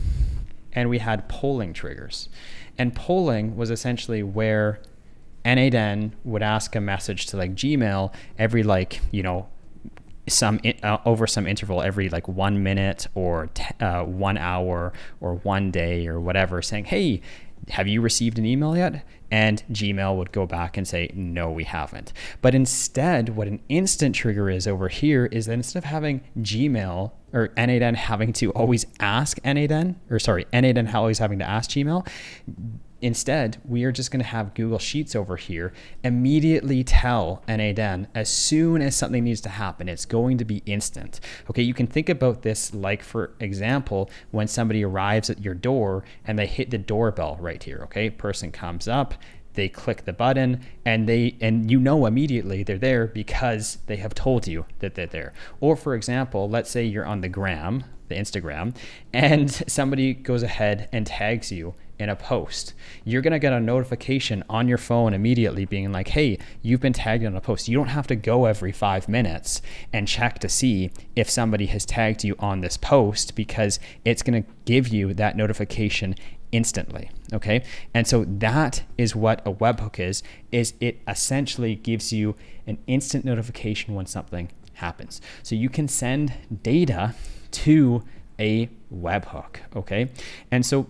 and we had polling triggers. And polling was essentially where n8n would ask a message to like Gmail every over some interval every like 1 minute or 1 hour or 1 day or whatever, saying, hey, have you received an email yet? And Gmail would go back and say, no, we haven't. But instead, what an instant trigger is over here is that instead of having Gmail or n8n having to always ask n8n, or sorry, n8n always having to ask Gmail, instead, we are just going to have Google Sheets over here immediately tell n8n as soon as something needs to happen. It's going to be instant. Okay, you can think about this like, for example, when somebody arrives at your door and they hit the doorbell right here. Okay, person comes up, they click the button, and you know immediately they're there because they have told you that they're there. Or for example, let's say you're on the Instagram, and somebody goes ahead and tags you in a post. You're gonna get a notification on your phone immediately being like, hey, you've been tagged in a post. You don't have to go every 5 minutes and check to see if somebody has tagged you on this post, because it's gonna give you that notification instantly. Okay, and so that is what a webhook is it essentially gives you an instant notification when something happens. So you can send data to a webhook. Okay, and so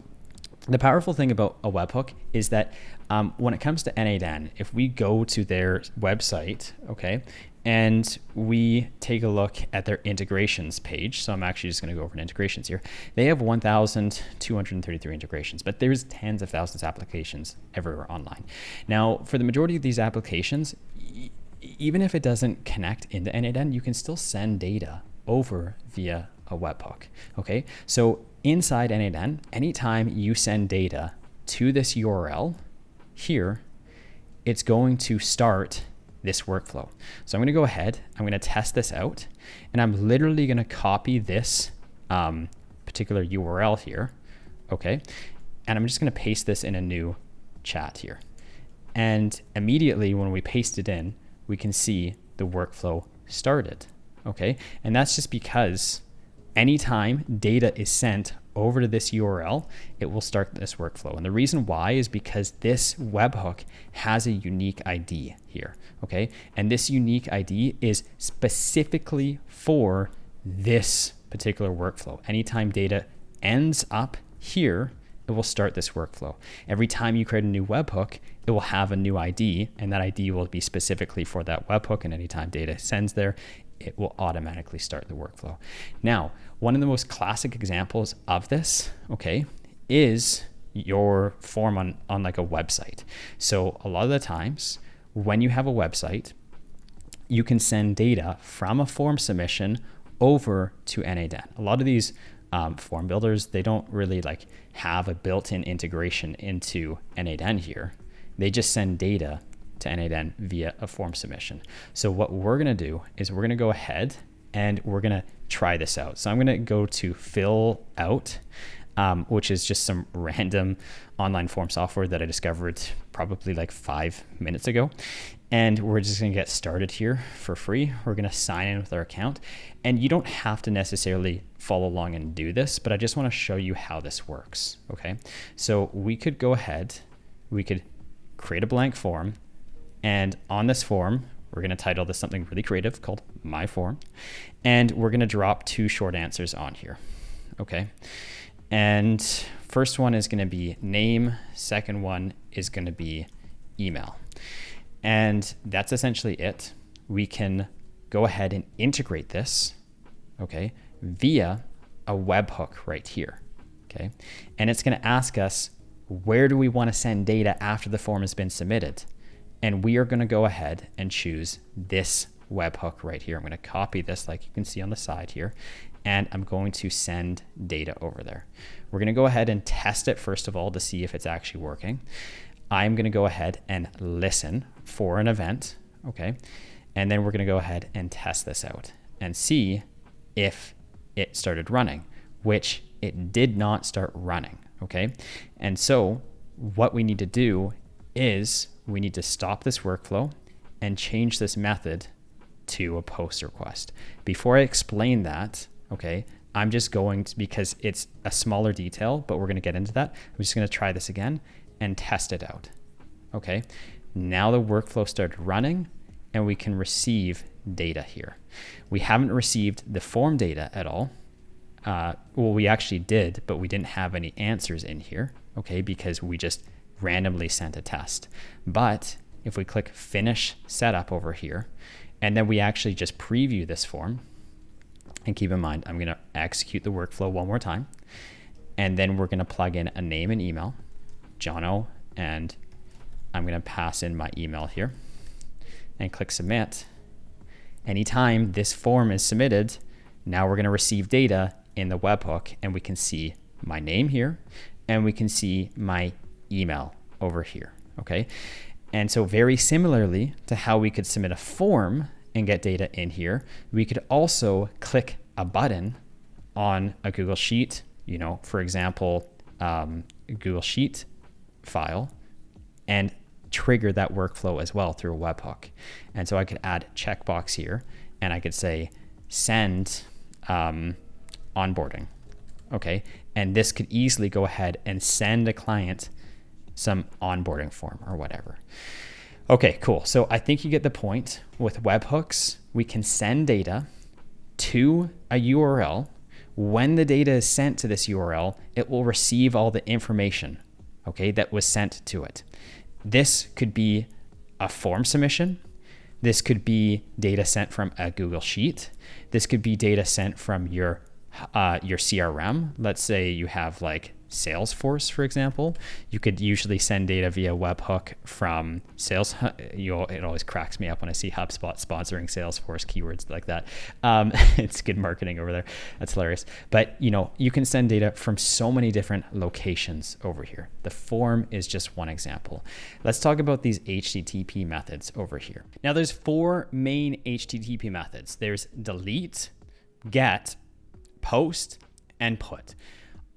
the powerful thing about a webhook is that when it comes to n8n, if we go to their website, okay, and we take a look at their integrations page, so I'm actually just going to go over integrations here. They have 1,233 integrations, but there's tens of thousands of applications everywhere online. Now, for the majority of these applications, even if it doesn't connect into n8n, you can still send data over via a webhook. Okay, so inside n8n, anytime you send data to this URL here, it's going to start this workflow. So I'm going to go ahead, I'm going to test this out, and I'm literally going to copy this particular URL here. Okay, and I'm just going to paste this in a new chat here. And immediately when we paste it in, we can see the workflow started. Okay, and that's just because anytime data is sent over to this URL, it will start this workflow. And the reason why is because this webhook has a unique ID here. Okay, and this unique ID is specifically for this particular workflow. Anytime data ends up here, it will start this workflow. Every time you create a new webhook, it will have a new ID, and that ID will be specifically for that webhook, and anytime data sends there, it will automatically start the workflow. Now, one of the most classic examples of this, okay, is your form on like a website. So a lot of the times when you have a website, you can send data from a form submission over to n8n. A lot of these form builders, they don't really like have a built-in integration into n8n here. They just send data to n8n via a form submission. So what we're gonna do is we're gonna go ahead and we're gonna try this out. So I'm gonna go to fill out, which is just some random online form software that I discovered probably like 5 minutes ago. And we're just gonna get started here for free. We're gonna sign in with our account. And you don't have to necessarily follow along and do this, but I just wanna show you how this works, okay? So we could go ahead, we could create a blank form, and on this form, we're gonna title this something really creative called My Form, and we're gonna drop 2 short answers on here, okay? And first one is gonna be name, second one is gonna be email. And that's essentially it. We can go ahead and integrate this, okay, via a webhook right here, okay? And it's gonna ask us, where do we wanna send data after the form has been submitted? And we are gonna go ahead and choose this webhook right here. I'm gonna copy this like you can see on the side here, and I'm going to send data over there. We're gonna go ahead and test it first of all to see if it's actually working. I'm gonna go ahead and listen for an event, okay? And then we're gonna go ahead and test this out and see if it started running, which it did not start running, okay? And so what we need to do is we need to stop this workflow and change this method to a post request. Before I explain that, okay, I'm just going to, because it's a smaller detail, but we're gonna get into that. I'm just gonna try this again and test it out, okay? Now the workflow started running, and we can receive data here. We haven't received the form data at all. Well, we actually did, but we didn't have any answers in here, okay, because we just randomly sent a test. But if we click Finish Setup over here, and then we actually just preview this form, and keep in mind, I'm going to execute the workflow one more time, and then we're going to plug in a name and email, Jono, and I'm going to pass in my email here, and click Submit. Anytime this form is submitted, now we're going to receive data in the webhook, and we can see my name here, and we can see my email over here, okay? And so very similarly to how we could submit a form and get data in here, we could also click a button on a Google Sheet, you know, for example, a Google Sheet file, and trigger that workflow as well through a webhook. And so I could add checkbox here, and I could say send onboarding, okay? And this could easily go ahead and send a client some onboarding form or whatever. Okay, cool. So I think you get the point. With webhooks, we can send data to a URL. When the data is sent to this URL, it will receive all the information, okay, that was sent to it. This could be a form submission. This could be data sent from a Google Sheet. This could be data sent from your CRM. Let's say you have like Salesforce, for example. You could usually send data via webhook from Sales. It always cracks me up when I see HubSpot sponsoring Salesforce keywords like that. It's good marketing over there. That's hilarious. But you know, you can send data from so many different locations over here. The form is just one example. Let's talk about these HTTP methods over here. Now there's 4 main HTTP methods. There's delete, get, post, and put.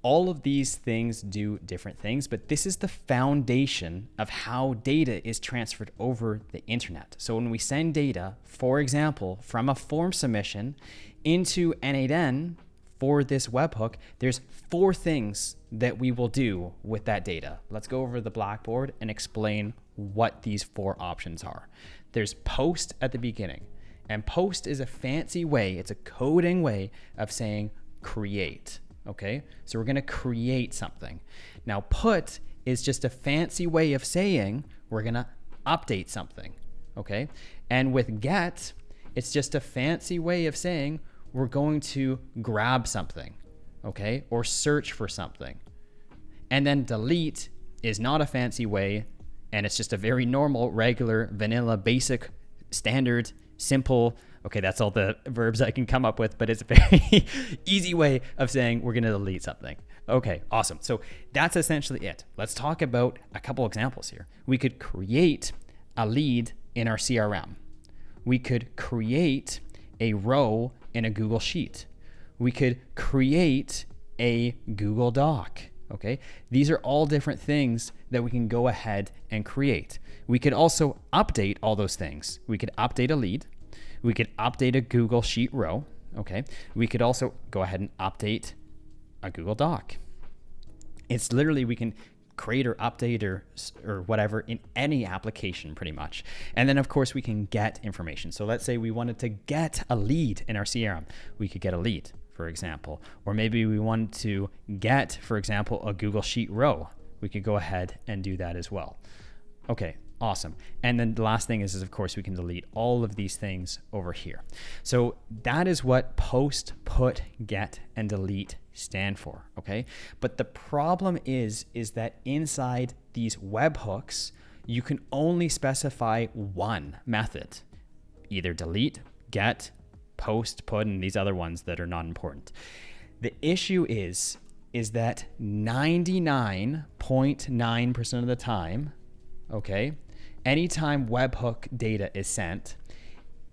All of these things do different things, but this is the foundation of how data is transferred over the internet. So when we send data, for example, from a form submission into n8n for this webhook, there's 4 things that we will do with that data. Let's go over the Blackboard and explain what these 4 options are. There's post at the beginning, and post is a fancy way, it's a coding way of saying create. Okay, so we're going to create something. Now put is just a fancy way of saying we're going to update something. Okay, and with get, it's just a fancy way of saying we're going to grab something, okay, or search for something. And then delete is not a fancy way, and it's just a very normal, regular, vanilla, basic, standard, simple, okay, that's all the verbs I can come up with, but it's a very easy way of saying we're going to delete something. Okay, awesome. So that's essentially it. Let's talk about a couple examples here. We could create a lead in our CRM. We could create a row in a Google Sheet. We could create a Google Doc. Okay, these are all different things that we can go ahead and create. We could also update all those things. We could update a lead. We could update a Google Sheet row, okay? We could also go ahead and update a Google Doc. It's literally, we can create or update or whatever in any application pretty much. And then of course we can get information. So let's say we wanted to get a lead in our CRM. We could get a lead, for example. Or maybe we want to get, for example, a Google Sheet row. We could go ahead and do that as well. Okay. Awesome. And then the last thing is of course we can delete all of these things over here. So that is what post, put, get, and delete stand for, okay? But the problem is that inside these webhooks, you can only specify one method, either delete, get, post, put, and these other ones that are not important. The issue is that 99.9% of the time, okay, anytime webhook data is sent,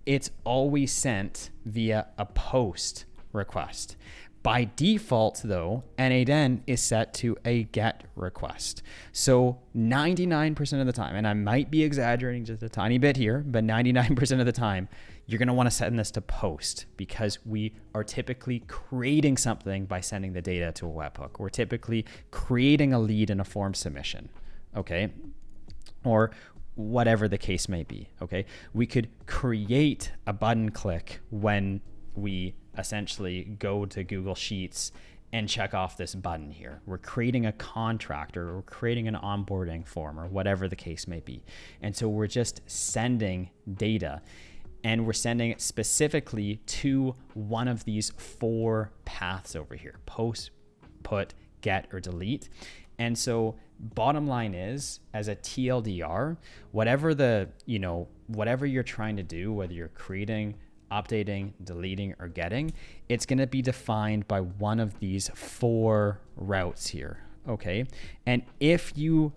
it's always sent via a post request. By default, though, n8n is set to a get request. So 99% of the time, and I might be exaggerating just a tiny bit here, but 99% of the time, you're going to want to send this to post because we are typically creating something by sending the data to a webhook. We're typically creating a lead in a form submission, okay? Or whatever the case may be, okay? We could create a button click when we essentially go to Google Sheets and check off this button here. We're creating a contract, or we're creating an onboarding form, or whatever the case may be. And so we're just sending data, and we're sending it specifically to one of these 4 paths over here: post, put, get, or delete. And so bottom line is, as a TLDR, whatever whatever you're trying to do, whether you're creating, updating, deleting, or getting, it's going to be defined by one of these 4 routes here, okay? And if the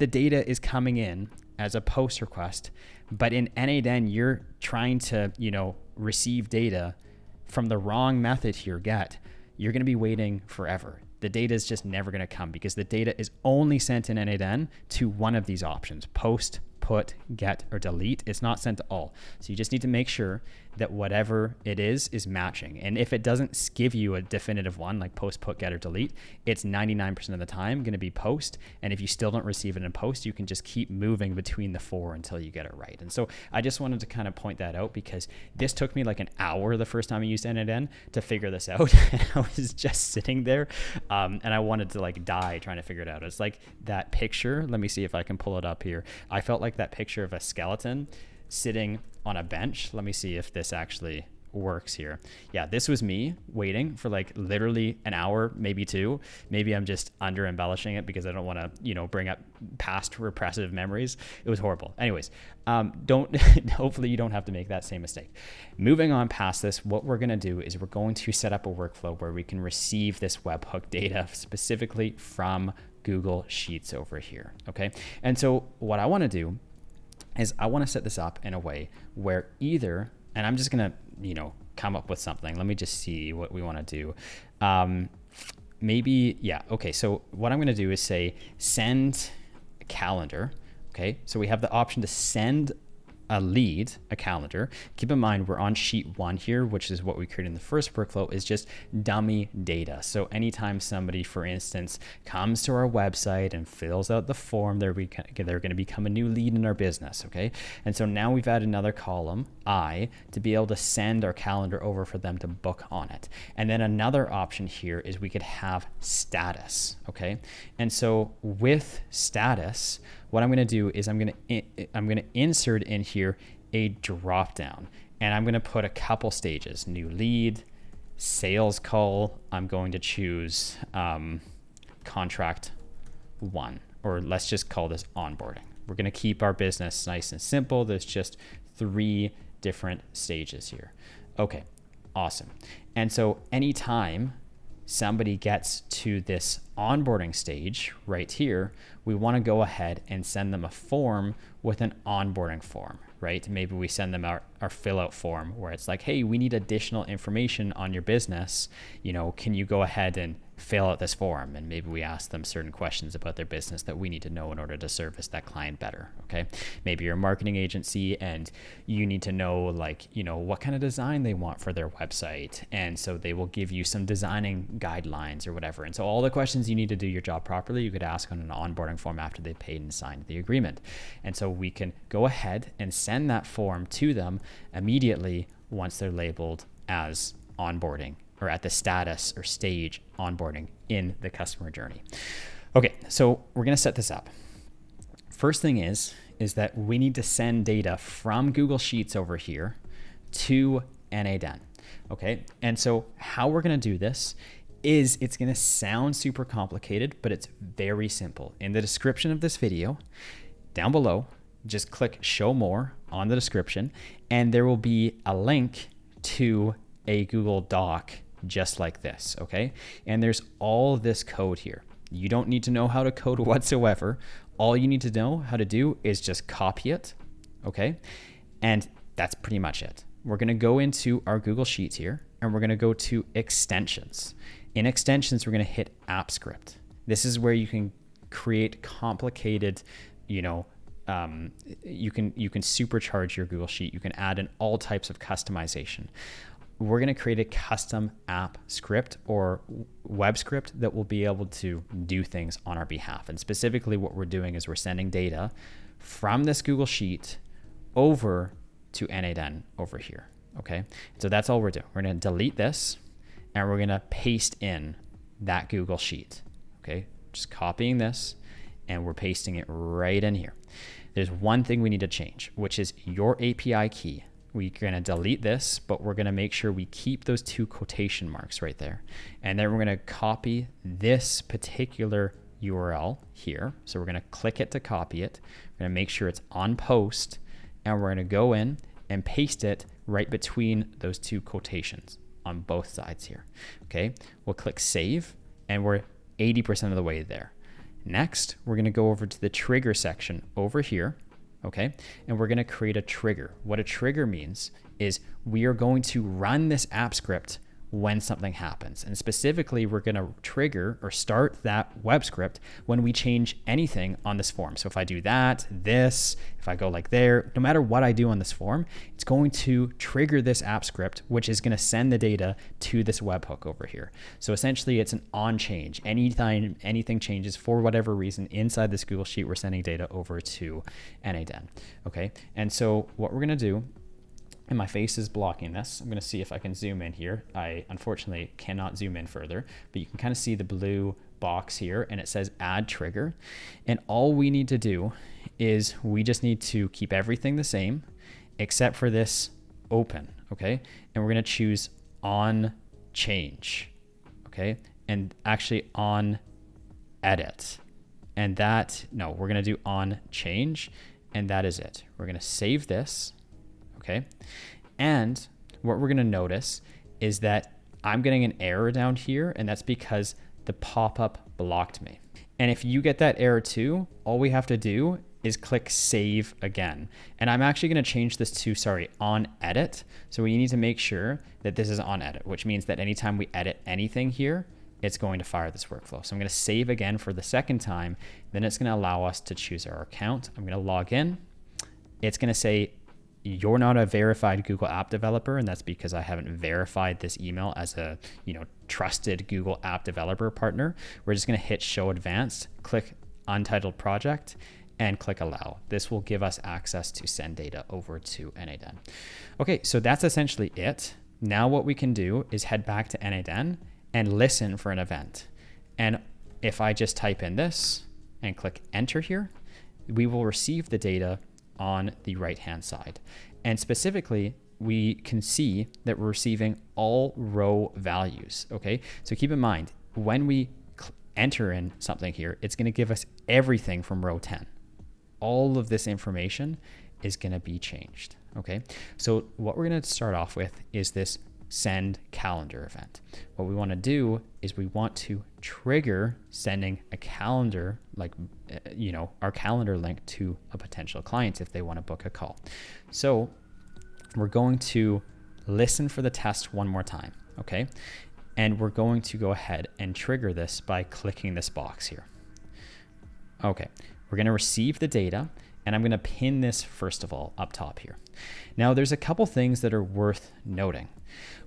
data is coming in as a post request, but in n8n you're trying to, receive data from the wrong method here, get, you're going to be waiting forever. The data is just never going to come, because the data is only sent in n8n to one of these options: post, put, get, or delete. It's not sent to all. So you just need to make sure that whatever it is matching. And if it doesn't give you a definitive one, like post, put, get, or delete, it's 99% of the time going to be post. And if you still don't receive it in post, you can just keep moving between the 4 until you get it right. And so I just wanted to kind of point that out, because this took me like an hour the first time I used n8n to figure this out. I was just sitting there and I wanted to like die trying to figure it out. It's like that picture. Let me see if I can pull it up here. I felt like that picture of a skeleton sitting on a bench. Let me see if this actually works here. Yeah, this was me waiting for like literally an hour, maybe 2. Maybe I'm just under embellishing it because I don't want to, bring up past repressive memories. It was horrible. Anyways, hopefully you don't have to make that same mistake. Moving on past this, what we're going to do is we're going to set up a workflow where we can receive this webhook data specifically from Google Sheets over here. Okay. And so what I want to do is I want to set this up in a way where either, and I'm just going to, come up with something. Let me just see what we want to do. Maybe, yeah. Okay. So what I'm going to do is say send a calendar. Okay. So we have the option to send a lead, a calendar. Keep in mind, we're on sheet 1 here, which is what we created in the first workflow, is just dummy data. So anytime somebody, for instance, comes to our website and fills out the form, they're going to become a new lead in our business. Okay. And so now we've added another column, I, to be able to send our calendar over for them to book on it. And then another option here is we could have status. Okay. And so with status, what I'm going to do is I'm going to insert in here a drop down, and I'm going to put a couple stages: new lead, sales call. I'm going to choose contract 1, or let's just call this onboarding. We're going to keep our business nice and simple. There's just 3 different stages here. Okay, awesome. And so anytime somebody gets to this onboarding stage right here, we want to go ahead and send them a form with an onboarding form, right? Maybe we send them our fill out form where it's like, hey, we need additional information on your business. Can you go ahead and fill out this form? And maybe we ask them certain questions about their business that we need to know in order to service that client better. Okay. Maybe you're a marketing agency and you need to know what kind of design they want for their website. And so they will give you some designing guidelines or whatever. And so all the questions you need to do your job properly, you could ask on an onboarding form after they paid and signed the agreement. And so we can go ahead and send that form to them immediately once they're labeled as onboarding, or at the status or stage onboarding in the customer journey. Okay, so we're going to set this up. First thing is that we need to send data from Google Sheets over here to n8n. Okay, and so how we're going to do this is, it's going to sound super complicated, but it's very simple. In the description of this video, down below, just click show more on the description, and there will be a link to a Google Doc just like this, okay? And there's all this code here. You don't need to know how to code whatsoever. All you need to know how to do is just copy it, okay? And that's pretty much it. We're gonna go into our Google Sheets here, and we're gonna go to extensions. In extensions, we're gonna hit app script. This is where you can create complicated, you can supercharge your Google Sheet. You can add in all types of customization. we're going to create a custom app script or web script that will be able to do things on our behalf. And specifically what we're doing is we're sending data from this Google Sheet over to n8n over here. Okay, so that's all we're doing. We're going to delete this and we're going to paste in that Google Sheet. Okay, just copying this and we're pasting it right in here. There's one thing we need to change, which is your API key. We're going to delete this, but we're going to make sure we keep those 2 quotation marks right there. And then we're going to copy this particular URL here. So we're going to click it to copy it. We're going to make sure it's on post, and we're going to go in and paste it right between those 2 quotations on both sides here. Okay, we'll click save, and we're 80% of the way there. Next, we're going to go over to the trigger section over here. Okay, and we're going to create a trigger. What a trigger means is we are going to run this app script when something happens. And specifically, we're going to trigger or start that web script when we change anything on this form. So if I do that, this, if I go like there, no matter what I do on this form, it's going to trigger this app script, which is going to send the data to this webhook over here. So essentially it's an on change. Anytime anything changes for whatever reason inside this Google Sheet, we're sending data over to n8n. Okay. And so what we're going to do, and my face is blocking this. I'm going to see if I can zoom in here. I unfortunately cannot zoom in further, but you can kind of see the blue box here and it says add trigger. And all we need to do is we just need to keep everything the same except for this open. Okay. And we're going to choose on change. Okay. And actually on edit. And that, no, we're going to do on change. And that is it. We're going to save this. Okay, and what we're going to notice is that I'm getting an error down here, and that's because the pop-up blocked me. And if you get that error too, all we have to do is click save again. And I'm actually going to change this to, on edit. So we need to make sure that this is on edit, which means that anytime we edit anything here, it's going to fire this workflow. So I'm going to save again for the second time. Then it's going to allow us to choose our account. I'm going to log in. It's going to say, you're not a verified Google app developer, and that's because I haven't verified this email as a trusted Google app developer partner. We're just going to hit show advanced, click untitled project, and click allow. This will give us access to send data over to n8n. Okay, so that's essentially it. Now what we can do is head back to n8n and listen for an event. And if I just type in this and click enter here, we will receive the data on the right-hand side. And specifically, we can see that we're receiving all row values, okay? So keep in mind, when we enter in something here, it's gonna give us everything from row 10. All of this information is gonna be changed, okay? So what we're gonna start off with is this send calendar event. What we wanna do is we want to trigger sending a calendar, like, our calendar link to a potential client if they want to book a call. So we're going to listen for the test one more time, okay? And we're going to go ahead and trigger this by clicking this box here. Okay, we're going to receive the data, and I'm going to pin this first of all up top here. Now there's a couple things that are worth noting.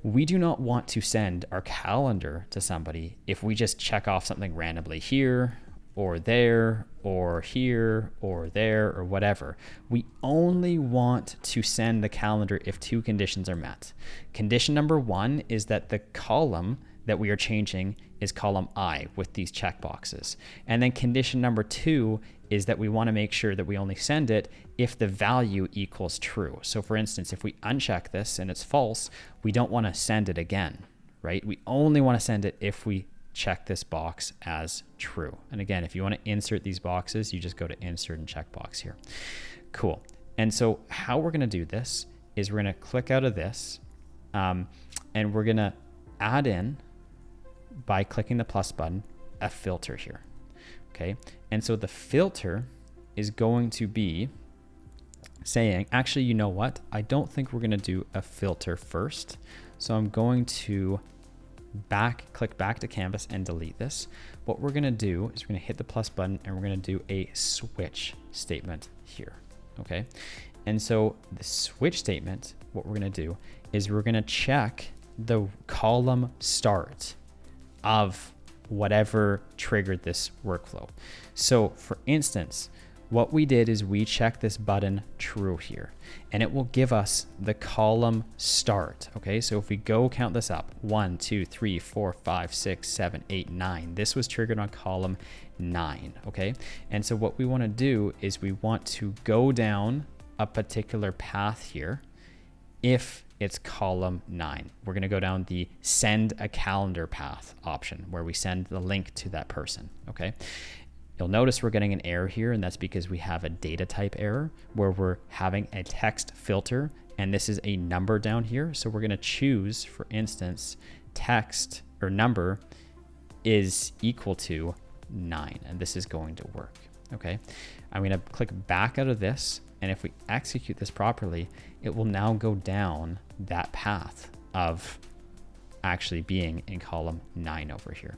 We do not want to send our calendar to somebody if we just check off something randomly here or there or here or there or whatever. We only want to send the calendar if 2 conditions are met. Condition number 1 is that the column that we are changing is column I with these checkboxes. And then condition number 2 is that we want to make sure that we only send it if the value equals true. So for instance, if we uncheck this and it's false, we don't want to send it again, right? We only want to send it if we check this box as true. And again, if you want to insert these boxes, you just go to insert and checkbox here. Cool. And so how we're going to do this is we're going to click out of this and we're going to add in, by clicking the plus button, a filter here. Okay. And so the filter is going to be saying, actually, you know what? I don't think we're going to do a filter first. So I'm going to click back to canvas and delete this. What we're going to do is we're going to hit the plus button and we're going to do a switch statement here. Okay. And so the switch statement, what we're going to do is we're going to check the column start of whatever triggered this workflow. So for instance, what we did is we checked this button true here, and it will give us the column start. Okay, so if we go count this up, 1, 2, 3, 4, 5, 6, 7, 8, 9. This was triggered on column 9. Okay, and so what we want to do is we want to go down a particular path here. If it's column 9, we're going to go down the send a calendar path option, where we send the link to that person. Okay, you'll notice we're getting an error here, and that's because we have a data type error where we're having a text filter, and this is a number down here. So we're going to choose, for instance, text or number is equal to 9, and this is going to work. Okay, I'm going to click back out of this, and if we execute this properly, it will now go down that path of actually being in column 9 over here.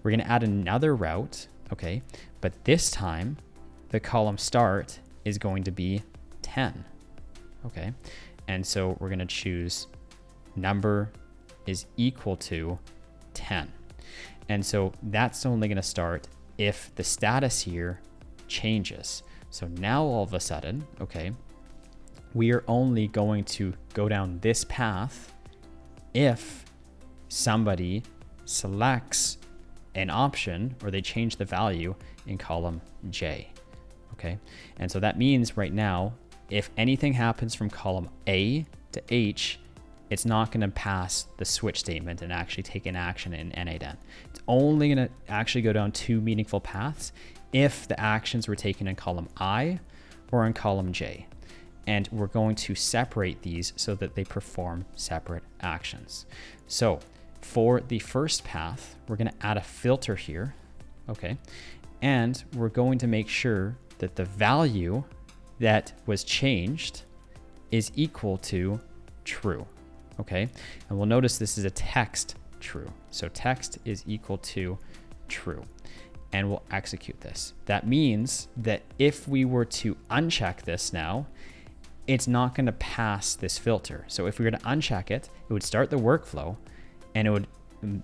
We're going to add another route. Okay, but this time the column start is going to be 10. Okay, and so we're going to choose number is equal to 10. And so that's only going to start if the status here changes. So now all of a sudden, okay, we are only going to go down this path if somebody selects an option or they change the value in column J. Okay, and so that means right now, if anything happens from column A to H, it's not going to pass the switch statement and actually take an action in n8n. It's only going to actually go down 2 meaningful paths if the actions were taken in column I or in column J. And we're going to separate these so that they perform separate actions. So for the first path, we're going to add a filter here. Okay, and we're going to make sure that the value that was changed is equal to true. Okay, and we'll notice this is a text true. So text is equal to true, and we'll execute this. That means that if we were to uncheck this now, it's not going to pass this filter. So if we were to uncheck it, it would start the workflow and it would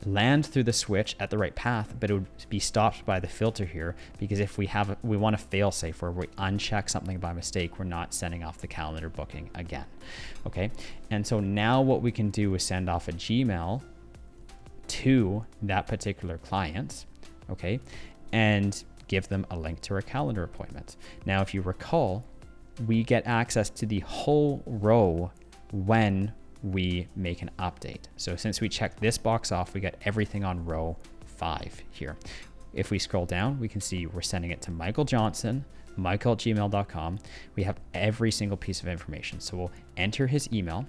land through the switch at the right path, but it would be stopped by the filter here, because if we want a fail safe where we uncheck something by mistake, we're not sending off the calendar booking again. Okay, and so now what we can do is send off a Gmail to that particular client, okay, and give them a link to our calendar appointment. Now, if you recall, we get access to the whole row when we make an update. So since we checked this box off, we got everything on row 5 here. If we scroll down, we can see we're sending it to Michael Johnson, michael@gmail.com. We have every single piece of information. So we'll enter his email,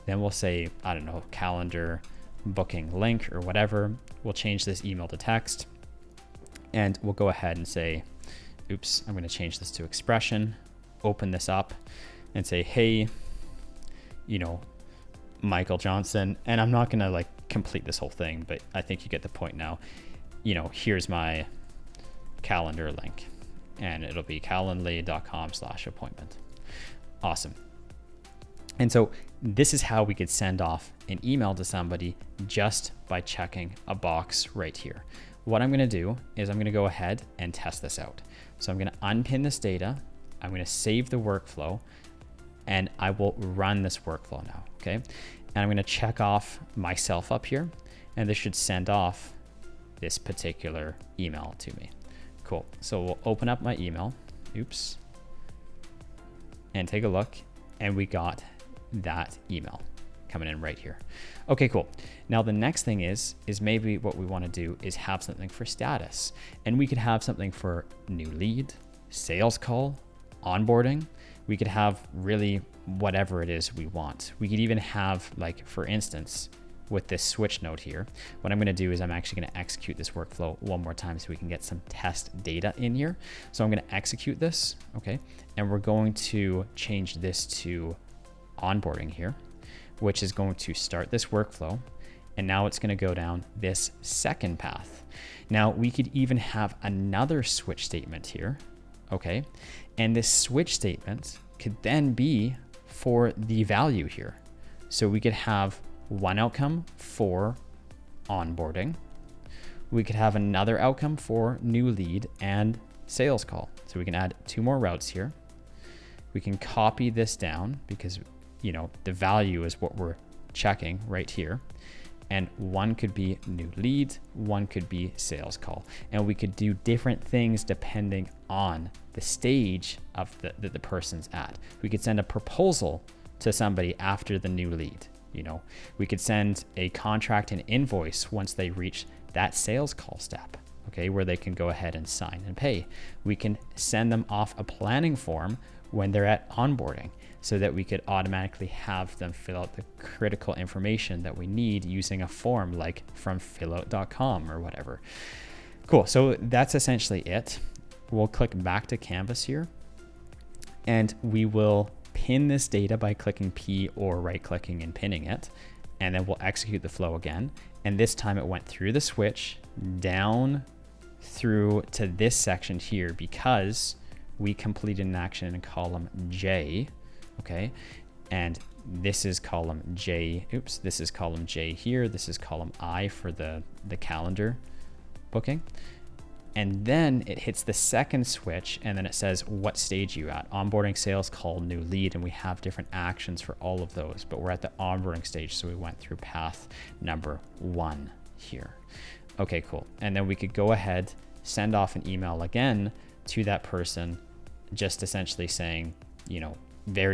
then we'll say, I don't know, calendar booking link or whatever. We'll change this email to text, and we'll go ahead and say, oops, I'm going to change this to expression. Open this up and say, hey, Michael Johnson, and I'm not going to complete this whole thing, but I think you get the point now. Here's my calendar link, and it'll be calendly.com/appointment. Awesome. And so this is how we could send off an email to somebody just by checking a box right here. What I'm going to do is I'm going to go ahead and test this out. So I'm going to unpin this data. I'm going to save the workflow, and I will run this workflow now. Okay. And I'm going to check off myself up here, and this should send off this particular email to me. Cool. So we'll open up my email. Oops. And take a look, and we got that email coming in right here. Okay, cool. Now the next thing is maybe what we want to do is have something for status, and we could have something for new lead, sales call, onboarding. We could have really whatever it is we want. We could even have, for instance, with this switch node here, what I'm going to do is I'm actually going to execute this workflow one more time so we can get some test data in here. So I'm going to execute this, okay, and we're going to change this to onboarding here, which is going to start this workflow, and now it's going to go down this second path. Now we could even have another switch statement here, okay, and this switch statement could then be for the value here. So we could have one outcome for onboarding. We could have another outcome for new lead and sales call. So we can add 2 more routes here. We can copy this down because, you know, the value is what we're checking right here. And one could be new lead, one could be sales call. And we could do different things depending on the stage of the person's at. We could send a proposal to somebody after the new lead. You know, we could send a contract and invoice once they reach that sales call step, okay, where they can go ahead and sign and pay. We can send them off a planning form when they're at onboarding, so that we could automatically have them fill out the critical information that we need using a form like from fillout.com or whatever. Cool, so that's essentially it. We'll click back to Canvas here, and we will pin this data by clicking P or right-clicking and pinning it, and then we'll execute the flow again. And this time it went through the switch, down through to this section here, because we completed an action in column J, okay? And this is column J, this is column J here, this is column I for the calendar booking. And then it hits the second switch, and then it says, what stage are you at? Onboarding, sales call, new lead, and we have different actions for all of those, but we're at the onboarding stage, so we went through path number 1 here. Okay, cool. And then we could go ahead, send off an email again to that person, just essentially saying, you know,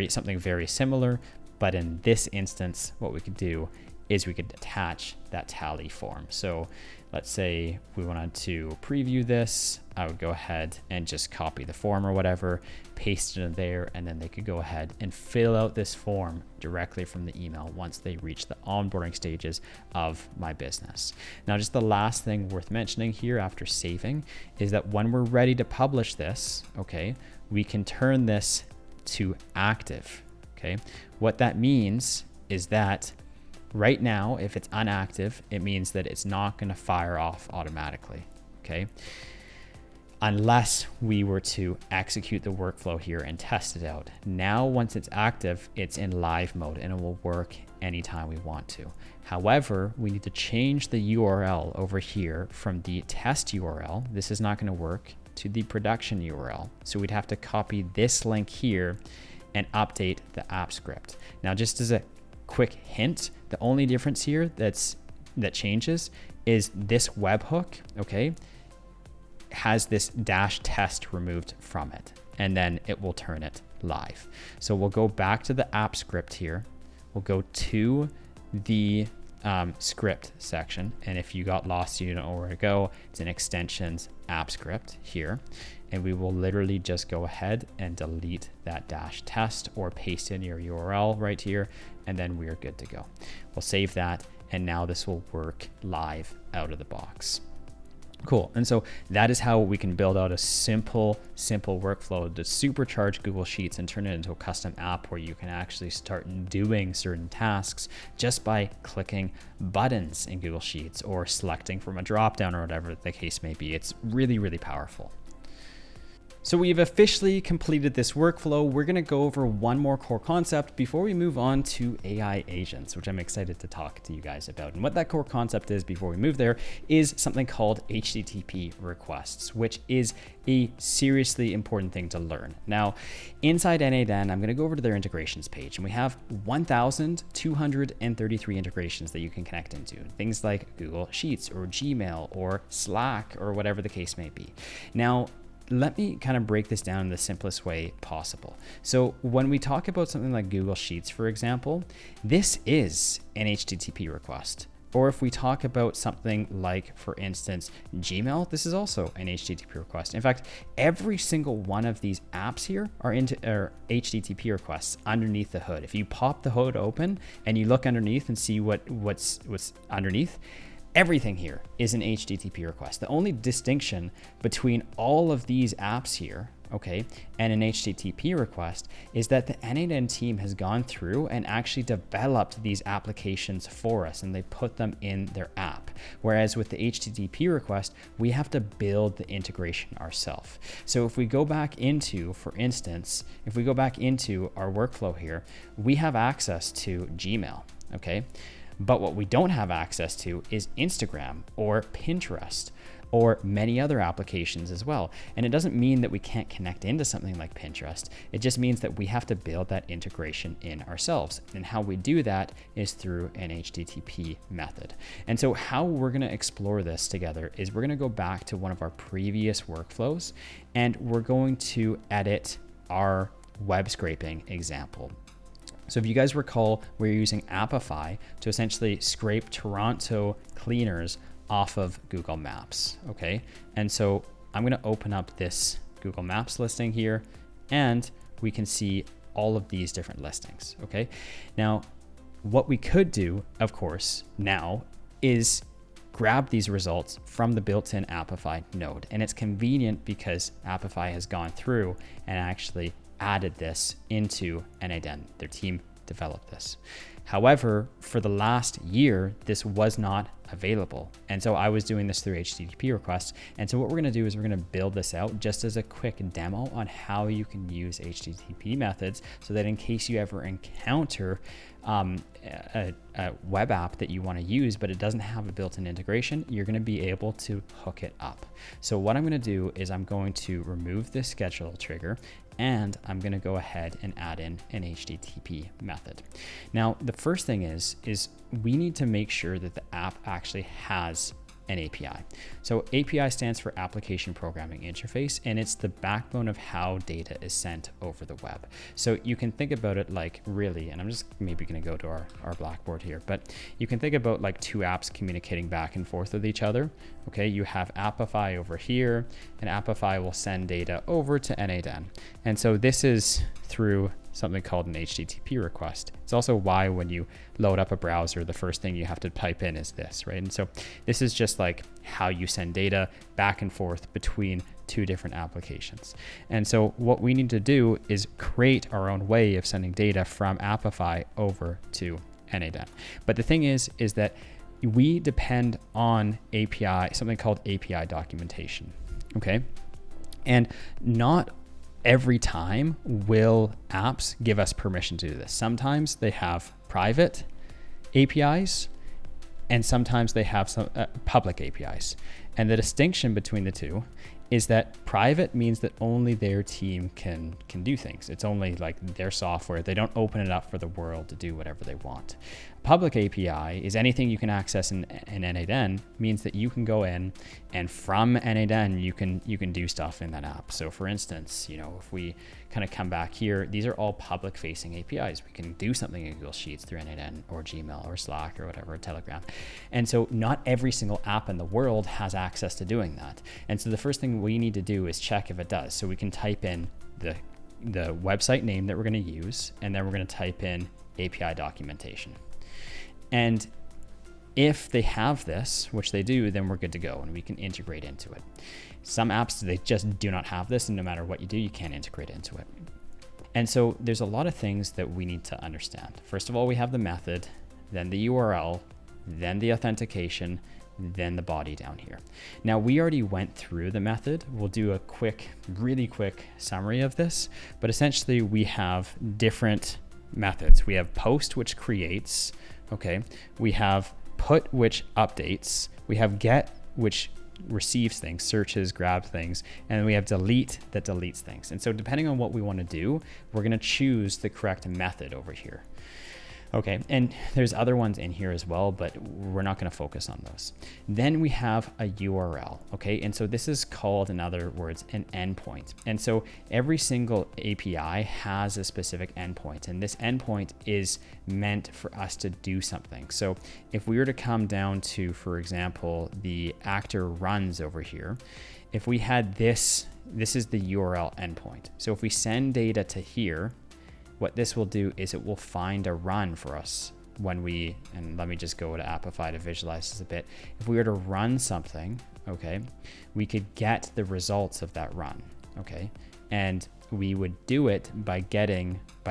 something very similar, but in this instance, what we could do is we could attach that tally form. So let's say we wanted to preview this. I would go ahead and just copy the form or whatever, paste it in there, and then they could go ahead and fill out this form directly from the email once they reach the onboarding stages of my business. Now, just the last thing worth mentioning here after saving is that when we're ready to publish this, okay, we can turn this to active, okay? What that means is that right now, if it's unactive, it means that it's not going to fire off automatically, okay? Unless we were to execute the workflow here and test it out. Now, once it's active, it's in live mode and it will work anytime we want to. However, we need to change the URL over here from the test URL. This is not going to work, to the production URL. So we'd have to copy this link here and update the app script. Now, just as a quick hint, the only difference here that changes is this webhook, okay, has this -test removed from it, and then it will turn it live. So we'll go back to the app script here. We'll go to the script section, and if you got lost, you don't know where to go, it's in extensions app script here, and we will literally just go ahead and delete that -test or paste in your URL right here, and then we're good to go. We'll save that, and now this will work live out of the box. Cool. And so that is how we can build out a simple workflow to supercharge Google Sheets and turn it into a custom app where you can actually start doing certain tasks just by clicking buttons in Google Sheets or selecting from a dropdown or whatever the case may be. It's really, really powerful. So we've officially completed this workflow. We're going to go over one more core concept before we move on to AI agents, which I'm excited to talk to you guys about. And what that core concept is before we move there is something called HTTP requests, which is a seriously important thing to learn. Now, inside n8n, I'm going to go over to their integrations page, and we have 1,233 integrations that you can connect into. Things like Google Sheets or Gmail or Slack or whatever the case may be. Now, let me kind of break this down in the simplest way possible. So when we talk about something like Google Sheets, for example, this is an HTTP request. Or if we talk about something like, for instance, Gmail, this is also an HTTP request. In fact, every single one of these apps here are HTTP requests underneath the hood. If you pop the hood open and you look underneath and see what's underneath, everything here is an HTTP request. The only distinction between all of these apps here, okay, and an HTTP request is that the n8n team has gone through and actually developed these applications for us, and they put them in their app. Whereas with the HTTP request, we have to build the integration ourselves. So if we go back into, for instance, if we go back into our workflow here, we have access to Gmail, okay? But what we don't have access to is Instagram or Pinterest or many other applications as well. And it doesn't mean that we can't connect into something like Pinterest. It just means that we have to build that integration in ourselves. And how we do that is through an HTTP method. And so how we're going to explore this together is we're going to go back to one of our previous workflows, and we're going to edit our web scraping example. So if you guys recall, we're using Appify to essentially scrape Toronto cleaners off of Google Maps, okay? And so I'm gonna open up this Google Maps listing here, and we can see all of these different listings, okay? Now, what we could do, of course, now is grab these results from the built-in Appify node. And it's convenient because Appify has gone through and actually added this into n8n. Their team developed this. However, for the last year, this was not available. And so I was doing this through HTTP requests. And so what we're gonna do is we're gonna build this out just as a quick demo on how you can use HTTP methods, so that in case you ever encounter a web app that you wanna use, but it doesn't have a built-in integration, you're gonna be able to hook it up. So what I'm gonna do is I'm going to remove this schedule trigger, and I'm gonna go ahead and add in an HTTP method. Now, the first thing is we need to make sure that the app actually has an API. So API stands for Application Programming Interface, and it's the backbone of how data is sent over the web. So you can think about it like really, and I'm just maybe gonna go to our Blackboard here, but you can think about like two apps communicating back and forth with each other. Okay, you have Appify over here, and Appify will send data over to n8n. And so this is through something called an HTTP request. It's also why when you load up a browser, the first thing you have to type in is this, right? And so this is just like how you send data back and forth between two different applications. And so what we need to do is create our own way of sending data from Appify over to n8n. But the thing is that we depend on API, something called API documentation, okay? And not every time will apps give us permission to do this. Sometimes they have private APIs, and sometimes they have some public APIs. And the distinction between the two is that private means that only their team can do things. It's only like their software. They don't open it up for the world to do whatever they want. Public API is anything you can access in n8n, means that you can go in and from n8n you can do stuff in that app. So for instance, you know, if we kind of come back here, these are all public facing APIs. We can do something in Google Sheets through n8n or Gmail or Slack or whatever, or Telegram. And so not every single app in the world has access to doing that. And so the first thing we need to do is check if it does. So we can type in the website name that we're going to use, and then we're going to type in API documentation. And if they have this, which they do, then we're good to go and we can integrate into it. Some apps, they just do not have this, and no matter what you do, you can't integrate into it. And so there's a lot of things that we need to understand. First of all, we have the method, then the URL, then the authentication, then the body down here. Now, we already went through the method. We'll do a really quick summary of this, but essentially we have different methods. We have post, which creates, okay? We have put, which updates. We have get, which receives things, searches, grabs things, and then we have delete that deletes things. And so depending on what we want to do, we're going to choose the correct method over here. Okay, and there's other ones in here as well, but we're not going to focus on those. Then we have a URL, okay? And so this is called, in other words, an endpoint. And so every single API has a specific endpoint, and this endpoint is meant for us to do something. So if we were to come down to, for example, the actor runs over here, if we had this is the URL endpoint. So if we send data to here, what this will do is it will find a run for us when we, and let me just go to Appify to visualize this a bit. If we were to run something, okay, we could get the results of that run, okay? And we would do it by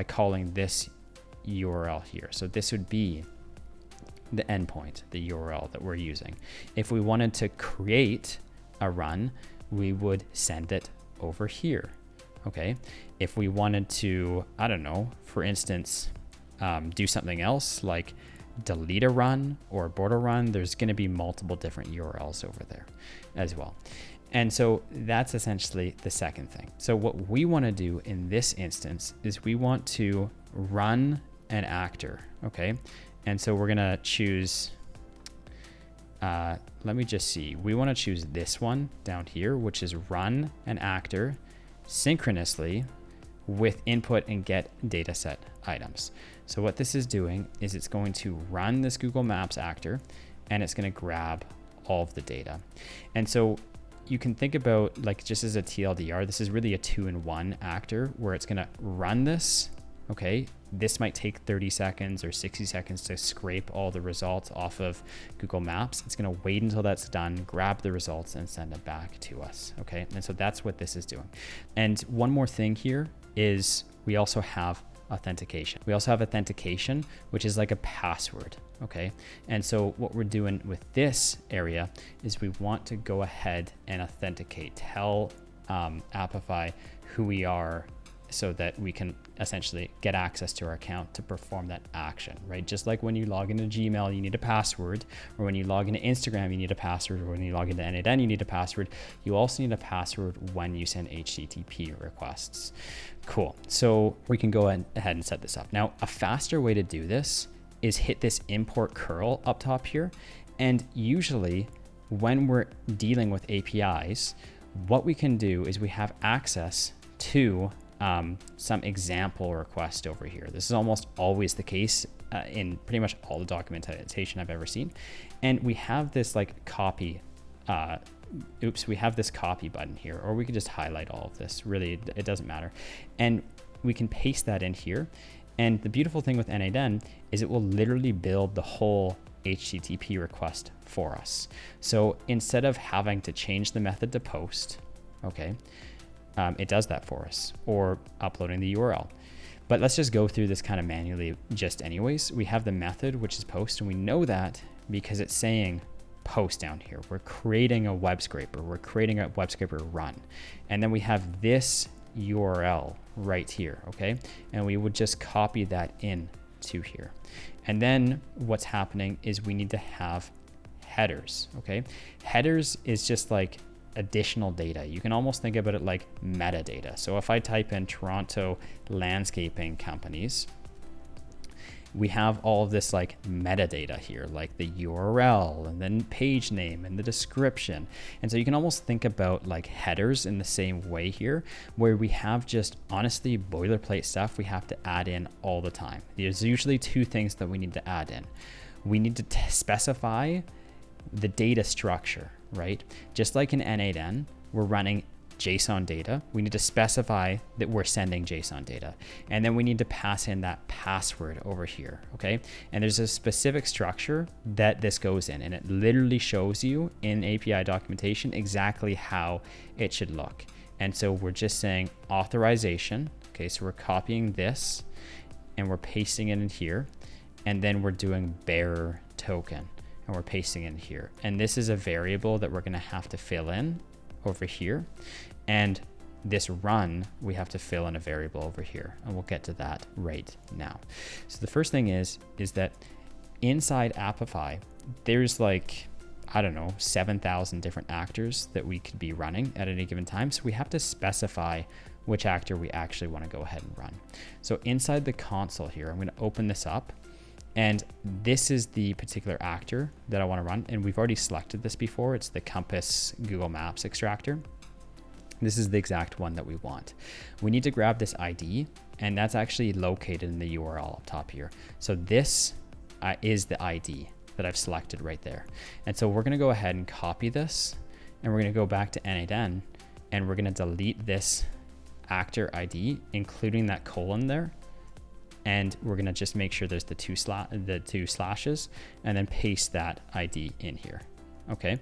calling this URL here. So this would be the endpoint, the URL that we're using. If we wanted to create a run, we would send it over here. Okay, if we wanted to, I don't know, for instance, do something else like delete a run or abort a run, there's going to be multiple different URLs over there as well. And so that's essentially the second thing. So what we want to do in this instance is we want to run an actor, okay? And so we're going to choose, let me just see. We want to choose this one down here, which is run an actor synchronously with input and get dataset items. So what this is doing is it's going to run this Google Maps actor and it's going to grab all of the data. And so you can think about, like, just as a TLDR, this is really a 2-in-1 actor where it's going to run this. Okay, this might take 30 seconds or 60 seconds to scrape all the results off of Google Maps. It's going to wait until that's done, grab the results and send it back to us. Okay, and so that's what this is doing. And one more thing here is we also have authentication. We also have authentication, which is like a password. Okay, and so what we're doing with this area is we want to go ahead and authenticate, tell Appify who we are, so that we can essentially get access to our account to perform that action, right? Just like when you log into Gmail, you need a password, or when you log into Instagram, you need a password, or when you log into n8n, you need a password. You also need a password when you send HTTP requests. Cool. So we can go ahead and set this up. Now, a faster way to do this is hit this import curl up top here. And usually when we're dealing with APIs, what we can do is we have access to some example request over here. This is almost always the case in pretty much all the documentation I've ever seen. And we have this like copy, we have this copy button here, or we could just highlight all of this. Really, it doesn't matter. And we can paste that in here. And the beautiful thing with n8n is it will literally build the whole HTTP request for us. So instead of having to change the method to post, okay, it does that for us, or uploading the URL. But let's just go through this kind of manually just anyways. We have the method, which is post, and we know that because it's saying post down here. We're creating a web scraper. We're creating a web scraper run. And then we have this URL right here, okay? And we would just copy that in to here. And then what's happening is we need to have headers, okay? Headers is just like additional data. You can almost think about it like metadata. So if I type in Toronto landscaping companies, we have all of this like metadata here, like the URL and then page name and the description. And so you can almost think about like headers in the same way here, where we have just honestly boilerplate stuff we have to add in all the time. There's usually two things that we need to add in. We need to specify the data structure, right? Just like in n8n, we're running JSON data. We need to specify that we're sending JSON data. And then we need to pass in that password over here, okay? And there's a specific structure that this goes in, and it literally shows you in API documentation exactly how it should look. And so we're just saying authorization, okay? So we're copying this and we're pasting it in here. And then we're doing bearer token and we're pasting in here. And this is a variable that we're gonna have to fill in over here. And this run, we have to fill in a variable over here, and we'll get to that right now. So the first thing is that inside Appify, there's like, I don't know, 7,000 different actors that we could be running at any given time. So we have to specify which actor we actually want to go ahead and run. So inside the console here, I'm going to open this up, and this is the particular actor that I want to run. And we've already selected this before. It's the Compass Google Maps extractor. This is the exact one that we want. We need to grab this ID, and that's actually located in the URL up top here. So this is the ID that I've selected right there. And so we're gonna go ahead and copy this, and we're gonna go back to n8n, and we're gonna delete this actor ID, including that colon there. And we're gonna just make sure there's the two slashes, and then paste that ID in here. Okay,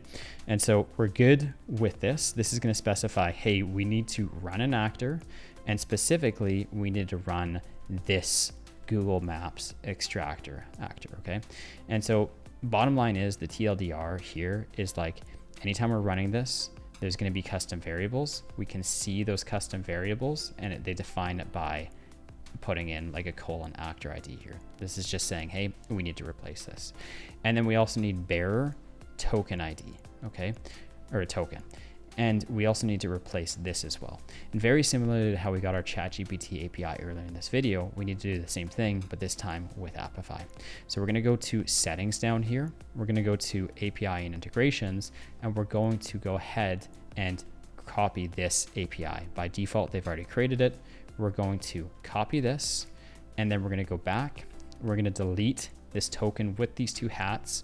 and so we're good with this. This is going to specify, hey, we need to run an actor, and specifically we need to run this Google Maps extractor actor, okay? And so bottom line is the TLDR here is like, anytime we're running this, there's going to be custom variables. We can see those custom variables, and they define it by putting in like a colon actor ID here. This is just saying, hey, we need to replace this. And then we also need bearer token ID, okay, or a token. And we also need to replace this as well. And very similar to how we got our ChatGPT API earlier in this video, we need to do the same thing, but this time with Apify. So we're gonna go to settings down here. We're gonna go to API and integrations, and we're going to go ahead and copy this API. By default, they've already created it. We're going to copy this, and then we're gonna go back. We're gonna delete this token with these two hats,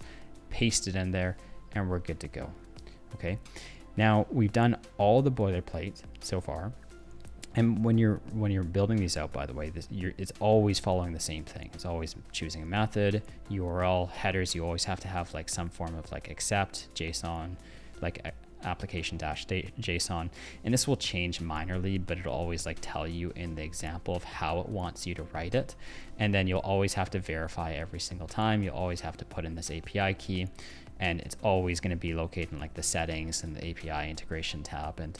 paste it in there, and we're good to go, okay? Now we've done all the boilerplate so far, and when you're building these out, by the way, it's always following the same thing. It's always choosing a method, URL, headers. You always have to have like some form of like accept JSON, like application-JSON, and this will change minorly, but it'll always like tell you in the example of how it wants you to write it. And then you'll always have to verify every single time. You'll always have to put in this API key, and it's always going to be located in like the settings and the API integration tab. And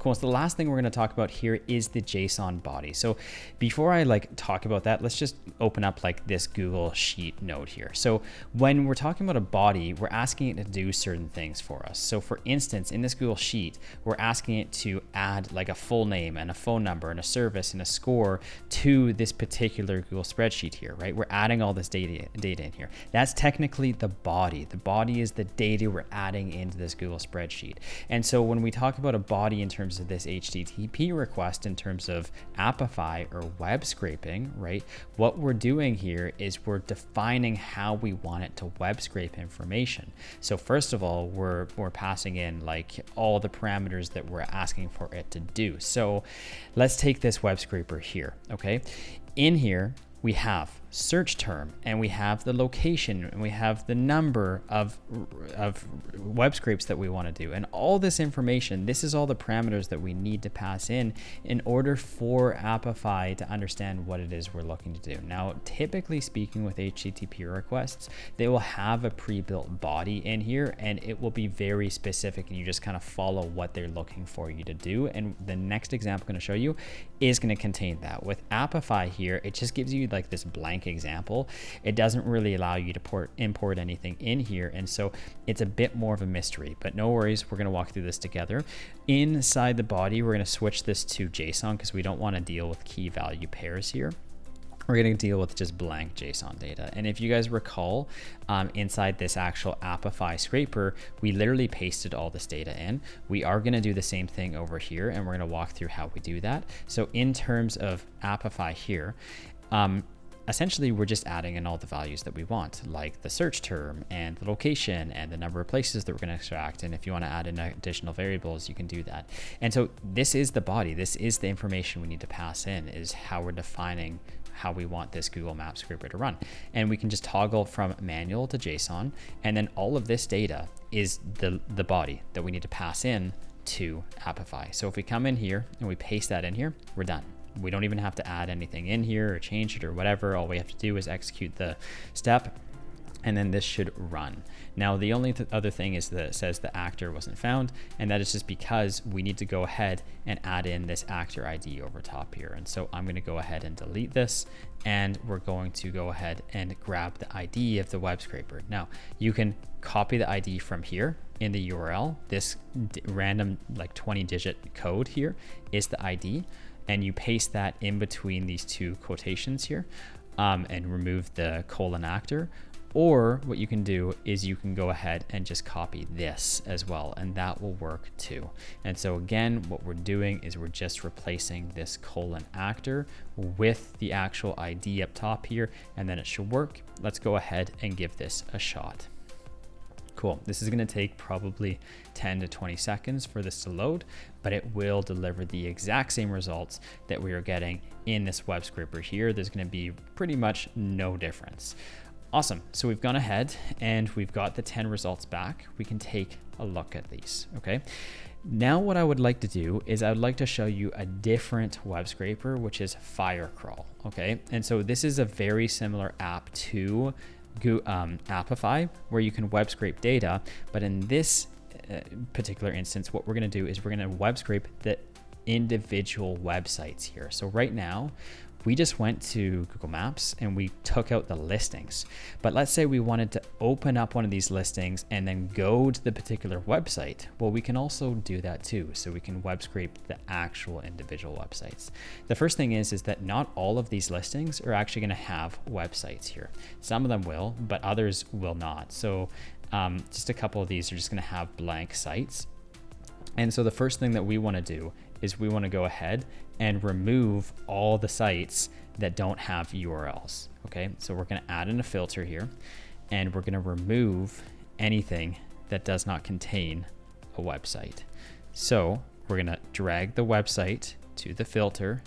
cool. So the last thing we're going to talk about here is the JSON body. So before I like talk about that, let's just open up like this Google Sheet node here. So when we're talking about a body, we're asking it to do certain things for us. So for instance, in this Google Sheet, we're asking it to add like a full name and a phone number and a service and a score to this particular Google spreadsheet here, right? We're adding all this data in here. That's technically the body. The body is the data we're adding into this Google spreadsheet. And so when we talk about a body in terms of this HTTP request, in terms of Apify or web scraping, right? What we're doing here is we're defining how we want it to web scrape information. So first of all, we're passing in like all the parameters that we're asking for it to do. So let's take this web scraper here, okay? In here, we have search term, and we have the location, and we have the number of web scrapes that we want to do, and all this information. This is all the parameters that we need to pass in order for Apify to understand what it is we're looking to do. Now, typically speaking with HTTP requests, they will have a pre-built body in here, and it will be very specific, and you just kind of follow what they're looking for you to do. And the next example I'm going to show you is going to contain that. With Apify here, it just gives you like this blank example. It doesn't really allow you to import anything in here, and so it's a bit more of a mystery, but no worries, we're going to walk through this together. Inside the body, we're going to switch this to JSON because we don't want to deal with key value pairs here. We're going to deal with just blank JSON data. And if you guys recall, inside this actual Apify scraper, we literally pasted all this data in. We are going to do the same thing over here, and we're going to walk through how we do that. So in terms of Apify here, essentially we're just adding in all the values that we want, like the search term and the location and the number of places that we're going to extract. And if you want to add in additional variables, you can do that. And so this is the body. This is the information we need to pass in, is how we're defining how we want this Google Maps scraper to run. And we can just toggle from manual to JSON. And then all of this data is the body that we need to pass in to Apify. So if we come in here and we paste that in here, we're done. We don't even have to add anything in here or change it or whatever. All we have to do is execute the step, and then this should run. Now, the only other thing is that it says the actor wasn't found, and that is just because we need to go ahead and add in this actor ID over top here. And so I'm going to go ahead and delete this, and we're going to go ahead and grab the ID of the web scraper. Now, you can copy the ID from here in the URL. This random like 20-digit code here is the ID, and you paste that in between these two quotations here, and remove the colon actor. Or what you can do is you can go ahead and just copy this as well, and that will work too. And so again, what we're doing is we're just replacing this colon actor with the actual ID up top here, and then it should work. Let's go ahead and give this a shot. Cool. This is going to take probably 10 to 20 seconds for this to load, but it will deliver the exact same results that we are getting in this web scraper here. There's going to be pretty much no difference. Awesome. So we've gone ahead and we've got the 10 results back. We can take a look at these. Okay. Now what I would like to do is I would like to show you a different web scraper, which is Firecrawl. Okay. And so this is a very similar app to Apify, where you can web scrape data. But in this particular instance, what we're going to do is we're going to web scrape the individual websites here. So right now, we just went to Google Maps and we took out the listings. But let's say we wanted to open up one of these listings and then go to the particular website. Well, we can also do that too. So we can web scrape the actual individual websites. The first thing is that not all of these listings are actually going to have websites here. Some of them will, but others will not. So just a couple of these are just going to have blank sites. And so the first thing that we want to do is we want to go ahead and remove all the sites that don't have URLs. Okay, so we're going to add in a filter here, and we're going to remove anything that does not contain a website. So we're going to drag the website to the filter,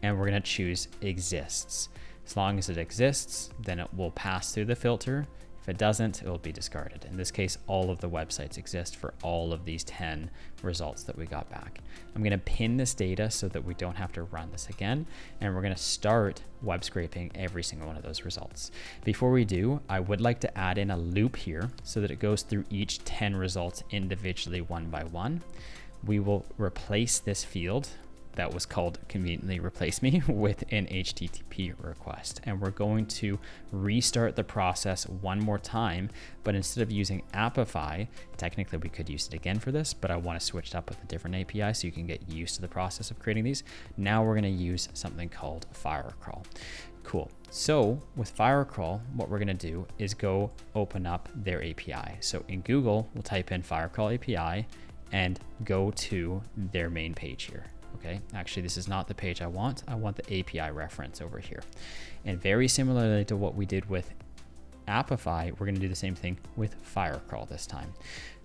and we're going to choose exists. As long as it exists, then it will pass through the filter. If it doesn't, it will be discarded. In this case, all of the websites exist for all of these 10 results that we got back. I'm going to pin this data so that we don't have to run this again, and we're going to start web scraping every single one of those results. Before we do, I would like to add in a loop here so that it goes through each 10 results individually one by one. We will replace this field that was called conveniently replace me with an HTTP request. And we're going to restart the process one more time, but instead of using Appify, technically we could use it again for this, but I want to switch it up with a different API so you can get used to the process of creating these. Now we're going to use something called Firecrawl. Cool. So with Firecrawl, what we're going to do is go open up their API. So in Google, we'll type in Firecrawl API and go to their main page here. Okay, actually this is not the page I want. I want the API reference over here. And very similarly to what we did with Appify, we're going to do the same thing with Firecrawl this time.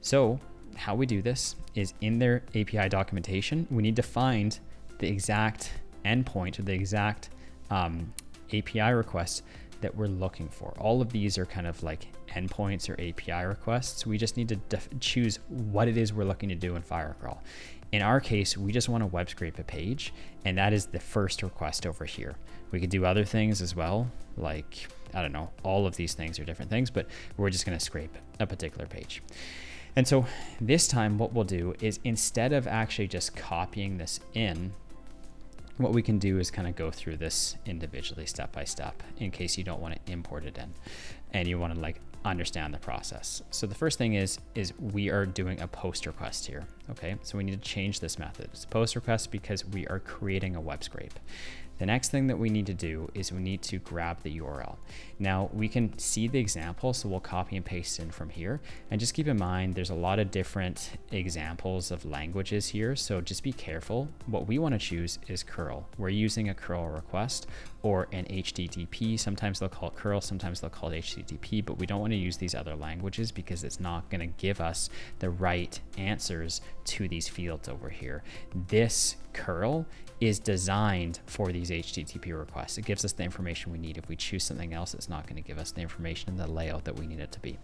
So how we do this is in their API documentation, we need to find the exact endpoint or the exact API request that we're looking for. All of these are kind of like endpoints or API requests. We just need to choose what it is we're looking to do in Firecrawl. In our case, we just want to web scrape a page, and that is the first request over here. We could do other things as well, like, I don't know, all of these things are different things, but we're just going to scrape a particular page. And so this time what we'll do is instead of actually just copying this in, what we can do is kind of go through this individually step by step in case you don't want to import it in and you want to like understand the process. So the first thing is we are doing a post request here. Okay, so we need to change this method. It's a post request because we are creating a web scrape. The next thing that we need to do is we need to grab the URL. Now we can see the example, so we'll copy and paste in from here. And just keep in mind, there's a lot of different examples of languages here, so just be careful. What we want to choose is curl. We're using a curl request or an HTTP. Sometimes they'll call it curl, sometimes they'll call it HTTP, but we don't want to use these other languages because it's not going to give us the right answers to these fields over here. This curl is designed for these HTTP requests. It gives us the information we need. If we choose something else, it's not going to give us the information in the layout that we need it to be.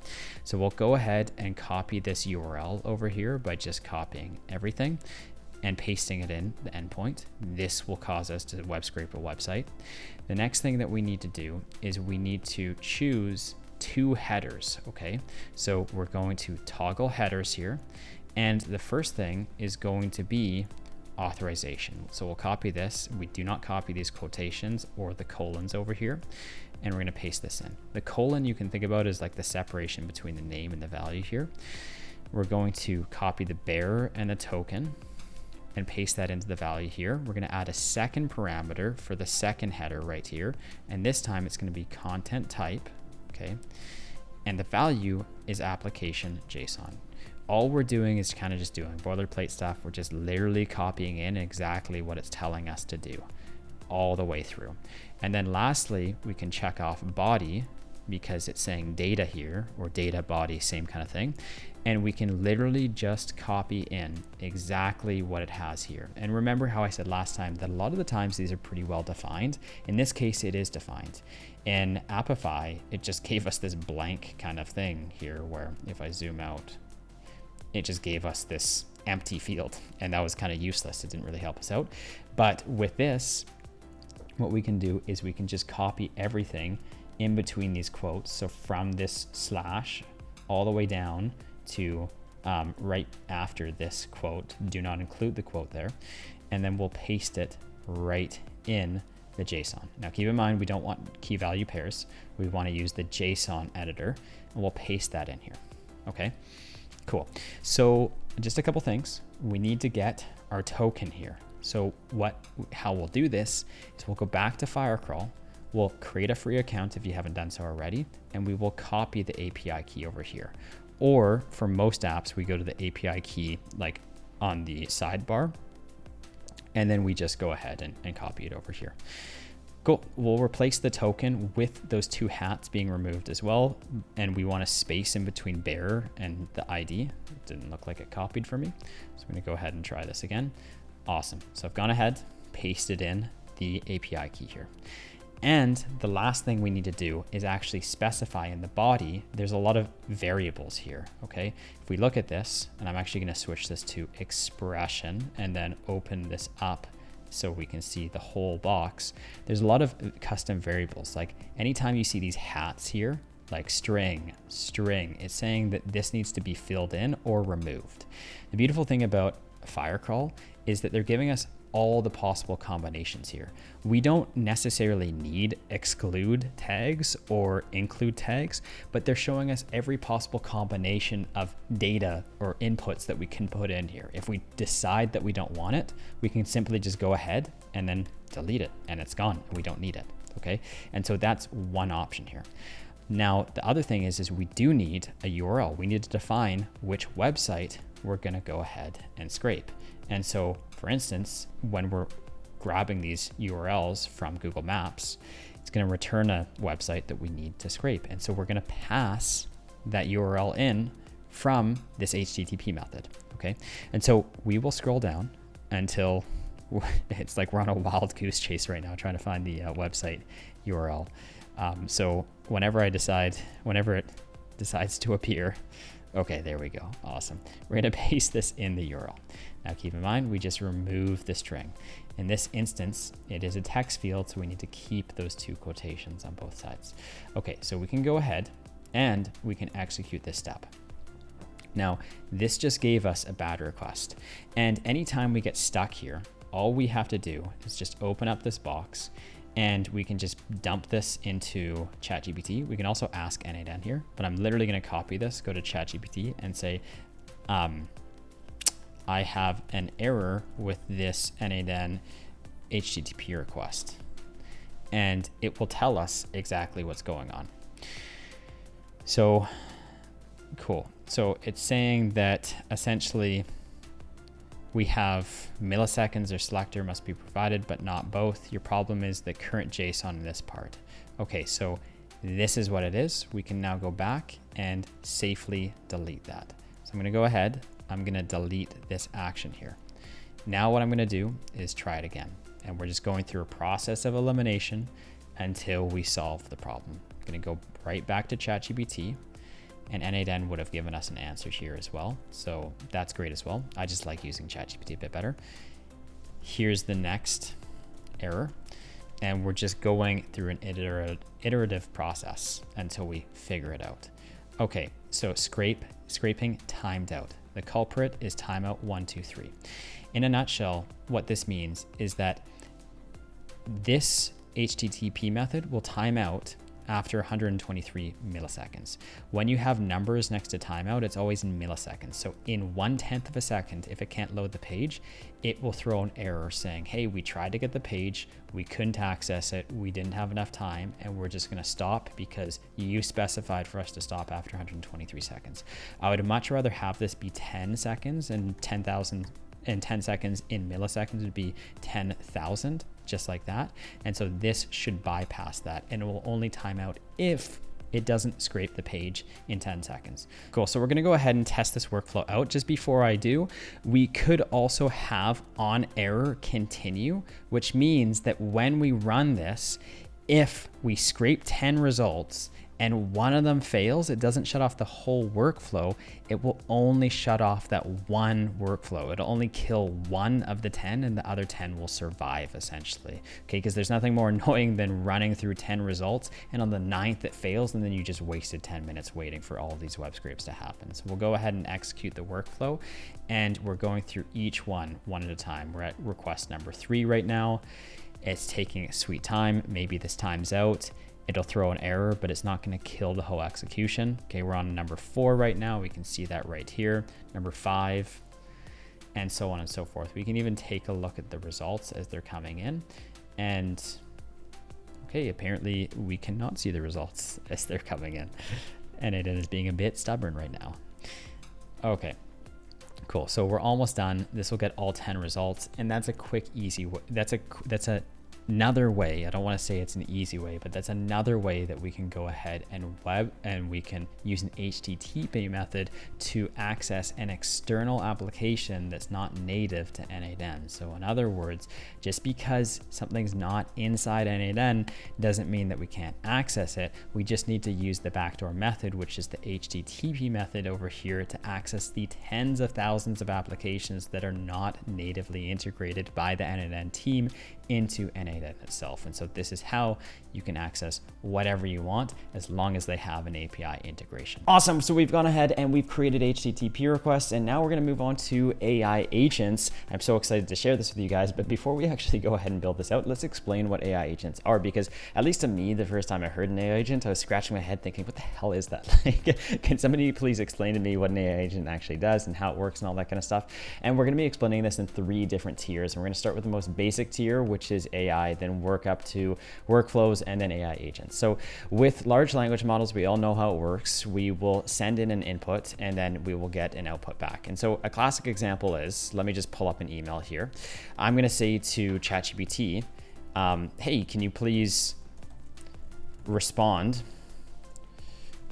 So we'll go ahead and copy this URL over here by just copying everything and pasting it in the endpoint. This will cause us to web scrape a website. The next thing that we need to do is we need to choose two headers, okay? So we're going to toggle headers here. And the first thing is going to be authorization. So we'll copy this. We do not copy these quotations or the colons over here. And we're going to paste this in. The colon you can think about as like the separation between the name and the value here. We're going to copy the bearer and the token and paste that into the value here. We're going to add a second parameter for the second header right here. And this time it's going to be content type, okay? And the value is application JSON. All we're doing is kind of just doing boilerplate stuff. We're just literally copying in exactly what it's telling us to do all the way through. And then lastly, we can check off body because it's saying data here, or data body, same kind of thing. And we can literally just copy in exactly what it has here. And remember how I said last time that a lot of the times these are pretty well defined. In this case, it is defined. In Appify, it just gave us this blank kind of thing here where if I zoom out, it just gave us this empty field, and that was kind of useless. It didn't really help us out. But with this, what we can do is we can just copy everything in between these quotes. So from this slash all the way down to right after this quote, do not include the quote there. And then we'll paste it right in the JSON. Now keep in mind, we don't want key value pairs. We want to use the JSON editor, and we'll paste that in here. Okay, cool. So just a couple things. We need to get our token here. So how we'll do this is we'll go back to Firecrawl. We'll create a free account if you haven't done so already, and we will copy the API key over here. Or for most apps, we go to the API key like on the sidebar, and then we just go ahead and copy it over here. Cool. We'll replace the token with those two hats being removed as well. And we want a space in between bearer and the ID. It didn't look like it copied for me. So I'm going to go ahead and try this again. Awesome. So I've gone ahead, pasted in the API key here. And the last thing we need to do is actually specify in the body, there's a lot of variables here, okay? If we look at this, and I'm actually gonna switch this to expression and then open this up so we can see the whole box. There's a lot of custom variables. Like anytime you see these hats here, like string, it's saying that this needs to be filled in or removed. The beautiful thing about Firecrawl is that they're giving us all the possible combinations here. We don't necessarily need exclude tags or include tags, but they're showing us every possible combination of data or inputs that we can put in here. If we decide that we don't want it, we can simply just go ahead and then delete it, and it's gone, and we don't need it, okay? And so that's one option here. Now, the other thing is we do need a URL. We need to define which website we're gonna go ahead and scrape. And so, for instance, when we're grabbing these URLs from Google Maps, it's going to return a website that we need to scrape. And so we're going to pass that URL in from this HTTP method. Okay. And so we will scroll down until it's like we're on a wild goose chase right now, trying to find the website URL. So whenever it decides to appear, okay, there we go. Awesome. We're going to paste this in the URL. Now keep in mind, we just removed the string. In this instance, it is a text field, so we need to keep those two quotations on both sides. Okay, so we can go ahead and we can execute this step. Now, this just gave us a bad request. And anytime we get stuck here, all we have to do is just open up this box and we can just dump this into ChatGPT. We can also ask n8n here, but I'm literally gonna copy this, go to ChatGPT and say, I have an error with this n8n HTTP request. And it will tell us exactly what's going on. So, cool. So it's saying that essentially we have milliseconds or selector must be provided, but not both. Your problem is the current JSON in this part. Okay, so this is what it is. We can now go back and safely delete that. So I'm gonna go ahead, I'm gonna delete this action here. Now what I'm gonna do is try it again. And we're just going through a process of elimination until we solve the problem. I'm gonna go right back to ChatGPT, and n8n would have given us an answer here as well. So that's great as well. I just like using ChatGPT a bit better. Here's the next error. And we're just going through an iterative process until we figure it out. Okay, so scraping timed out. The culprit is timeout 123. In a nutshell, what this means is that this HTTP method will time out after 123 milliseconds. When you have numbers next to timeout, it's always in milliseconds. So in 1/10 of a second, if it can't load the page, it will throw an error saying, hey, we tried to get the page, we couldn't access it, we didn't have enough time, and we're just gonna stop because you specified for us to stop after 123 seconds. I would much rather have this be 10 seconds and 10,000 and 10 seconds in milliseconds would be 10,000, just like that. And so this should bypass that, and it will only time out if it doesn't scrape the page in 10 seconds. Cool, so we're gonna go ahead and test this workflow out. Just before I do, we could also have on error continue, which means that when we run this, if we scrape 10 results and one of them fails, it doesn't shut off the whole workflow. It will only shut off that one workflow. It'll only kill one of the 10 and the other 10 will survive essentially. Okay, because there's nothing more annoying than running through 10 results and on the 9th it fails and then you just wasted 10 minutes waiting for all of these web scrapes to happen. So we'll go ahead and execute the workflow and we're going through each one at a time. We're at request number 3 right now. It's taking its sweet time. Maybe this time's out. It'll throw an error, but it's not going to kill the whole execution. Okay, we're on number 4 right now. We can see that right here. Number 5, and so on and so forth. We can even take a look at the results as they're coming in. And okay, apparently we cannot see the results as they're coming in. And it is being a bit stubborn right now. Okay, cool. So we're almost done. This will get all 10 results, and that's a quick, easy way. That's another way. I don't want to say it's an easy way, but that's another way that we can go ahead and we can use an HTTP method to access an external application that's not native to n8n. So in other words, just because something's not inside n8n doesn't mean that we can't access it. We just need to use the backdoor method, which is the HTTP method over here, to access the tens of thousands of applications that are not natively integrated by the n8n team into n8n itself. And so this is how you can access whatever you want as long as they have an API integration. Awesome. So we've gone ahead and we've created HTTP requests, and now we're going to move on to AI agents. I'm so excited to share this with you guys, but before we actually go ahead and build this out, let's explain what AI agents are, because at least to me, the first time I heard an AI agent, I was scratching my head thinking, what the hell is that? Like, can somebody please explain to me what an AI agent actually does and how it works and all that kind of stuff? And we're going to be explaining this in 3 different tiers. And we're going to start with the most basic tier, which is AI, then work up to workflows, and then AI agents. So with large language models, we all know how it works. We will send in an input and then we will get an output back. And so a classic example is, let me just pull up an email here. I'm going to say to ChatGPT, hey, can you please respond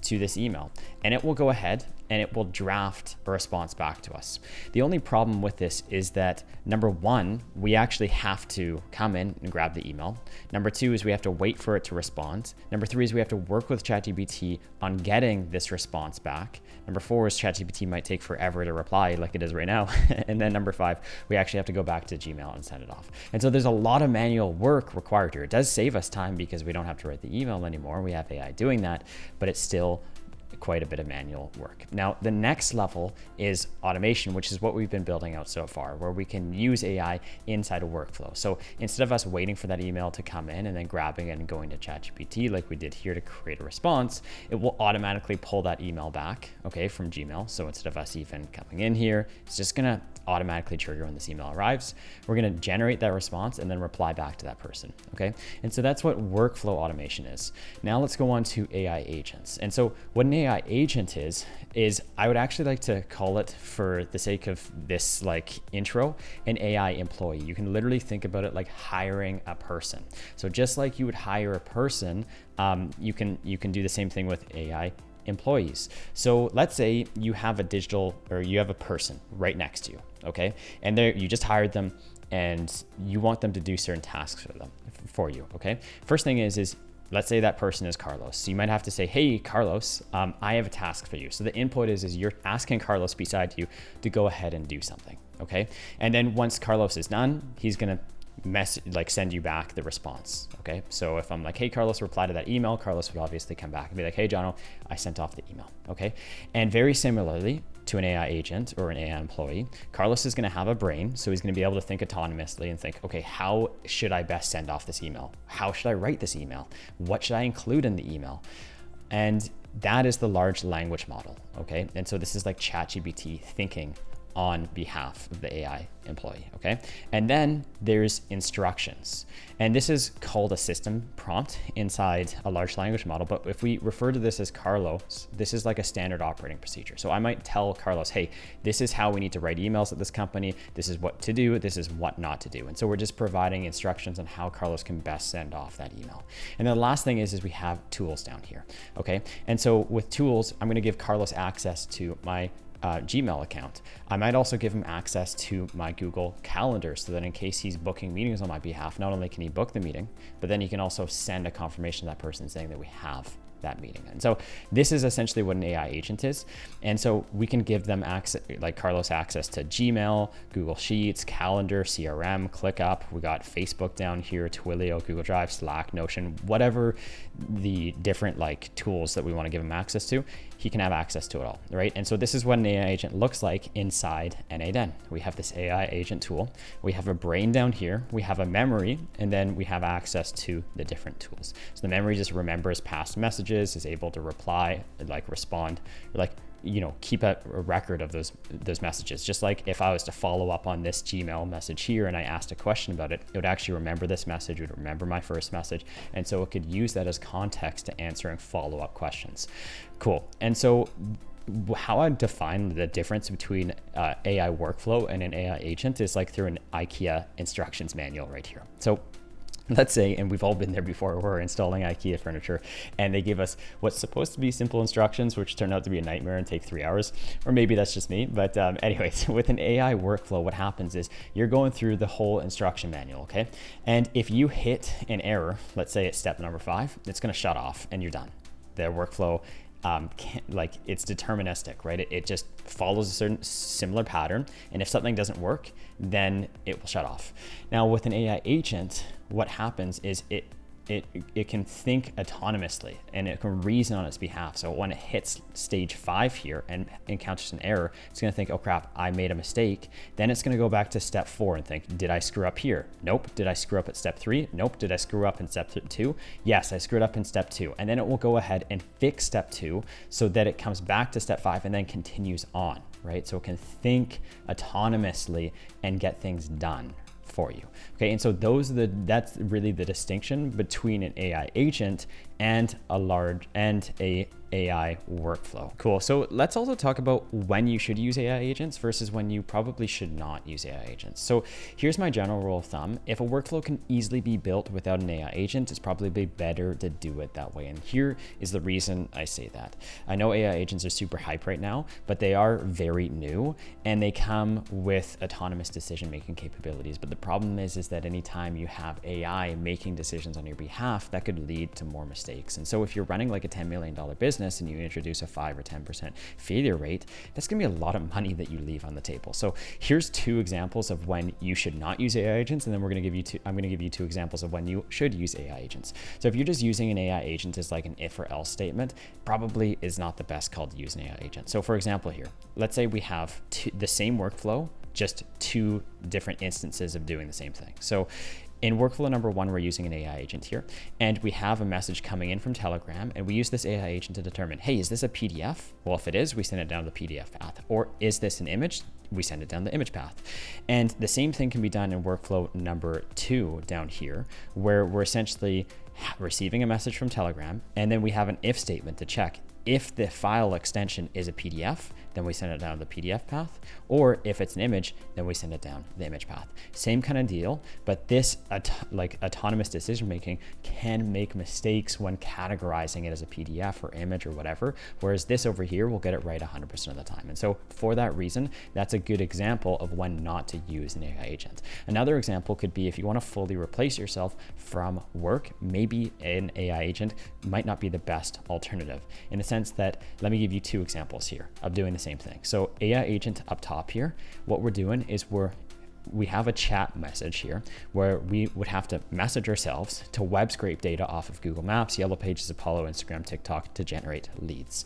to this email? And it will go ahead and it will draft a response back to us. The only problem with this is that, number 1, we actually have to come in and grab the email. Number 2 is we have to wait for it to respond. Number 3 is we have to work with ChatGPT on getting this response back. Number 4 is ChatGPT might take forever to reply like it is right now. And then number 5, we actually have to go back to Gmail and send it off. And so there's a lot of manual work required here. It does save us time because we don't have to write the email anymore. We have AI doing that, but it's still quite a bit of manual work. Now, the next level is automation, which is what we've been building out so far, where we can use AI inside a workflow. So instead of us waiting for that email to come in and then grabbing it and going to ChatGPT like we did here to create a response, it will automatically pull that email back, okay, from Gmail. So instead of us even coming in here, it's just gonna automatically trigger when this email arrives. We're gonna generate that response and then reply back to that person, okay? And so that's what workflow automation is. Now let's go on to AI agents. And so what an AI agent is I would actually like to call it, for the sake of this like intro, an AI employee. You can literally think about it like hiring a person. So just like you would hire a person, you can do the same thing with AI employees. So let's say you have a person right next to you, okay? And you just hired them and you want them to do certain tasks for you, okay? First thing is let's say that person is Carlos. So you might have to say, hey, Carlos, I have a task for you. So the input is you're asking Carlos beside you to go ahead and do something, okay? And then once Carlos is done, he's gonna send you back the response, okay? So if I'm like, hey, Carlos, reply to that email, Carlos would obviously come back and be like, hey, Jono, I sent off the email, okay? And very similarly to an AI agent or an AI employee, Carlos is gonna have a brain, so he's gonna be able to think autonomously and think, okay, how should I best send off this email? How should I write this email? What should I include in the email? And that is the large language model, okay? And so this is like ChatGPT thinking on behalf of the AI employee, okay? And then there's instructions. And this is called a system prompt inside a large language model. But if we refer to this as Carlos, this is like a standard operating procedure. So I might tell Carlos, hey, this is how we need to write emails at this company. This is what to do. This is what not to do. And so we're just providing instructions on how Carlos can best send off that email. And then the last thing is we have tools down here, okay? And so with tools, I'm gonna give Carlos access to my Gmail account. I might also give him access to my Google Calendar so that in case he's booking meetings on my behalf, not only can he book the meeting, but then he can also send a confirmation to that person saying that we have that meeting. And so this is essentially what an AI agent is. And so we can give them access, like Carlos, access to Gmail, Google Sheets, Calendar, CRM, ClickUp. We got Facebook down here, Twilio, Google Drive, Slack, Notion, whatever the different like tools that we want to give him access to, he can have access to it all, right? And so this is what an AI agent looks like inside n8n. We have this AI agent tool. We have a brain down here. We have a memory, and then we have access to the different tools. So the memory just remembers past messages, is able to reply, like respond, like, you know, keep a record of those messages. Just like if I was to follow up on this Gmail message here and I asked a question about it, it would actually remember this message, it would remember my first message. And so it could use that as context to answering follow-up questions. Cool. And so how I define the difference between AI workflow and an AI agent is like through an IKEA instructions manual right here. So let's say, and we've all been there before, we're installing IKEA furniture and they give us what's supposed to be simple instructions, which turned out to be a nightmare and take 3 hours, or maybe that's just me. But anyways, with an AI workflow, what happens is you're going through the whole instruction manual, okay? And if you hit an error, let's say it's step number 5, it's gonna shut off and you're done. The workflow, like it's deterministic, right? It just follows a certain similar pattern. And if something doesn't work, then it will shut off. Now with an AI agent, what happens is it can think autonomously and it can reason on its behalf. So when it hits stage 5 here and encounters an error, it's going to think, oh crap, I made a mistake. Then it's going to go back to step 4 and think, did I screw up here? Nope. Did I screw up at step 3? Nope. Did I screw up in step 2? Yes, I screwed up in step 2. And then it will go ahead and fix step 2 so that it comes back to step 5 and then continues on, right? So it can think autonomously and get things done for you. Okay, and so that's really the distinction between an AI agent and a AI workflow. Cool. So let's also talk about when you should use AI agents versus when you probably should not use AI agents. So here's my general rule of thumb. If a workflow can easily be built without an AI agent, it's probably better to do it that way. And here is the reason I say that. I know AI agents are super hype right now, but they are very new and they come with autonomous decision-making capabilities. But the problem is that anytime you have AI making decisions on your behalf, that could lead to more mistakes. And so if you're running like a $10 million business and you introduce a 5 or 10% failure rate, that's gonna be a lot of money that you leave on the table. So here's 2 examples of when you should not use AI agents, and then I'm gonna give you 2 examples of when you should use AI agents. So if you're just using an AI agent as like an if or else statement, probably is not the best call to use an AI agent. So for example here, let's say we have the same workflow, just 2 different instances of doing the same thing. So in workflow number 1, we're using an AI agent here, and we have a message coming in from Telegram, and we use this AI agent to determine, hey, is this a PDF? Well, if it is, we send it down the PDF path. Or is this an image? We send it down the image path. And the same thing can be done in workflow number 2 down here, where we're essentially receiving a message from Telegram, and then we have an if statement to check if the file extension is a PDF, then we send it down the PDF path, or if it's an image, then we send it down the image path. Same kind of deal, but this like autonomous decision making can make mistakes when categorizing it as a PDF or image or whatever, whereas this over here will get it right 100% of the time. And so for that reason, that's a good example of when not to use an AI agent. Another example could be if you want to fully replace yourself from work, maybe an AI agent might not be the best alternative, in the sense that, let me give you 2 examples here of doing the same thing. So AI agent up top here, what we're doing is we have a chat message here where we would have to message ourselves to web scrape data off of Google Maps, Yellow Pages, Apollo, Instagram, TikTok to generate leads.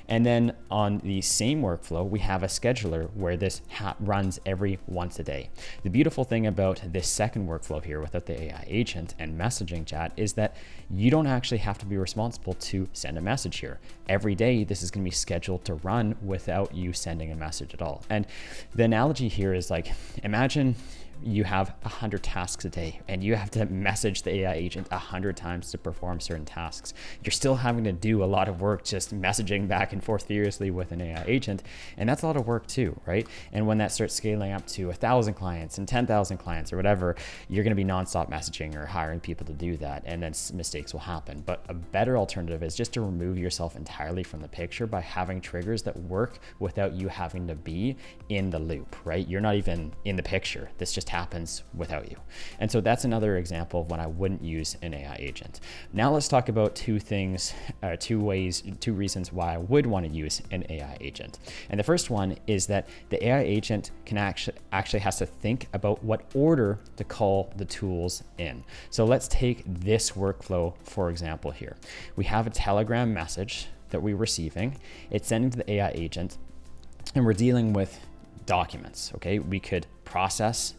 And then on the same workflow, we have a scheduler where this runs every once a day. The beautiful thing about this second workflow here without the AI agent and messaging chat is that you don't actually have to be responsible to send a message here. Every day, this is going to be scheduled to run without you sending a message at all. And the analogy here is like, imagine you have 100 tasks a day and you have to message the AI agent 100 times to perform certain tasks. You're still having to do a lot of work just messaging back and forth furiously with an AI agent. And that's a lot of work too, right? And when that starts scaling up to 1,000 clients and 10,000 clients or whatever, you're going to be nonstop messaging or hiring people to do that. And then mistakes will happen. But a better alternative is just to remove yourself entirely from the picture by having triggers that work without you having to be in the loop, right? You're not even in the picture. This just just happens without you. And so that's another example of when I wouldn't use an AI agent. Now let's talk about two reasons why I would want to use an AI agent. And the first one is that the AI agent can actually has to think about what order to call the tools in. So let's take this workflow, for example, here. We have a Telegram message that we're receiving. It's sending to the AI agent, and we're dealing with documents, okay? We could process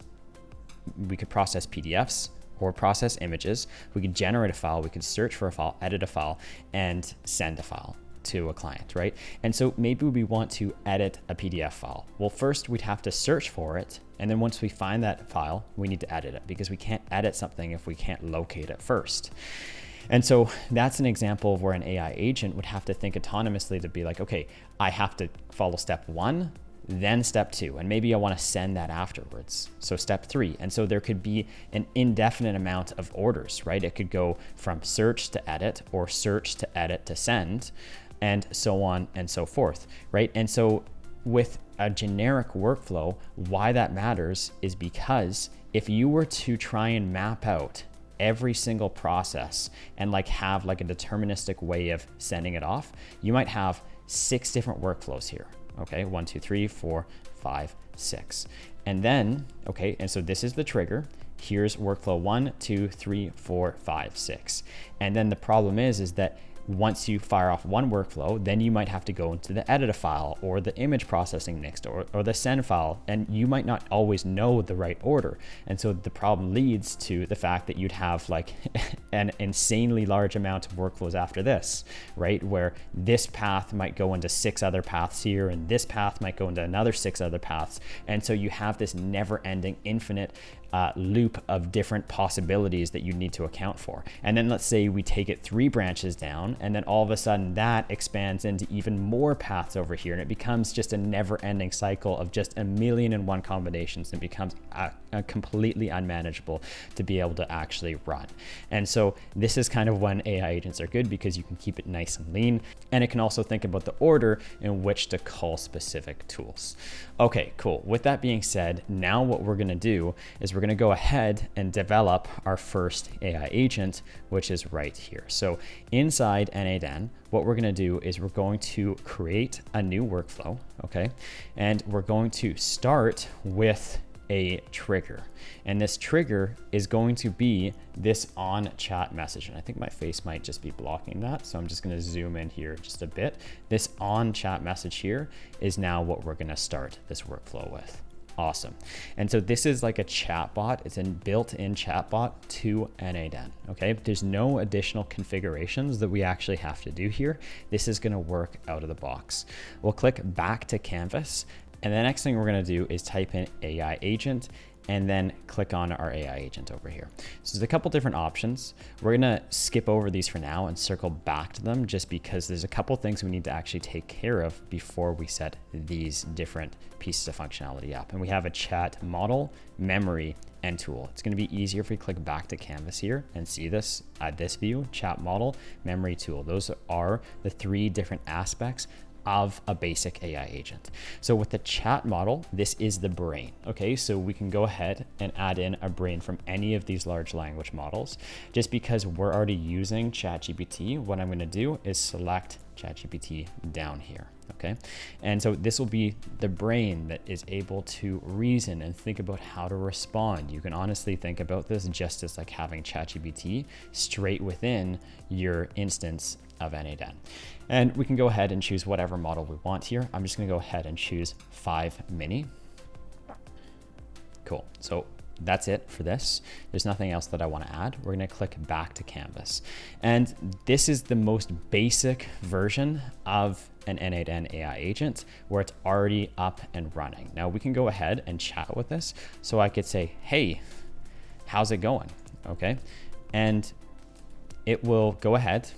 PDFs or process images. We could generate a file, we could search for a file, edit a file, and send a file to a client, right? And so maybe we want to edit a PDF file. Well, first we'd have to search for it. And then once we find that file, we need to edit it, because we can't edit something if we can't locate it first. And so that's an example of where an AI agent would have to think autonomously to be like, okay, I have to follow step 1, then step 2, and maybe I want to send that afterwards. So step 3. And so there could be an indefinite amount of orders, right? It could go from search to edit, or search to edit to send, and so on and so forth, right? And so with a generic workflow, why that matters is because if you were to try and map out every single process and have a deterministic way of sending it off, you might have 6 different workflows here. Okay, 1, 2, 3, 4, 5, 6. And then, okay, and so this is the trigger. Here's workflow 1, 2, 3, 4, 5, 6. And then the problem is that once you fire off one workflow, then you might have to go into the edit a file, or the image processing next, or the send file, and you might not always know the right order. And so the problem leads to the fact that you'd have an insanely large amount of workflows after this, right? Where this path might go into 6 other paths here, and this path might go into another 6 other paths. And so you have this never-ending, infinite loop of different possibilities that you need to account for. And then let's say we take it 3 branches down, and then all of a sudden that expands into even more paths over here, and it becomes just a never-ending cycle of just 1,000,001 combinations, and becomes completely unmanageable to be able to actually run. And so this is kind of when AI agents are good, because you can keep it nice and lean, and it can also think about the order in which to call specific tools. Okay, cool. With that being said, now what we're going to do is we're going to go ahead and develop our first AI agent, which is right here. So inside n8n, what we're going to do is we're going to create a new workflow, okay? And we're going to start with a trigger. And this trigger is going to be this on chat message. And I think my face might just be blocking that. So I'm just going to zoom in here just a bit. This on chat message here is now what we're going to start this workflow with. Awesome. And so this is like a chatbot. It's a built-in chatbot to n8n. Okay. There's no additional configurations that we actually have to do here. This is going to work out of the box. We'll click back to Canvas. And the next thing we're going to do is type in AI agent, and then click on our AI agent over here. So there's a couple different options. We're going to skip over these for now and circle back to them, just because there's a couple things we need to actually take care of before we set these different pieces of functionality up. And we have a chat model, memory, and tool. It's going to be easier if we click back to Canvas here and see this this view: chat model, memory, tool. Those are the 3 different aspects of a basic AI agent. So with the chat model, this is the brain. Okay, so we can go ahead and add in a brain from any of these large language models. Just because we're already using ChatGPT, what I'm going to do is select ChatGPT down here. Okay, and so this will be the brain that is able to reason and think about how to respond. You can honestly think about this just as like having ChatGPT straight within your instance of n8n. And we can go ahead and choose whatever model we want here. I'm just going to go ahead and choose 5 mini. Cool. So that's it for this. There's nothing else that I want to add. We're going to click back to Canvas. And this is the most basic version of an n8n AI agent, where it's already up and running. Now we can go ahead and chat with this. So I could say, hey, how's it going? Okay. And it will go ahead,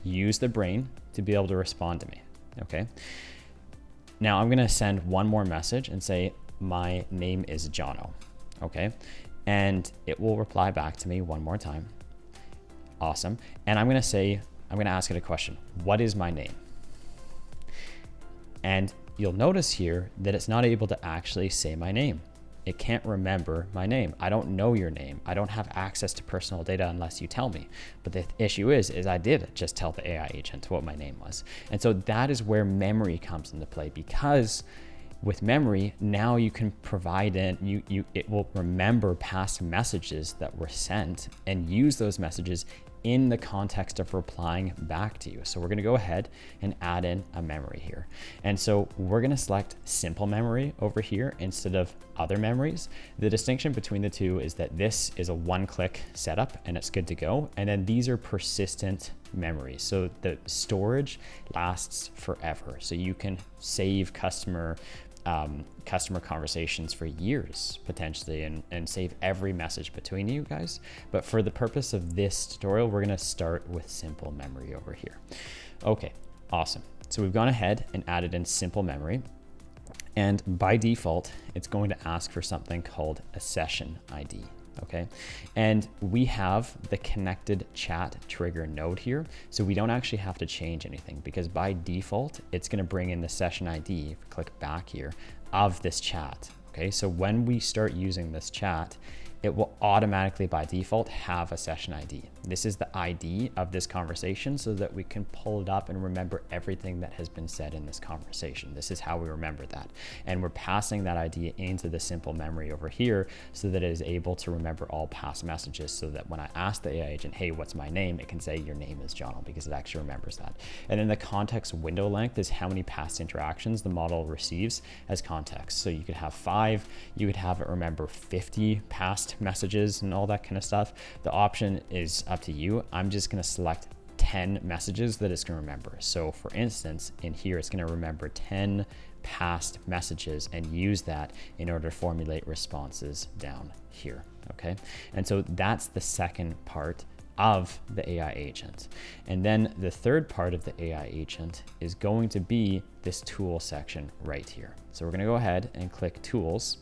use the brain to be able to respond to me. Okay. Now I'm going to send one more message and say, my name is Jono. Okay. And it will reply back to me one more time. Awesome. And I'm going to ask it a question. What is my name? And you'll notice here that it's not able to actually say my name. it can't remember my name. I don't know your name. I don't have access to personal data unless you tell me. But the issue is I did just tell the AI agent what my name was. And so that is where memory comes into play, because with memory, now you can provide it will remember past messages that were sent and use those messages in the context of replying back to you. So we're going to go ahead and add in a memory here. And so we're going to select simple memory over here instead of other memories. The distinction between the two is that this is a one-click setup and it's good to go. And then these are persistent memories. So the storage lasts forever. So you can save customer conversations for years potentially, and save every message between you guys. But for the purpose of this tutorial, we're going to start with simple memory over here. Okay, awesome. So we've gone ahead and added in simple memory, and by default, it's going to ask for something called a session ID. Okay, and we have the connected chat trigger node here, so we don't actually have to change anything, because by default it's going to bring in the session ID, if we click back here, of this chat. Okay, so when we start using this chat, it will automatically by default have a session ID. This is the ID of this conversation so that we can pull it up and remember everything that has been said in this conversation. This is how we remember that. And we're passing that ID into the simple memory over here so that it is able to remember all past messages, so that when I ask the AI agent, hey, what's my name? It can say your name is Jono, because it actually remembers that. And then the context window length is how many past interactions the model receives as context. So you could have 5, you could have it remember 50 past messages and all that kind of stuff. The option is up to you. I'm just going to select 10 messages that it's going to remember. So for instance, in here, it's going to remember 10 past messages and use that in order to formulate responses down here. Okay. And so that's the second part of the AI agent. And then the third part of the AI agent is going to be this tool section right here. So we're going to go ahead and click tools.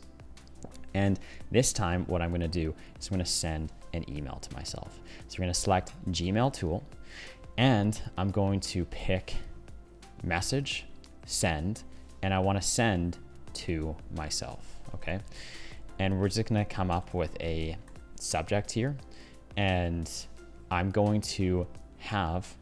And this time, what I'm going to do is I'm going to send an email to myself. So we're going to select Gmail tool, and I'm going to pick message, send, and I want to send to myself. Okay. And we're just going to come up with a subject here, and I'm going to have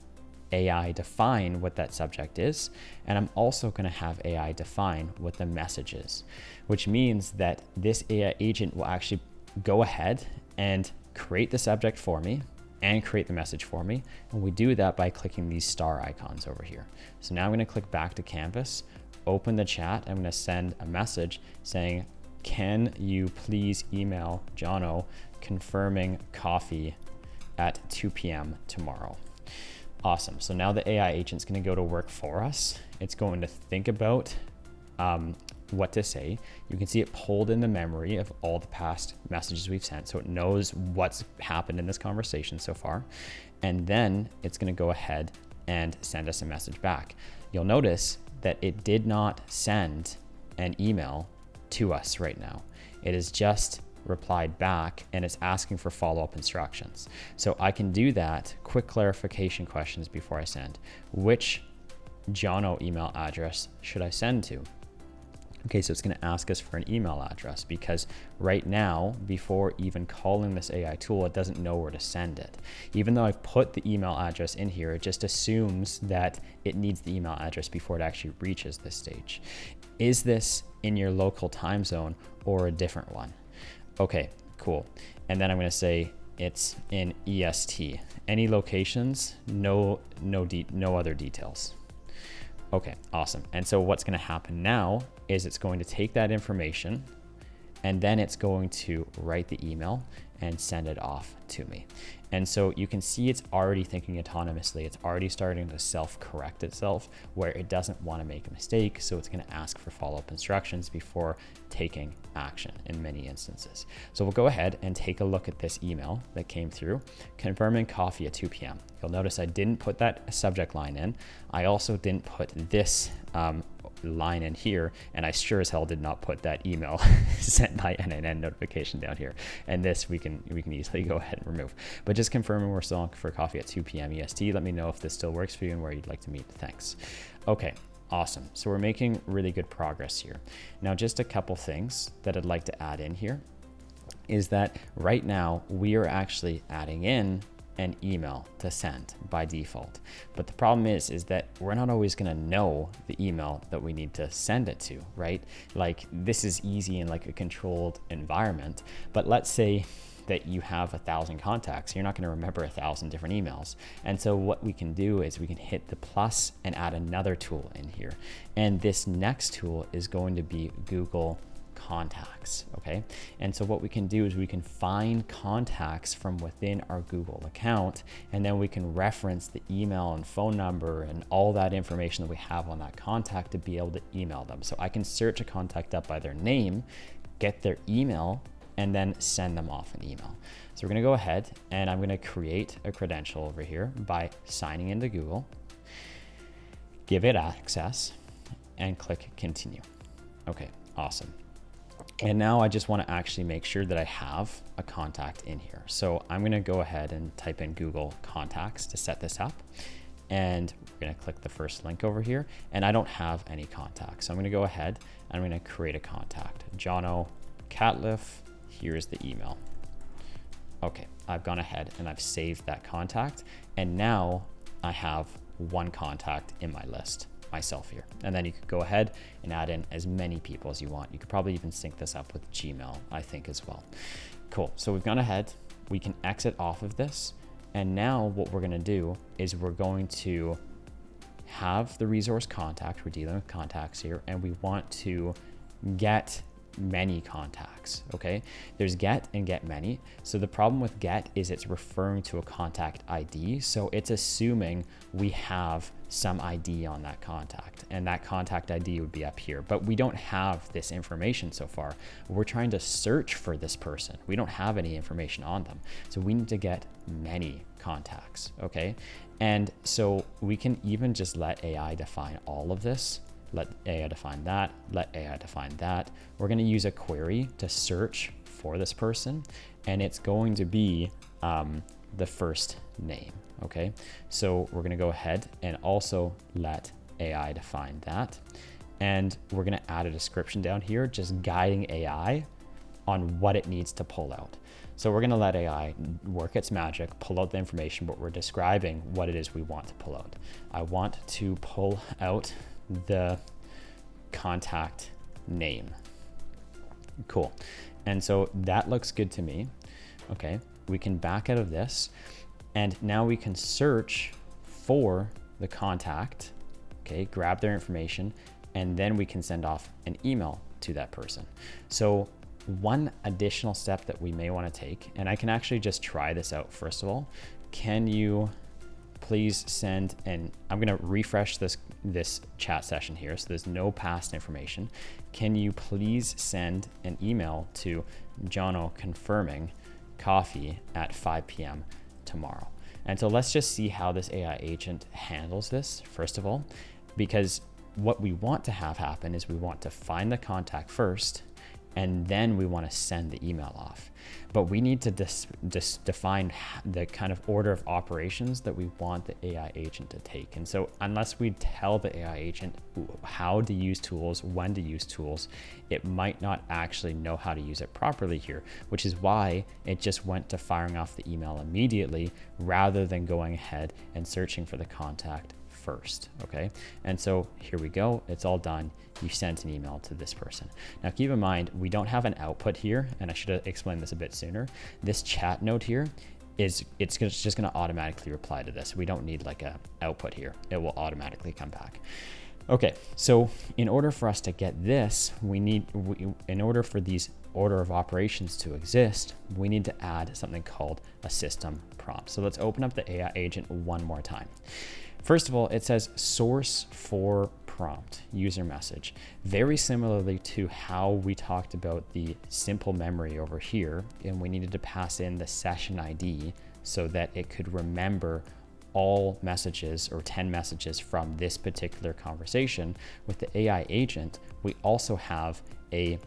AI define what that subject is. And I'm also going to have AI define what the message is, which means that this AI agent will actually go ahead and create the subject for me and create the message for me. And we do that by clicking these star icons over here. So now I'm going to click back to canvas, open the chat. I'm going to send a message saying, can you please email Jono confirming coffee at 2 p.m. tomorrow? Awesome. So now the AI agent's going to go to work for us. It's going to think about what to say. You can see it pulled in the memory of all the past messages we've sent, so it knows what's happened in this conversation so far. And then it's going to go ahead and send us a message back. You'll notice that it did not send an email to us right now. It is just replied back, and it's asking for follow-up instructions. So I can do that. Quick clarification questions before I send. Which Jono email address should I send to? Okay, so it's going to ask us for an email address, because right now, before even calling this AI tool, it doesn't know where to send it. Even though I've put the email address in here, it just assumes that it needs the email address before it actually reaches this stage. Is this in your local time zone or a different one? Okay, cool. And then I'm going to say it's in EST. Any locations? No other details. Okay, awesome. And so what's going to happen now is it's going to take that information, and then it's going to write the email and send it off to me. And so you can see it's already thinking autonomously. It's already starting to self-correct itself where it doesn't want to make a mistake. So it's going to ask for follow-up instructions before taking action in many instances. So we'll go ahead and take a look at this email that came through, confirming coffee at 2 p.m. You'll notice I didn't put that subject line in. I also didn't put this line in here, and I sure as hell did not put that email sent by n8n notification down here. And this we can easily go ahead and remove. But just confirming we're still on for coffee at 2 p.m. EST. Let me know if this still works for you and where you'd like to meet. Thanks. Okay, Awesome. So we're making really good progress here. Now, just a couple things that I'd like to add in here is that right now we are actually adding in an email to send by default. But the problem is that we're not always going to know the email that we need to send it to, right? Like this is easy in like a controlled environment, but let's say that you have 1,000 contacts, you're not going to remember 1,000 different emails. And so what we can do is we can hit the plus and add another tool in here. And this next tool is going to be Google Contacts, okay? And so what we can do is we can find contacts from within our Google account, and then we can reference the email and phone number and all that information that we have on that contact to be able to email them. So I can search a contact up by their name, get their email, and then send them off an email. So we're gonna go ahead and I'm gonna create a credential over here by signing into Google, give it access, and click continue. Okay, awesome. And now I just want to actually make sure that I have a contact in here. So I'm going to go ahead and type in Google Contacts to set this up. And we're going to click the first link over here. And I don't have any contacts. So I'm going to go ahead and I'm going to create a contact. Jono Catliff, here's the email. Okay, I've gone ahead and I've saved that contact. And now I have one contact in my list, myself here. And then you could go ahead and add in as many people as you want. You could probably even sync this up with Gmail, I think, as well. Cool. So we've gone ahead, we can exit off of this. And now what we're going to do is we're going to have the resource contact. We're dealing with contacts here, and we want to get many contacts. Okay, there's get and get many. So the problem with get is it's referring to a contact ID, so it's assuming we have some ID on that contact, and that contact ID would be up here, but we don't have this information so far. We're trying to search for this person. We don't have any information on them, so we need to get many contacts. Okay, and so we can even just let AI define all of this. Let AI define that, let AI define that. We're gonna use a query to search for this person, and it's going to be the first name, okay? So we're gonna go ahead and also let AI define that. And we're gonna add a description down here, just guiding AI on what it needs to pull out. So we're gonna let AI work its magic, pull out the information, but we're describing what it is we want to pull out. I want to pull out the contact name. Cool. And so that looks good to me. Okay, we can back out of this, and now we can search for the contact. Okay, grab their information, and then we can send off an email to that person. So one additional step that we may want to take, and I can actually just try this out first of all. Can you please send, and I'm going to refresh this chat session here, so there's no past information. Can you please send an email to Jono confirming coffee at 5 p.m. tomorrow? And so let's just see how this AI agent handles this, first of all, because what we want to have happen is we want to find the contact first, and then we want to send the email off. But we need to define the kind of order of operations that we want the AI agent to take. And so unless we tell the AI agent how to use tools, when to use tools, it might not actually know how to use it properly here, which is why it just went to firing off the email immediately rather than going ahead and searching for the contact first. Okay, and so here we go, it's all done. You sent an email to this person. Now keep in mind, we don't have an output here, and I should have explained this a bit sooner. This chat note here is just going to automatically reply to this. We don't need like a output here. It will automatically come back. Okay, so in order for us to get this, in order for these order of operations to exist, we need to add something called a system prompt. So let's open up the AI agent one more time. First of all, it says source for prompt, user message. Very similarly to how we talked about the simple memory over here, and we needed to pass in the session ID so that it could remember all messages or 10 messages from this particular conversation. With the AI agent, we also have a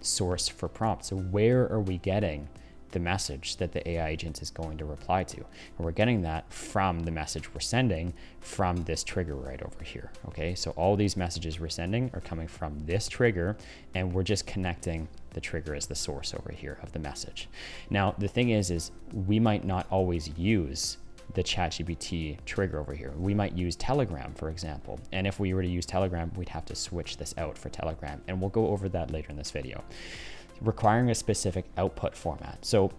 source for prompt. So where are we getting the message that the AI agent is going to reply to. And we're getting that from the message we're sending from this trigger right over here. Okay, so all these messages we're sending are coming from this trigger, and we're just connecting the trigger as the source over here of the message. Now, the thing is we might not always use the ChatGPT trigger over here. We might use Telegram, for example. And if we were to use Telegram, we'd have to switch this out for Telegram. And we'll go over that later in this video. Requiring a specific output format. So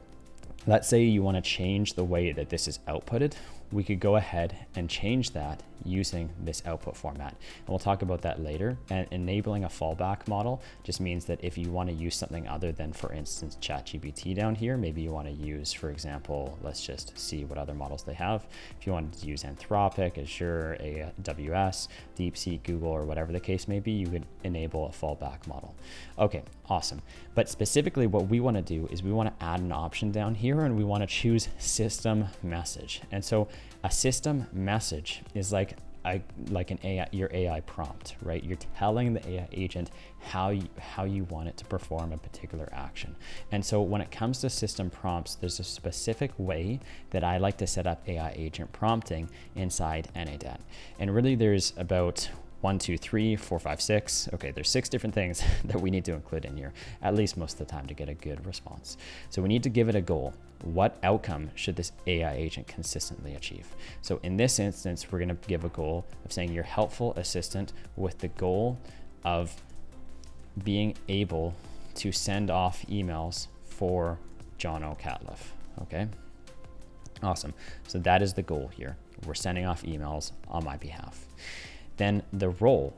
let's say you want to change the way that this is outputted. We could go ahead and change that using this output format. And we'll talk about that later. And enabling a fallback model just means that if you want to use something other than, for instance, ChatGPT down here, maybe you want to use, for example, let's just see what other models they have. If you wanted to use Anthropic, Azure, AWS, DeepSeek, Google, or whatever the case may be, you could enable a fallback model. Okay, awesome. But specifically what we want to do is we want to add an option down here, and we want to choose system message. And so a system message is like an AI, your AI prompt, right? You're telling the AI agent how you want it to perform a particular action. And so when it comes to system prompts, there's a specific way that I like to set up AI agent prompting inside n8n. And really there's about 1, 2, 3, 4, 5, 6. Okay, there's 6 different things that we need to include in here, at least most of the time, to get a good response. So we need to give it a goal. What outcome should this AI agent consistently achieve? So in this instance, we're going to give a goal of saying your helpful assistant with the goal of being able to send off emails for Jono Catliffe. Okay, awesome. So that is the goal here. We're sending off emails on my behalf. Then the role,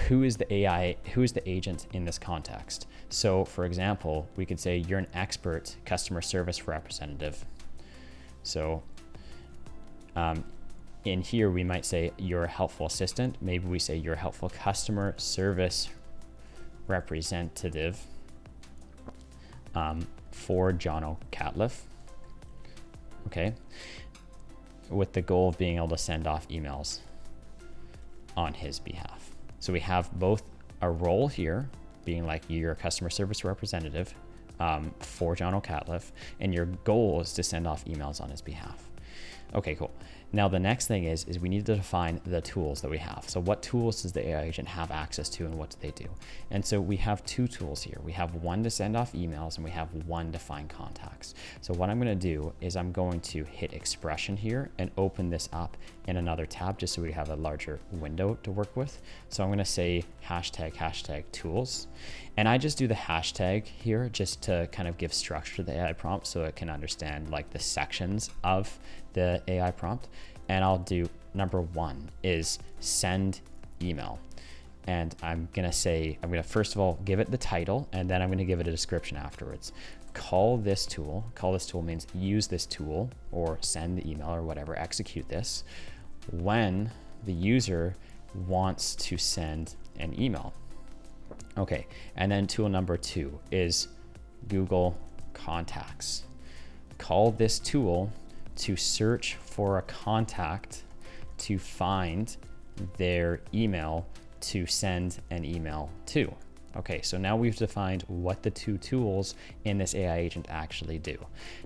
who is the agent in this context? So for example, we could say you're an expert customer service representative. So in here, we might say you're a helpful assistant. Maybe we say you're a helpful customer service representative for Jono Catliffe. Okay, with the goal of being able to send off emails on his behalf. So we have both a role here, being like you're a customer service representative for Jono Catliffe, and your goal is to send off emails on his behalf. Okay, cool. Now the next thing is we need to define the tools that we have. So what tools does the AI agent have access to, and what do they do? And so we have 2 tools here. We have one to send off emails, and we have one to find contacts. So what I'm going to do is I'm going to hit expression here and open this up in another tab just so we have a larger window to work with. So I'm going to say hashtag tools. And I just do the hashtag here just to kind of give structure to the AI prompt so it can understand like the sections of the AI prompt. And I'll do number 1 is send email. And I'm going to first of all give it the title, and then I'm going to give it a description afterwards. Call this tool means use this tool or send the email or whatever, execute this when the user wants to send an email. Okay, and then tool number 2 is Google Contacts. Call this tool to search for a contact to find their email to send an email to. Okay, so now we've defined what the 2 tools in this AI agent actually do.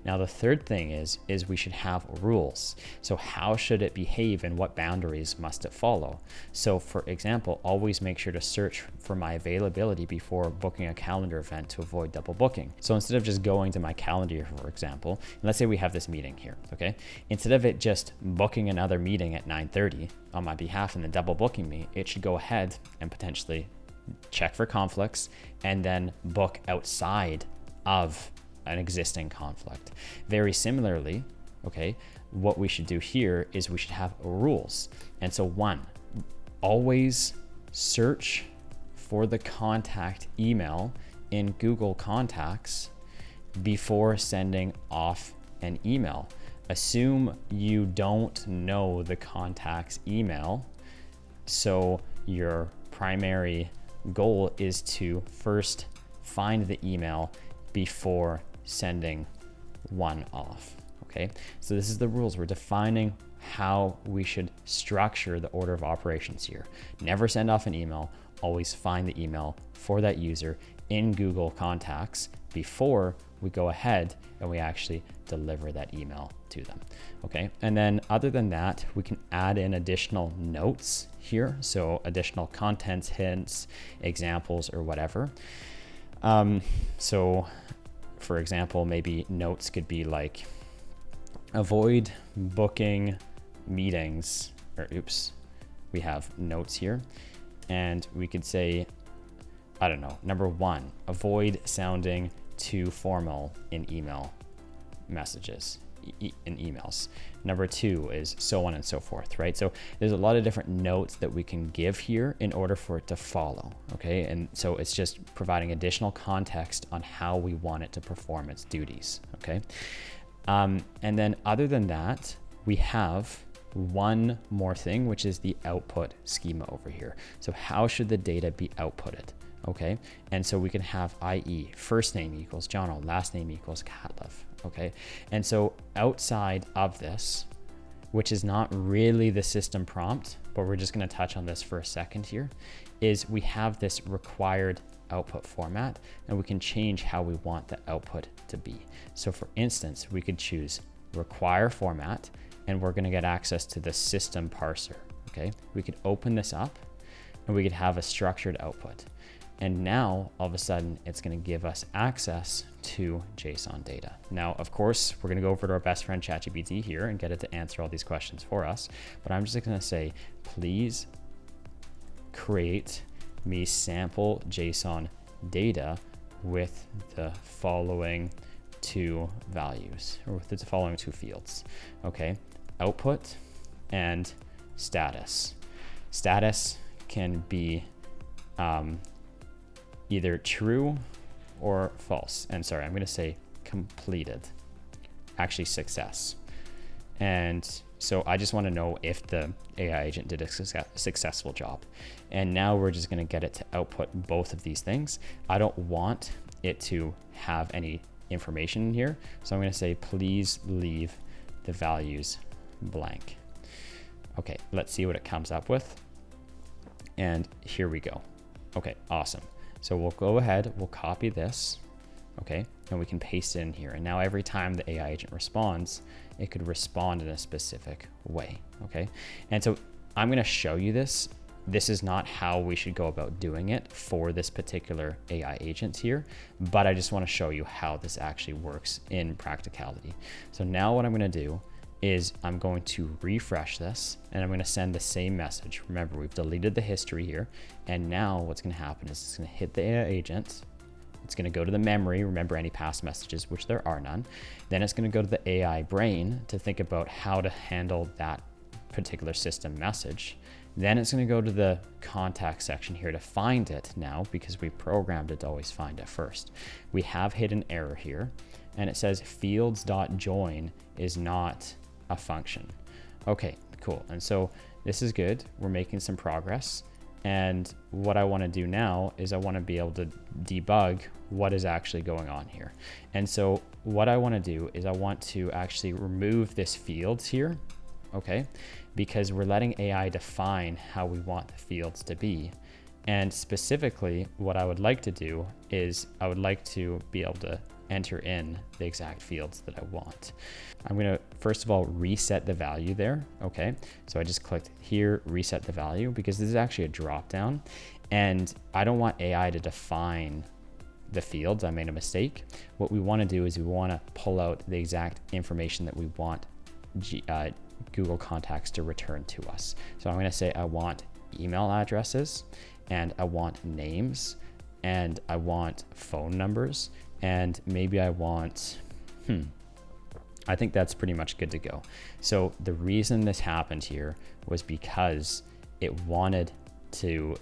Now the third thing is we should have rules. So how should it behave and what boundaries must it follow? So for example, always make sure to search for my availability before booking a calendar event to avoid double booking. So instead of just going to my calendar, for example, let's say we have this meeting here, okay? Instead of it just booking another meeting at 9:30 on my behalf and then double booking me, it should go ahead and potentially check for conflicts and then book outside of an existing conflict. Very similarly, okay, what we should do here is we should have rules. And so 1, always search for the contact email in Google Contacts before sending off an email. Assume you don't know the contact's email, so your primary goal is to first find the email before sending one off. Okay, so this is the rules. We're defining how we should structure the order of operations here. Never send off an email, always find the email for that user in Google Contacts before we go ahead and we actually deliver that email to them. Okay, and then other than that, we can add in additional notes here. So additional contents, hints, examples, or whatever. So for example, maybe notes could be like, avoid booking meetings, or oops, we have notes here. And we could say, I don't know, number 1, avoid sounding too formal in email messages, in emails. Number 2 is so on and so forth, right? So there's a lot of different notes that we can give here in order for it to follow, okay? And so it's just providing additional context on how we want it to perform its duties, okay? And then other than that, we have one more thing, which is the output schema over here. So how should the data be outputted? Okay, and so we can have i.e. first name equals Jono, last name equals Catlif. Okay, and so outside of this, which is not really the system prompt, but we're just going to touch on this for a second here, is we have this required output format, and we can change how we want the output to be. So for instance, we could choose require format, and we're going to get access to the system parser. Okay, we could open this up and we could have a structured output. And now all of a sudden it's going to give us access to JSON data. Now, of course, we're going to go over to our best friend ChatGPT here and get it to answer all these questions for us. But I'm just going to say, please create me sample JSON data with the following 2 values, or with the following 2 fields. Okay, output and status. Status can be either true or false. And sorry, I'm going to say completed, actually success. And so I just want to know if the AI agent did a successful job. And now we're just going to get it to output both of these things. I don't want it to have any information in here. So I'm going to say, please leave the values blank. Okay, let's see what it comes up with. And here we go. Okay, awesome. So we'll go ahead, we'll copy this, okay, and we can paste it in here. And now every time the AI agent responds, it could respond in a specific way, okay? And so I'm gonna show you this. This is not how we should go about doing it for this particular AI agent here, but I just wanna show you how this actually works in practicality. So now what I'm gonna do is I'm going to refresh this and I'm going to send the same message. Remember, we've deleted the history here. And now what's going to happen is it's going to hit the AI agent. It's going to go to the memory, remember any past messages, which there are none. Then it's going to go to the AI brain to think about how to handle that particular system message. Then it's going to go to the contact section here to find it now, because we programmed it to always find it first. We have hit an error here and it says fields.join is not a function. Okay, cool. And so this is good. We're making some progress. And what I want to do now is I want to be able to debug what is actually going on here. And so what I want to do is I want to actually remove this fields here, okay? Because we're letting AI define how we want the fields to be. And specifically, what I would like to do is I would like to be able to enter in the exact fields that I want. I'm going to first of all reset the value there. Okay, so I just clicked here, reset the value, because this is actually a drop down and I don't want AI to define the fields. I made a mistake. What we want to do is we want to pull out the exact information that we want Google Contacts to return to us. So I'm going to say I want email addresses and I want names and I want phone numbers and maybe I want, I think that's pretty much good to go. So the reason this happened here was because it wanted to,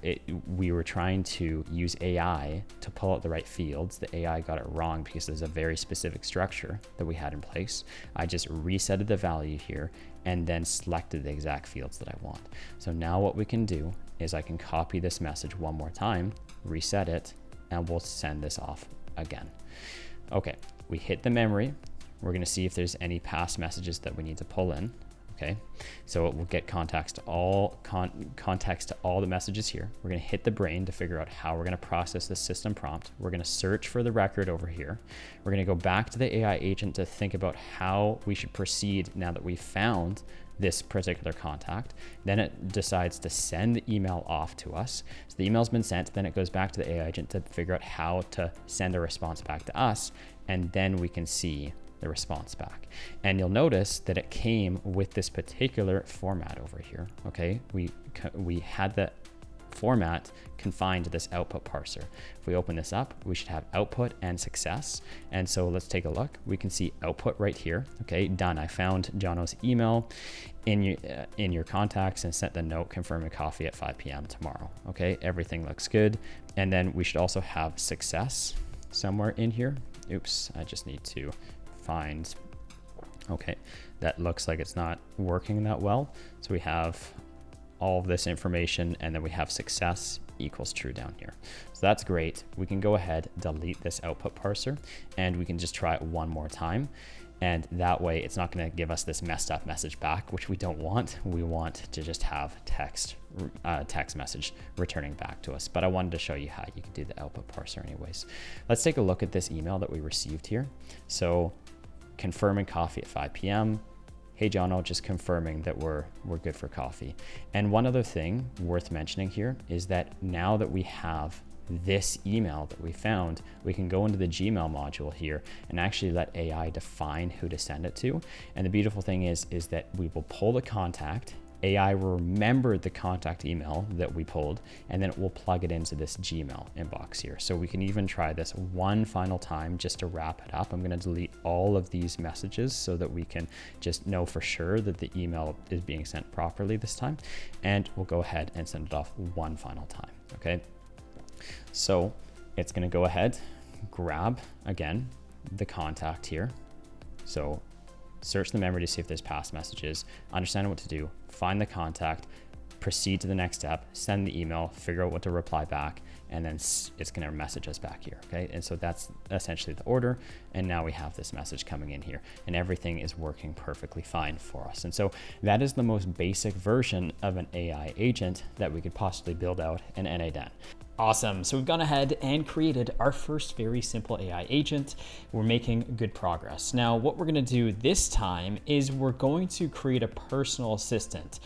we were trying to use AI to pull out the right fields. The AI got it wrong because there's a very specific structure that we had in place. I just resetted the value here and then selected the exact fields that I want. So now what we can do is I can copy this message one more time, reset it, and we'll send this off again. Okay, we hit the memory. We're gonna see if there's any past messages that we need to pull in. Okay, so it will get context to all the messages here. We're going to hit the brain to figure out how we're going to process the system prompt. We're going to search for the record over here. We're going to go back to the AI agent to think about how we should proceed now that we've found this particular contact. Then it decides to send the email off to us. So the email's been sent, then it goes back to the AI agent to figure out how to send a response back to us, and then we can see the response back. And you'll notice that it came with this particular format over here. Okay, we had the format confined to this output parser. If we open this up, we should have output and success. And so let's take a look. We can see output right here. Okay, done. I found Jono's email in your contacts and sent the note confirming coffee at 5 p.m. tomorrow. Okay, everything looks good. And then we should also have success somewhere in here. Oops, I just need to find, okay, that looks like it's not working that well. So we have all of this information, and then we have success equals true down here. So that's great. We can go ahead, delete this output parser, and we can just try it one more time. And that way it's not going to give us this messed up message back, which we don't want. We want to just have text message returning back to us. But I wanted to show you how you can do the output parser anyways. Let's take a look at this email that we received here. So confirming coffee at 5 p.m. Hey Jono, just confirming that we're good for coffee. And one other thing worth mentioning here is that now that we have this email that we found, we can go into the Gmail module here and actually let AI define who to send it to. And the beautiful thing is that we will pull the contact, AI will remember the contact email that we pulled, and then it will plug it into this Gmail inbox here. So we can even try this one final time just to wrap it up. I'm going to delete all of these messages so that we can just know for sure that the email is being sent properly this time. And we'll go ahead and send it off one final time. Okay. So it's going to go ahead, grab again the contact here. So search the memory to see if there's past messages, understand what to do, find the contact, proceed to the next step, send the email, figure out what to reply back, and then it's going to message us back here. Okay. And so that's essentially the order. And now we have this message coming in here and everything is working perfectly fine for us. And so that is the most basic version of an AI agent that we could possibly build out in n8n. Awesome. So we've gone ahead and created our first very simple AI agent. We're making good progress. Now, what we're going to do this time is we're going to create a personal assistant,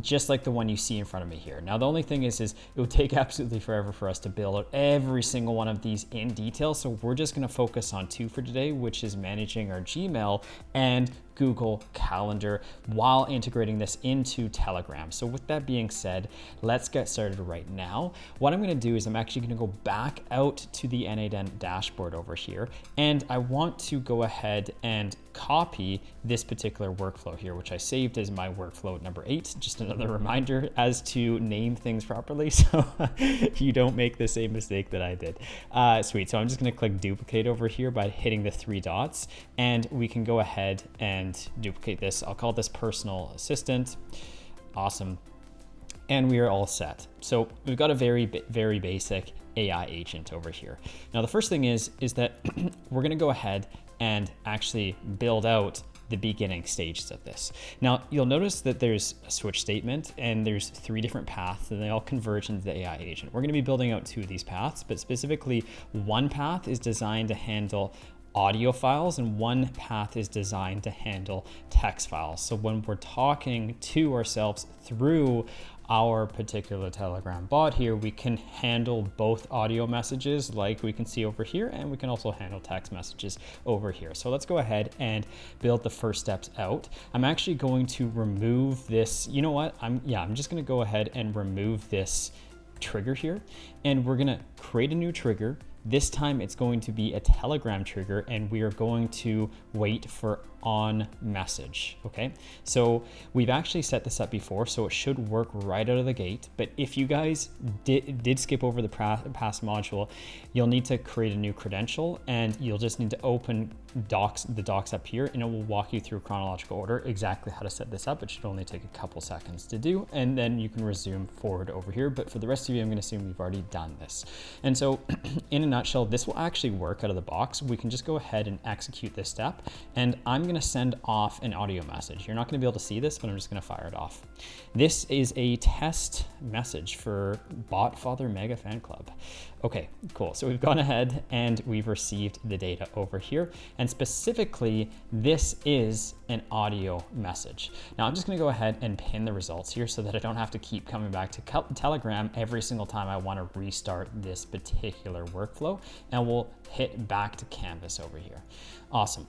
just like the one you see in front of me here. Now, the only thing is it will take absolutely forever for us to build out every single one of these in detail. So we're just going to focus on two for today, which is managing our Gmail and Google Calendar while integrating this into Telegram. So with that being said, let's get started right now. What I'm going to do is I'm actually going to go back out to the n8n dashboard over here, and I want to go ahead and copy this particular workflow here, which I saved as my workflow number 8. Just another reminder as to name things properly so you don't make the same mistake that I did. Sweet. So I'm just going to click duplicate over here by hitting the 3 dots, and we can go ahead and duplicate this. I'll call this personal assistant. Awesome. And we are all set. So we've got a very basic AI agent over here. Now, the first thing is that we're going to go ahead and actually build out the beginning stages of this. Now, you'll notice that there's a switch statement and there's 3 different paths and they all converge into the AI agent. We're going to be building out 2 of these paths, but specifically one path is designed to handle audio files and one path is designed to handle text files. So when we're talking to ourselves through our particular Telegram bot here, we can handle both audio messages like we can see over here, and we can also handle text messages over here. So let's go ahead and build the first steps out. I'm actually going to remove this. You know what? I'm just going to go ahead and remove this trigger here, and we're going to create a new trigger. This time it's going to be a Telegram trigger, and we are going to wait for on message. Okay, so we've actually set this up before, so it should work right out of the gate. But if you guys did skip over the past module, you'll need to create a new credential, and you'll just need to open the docs up here, and it will walk you through chronological order exactly how to set this up. It should only take a couple seconds to do, and then you can resume forward over here. But for the rest of you, I'm going to assume we've already done this. And so in a nutshell, this will actually work out of the box. We can just go ahead and execute this step, and I'm gonna send off an audio message. You're not gonna be able to see this, but I'm just gonna fire it off. This is a test message for Botfather Mega Fan Club. Okay, cool. So we've gone ahead and we've received the data over here. And specifically, this is an audio message. Now I'm just gonna go ahead and pin the results here so that I don't have to keep coming back to Telegram every single time I wanna restart this particular workflow. And we'll hit back to Canvas over here. Awesome.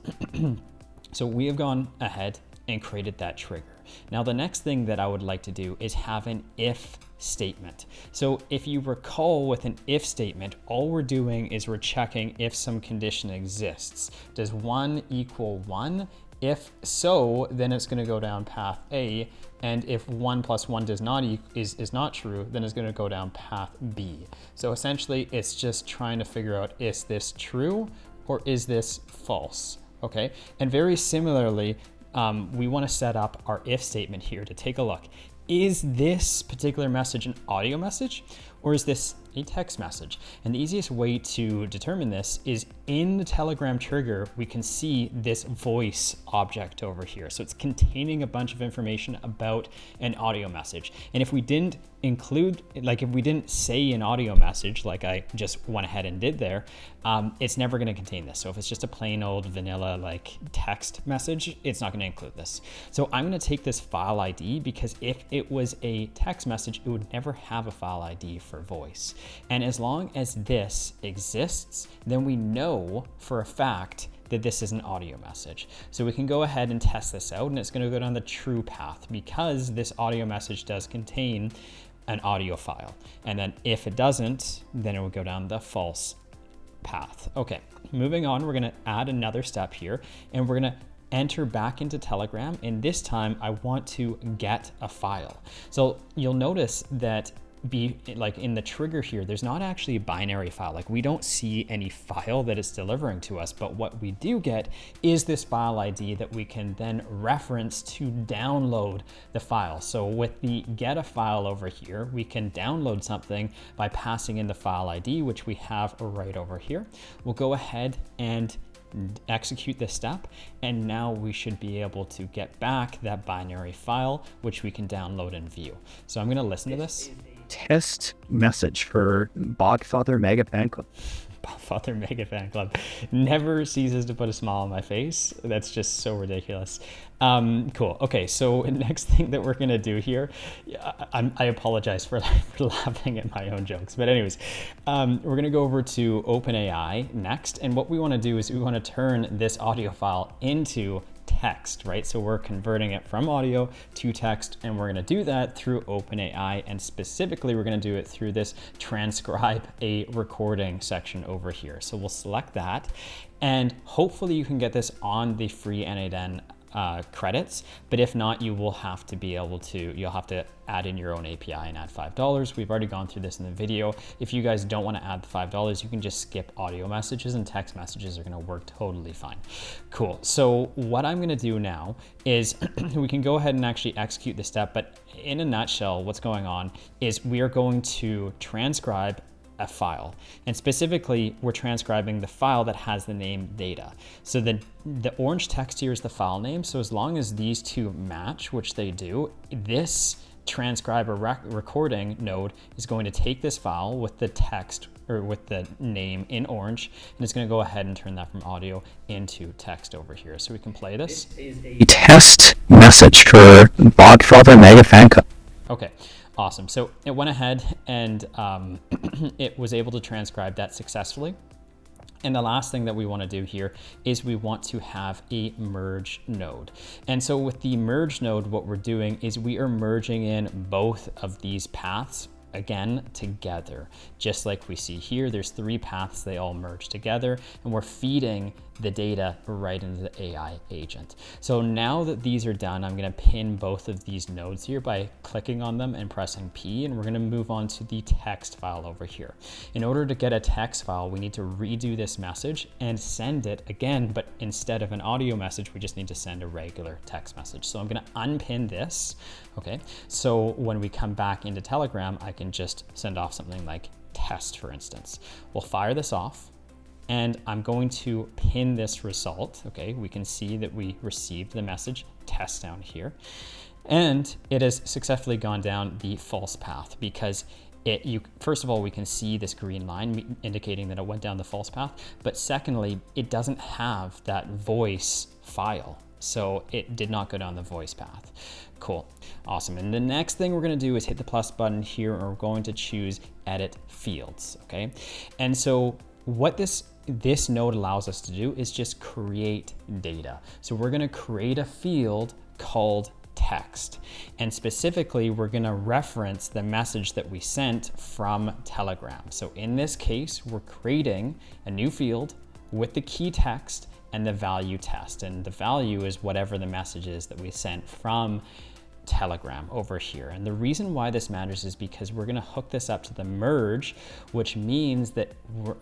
So we have gone ahead and created that trigger. Now the next thing that I would like to do is have an if statement. So if you recall, with an if statement, all we're doing is we're checking if some condition exists. Does 1 equal 1? If so, then it's going to go down path A, and if 1 plus 1 does not is not true, then it's going to go down path B. So essentially, it's just trying to figure out, is this true or is this false? Okay, and very similarly, we want to set up our if statement here to take a look. Is this particular message an audio message, or is this a text message? And the easiest way to determine this is in the Telegram trigger, we can see this voice object over here. So it's containing a bunch of information about an audio message. And if we didn't include, like if we didn't say an audio message, like I just went ahead and did there, it's never going to contain this. So if it's just a plain old vanilla like text message, it's not going to include this. So I'm going to take this file ID, because if it was a text message, it would never have a file ID for voice. And as long as this exists, then we know for a fact that this is an audio message. So we can go ahead and test this out, and it's going to go down the true path because this audio message does contain an audio file. And then if it doesn't, then it would go down the false path. Okay, moving on, we're going to add another step here, and we're going to enter back into Telegram. And this time I want to get a file. So you'll notice that like in the trigger here, there's not actually a binary file. Like we don't see any file that it's delivering to us, but what we do get is this file ID that we can then reference to download the file. So with the get a file over here, we can download something by passing in the file ID, which we have right over here. We'll go ahead and execute this step, and now we should be able to get back that binary file, which we can download and view. So I'm going to listen to this. Test message for Botfather Mega Fan Club. Botfather Mega Fan Club never ceases to put a smile on my face. That's just so ridiculous. Cool. Okay, so next thing that we're gonna do here, I apologize for laughing at my own jokes, but anyways, we're gonna go over to OpenAI next, and what we want to do is we want to turn this audio file into text, right? So we're converting it from audio to text, and we're going to do that through OpenAI, and specifically we're going to do it through this transcribe a recording section over here. So we'll select that, and hopefully you can get this on the free n8n credits, but if not, you will have to be able to, you'll have to add in your own API and add $5. We've already gone through this in the video. If you guys don't want to add the $5, you can just skip audio messages, and text messages are going to work totally fine. Cool. So what I'm going to do now is we can go ahead and actually execute this step, but in a nutshell, what's going on is we are going to transcribe a file, and specifically we're transcribing the file that has the name data. So the orange text here is the file name. So as long as these two match, which they do, this transcribe a recording node is going to take this file with the text or with the name in orange, and it's going to go ahead and turn that from audio into text over here. So we can play this. This is a test message for Botfather Mega Fan Club. Okay. Awesome. So it went ahead and it was able to transcribe that successfully. And the last thing that we want to do here is we want to have a merge node. And so with the merge node, what we're doing is we are merging in both of these paths again together. Just like we see here, there's 3 paths, they all merge together, and we're feeding the data right into the AI agent. So now that these are done, I'm going to pin both of these nodes here by clicking on them and pressing P, and we're going to move on to the text file over here. In order to get a text file, we need to redo this message and send it again, but instead of an audio message, we just need to send a regular text message. So I'm going to unpin this. Okay, so when we come back into Telegram, I can just send off something like test, for instance. We'll fire this off, and I'm going to pin this result. Okay, we can see that we received the message test down here, and it has successfully gone down the false path because first of all, we can see this green line indicating that it went down the false path, but secondly, it doesn't have that voice file. So it did not go down the voice path. Cool, awesome. And the next thing we're gonna do is hit the plus button here, and we're going to choose edit fields, okay? And so what this node allows us to do is just create data. So we're gonna create a field called text. And specifically, we're gonna reference the message that we sent from Telegram. So in this case, we're creating a new field with the key text and the value test. And the value is whatever the message is that we sent from Telegram over here. And the reason why this matters is because we're gonna hook this up to the merge, which means that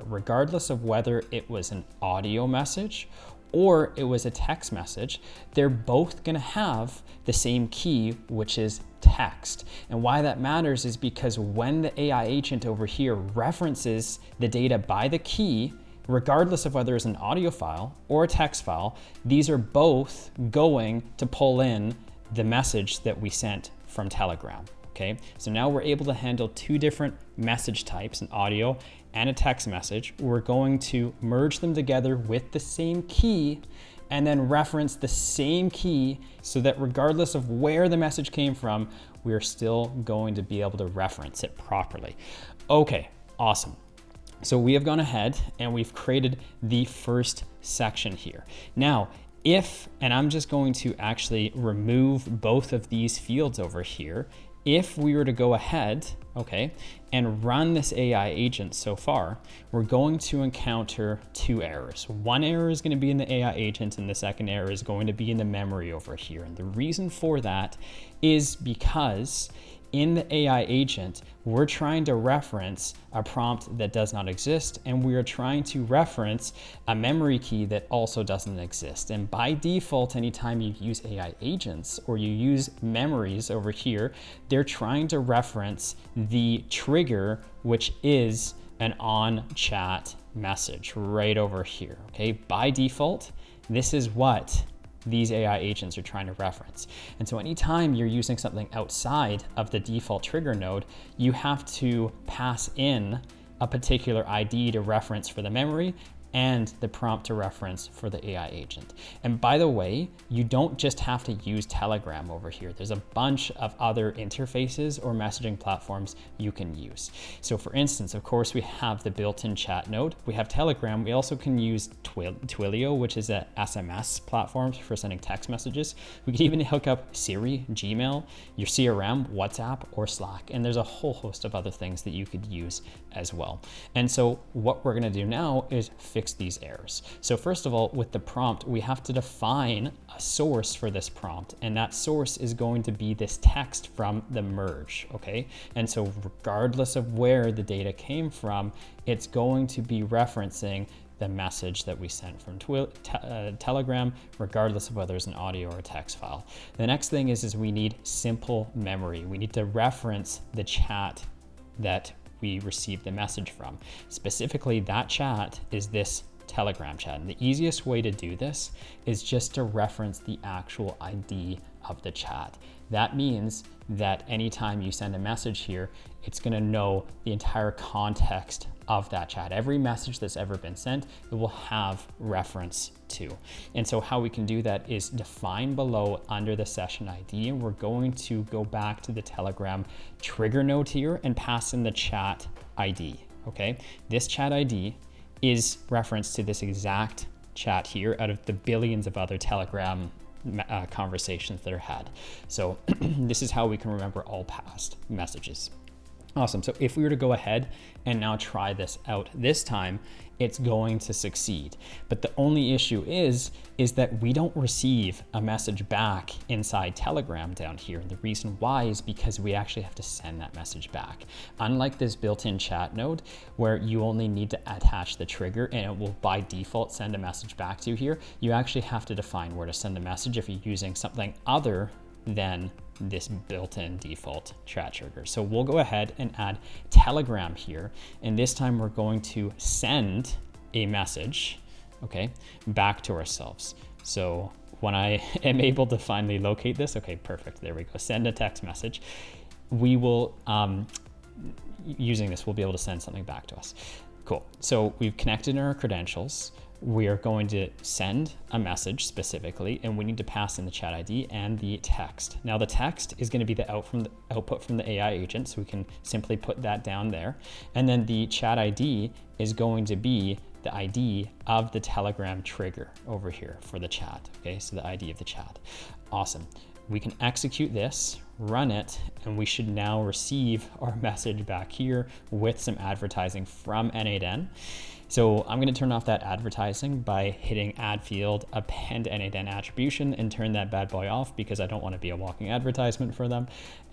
regardless of whether it was an audio message or it was a text message, they're both gonna have the same key, which is text. And why that matters is because when the AI agent over here references the data by the key, regardless of whether it's an audio file or a text file, these are both going to pull in the message that we sent from Telegram, okay? So now we're able to handle two different message types, an audio and a text message. We're going to merge them together with the same key and then reference the same key so that regardless of where the message came from, we're still going to be able to reference it properly. Okay, awesome. So we have gone ahead and we've created the first section here. Now, and I'm just going to actually remove both of these fields over here. If we were to go ahead, okay, and run this AI agent so far, we're going to encounter two errors. One error is going to be in the AI agent, and the second error is going to be in the memory over here. And the reason for that is because in the AI agent, we're trying to reference a prompt that does not exist, and we are trying to reference a memory key that also doesn't exist. And by default, anytime you use AI agents or you use memories over here, they're trying to reference the trigger, which is an on-chat message right over here, okay? By default, this is what these AI agents are trying to reference. And so anytime you're using something outside of the default trigger node, you have to pass in a particular ID to reference for the memory and the prompt to reference for the AI agent. And by the way, you don't just have to use Telegram over here. There's a bunch of other interfaces or messaging platforms you can use. So for instance, of course, we have the built-in chat node. We have Telegram. We also can use Twilio, which is a SMS platform for sending text messages. We could even hook up Siri, Gmail, your CRM, WhatsApp, or Slack. And there's a whole host of other things that you could use as well. And so what we're gonna do now is fix these errors. So first of all, with the prompt, we have to define a source for this prompt, and that source is going to be this text from the merge, okay? And so regardless of where the data came from, it's going to be referencing the message that we sent from Telegram, regardless of whether it's an audio or a text file. The next thing is we need simple memory. We need to reference the chat that we received the message from. Specifically, that chat is this Telegram chat. And the easiest way to do this is just to reference the actual ID of the chat. That means that anytime you send a message here, it's gonna know the entire context of that chat. Every message that's ever been sent, it will have reference to. And so how we can do that is define below under the session ID, and we're going to go back to the Telegram trigger node here and pass in the chat ID, okay? This chat ID is referenced to this exact chat here out of the billions of other Telegram conversations that are had. So this is how we can remember all past messages. Awesome. So if we were to go ahead and now try this out this time, it's going to succeed. But the only issue is that we don't receive a message back inside Telegram down here. And the reason why is because we actually have to send that message back. Unlike this built-in chat node where you only need to attach the trigger and it will by default send a message back to you here, you actually have to define where to send the message if you're using something other than this built-in default chat trigger. So we'll go ahead and add Telegram here. And this time we're going to send a message, okay, back to ourselves. So when I am able to finally locate this, okay, perfect, there we go, send a text message, we will, using this, we'll be able to send something back to us. Cool, so we've connected our credentials. We are going to send a message specifically, and we need to pass in the chat ID and the text. Now the text is going to be the output from the AI agent, so we can simply put that down there. And then the chat ID is going to be the ID of the Telegram trigger over here for the chat. Okay, so the ID of the chat. Awesome. We can execute this, run it, and we should now receive our message back here with some advertising from n8n. So I'm going to turn off that advertising by hitting add field, append n8n attribution, and turn that bad boy off because I don't want to be a walking advertisement for them.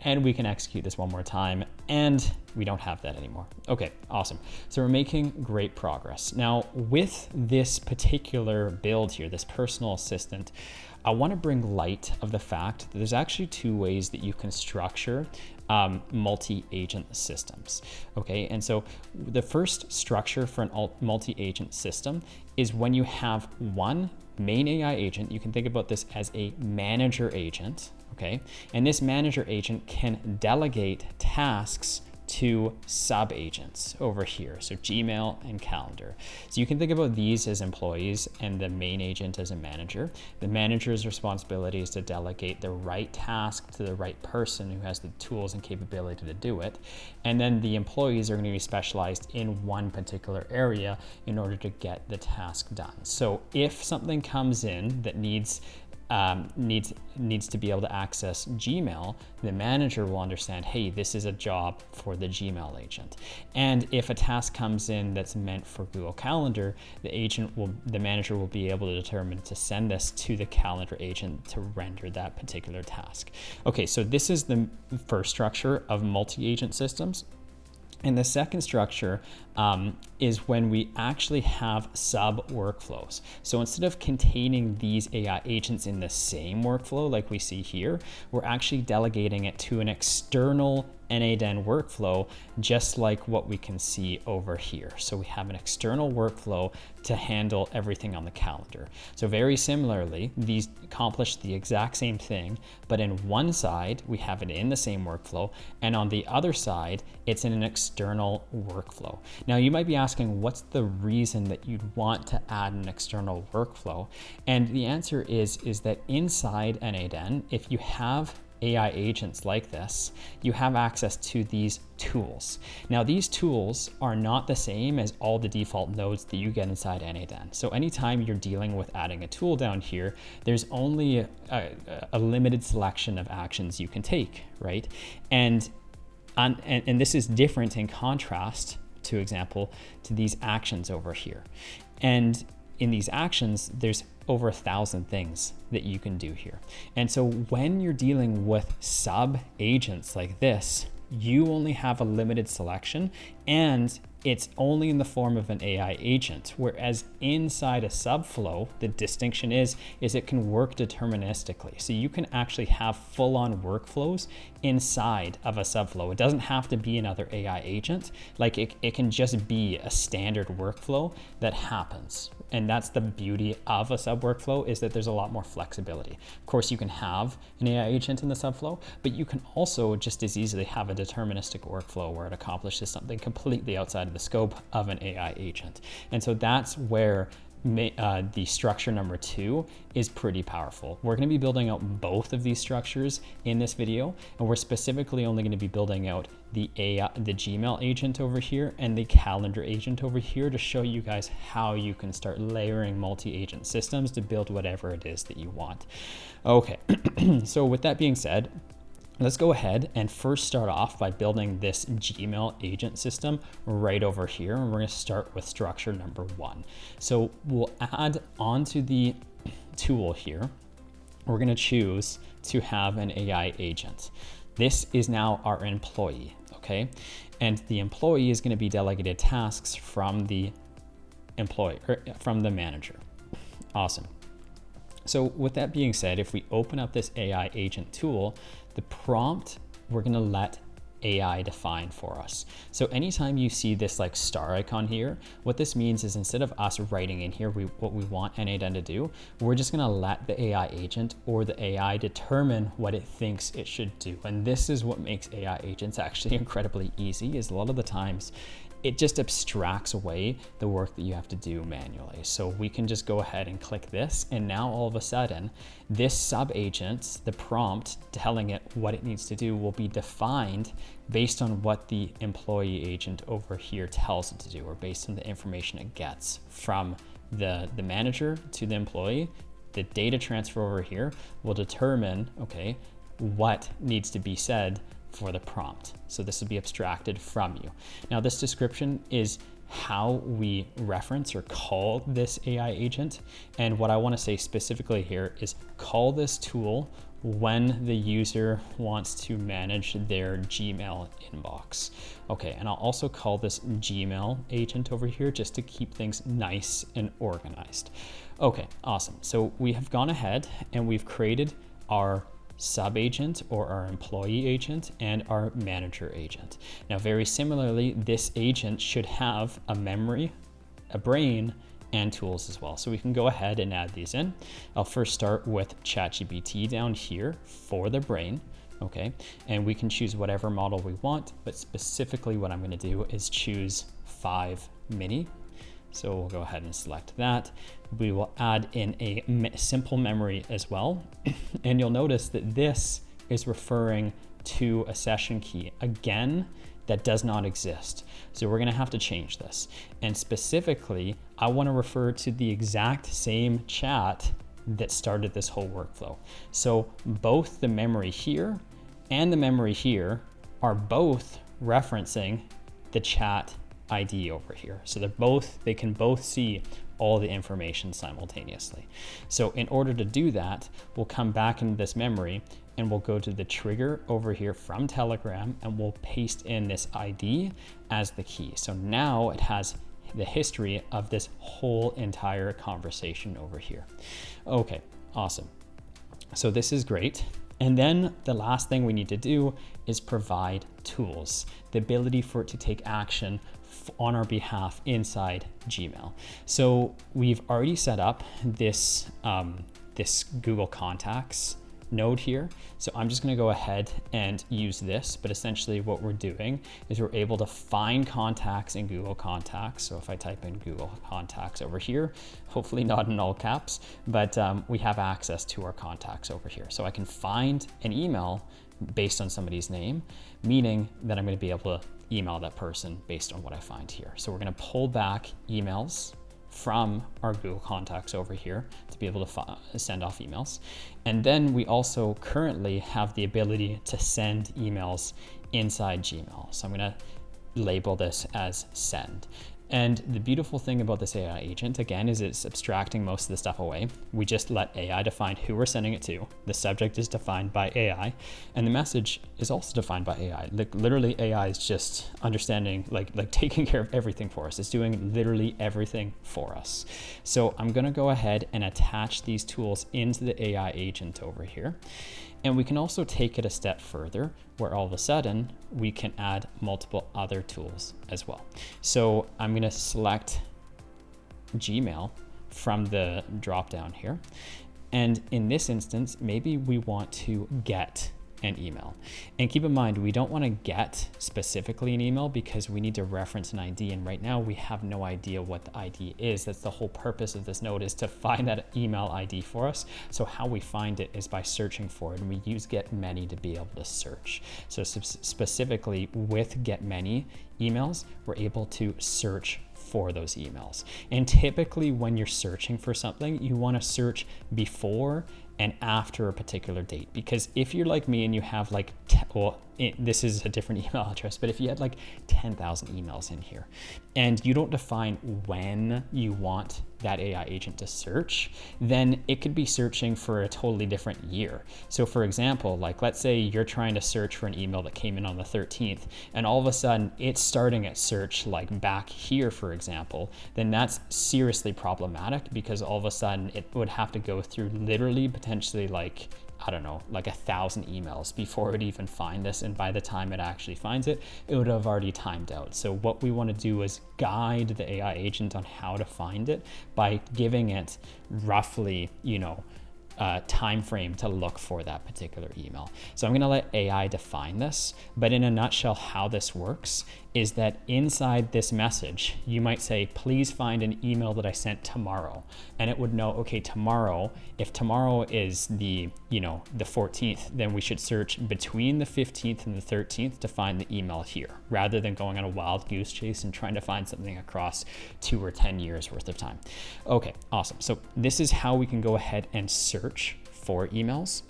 And we can execute this one more time, and we don't have that anymore. Okay, awesome. So we're making great progress. Now with this particular build here, this personal assistant, I want to bring light of the fact that there's actually two ways that you can structure multi-agent systems. Okay, and so the first structure for a multi-agent system is when you have one main AI agent. You can think about this as a manager agent, okay? And this manager agent can delegate tasks to sub-agents over here, so Gmail and calendar. So you can think about these as employees and the main agent as a manager. The manager's responsibility is to delegate the right task to the right person who has the tools and capability to do it. And then the employees are going to be specialized in one particular area in order to get the task done. So if something comes in that needs to be able to access Gmail, the manager will understand, hey, this is a job for the Gmail agent. And if a task comes in that's meant for Google Calendar, the manager will be able to determine to send this to the calendar agent to render that particular task. Okay, so this is the first structure of multi-agent systems. And the second structure is when we actually have sub workflows. So instead of containing these AI agents in the same workflow like we see here, we're actually delegating it to an external n8n workflow, just like what we can see over here. So we have an external workflow to handle everything on the calendar. So very similarly, these accomplish the exact same thing, but in one side, we have it in the same workflow, and on the other side, it's in an external workflow. Now you might be asking, what's the reason that you'd want to add an external workflow? And the answer is that inside n8n, if you have AI agents like this, you have access to these tools. Now these tools are not the same as all the default nodes that you get inside n8n. So anytime you're dealing with adding a tool down here, there's only a limited selection of actions you can take, right? And this is different in contrast, to example, to these actions over here. And in these actions, there's over 1,000 things that you can do here. And so when you're dealing with sub agents like this, you only have a limited selection, and it's only in the form of an AI agent. Whereas inside a subflow, the distinction is it can work deterministically. So you can actually have full-on workflows inside of a subflow. It doesn't have to be another AI agent. Like it can just be a standard workflow that happens. And that's the beauty of a sub workflow, is that there's a lot more flexibility. Of course, you can have an AI agent in the subflow, but you can also just as easily have a deterministic workflow where it accomplishes something completely outside of the scope of an AI agent. And so that's where the structure number 2 is pretty powerful. We're going to be building out both of these structures in this video, and we're specifically only going to be building out the Gmail agent over here and the calendar agent over here to show you guys how you can start layering multi-agent systems to build whatever it is that you want. Okay, so with that being said, let's go ahead and first start off by building this Gmail agent system right over here. And we're going to start with structure number 1. So we'll add onto the tool here, we're going to choose to have an AI agent. This is now our employee, okay? And the employee is going to be delegated tasks from the from the manager. Awesome. So with that being said, if we open up this AI agent tool, the prompt, we're going to let AI defined for us. So anytime you see this like star icon here, what this means is instead of us writing in here what we want n8n to do, we're just gonna let the AI agent or the AI determine what it thinks it should do. And this is what makes AI agents actually incredibly easy, is a lot of the times it just abstracts away the work that you have to do manually. So we can just go ahead and click this, and now all of a sudden, this sub-agent, the prompt telling it what it needs to do, will be defined based on what the employee agent over here tells it to do, or based on the information it gets from the manager to the employee. The data transfer over here will determine, okay, what needs to be said for the prompt. So this will be abstracted from you. Now this description is how we reference or call this AI agent. And what I want to say specifically here is call this tool when the user wants to manage their Gmail inbox. Okay, and I'll also call this Gmail agent over here just to keep things nice and organized. Okay, awesome. So we have gone ahead and we've created our sub-agent or our employee agent and our manager agent. Now, very similarly, this agent should have a memory, a brain, and tools as well. So we can go ahead and add these in. I'll first start with ChatGPT down here for the brain. Okay, and we can choose whatever model we want, but specifically what I'm going to do is choose 5 mini. So we'll go ahead and select that. We will add in a simple memory as well. And you'll notice that this is referring to a session key, again, that does not exist. So we're gonna have to change this. And specifically, I wanna refer to the exact same chat that started this whole workflow. So both the memory here and the memory here are both referencing the chat ID over here. So they can both see all the information simultaneously. So in order to do that, we'll come back into this memory and we'll go to the trigger over here from Telegram and we'll paste in this ID as the key. So now it has the history of this whole entire conversation over here. Okay, awesome. So this is great. And then the last thing we need to do is provide tools, the ability for it to take action on our behalf inside Gmail. So we've already set up this, this Google Contacts node here. So I'm just gonna go ahead and use this, but essentially what we're doing is we're able to find contacts in Google Contacts. So if I type in Google Contacts over here, hopefully not in all caps, but we have access to our contacts over here. So I can find an email based on somebody's name, meaning that I'm gonna be able to email that person based on what I find here. So we're gonna pull back emails from our Google Contacts over here to be able to send off emails. And then we also currently have the ability to send emails inside Gmail. So I'm gonna label this as send. And the beautiful thing about this AI agent, again, is it's abstracting most of the stuff away. We just let AI define who we're sending it to. The subject is defined by AI, and the message is also defined by AI. Like literally AI is just understanding, like taking care of everything for us. It's doing literally everything for us. So I'm gonna go ahead and attach these tools into the AI agent over here. And we can also take it a step further where all of a sudden we can add multiple other tools as well. So I'm gonna select Gmail from the drop down here. And in this instance, maybe we want to get an email. And keep in mind, we don't want to get specifically an email because we need to reference an ID. And right now we have no idea what the ID is. That's the whole purpose of this node, is to find that email ID for us. So how we find it is by searching for it. And we use get many to be able to search. So specifically with get many emails, we're able to search for those emails. And typically when you're searching for something, you want to search before and after a particular date. Because if you're like me and you have like, this is a different email address, but if you had like 10,000 emails in here and you don't define when you want that AI agent to search, then it could be searching for a totally different year. So for example, like let's say you're trying to search for an email that came in on the 13th and all of a sudden it's starting at search like back here, for example, then that's seriously problematic because all of a sudden it would have to go through literally potentially like I don't know, like 1,000 emails before it would even find this. And by the time it actually finds it, it would have already timed out. So what we want to do is guide the AI agent on how to find it by giving it roughly, time frame to look for that particular email. So I'm going to let AI define this, but in a nutshell, how this works is that inside this message, you might say, please find an email that I sent tomorrow. And it would know, okay, tomorrow, if tomorrow is the 14th, then we should search between the 15th and the 13th to find the email here, rather than going on a wild goose chase and trying to find something across 2 or 10 years worth of time. Okay, awesome. So this is how we can go ahead and search for emails.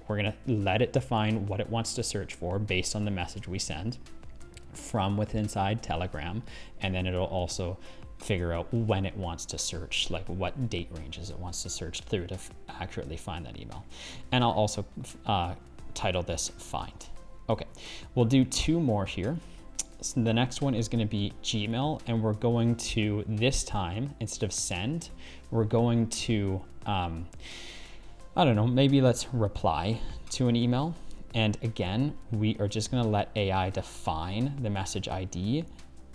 We're gonna let it define what it wants to search for based on the message we send from inside Telegram, and then it'll also figure out when it wants to search, like what date ranges it wants to search through to accurately find that email. And I'll also title this find. Okay, we'll do 2 more here. So the next one is going to be Gmail, and we're going to, this time, instead of send, we're going to, I don't know, maybe let's reply to an email. And again, we are just going to let AI define the message ID,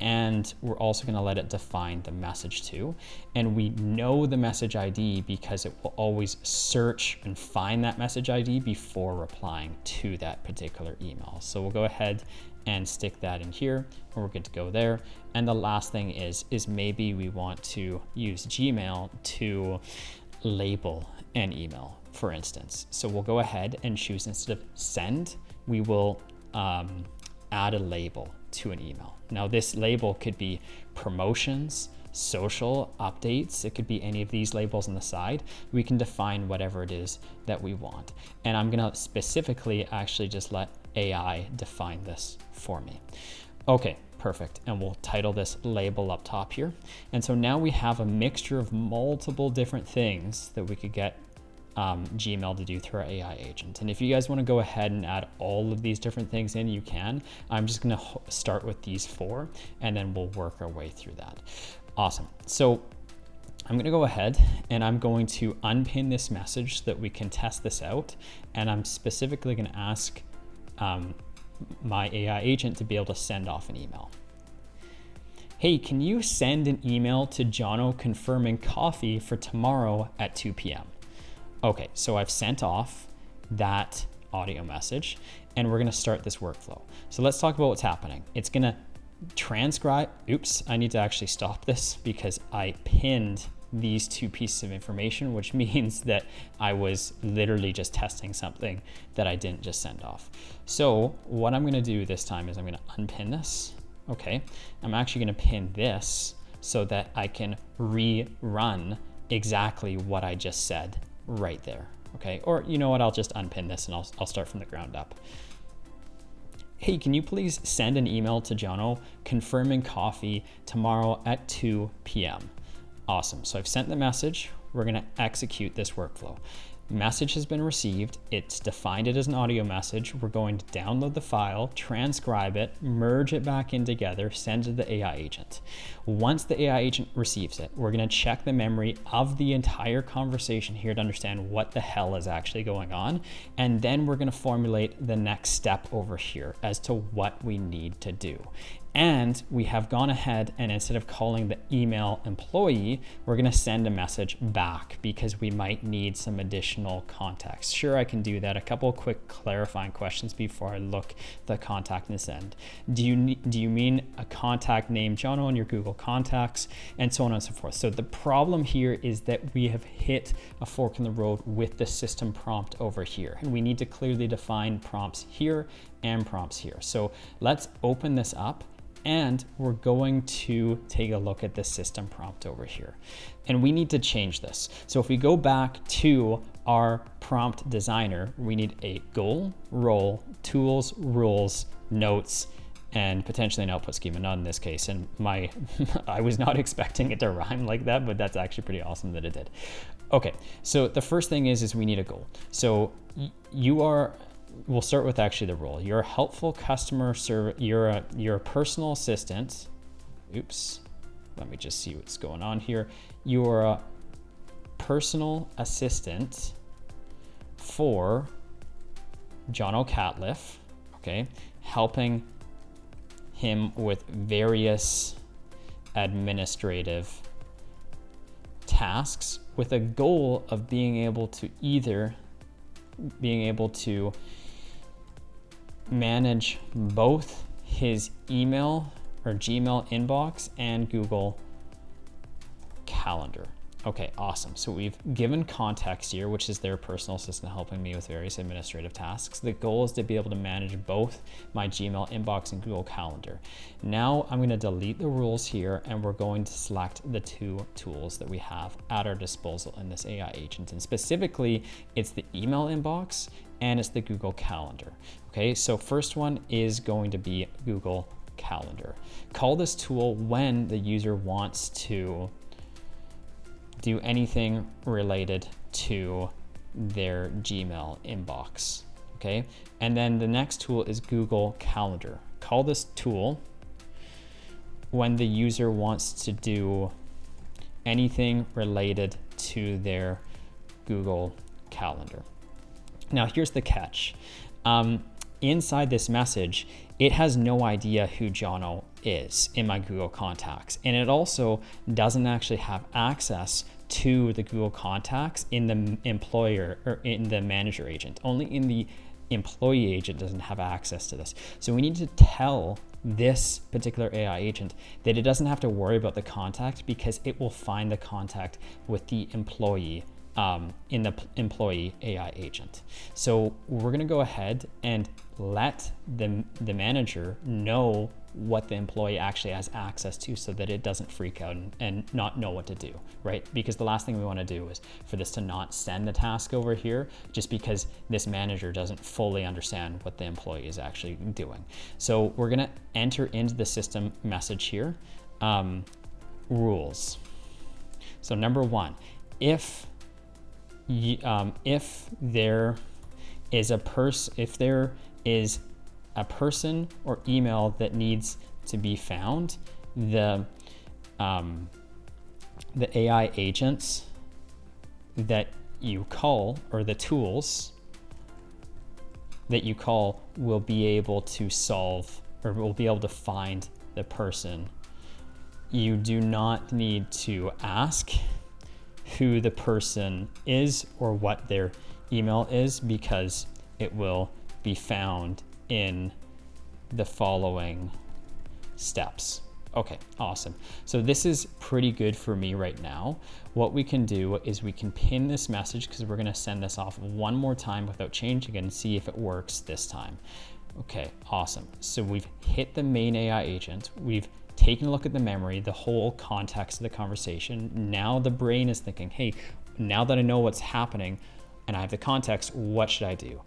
and we're also going to let it define the message too. And we know the message ID because it will always search and find that message ID before replying to that particular email. So we'll go ahead and stick that in here, and we're good to go there. And the last thing is maybe we want to use Gmail to label an email, for instance. So we'll go ahead and choose, instead of send, we will add a label to an email. Now this label could be promotions, social updates. It could be any of these labels on the side. We can define whatever it is that we want. And I'm gonna specifically actually just let AI define this for me. Okay, perfect. And we'll title this label up top here. And so now we have a mixture of multiple different things that we could get Gmail to do through our AI agent. And if you guys want to go ahead and add all of these different things in, you can. I'm just going to start with these 4, and then we'll work our way through that. Awesome. So I'm going to go ahead and I'm going to unpin this message so that we can test this out. And I'm specifically going to ask my AI agent to be able to send off an email. Hey, can you send an email to Jono confirming coffee for tomorrow at 2 p.m.? Okay, so I've sent off that audio message, and we're gonna start this workflow. So let's talk about what's happening. It's gonna transcribe, oops, I need to actually stop this because I pinned these 2 pieces of information, which means that I was literally just testing something that I didn't just send off. So what I'm gonna do this time is I'm gonna unpin this. Okay, I'm actually gonna pin this so that I can rerun exactly what I just said right there. Okay, or you know what, I'll just unpin this and I'll start from the ground up. Hey, can you please send an email to Jono confirming coffee tomorrow at 2 p.m. Awesome, so I've sent the message. We're gonna execute this workflow. Message has been received. It's defined it as an audio message. We're going to download the file, transcribe it, merge it back in together, send it to the AI agent. Once the AI agent receives it, we're going to check the memory of the entire conversation here to understand what the hell is actually going on. And then we're going to formulate the next step over here as to what we need to do. And we have gone ahead and instead of calling the email employee, we're going to send a message back because we might need some additional context. Sure, I can do that. A couple of quick clarifying questions before I look the contact in this end. Do you mean a contact named Jono in your Google Contacts, and so on and so forth? So the problem here is that we have hit a fork in the road with the system prompt over here, and we need to clearly define prompts here and prompts here. So let's open this up. And we're going to take a look at the system prompt over here. And we need to change this. So if we go back to our prompt designer, we need a goal, role, tools, rules, notes, and potentially an output schema, not in this case. And I was not expecting it to rhyme like that, but that's actually pretty awesome that it did. Okay, so the first thing is we need a goal. So we'll start with actually the role. You're a helpful customer service, you're a personal assistant. Oops, let me just see what's going on here. You're a personal assistant for Jono Catliff, okay, helping him with various administrative tasks with a goal of being able to manage both his email or Gmail inbox and Google Calendar. Okay, awesome. So we've given context here, which is their personal assistant helping me with various administrative tasks. The goal is to be able to manage both my Gmail inbox and Google Calendar. Now I'm going to delete the rules here, and we're going to select the two tools that we have at our disposal in this AI agent. And specifically, it's the email inbox and it's the Google Calendar. Okay, so first one is going to be Google Calendar. Call this tool when the user wants to do anything related to their Gmail inbox, okay? And then the next tool is Google Calendar. Call this tool when the user wants to do anything related to their Google Calendar. Now, here's the catch. Inside this message, it has no idea who Jono is in my Google contacts. And it also doesn't actually have access to the Google contacts in the employer or in the manager agent. Only in the employee agent doesn't have access to this. So we need to tell this particular AI agent that it doesn't have to worry about the contact because it will find the contact with the employee in the employee AI agent. So we're gonna go ahead and let the manager know what the employee actually has access to so that it doesn't freak out and not know what to do, right? Because the last thing we wanna do is for this to not send the task over here just because this manager doesn't fully understand what the employee is actually doing. So we're gonna enter into the system message here, rules. So number one, if there is a person or email that needs to be found, the AI agents that you call or the tools that you call will be able to solve or will be able to find the person. You do not need to ask who the person is or what their email is because it will be found in the following steps. Okay, awesome. So this is pretty good for me right now. What we can do is we can pin this message because we're gonna send this off one more time without changing it and see if it works this time. Okay, awesome. So we've hit the main AI agent. We've taken a look at the memory, the whole context of the conversation. Now the brain is thinking, hey, now that I know what's happening and I have the context, what should I do?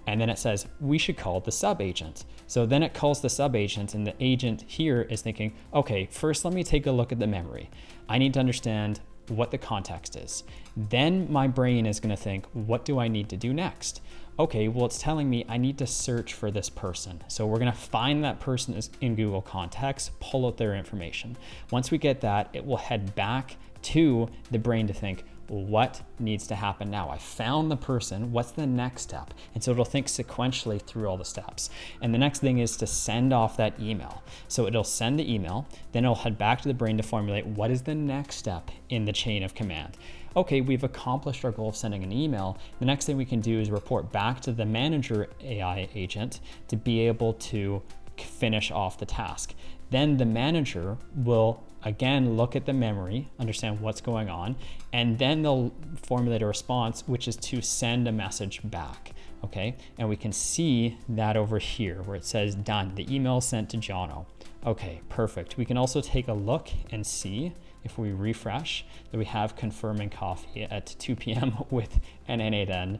And then it says, we should call the sub agent. So then it calls the sub agent and the agent here is thinking, okay, first let me take a look at the memory. I need to understand what the context is. Then my brain is gonna think, what do I need to do next? Okay, well, it's telling me I need to search for this person. So we're gonna find that person in Google Contacts, pull out their information. Once we get that, it will head back to the brain to think, what needs to happen now? I found the person, what's the next step? And so it'll think sequentially through all the steps. And the next thing is to send off that email. So it'll send the email, then it'll head back to the brain to formulate what is the next step in the chain of command. Okay, we've accomplished our goal of sending an email. The next thing we can do is report back to the manager AI agent to be able to finish off the task. Then the manager will again look at the memory, understand what's going on, and then they'll formulate a response, which is to send a message back. Okay, and we can see that over here where it says done, the email sent to Jono. Okay, perfect. We can also take a look and see if we refresh that we have confirming coffee at 2 p.m. with an n8n,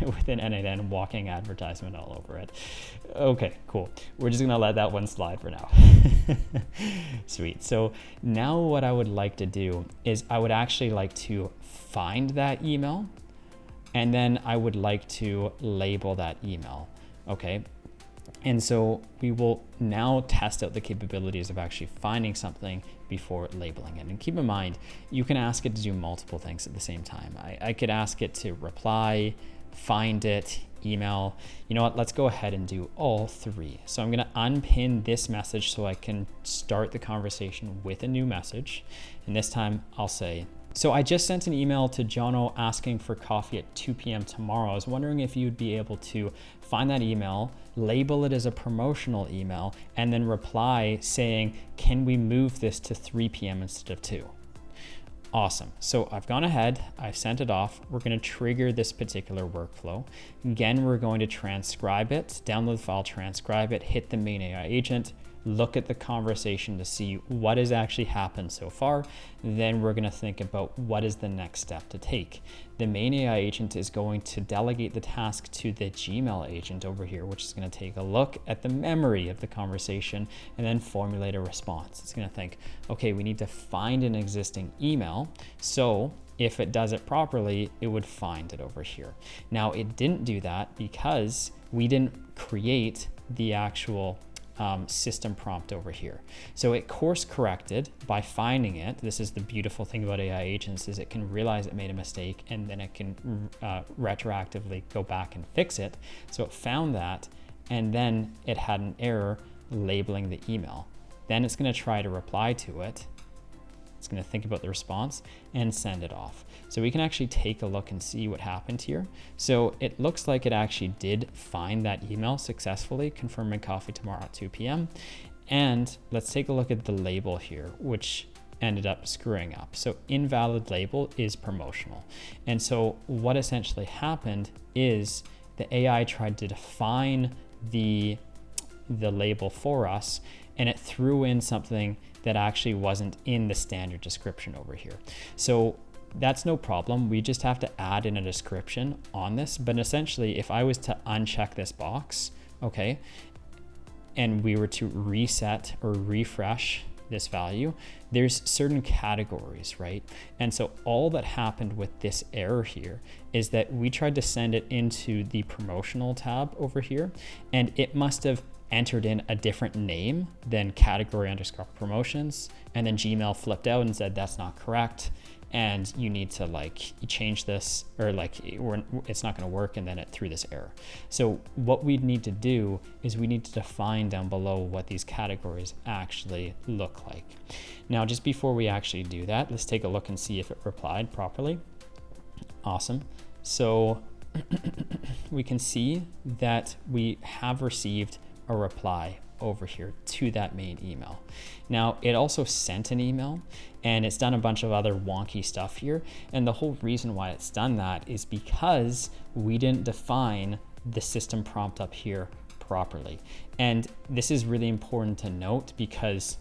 with an n8n walking advertisement all over it. Okay, cool. We're just gonna let that one slide for now. Sweet. So now what I would like to do is I would actually like to find that email and then I would like to label that email, okay? And so we will now test out the capabilities of actually finding something before labeling it. And keep in mind, you can ask it to do multiple things at the same time. I could ask it to reply find it, email. You know what, let's go ahead and do all three. So I'm gonna unpin this message so I can start the conversation with a new message. And this time I'll say, so I just sent an email to Jono asking for coffee at 2 p.m. tomorrow. I was wondering if you'd be able to find that email, label it as a promotional email, and then reply saying, can we move this to 3 p.m. instead of 2? Awesome. So I've gone ahead, I've sent it off. We're going to trigger this particular workflow. Again, we're going to transcribe it, download the file, transcribe it, hit the main AI agent, look at the conversation to see what has actually happened so far. Then we're going to think about what is the next step to take. The main AI agent is going to delegate the task to the Gmail agent over here, which is going to take a look at the memory of the conversation and then formulate a response. It's going to think, okay, we need to find an existing email. So if it does it properly, it would find it over here. Now it didn't do that because we didn't create the actual system prompt over here. So it course corrected by finding it. This is the beautiful thing about AI agents, is it can realize it made a mistake and then it can retroactively go back and fix it. So it found that, and then it had an error labeling the email. Then it's going to try to reply to it. It's going to think about the response and send it off. So we can actually take a look and see what happened here. So it looks like it actually did find that email successfully, confirming coffee tomorrow at 2 p.m. And let's take a look at the label here, which ended up screwing up. So invalid label is promotional. And so what essentially happened is the AI tried to define the label for us, and it threw in something that actually wasn't in the standard description over here. So that's no problem. We just have to add in a description on this. But essentially, if I was to uncheck this box, okay, and we were to reset or refresh this value, there's certain categories, right? And so all that happened with this error here is that we tried to send it into the promotional tab over here, and it must have entered in a different name than category underscore promotions, and then Gmail flipped out and said that's not correct and you need to like change this, or like it's not going to work, and then it threw this error. So what we need to do is we need to define down below what these categories actually look like. Now, just before we actually do that, let's take a look and see if it replied properly. Awesome. So we can see that we have received a reply over here to that main email. Now, it also sent an email, and it's done a bunch of other wonky stuff here. And the whole reason why it's done that is because we didn't define the system prompt up here properly. And this is really important to note, because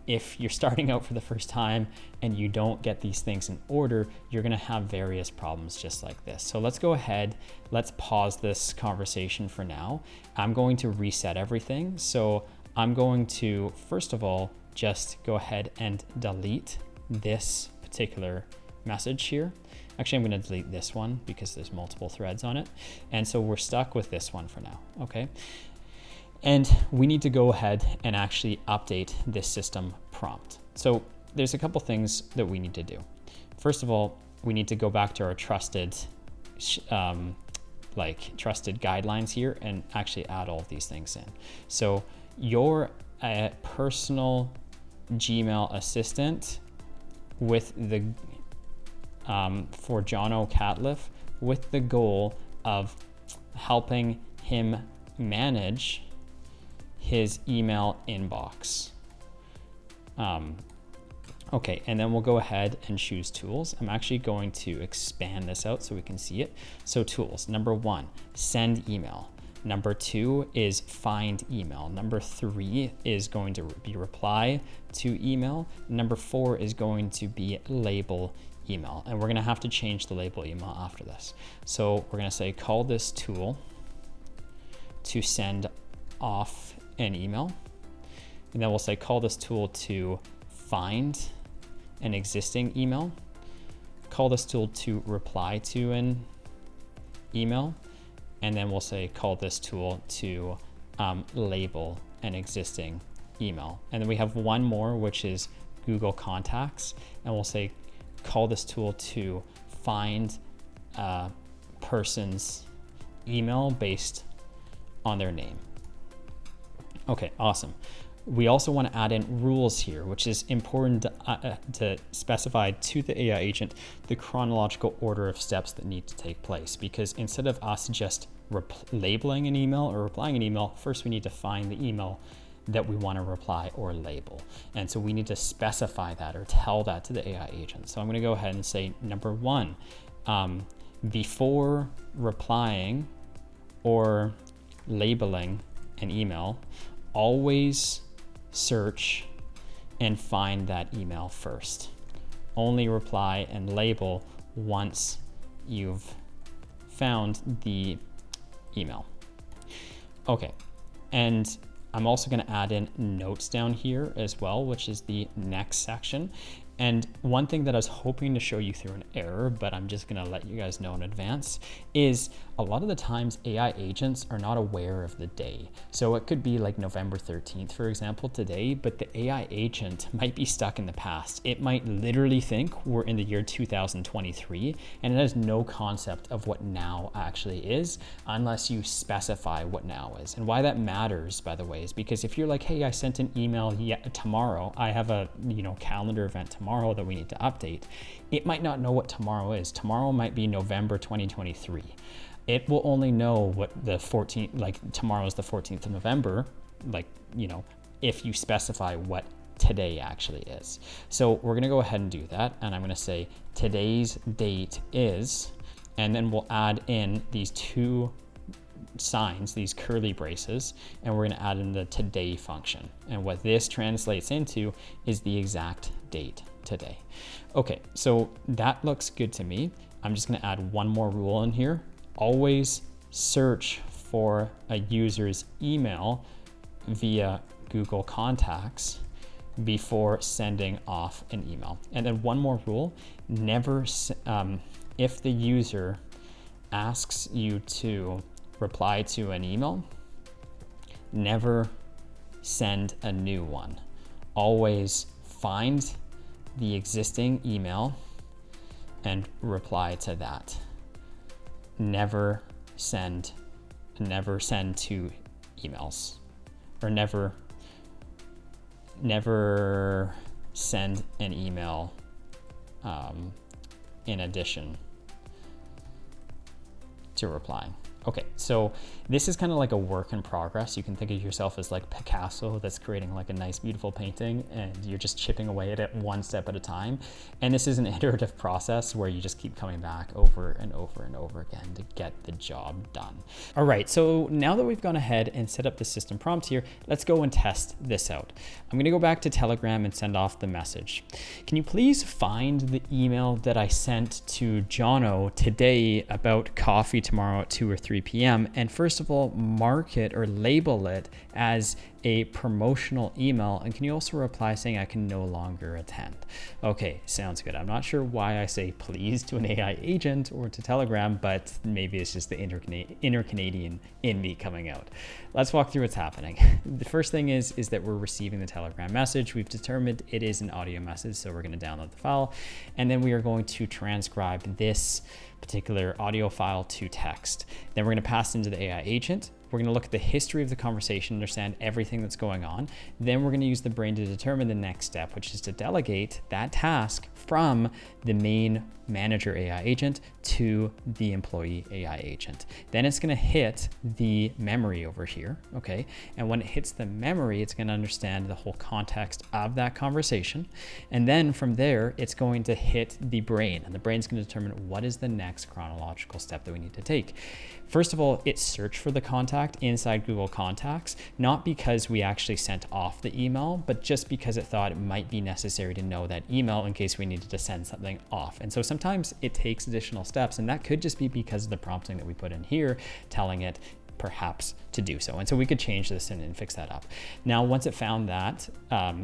if you're starting out for the first time and you don't get these things in order, you're going to have various problems just like this. So let's go ahead. Let's pause this conversation for now. I'm going to reset everything. So I'm going to, first of all, just go ahead and delete this particular message here. Actually, I'm going to delete this one because there's multiple threads on it. And so we're stuck with this one for now. Okay. And we need to go ahead and actually update this system prompt. So there's a couple things that we need to do. First of all, we need to go back to our trusted guidelines here and actually add all of these things in. So your personal Gmail assistant with the for Jono Catliff, with the goal of helping him manage his email inbox. Okay, and then we'll go ahead and choose tools. I'm actually going to expand this out so we can see it. So tools, number 1, send email. Number 2 is find email. Number 3 is going to be reply to email. Number 4 is going to be label email. And we're gonna have to change the label email after this. So we're gonna say call this tool to send off an email. And then we'll say call this tool to find an existing email. Call this tool to reply to an email. And then we'll say call this tool to label an existing email. And then we have one more, which is Google Contacts. And we'll say call this tool to find person's email based on their name. Okay, awesome. We also want to add in rules here, which is important to specify to the AI agent the chronological order of steps that need to take place. Because instead of us just labeling an email or replying an email, first we need to find the email that we want to reply or label. And so we need to specify that or tell that to the AI agent. So I'm going to go ahead and say, number one, before replying or labeling an email, always search and find that email first. Only reply and label once you've found the email. Okay, and I'm also going to add in notes down here as well, which is the next section. And one thing that I was hoping to show you through an error, but I'm just going to let you guys know in advance, is a lot of the times AI agents are not aware of the day. So it could be like November 13th, for example, today, but the AI agent might be stuck in the past. It might literally think we're in the year 2023, and it has no concept of what now actually is unless you specify what now is. And why that matters, by the way, is because if you're like, hey, I sent an email tomorrow, I have a calendar event tomorrow that we need to update, it might not know what tomorrow is. Tomorrow might be November 2023. It will only know what the 14th, like tomorrow is the 14th of November, if you specify what today actually is. So we're gonna go ahead and do that. And I'm gonna say today's date is, and then we'll add in these two signs, these curly braces, and we're gonna add in the today function. And what this translates into is the exact date today. Okay, so that looks good to me. I'm just gonna add one more rule in here. Always search for a user's email via Google Contacts before sending off an email. And then one more rule, never, if the user asks you to reply to an email, never send a new one. Always find the existing email and reply to that. Never send two emails, or never send an email in addition to replying. Okay, so this is kind of like a work in progress. You can think of yourself as like Picasso that's creating like a nice, beautiful painting, and you're just chipping away at it one step at a time. And this is an iterative process where you just keep coming back over and over and over again to get the job done. All right, so now that we've gone ahead and set up the system prompt here, let's go and test this out. I'm gonna go back to Telegram and send off the message. Can you please find the email that I sent to Jono today about coffee tomorrow at 2 or 3 p.m. and first of all, mark it or label it as a promotional email. And can you also reply saying I can no longer attend? Okay, sounds good. I'm not sure why I say please to an AI agent or to Telegram, but maybe it's just the inner Canadian in me coming out. Let's walk through what's happening. The first thing is that we're receiving the Telegram message. We've determined it is an audio message, so we're going to download the file, and then we are going to transcribe this particular audio file to text. Then we're going to pass into the AI agent. We're going to look at the history of the conversation, understand everything that's going on. Then we're going to use the brain to determine the next step, which is to delegate that task from the main manager AI agent to the employee AI agent. Then it's going to hit the memory over here, okay? And when it hits the memory, it's going to understand the whole context of that conversation. And then from there, it's going to hit the brain, and the brain's going to determine what is the next chronological step that we need to take. First of all, it searched for the contact inside Google Contacts, not because we actually sent off the email, but just because it thought it might be necessary to know that email in case we needed to send something off. And so sometimes it takes additional steps, and that could just be because of the prompting that we put in here, telling it perhaps to do so. And so we could change this and fix that up. Now, once it found that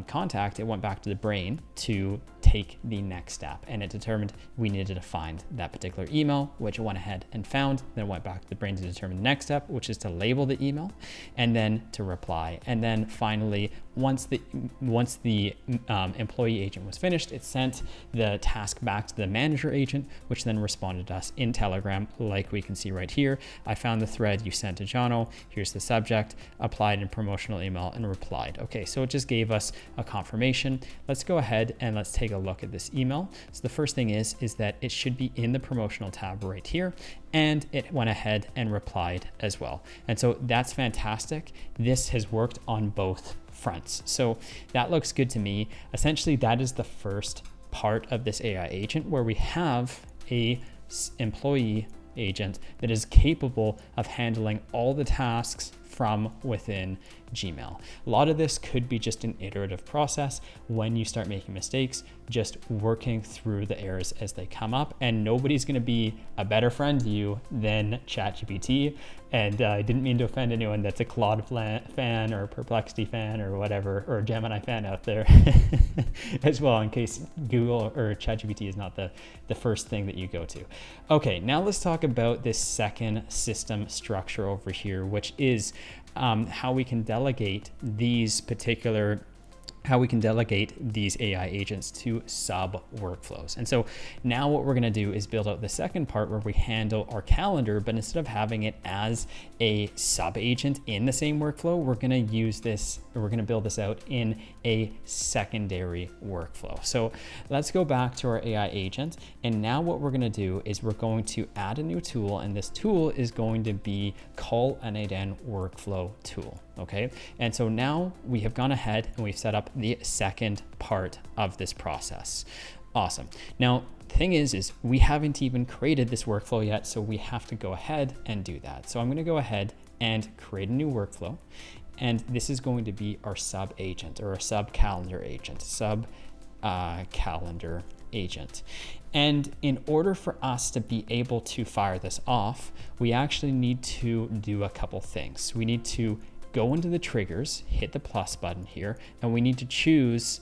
contact, it went back to the brain to take the next step, and it determined we needed to find that particular email, which it went ahead and found. Then it went back to the brain to determine the next step, which is to label the email and then to reply. And then finally, once the employee agent was finished, it sent the task back to the manager agent, which then responded to us in Telegram, like we can see right here. I found the thread you sent to Jono. Here's the subject, applied in promotional email, and replied. Okay, so it just gave us a confirmation. Let's go ahead and let's take a look at this email. So the first thing is that it should be in the promotional tab right here, and it went ahead and replied as well. And so that's fantastic. This has worked on both fronts. So that looks good to me. Essentially, that is the first part of this AI agent, where we have a employee agent that is capable of handling all the tasks from within Gmail. A lot of this could be just an iterative process. When you start making mistakes, just working through the errors as they come up, and nobody's going to be a better friend to you than ChatGPT. And I didn't mean to offend anyone that's a Claude fan or Perplexity fan or whatever, or a Gemini fan out there as well, in case Google or ChatGPT is not the first thing that you go to. Okay, now let's talk about this second system structure over here, which is how we can delegate these AI agents to sub workflows. And so now what we're going to do is build out the second part where we handle our calendar, but instead of having it as a sub agent in the same workflow, we're going to build this out in a secondary workflow. So let's go back to our AI agent. And now what we're going to do is we're going to add a new tool, and this tool is going to be call n8n workflow tool. Okay, and so now we have gone ahead and we've set up the second part of this process. Awesome. Now, the thing is we haven't even created this workflow yet, so we have to go ahead and do that. So I'm going to go ahead and create a new workflow, and this is going to be our sub agent or a sub calendar agent, calendar agent. And in order for us to be able to fire this off, we actually need to do a couple things. We need to go into the triggers, hit the plus button here, and we need to choose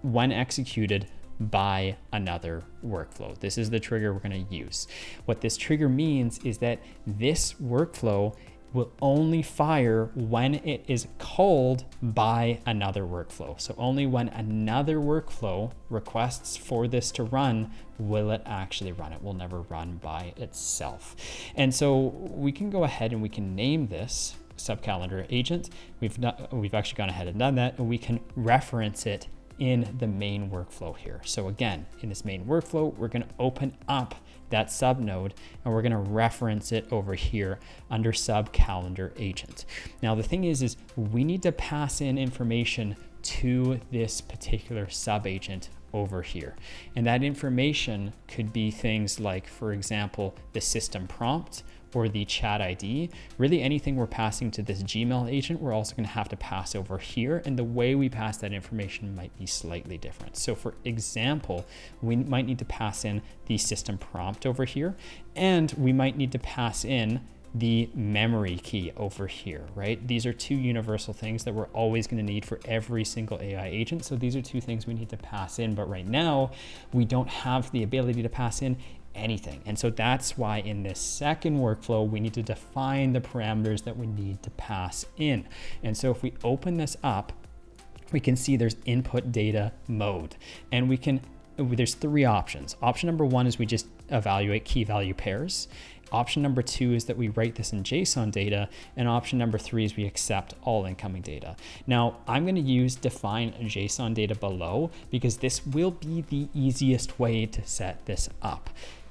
when executed by another workflow. This is the trigger we're going to use. What this trigger means is that this workflow will only fire when it is called by another workflow. So only when another workflow requests for this to run will it actually run. It will never run by itself. And so we can go ahead and we can name this subcalendar agent. We've actually gone ahead and done that, and we can reference it in the main workflow here. So again, in this main workflow, we're going to open up that sub node and we're going to reference it over here under subcalendar agent. Now the thing is we need to pass in information to this particular sub agent over here. And that information could be things like, for example, the system prompt or the chat ID. Really anything we're passing to this Gmail agent, we're also going to have to pass over here. And the way we pass that information might be slightly different. So for example, we might need to pass in the system prompt over here, and we might need to pass in the memory key over here, right? These are two universal things that we're always going to need for every single AI agent. So these are two things we need to pass in, but right now we don't have the ability to pass in anything. And so that's why in this second workflow, we need to define the parameters that we need to pass in. And so if we open this up, we can see there's input data mode, and there's three options. Option number one is we just evaluate key value pairs. Option number two is that we write this in JSON data, and option number three is we accept all incoming data. Now, I'm going to use define JSON data below because this will be the easiest way to set this up.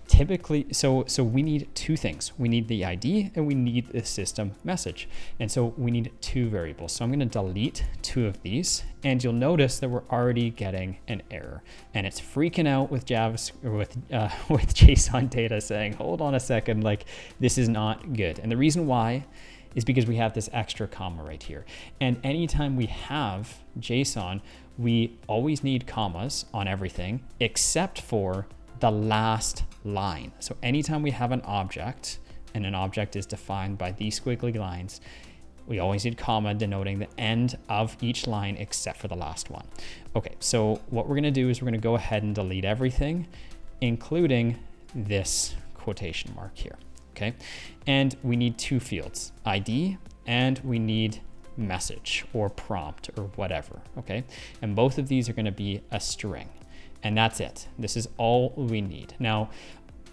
Typically, so we need two things. We need the ID and we need the system message. And so we need two variables. So I'm going to delete two of these, and you'll notice that we're already getting an error, and it's freaking out with with JSON data saying, hold on a second, like this is not good. And the reason why is because we have this extra comma right here. And anytime we have JSON, we always need commas on everything except for the last line. So anytime we have an object and an object is defined by these squiggly lines, we always need comma denoting the end of each line except for the last one. Okay, so what we're gonna do is we're gonna go ahead and delete everything, including this quotation mark here, okay? And we need two fields, ID, and we need message or prompt or whatever, okay? And both of these are gonna be a string, and that's it. This is all we need. Now,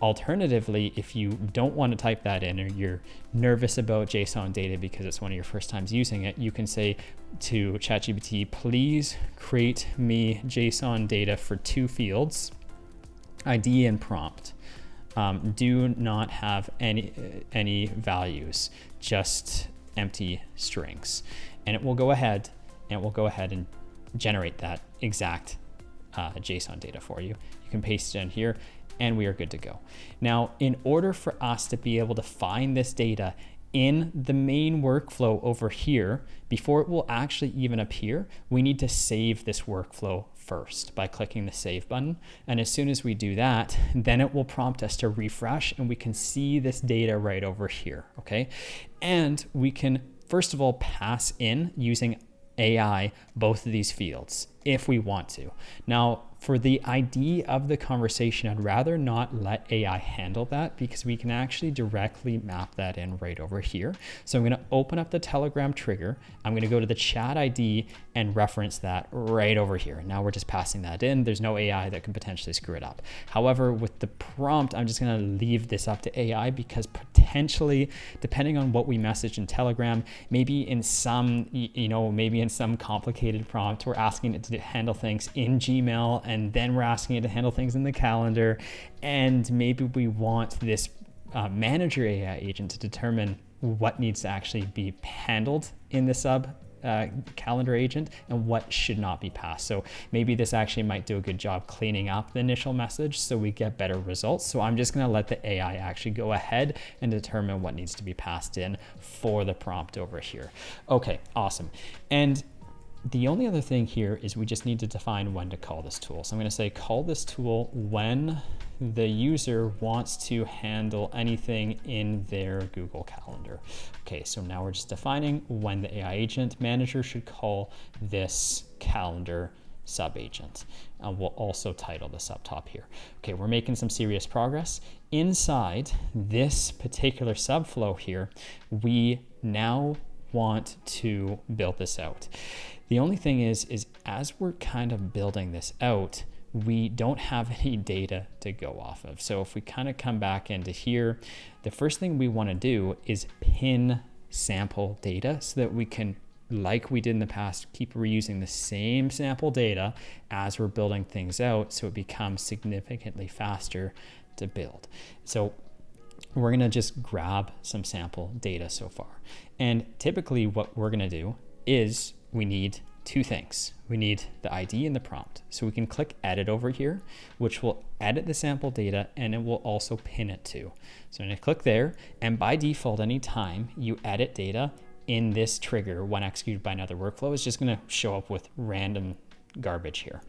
alternatively, if you don't want to type that in or you're nervous about JSON data because it's one of your first times using it, you can say to ChatGPT, please create me JSON data for two fields, ID and prompt. Do not have any values, just empty strings. And it will go ahead and generate that exact JSON data for you. You can paste it in here and we are good to go. Now, in order for us to be able to find this data in the main workflow over here, before it will actually even appear, we need to save this workflow first by clicking the save button. And as soon as we do that, then it will prompt us to refresh and we can see this data right over here, okay? And we can, first of all, pass in using AI both of these fields if we want to. Now, for the ID of the conversation, I'd rather not let AI handle that because we can actually directly map that in right over here. So I'm going to open up the Telegram trigger. I'm going to go to the chat ID and reference that right over here. Now we're just passing that in. There's no AI that can potentially screw it up. However, with the prompt, I'm just going to leave this up to AI because potentially, depending on what we message in Telegram, maybe in some, maybe in some complicated prompt, we're asking it to handle things in Gmail and then we're asking it to handle things in the calendar. And maybe we want this manager AI agent to determine what needs to actually be handled in the sub calendar agent and what should not be passed. So maybe this actually might do a good job cleaning up the initial message so we get better results. So I'm just going to let the AI actually go ahead and determine what needs to be passed in for the prompt over here. Okay, awesome. And the only other thing here is we just need to define when to call this tool. So I'm going to say call this tool when the user wants to handle anything in their Google Calendar. Okay, so now we're just defining when the AI agent manager should call this calendar sub agent. We'll also title this up top here. Okay, we're making some serious progress. Inside this particular subflow here, we now want to build this out. The only thing is as we're kind of building this out, we don't have any data to go off of. So if we kind of come back into here, the first thing we want to do is pin sample data so that we can, like we did in the past, keep reusing the same sample data as we're building things out so it becomes significantly faster to build. So we're going to just grab some sample data so far. And typically what we're going to do is we need two things. We need the ID and the prompt. So we can click edit over here, which will edit the sample data and it will also pin it to. So I'm going to click there, and by default, anytime you edit data in this trigger when executed by another workflow, it's just going to show up with random garbage here.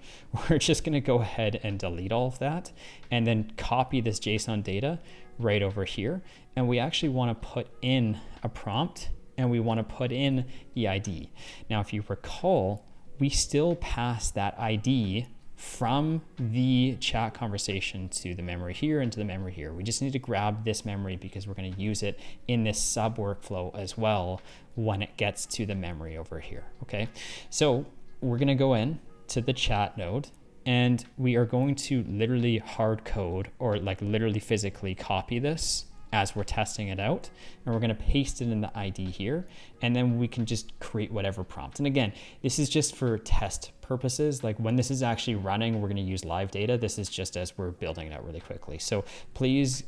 We're just going to go ahead and delete all of that and then copy this JSON data right over here. And we actually want to put in a prompt and we want to put in the ID. Now, if you recall, we still pass that ID from the chat conversation to the memory here and to the memory here. We just need to grab this memory because we're going to use it in this sub workflow as well when it gets to the memory over here. Okay, so we're going to go in to the chat node and we are going to literally hard code or like literally physically copy this as we're testing it out, and we're going to paste it in the ID here, and then we can just create whatever prompt. And again, this is just for test purposes. Like when this is actually running, we're going to use live data. This is just as we're building it out really quickly. So please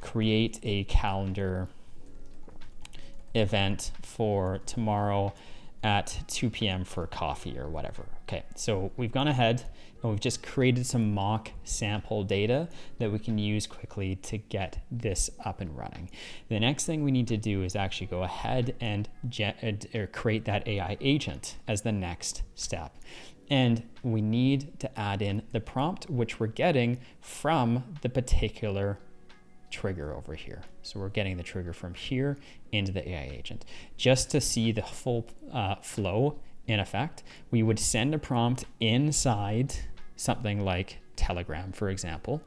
create a calendar event for tomorrow at 2 p.m. for coffee or whatever. Okay, so we've gone ahead and we've just created some mock sample data that we can use quickly to get this up and running. The next thing we need to do is actually go ahead and create that AI agent as the next step. And we need to add in the prompt, which we're getting from the particular trigger over here. So we're getting the trigger from here into the AI agent. Just to see the full flow in effect, we would send a prompt inside something like Telegram, for example.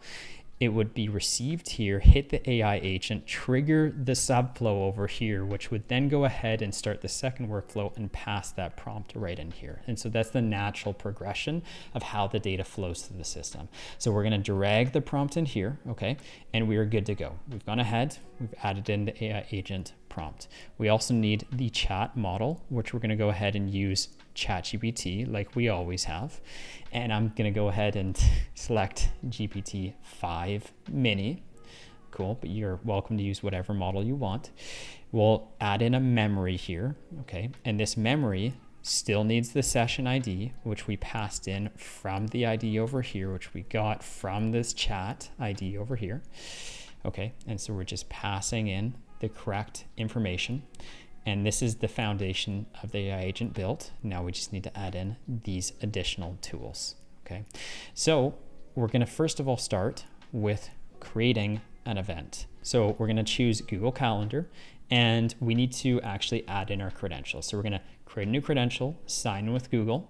It would be received here, hit the AI agent, trigger the subflow over here, which would then go ahead and start the second workflow and pass that prompt right in here. And so that's the natural progression of how the data flows through the system. So we're going to drag the prompt in here, okay, and we are good to go. We've gone ahead, we've added in the AI agent prompt. We also need the chat model, which we're going to go ahead and use ChatGPT like we always have. And I'm going to go ahead and select GPT-5 mini. Cool, but you're welcome to use whatever model you want. We'll add in a memory here, okay? And this memory still needs the session ID, which we passed in from the ID over here, which we got from this chat ID over here. Okay, and so we're just passing in the correct information. And this is the foundation of the AI agent built. Now we just need to add in these additional tools, okay? So we're gonna first of all start with creating an event. So we're gonna choose Google Calendar, and we need to actually add in our credentials. So we're gonna create a new credential, sign in with Google,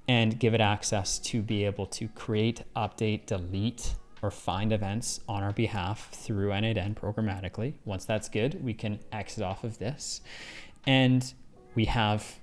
and give it access to be able to create, update, delete, or find events on our behalf through n8n programmatically. Once that's good, we can exit off of this. And we have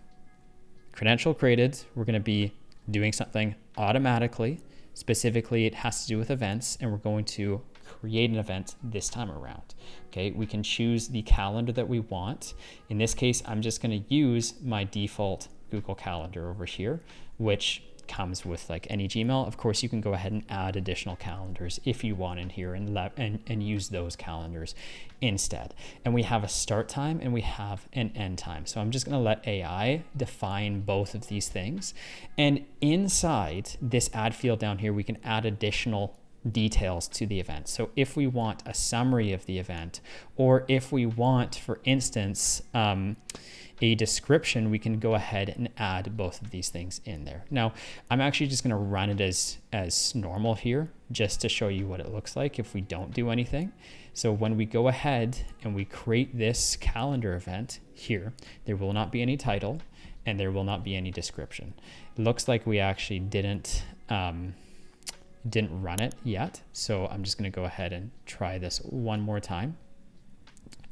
credential created. We're going to be doing something automatically. Specifically, it has to do with events, and we're going to create an event this time around. Okay, we can choose the calendar that we want. In this case, I'm just going to use my default Google Calendar over here, which comes with like any Gmail. Of course, you can go ahead and add additional calendars if you want in here and use those calendars instead. And we have a start time and we have an end time. So I'm just going to let AI define both of these things. And inside this add field down here, we can add additional details to the event. So if we want a summary of the event, or if we want, for instance, a description, we can go ahead and add both of these things in there. Now, I'm actually just going to run it as normal here, just to show you what it looks like if we don't do anything. So when we go ahead and we create this calendar event here, there will not be any title and there will not be any description. It looks like we actually didn't run it yet. So I'm just going to go ahead and try this one more time.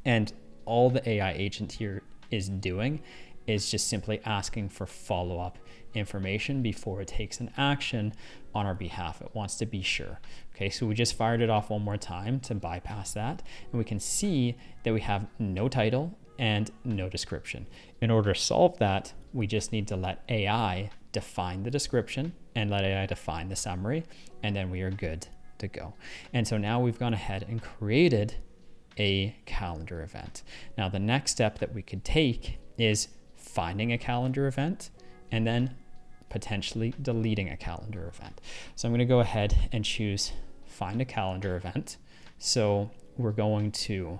And all the AI agent here is doing is just simply asking for follow-up information before it takes an action on our behalf. It wants to be sure. Okay, so we just fired it off one more time to bypass that, and we can see that we have no title and no description. In order to solve that, we just need to let AI define the description and let AI define the summary, and then we are good to go. And so now we've gone ahead and created a calendar event. Now the next step that we could take is finding a calendar event and then potentially deleting a calendar event. So I'm going to go ahead and choose find a calendar event. So we're going to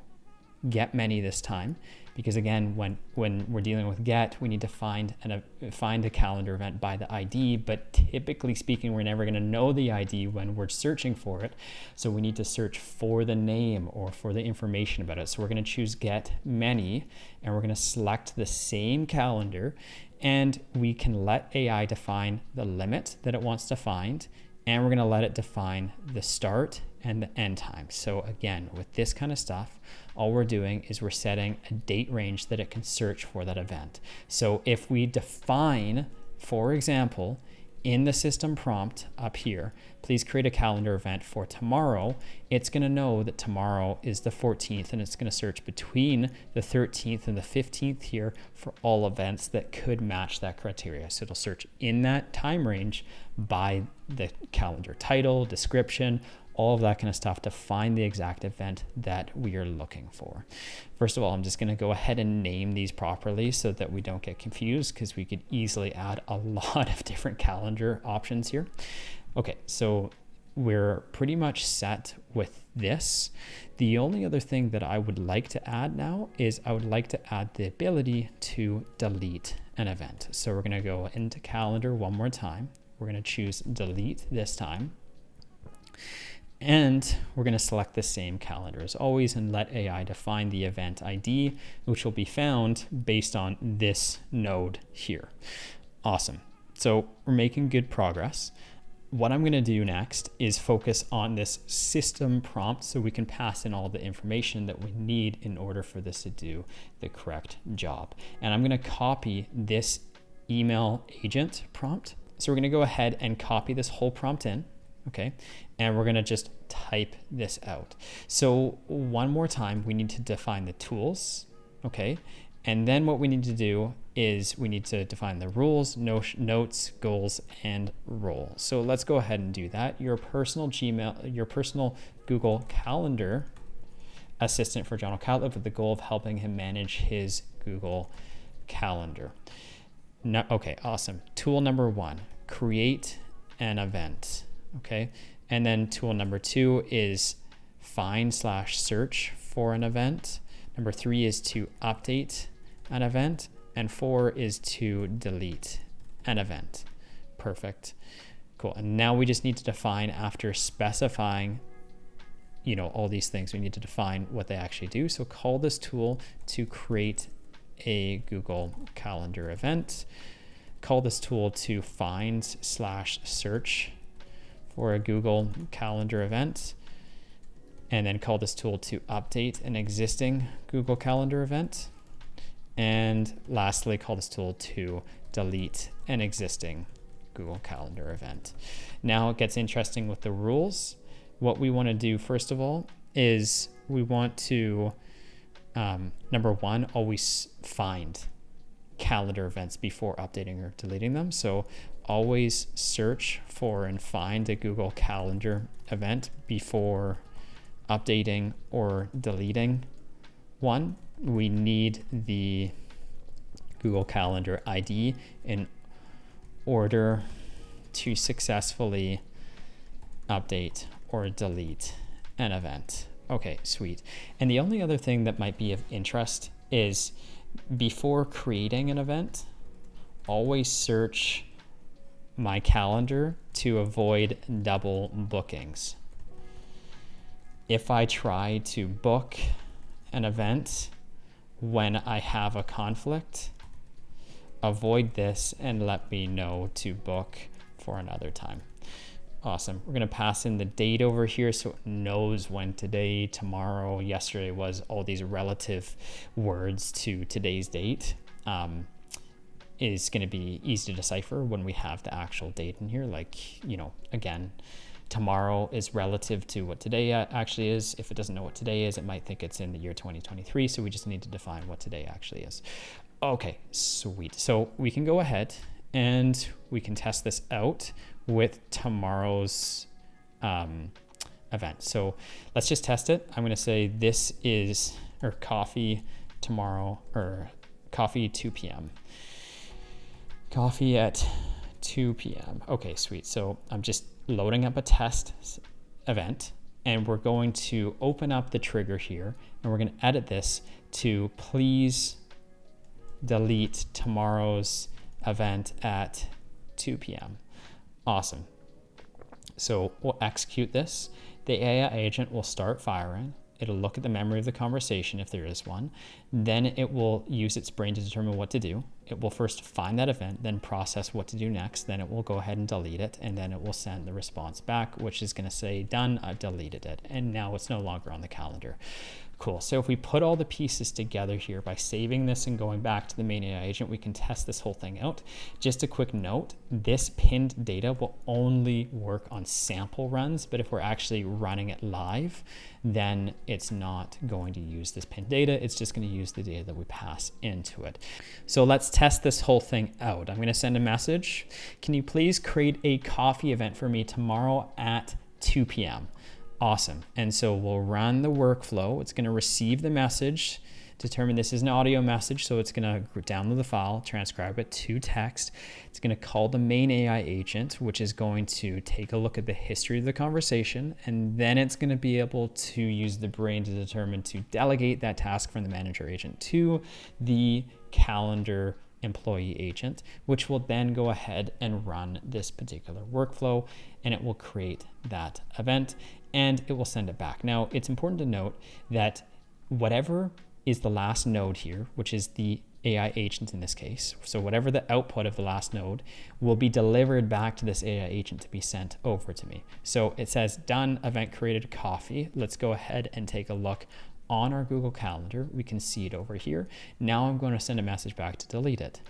get many this time, because again, when we're dealing with get, we need to find a calendar event by the ID, but typically speaking, we're never going to know the ID when we're searching for it. So we need to search for the name or for the information about it. So we're going to choose get many, and we're going to select the same calendar, and we can let AI define the limit that it wants to find, and we're going to let it define the start and the end time. So again, with this kind of stuff, all we're doing is we're setting a date range that it can search for that event. So if we define, for example, in the system prompt up here, please create a calendar event for tomorrow, it's going to know that tomorrow is the 14th, and it's going to search between the 13th and the 15th here for all events that could match that criteria. So it'll search in that time range by the calendar title, description, all of that kind of stuff to find the exact event that we are looking for. First of all, I'm just going to go ahead and name these properly so that we don't get confused, because we could easily add a lot of different calendar options here. Okay, so we're pretty much set with this. The only other thing that I would like to add now is I would like to add the ability to delete an event. So we're going to go into calendar one more time. We're going to choose delete this time. And we're going to select the same calendar as always and let AI define the event ID, which will be found based on this node here. Awesome. So we're making good progress. What I'm going to do next is focus on this system prompt so we can pass in all the information that we need in order for this to do the correct job. And I'm going to copy this email agent prompt. So we're going to go ahead and copy this whole prompt in. Okay, and we're gonna just type this out. So one more time, we need to define the tools, okay? And then what we need to do is we need to define the rules, notes, goals, and role. So let's go ahead and do that. Your personal Google Calendar assistant for Jono Catlett with the goal of helping him manage his Google Calendar. No, okay, awesome. Tool number 1, create an event. Okay, and then tool number 2 is find/search for an event. Number 3 is to update an event, and 4 is to delete an event. Perfect. Cool. And now we just need to define, after specifying, all these things, we need to define what they actually do. So call this tool to create a Google Calendar event. Call this tool to find/search for a Google Calendar event, and then call this tool to update an existing Google Calendar event. And lastly, call this tool to delete an existing Google Calendar event. Now it gets interesting with the rules. What we want to do first of all is we want to, number 1, always find calendar events before updating or deleting them. So always search for and find a Google Calendar event before updating or deleting one. We need the Google Calendar ID in order to successfully update or delete an event. Okay, sweet. And the only other thing that might be of interest is before creating an event, always search my calendar to avoid double bookings. If I try to book an event when I have a conflict, avoid this and let me know to book for another time. Awesome. We're going to pass in the date over here so it knows when today, tomorrow, yesterday was, all these relative words to today's date. Is going to be easy to decipher when we have the actual date in here. Like, again, tomorrow is relative to what today actually is. If it doesn't know what today is, it might think it's in the year 2023. So we just need to define what today actually is. Okay, sweet. So we can go ahead and we can test this out with tomorrow's event. So let's just test it. I'm going to say this is, or coffee tomorrow, or coffee 2 p.m. Coffee at 2 p.m. Okay, sweet. So I'm just loading up a test event, and we're going to open up the trigger here, and we're going to edit this to please delete tomorrow's event at 2 p.m. Awesome. So we'll execute this. The AI agent will start firing. It'll look at the memory of the conversation if there is one. Then it will use its brain to determine what to do. It will first find that event, then process what to do next. Then it will go ahead and delete it. And then it will send the response back, which is going to say, done, I've deleted it. And now it's no longer on the calendar. Cool. So if we put all the pieces together here by saving this and going back to the main AI agent, we can test this whole thing out. Just a quick note, this pinned data will only work on sample runs, but if we're actually running it live, then it's not going to use this pinned data. It's just going to use the data that we pass into it. So let's test this whole thing out. I'm going to send a message. Can you please create a coffee event for me tomorrow at 2 p.m.? Awesome. And so we'll run the workflow. It's going to receive the message, determine this is an audio message. So it's going to download the file, transcribe it to text. It's going to call the main AI agent, which is going to take a look at the history of the conversation. And then it's going to be able to use the brain to determine to delegate that task from the manager agent to the calendar employee agent, which will then go ahead and run this particular workflow, and it will create that event. and it will send it back. Now, it's important to note that whatever is the last node here, which is the AI agent in this case, so whatever the output of the last node will be delivered back to this AI agent to be sent over to me. So it says done, event created, coffee. Let's go ahead and take a look on our Google Calendar. We can see it over here. Now I'm going to send a message back to delete it.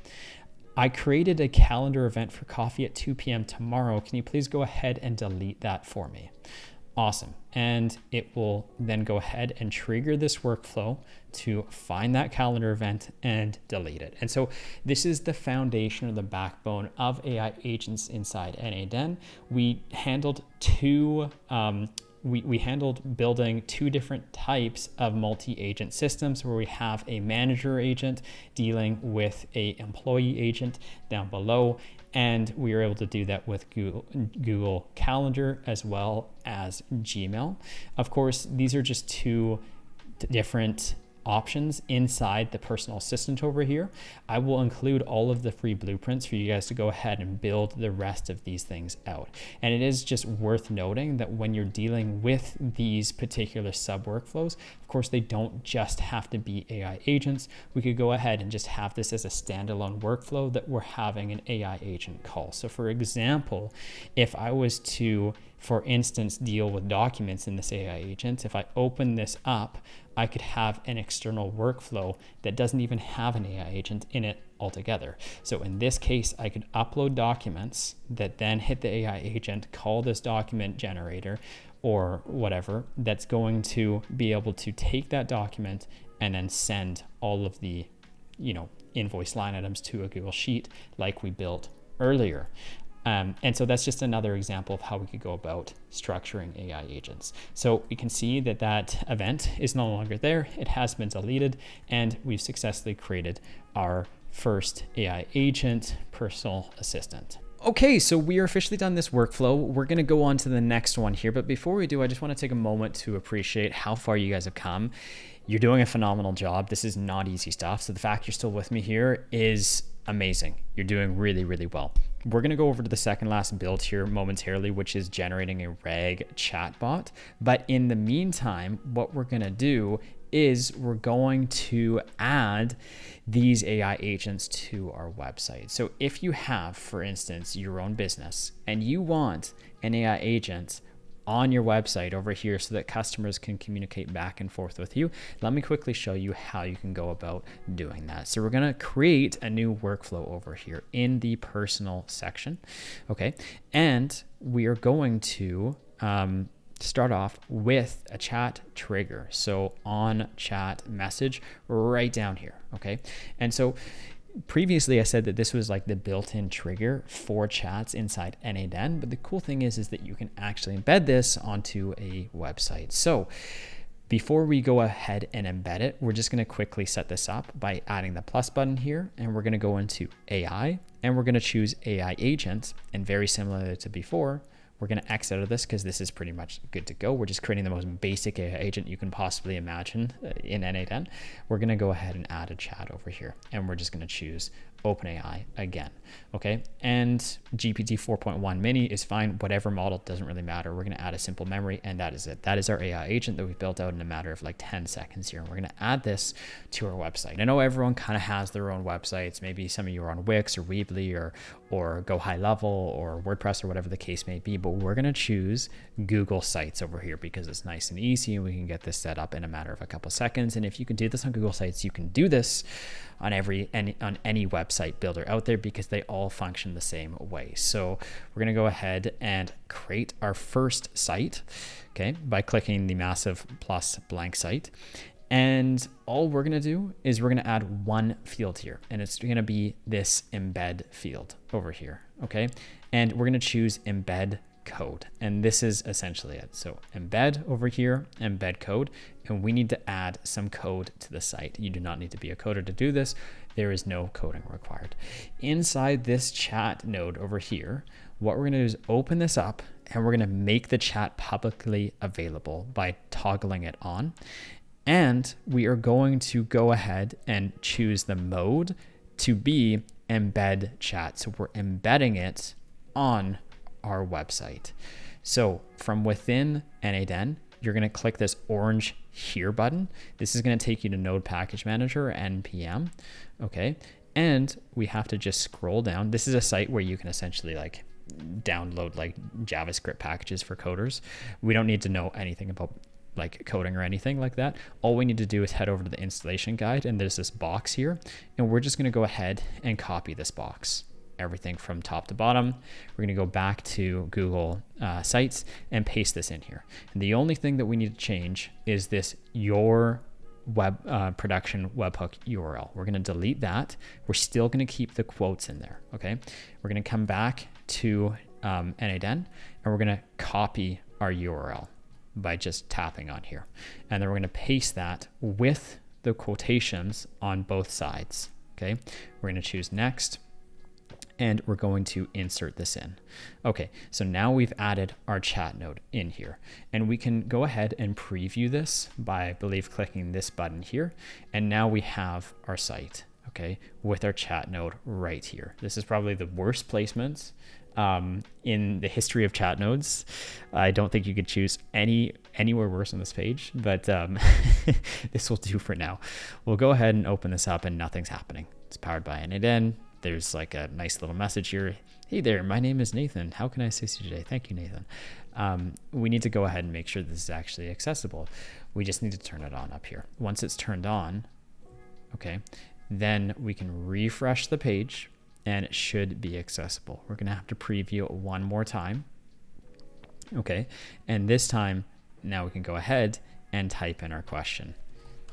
I created a calendar event for coffee at 2 p.m. tomorrow. Can you please go ahead and delete that for me? Awesome. And it will then go ahead and trigger this workflow to find that calendar event and delete it. And so this is the foundation or the backbone of AI agents inside n8n. We handled we handled building two different types of multi-agent systems where we have a manager agent dealing with a employee agent down below. And we were able to do that with Google Calendar as well as Gmail. Of course, these are just two different options inside the personal assistant over here. I will include all of the free blueprints for you guys to go ahead and build the rest of these things out. And it is just worth noting that when you're dealing with these particular sub workflows, of course, they don't just have to be AI agents. We could go ahead and just have this as a standalone workflow that we're having an AI agent call. So for example, if I was to, for instance, deal with documents in this AI agent, if I open this up, I could have an external workflow that doesn't even have an AI agent in it altogether. So in this case, I could upload documents that then hit the AI agent, call this document generator or whatever, that's going to be able to take that document and then send all of the, invoice line items to a Google Sheet like we built earlier. And so that's just another example of how we could go about structuring AI agents. So we can see that that event is no longer there. It has been deleted, and we've successfully created our first AI agent personal assistant. Okay, so we are officially done this workflow. We're gonna go on to the next one here, but before we do, I just wanna take a moment to appreciate how far you guys have come. You're doing a phenomenal job. This is not easy stuff. So the fact you're still with me here is amazing. You're doing really, really well. We're gonna go over to the second last build here momentarily, which is generating a RAG chatbot. But in the meantime, what we're gonna do is we're going to add these AI agents to our website. So if you have, for instance, your own business and you want an AI agent on your website over here so that customers can communicate back and forth with you, let me quickly show you how you can go about doing that. So we're gonna create a new workflow over here in the personal section, okay? And we are going to start off with a chat trigger. So on chat message right down here, okay? And so previously I said that this was like the built-in trigger for chats inside n8n, but the cool thing is that you can actually embed this onto a website. So before we go ahead and embed it, we're just gonna quickly set this up by adding the plus button here, and we're gonna go into AI, and we're gonna choose AI agent, and very similar to before, we're going to X out of this because this is pretty much good to go. We're just creating the most basic AI agent you can possibly imagine in n8n. We're going to go ahead and add a chat over here, and we're just going to choose OpenAI again. Okay, and GPT 4.1 mini is fine. Whatever model, doesn't really matter. We're going to add a simple memory, and that is it. That is our AI agent that we built out in a matter of like 10 seconds here. And we're going to add this to our website. I know everyone kind of has their own websites. Maybe some of you are on Wix or Weebly or Go High Level or WordPress or whatever the case may be, but we're going to choose Google Sites over here because it's nice and easy, and we can get this set up in a matter of a couple seconds. And if you can do this on Google Sites, you can do this on any website builder out there because they all function the same way. So we're going to go ahead and create our first site, okay, by clicking the massive plus blank site. And all we're going to do is we're going to add one field here, and it's going to be this embed field over here, okay? And we're going to choose embed code, and this is essentially it. So embed over here, embed code, and we need to add some code to the site. You do not need to be a coder to do this. There is no coding required. Inside this chat node over here, what we're going to do is open this up, and we're going to make the chat publicly available by toggling it on. And we are going to go ahead and choose the mode to be embed chat. So we're embedding it on our website. So from within n8n, you're going to click this orange here button. This is going to take you to Node Package Manager or NPM. Okay. And we have to just scroll down. This is a site where you can essentially like download like JavaScript packages for coders. We don't need to know anything about like coding or anything like that. All we need to do is head over to the installation guide, and there's this box here, and we're just going to go ahead and copy this box. Everything from top to bottom. We're going to go back to Google Sites and paste this in here. And the only thing that we need to change is this your web production webhook URL. We're going to delete that. We're still going to keep the quotes in there. Okay. We're going to come back to n8n, and we're going to copy our URL by just tapping on here. And then we're going to paste that with the quotations on both sides. Okay. We're going to choose next, and we're going to insert this in. Okay, so now we've added our chat node in here, and we can go ahead and preview this by, I believe, clicking this button here. And now we have our site, okay, with our chat node right here. This is probably the worst placement in the history of chat nodes. I don't think you could choose anywhere worse on this page, but this will do for now. We'll go ahead and open this up, and nothing's happening. It's powered by n8n. There's like a nice little message here. Hey there, my name is Nathan. How can I assist you today? Thank you, Nathan. We need to go ahead and make sure this is actually accessible. We just need to turn it on up here. Once it's turned on, okay, then we can refresh the page and it should be accessible. We're gonna have to preview it one more time. Okay, and this time, now we can go ahead and type in our question.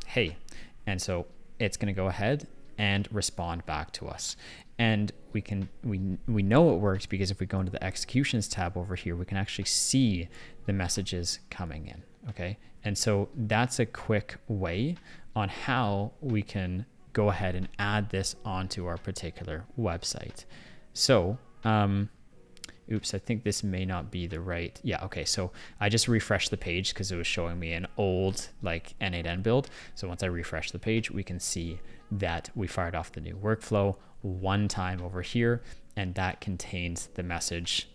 Hey, and so it's gonna go ahead and respond back to us. And we know it works because if we go into the executions tab over here, we can actually see the messages coming in. Okay. And so that's a quick way on how we can go ahead and add this onto our particular website. So, oops, I think this may not be the right. Yeah. Okay. So I just refreshed the page because it was showing me an old like n8n build. So once I refresh the page, we can see that we fired off the new workflow one time over here, and that contains the message,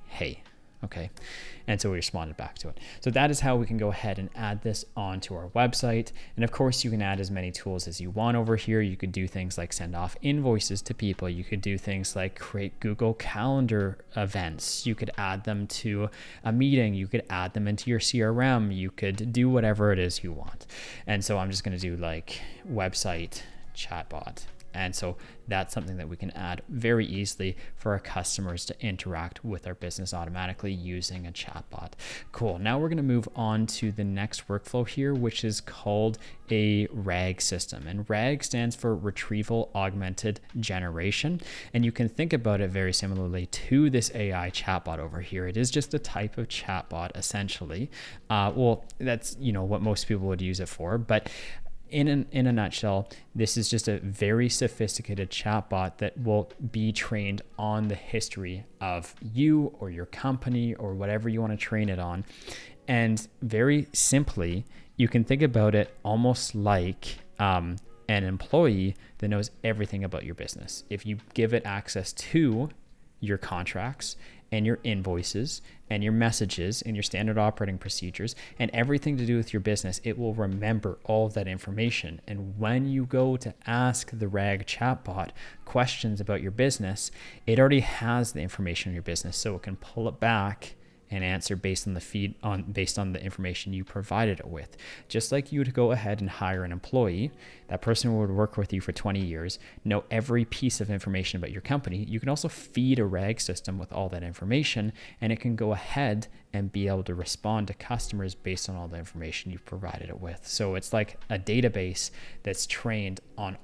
hey. Okay. And so we responded back to it. So that is how we can go ahead and add this onto our website. And of course you can add as many tools as you want over here. You could do things like send off invoices to people. You could do things like create Google Calendar events. You could add them to a meeting. You could add them into your CRM. You could do whatever it is you want. And so I'm just going to do like website chatbot. And so that's something that we can add very easily for our customers to interact with our business automatically using a chatbot. Cool. Now we're going to move on to the next workflow here, which is called a RAG system. And RAG stands for Retrieval Augmented Generation. And you can think about it very similarly to this AI chatbot over here. It is just a type of chatbot essentially. Well, that's, you know, what most people would use it for, but in a nutshell, this is just a very sophisticated chatbot that will be trained on the history of you or your company or whatever you want to train it on. And very simply, you can think about it almost like an employee that knows everything about your business. If you give it access to your contracts and your invoices and your messages and your standard operating procedures and everything to do with your business, it will remember all of that information. And when you go to ask the RAG chatbot questions about your business, it already has the information on your business, so it can pull it back and answer based on the information you provided it with. Just like you would go ahead and hire an employee, that person would work with you for 20 years, know every piece of information about your company. You can also feed a RAG system with all that information, and it can go ahead and be able to respond to customers based on all the information you've provided it with. So it's like a database that's trained on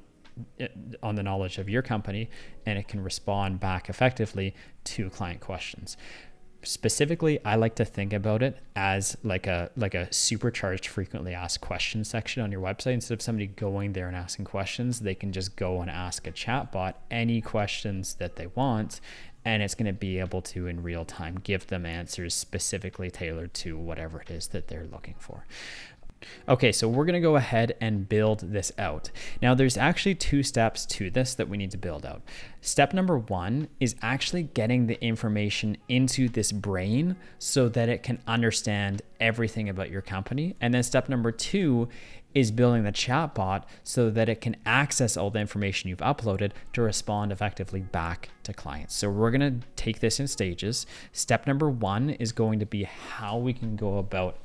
the knowledge of your company, and it can respond back effectively to client questions. Specifically, I like to think about it as like a supercharged frequently asked questions section on your website. Instead of somebody going there and asking questions, they can just go and ask a chatbot any questions that they want, and it's going to be able to in real time give them answers specifically tailored to whatever it is that they're looking for. Okay, so we're gonna go ahead and build this out. Now there's actually 2 steps to this that we need to build out. Step number 1 is actually getting the information into this brain so that it can understand everything about your company. And then step number 2 is building the chatbot so that it can access all the information you've uploaded to respond effectively back to clients. So we're gonna take this in stages. Step number 1 is going to be how we can go about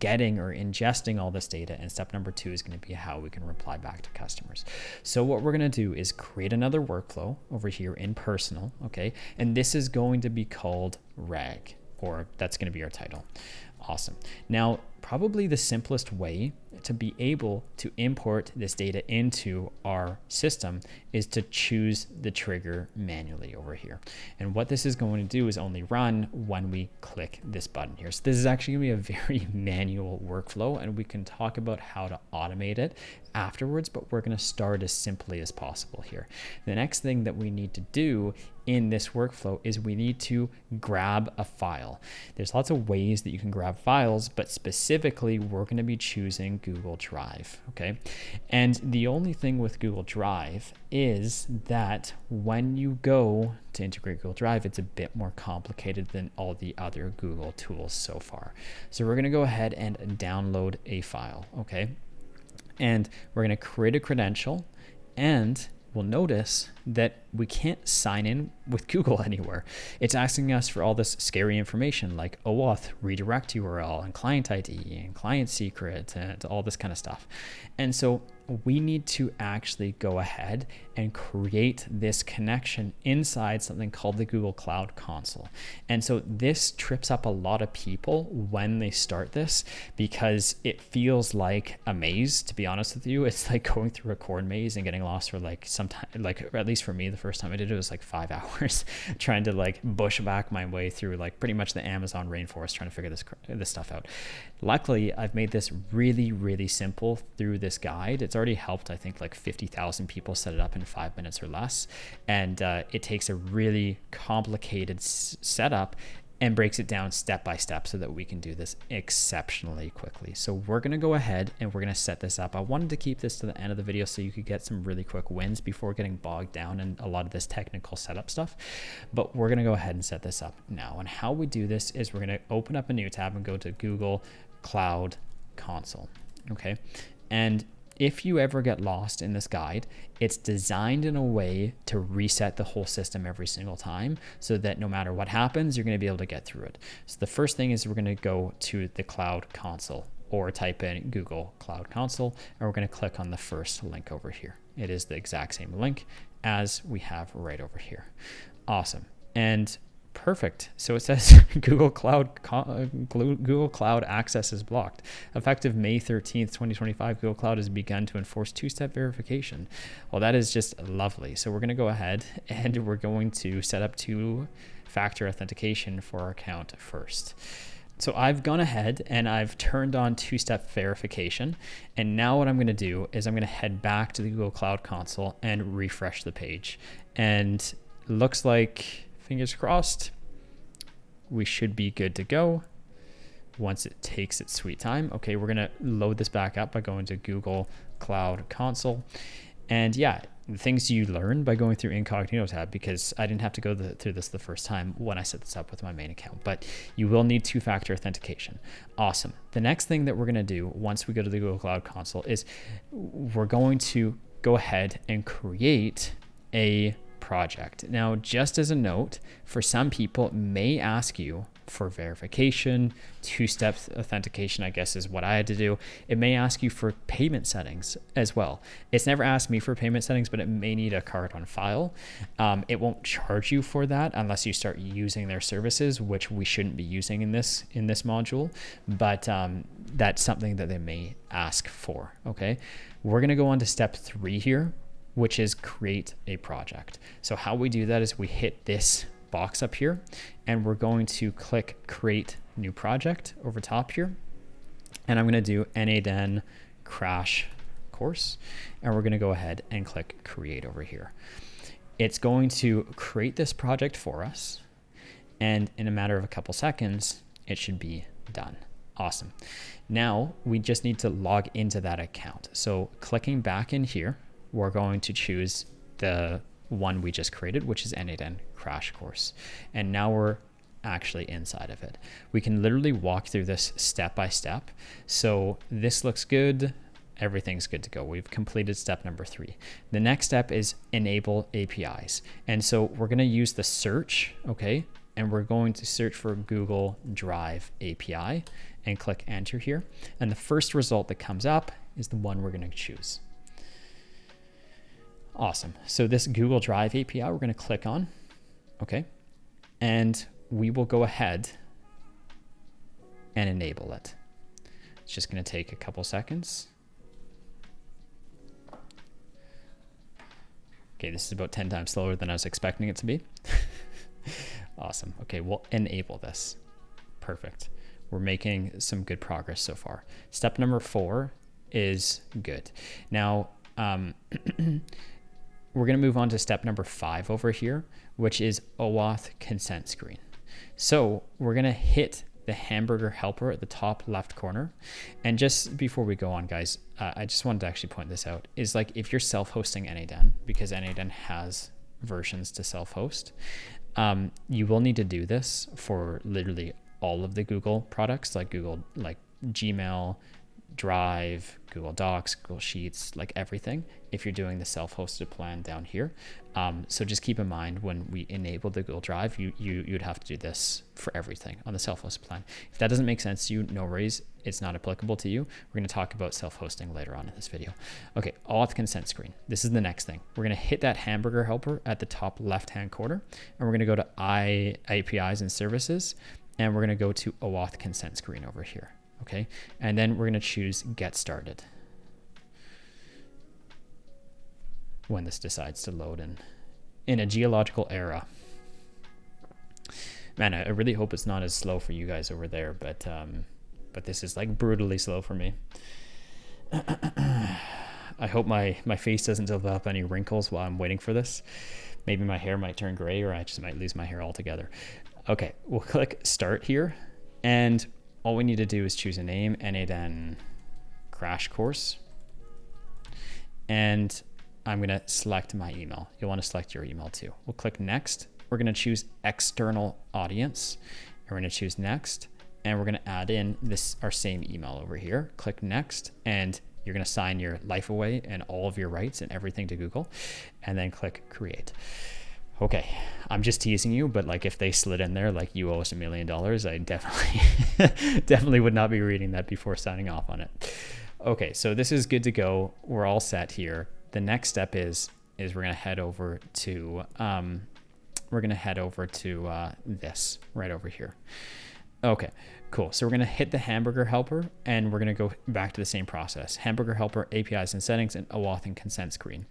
getting or ingesting all this data, and step number 2 is going to be how we can reply back to customers. So what we're going to do is create another workflow over here in personal, okay, and this is going to be called rag, or that's going to be our title. Awesome. Now probably the simplest way to be able to import this data into our system is to choose the trigger manually over here. And what this is going to do is only run when we click this button here. So this is actually going to be a very manual workflow, and we can talk about how to automate it afterwards, but we're going to start as simply as possible here. The next thing that we need to do in this workflow is we need to grab a file. There's lots of ways that you can grab files, but specifically we're going to be choosing Google Drive, okay? And the only thing with Google Drive is that when you go to integrate Google Drive, it's a bit more complicated than all the other Google tools so far. So we're going to go ahead and download a file, okay? And we're going to create a credential, and we'll notice that we can't sign in with Google anywhere. It's asking us for all this scary information like OAuth, redirect URL, and client ID, and client secret, and all this kind of stuff. And so we need to actually go ahead and create this connection inside something called the Google Cloud Console. And so this trips up a lot of people when they start this because it feels like a maze, to be honest with you. It's like going through a corn maze and getting lost for like some time, like at least for me, the first time I did it was like 5 hours trying to like bushwhack my way through like pretty much the Amazon rainforest trying to figure this stuff out. Luckily, I've made this really, really simple through this guide. It's already helped, I think, like 50,000 people set it up in 5 minutes or less. And it takes a really complicated setup and breaks it down step by step so that we can do this exceptionally quickly. So we're going to go ahead and we're going to set this up. I wanted to keep this to the end of the video so you could get some really quick wins before getting bogged down in a lot of this technical setup stuff. But we're going to go ahead and set this up now. And how we do this is we're going to open up a new tab and go to Google Cloud Console. Okay. And if you ever get lost in this guide, it's designed in a way to reset the whole system every single time so that no matter what happens, you're going to be able to get through it. So the first thing is we're going to go to the Cloud Console or type in Google Cloud Console, and we're going to click on the first link over here. It is the exact same link as we have right over here. Awesome. And perfect. So it says Google Cloud access is blocked. Effective May 13th, 2025, Google Cloud has begun to enforce two-step verification. Well, that is just lovely. So we're going to go ahead and we're going to set up two-factor authentication for our account first. So I've gone ahead and I've turned on two-step verification. And now what I'm going to do is I'm going to head back to the Google Cloud Console and refresh the page. And looks like, fingers crossed, we should be good to go once it takes its sweet time. Okay, we're going to load this back up by going to Google Cloud Console. And yeah, the things you learn by going through Incognito tab, because I didn't have to go through this the first time when I set this up with my main account, but you will need two-factor authentication. Awesome. The next thing that we're going to do once we go to the Google Cloud Console is we're going to go ahead and create a project. Now, just as a note, for some people, it may ask you for verification, two-step authentication, I guess is what I had to do. It may ask you for payment settings as well. It's never asked me for payment settings, but it may need a card on file. It won't charge you for that unless you start using their services, which we shouldn't be using in this module, but that's something that they may ask for, okay? We're gonna go on to step 3 here, which is create a project. So how we do that is we hit this box up here and we're going to click create new project over top here. And I'm gonna do n8n crash course. And we're gonna go ahead and click create over here. It's going to create this project for us. And in a matter of a couple seconds, it should be done. Awesome. Now we just need to log into that account. So clicking back in here, we're going to choose the one we just created, which is n8n crash course. And now we're actually inside of it. We can literally walk through this step by step. So this looks good. Everything's good to go. We've completed step number 3. The next step is enable APIs. And so we're going to use the search, okay? And we're going to search for Google Drive API and click enter here. And the first result that comes up is the one we're going to choose. Awesome. So this Google Drive API, we're going to click on, okay? And we will go ahead and enable it. It's just going to take a couple seconds. Okay, this is about 10 times slower than I was expecting it to be. Awesome. Okay, we'll enable this. Perfect. We're making some good progress so far. Step number 4 is good. Now, we're going to move on to step number 5 over here, which is OAuth consent screen. So we're going to hit the hamburger helper at the top left corner. And just before we go on, guys, I just wanted to actually point this out, is like if you're self-hosting n8n, because n8n has versions to self-host, you will need to do this for literally all of the Google products, like Google, like Gmail, Drive, Google Docs, Google Sheets, like everything, if you're doing the self-hosted plan down here. So just keep in mind when we enable the Google Drive, you'd have to do this for everything on the self-hosted plan. If that doesn't make sense to you, no worries, it's not applicable to you. We're going to talk about self-hosting later on in this video. Okay, auth consent screen. This is the next thing. We're going to hit that hamburger helper at the top left-hand corner, and we're going to go to APIs and services, and we're going to go to OAuth consent screen over here. Okay, and then we're going to choose get started when this decides to load in a geological era. Man, I really hope it's not as slow for you guys over there, but this is like brutally slow for me. I hope my face doesn't develop any wrinkles while I'm waiting for this. Maybe my hair might turn gray, or I just might lose my hair altogether. Okay, we'll click start here, and all we need to do is choose a name, n8n crash course. And I'm going to select my email. You'll want to select your email too. We'll click next. We're going to choose external audience. And we're going to choose next. And we're going to add in our same email over here. Click next. And you're going to sign your life away and all of your rights and everything to Google. And then click create. Okay, I'm just teasing you, but like if they slid in there like you owe us $1 million, I definitely would not be reading that before signing off on it. Okay, so this is good to go. We're all set here. The next step is we're gonna head over to this right over here. Okay, cool. So we're gonna hit the hamburger helper, and we're gonna go back to the same process: hamburger helper, APIs and settings, and OAuth and consent screen.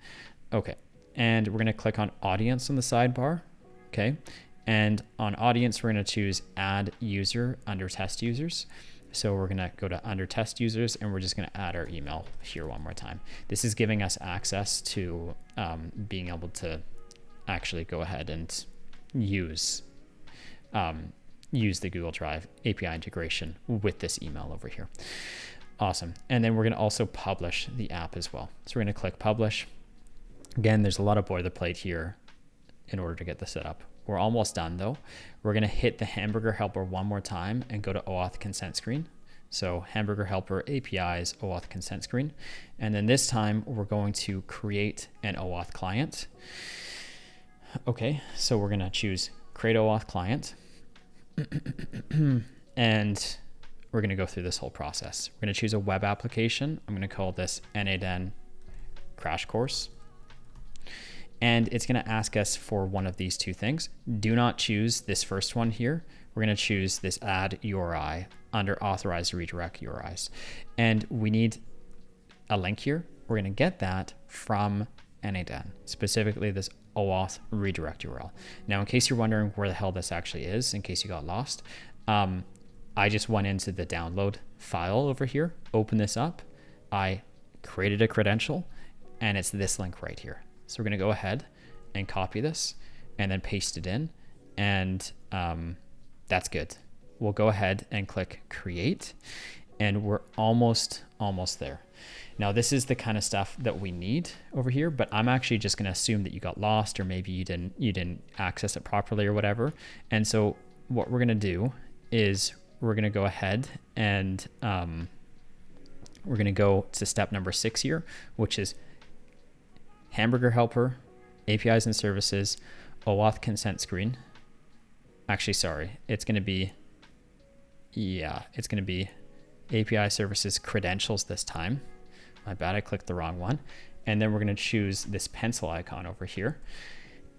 Okay. And we're going to click on audience on the sidebar. Okay. And on audience, we're going to choose add user under test users. So we're going to go to under test users, and we're just going to add our email here one more time. This is giving us access to being able to actually go ahead and use the Google Drive API integration with this email over here. Awesome. And then we're going to also publish the app as well. So we're going to click publish. Again, there's a lot of boilerplate here in order to get this set up. We're almost done though. We're going to hit the hamburger helper one more time and go to OAuth consent screen. So hamburger helper, APIs, OAuth consent screen. And then this time we're going to create an OAuth client. Okay, so we're going to choose create OAuth client. And we're going to go through this whole process. We're going to choose a web application. I'm going to call this n8n crash course. And it's going to ask us for one of these two things. Do not choose this first one here. We're going to choose this add URI under authorized redirect URIs. And we need a link here. We're going to get that from n8n, specifically this OAuth redirect URL. Now, in case you're wondering where the hell this actually is, in case you got lost, I just went into the download file over here, open this up. I created a credential, and it's this link right here. So we're going to go ahead and copy this and then paste it in, and that's good. we'll go ahead and click create, and we're almost there. Now this is the kind of stuff that we need over here, but I'm actually just going to assume that you got lost, or maybe you didn't access it properly or whatever. And so what we're going to do is we're going to go ahead and we're going to go to step number 6 here, which is hamburger helper, APIs and services, OAuth consent screen. Actually, sorry, it's going to be API services credentials this time. My bad, I clicked the wrong one. And then we're going to choose this pencil icon over here.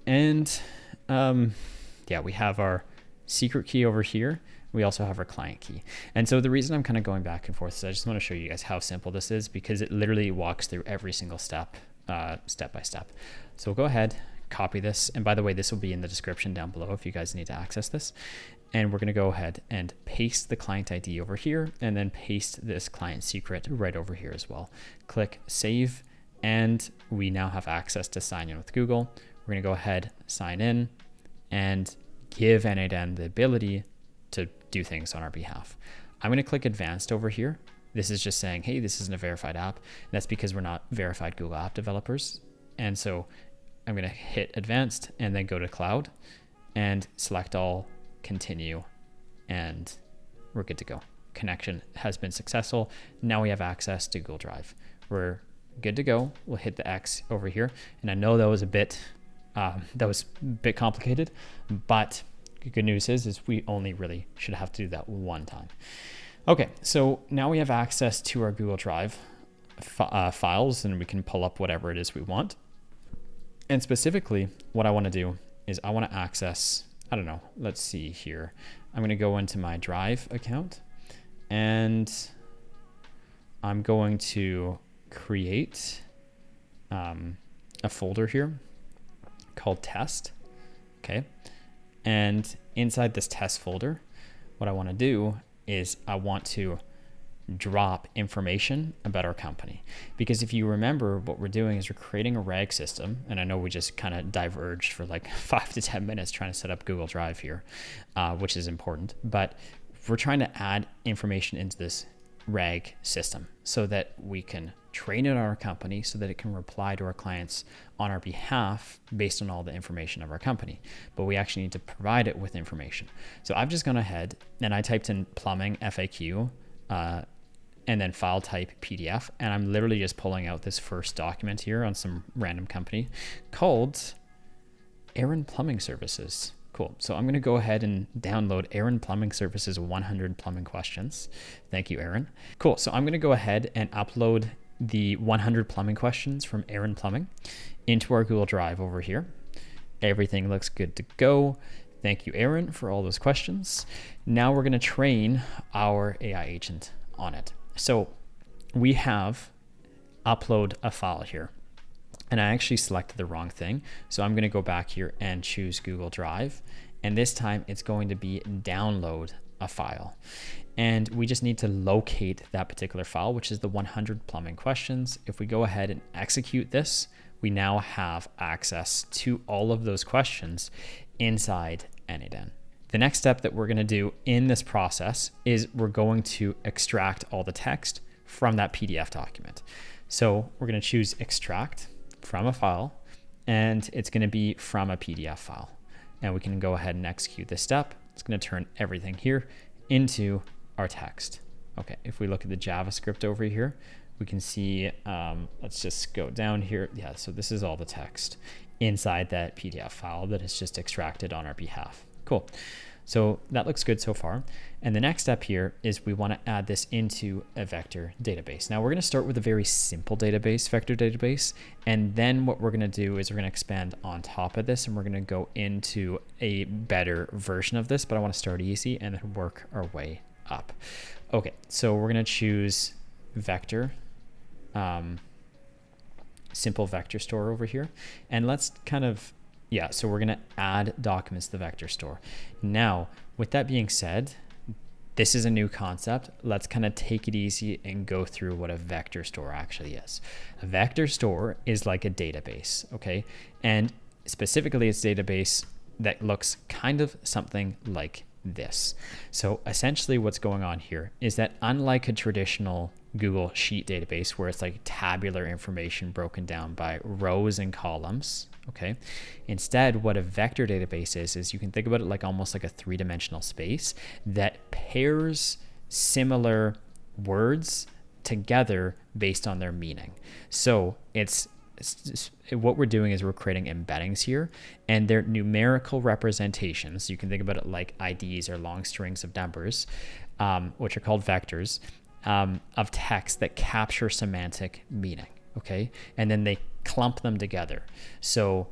And yeah, we have our secret key over here. We also have our client key. And so the reason I'm kind of going back and forth is I just want to show you guys how simple this is, because it literally walks through every single step, step by step. So we'll go ahead, copy this. And by the way, this will be in the description down below if you guys need to access this. And we're going to go ahead and paste the client ID over here, and then paste this client secret right over here as well. Click save, and we now have access to sign in with Google. We're going to go ahead, sign in, and give n8n the ability to do things on our behalf. I'm going to click advanced over here. This is just saying, hey, this isn't a verified app. And that's because we're not verified Google app developers. And so I'm going to hit advanced and then go to cloud and select all, continue, and we're good to go. Connection has been successful. Now we have access to Google Drive. We're good to go. We'll hit the X over here. And I know that was a bit complicated, but the good news is we only really should have to do that one time. Okay, so now we have access to our Google Drive files, and we can pull up whatever it is we want. And specifically, what I want to do is I want to access, I don't know, let's see here. I'm going to go into my Drive account, and I'm going to create a folder here called test. Okay. And inside this test folder, what I want to do is I want to drop information about our company. Because if you remember, what we're doing is we're creating a RAG system. And I know we just kind of diverged for like 5 to 10 minutes trying to set up Google Drive here, which is important. But we're trying to add information into this RAG system so that we can train it on our company so that it can reply to our clients on our behalf based on all the information of our company. But we actually need to provide it with information. So I've just gone ahead and I typed in plumbing FAQ and then file type PDF. And I'm literally just pulling out this first document here on some random company called Aaron Plumbing Services. Cool. So I'm going to go ahead and download Aaron Plumbing Services 100 plumbing questions. Thank you, Aaron. Cool. So I'm going to go ahead and upload the 100 plumbing questions from Aaron Plumbing into our Google Drive over here. Everything looks good to go. Thank you, Aaron, for all those questions. Now we're going to train our AI agent on it. So we have upload a file here. And I actually selected the wrong thing. So I'm going to go back here and choose Google Drive. And this time it's going to be download a file. And we just need to locate that particular file, which is the 100 plumbing questions. If we go ahead and execute this, we now have access to all of those questions inside n8n. The next step that we're going to do in this process is we're going to extract all the text from that PDF document. So we're going to choose extract from a file, and it's going to be from a PDF file. And we can go ahead and execute this step. It's going to turn everything here into our text. Okay, if we look at the JavaScript over here, we can see, let's just go down here. Yeah, so this is all the text inside that PDF file that is just extracted on our behalf. Cool. So that looks good so far. And the next step here is we want to add this into a vector database. Now we're going to start with a very simple database, vector database. And then what we're going to do is we're going to expand on top of this, and we're going to go into a better version of this, but I want to start easy and then work our way up. Okay, so we're going to choose vector, simple vector store over here. And let's kind of, yeah, so we're going to add documents to the vector store. Now, with that being said, this is a new concept. Let's kind of take it easy and go through what a vector store actually is. A vector store is like a database, okay? And specifically, it's a database that looks kind of something like this. So essentially what's going on here is that unlike a traditional Google Sheet database where it's like tabular information broken down by rows and columns, okay, instead what a vector database is you can think about it like almost like a three-dimensional space that pairs similar words together based on their meaning. So it's what we're doing is we're creating embeddings here, and they're numerical representations. You can think about it like IDs or long strings of numbers, which are called vectors, of text that capture semantic meaning, okay? And then they clump them together. So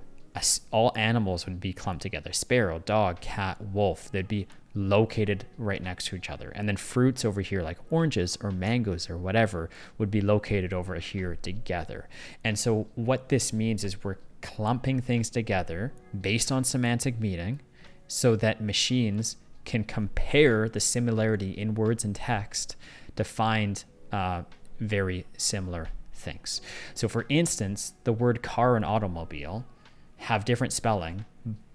all animals would be clumped together. Sparrow, dog, cat, wolf, they'd be located right next to each other. And then fruits over here like oranges or mangoes or whatever would be located over here together. And so what this means is we're clumping things together based on semantic meaning so that machines can compare the similarity in words and text to find very similar things. So for instance, the word car and automobile have different spelling,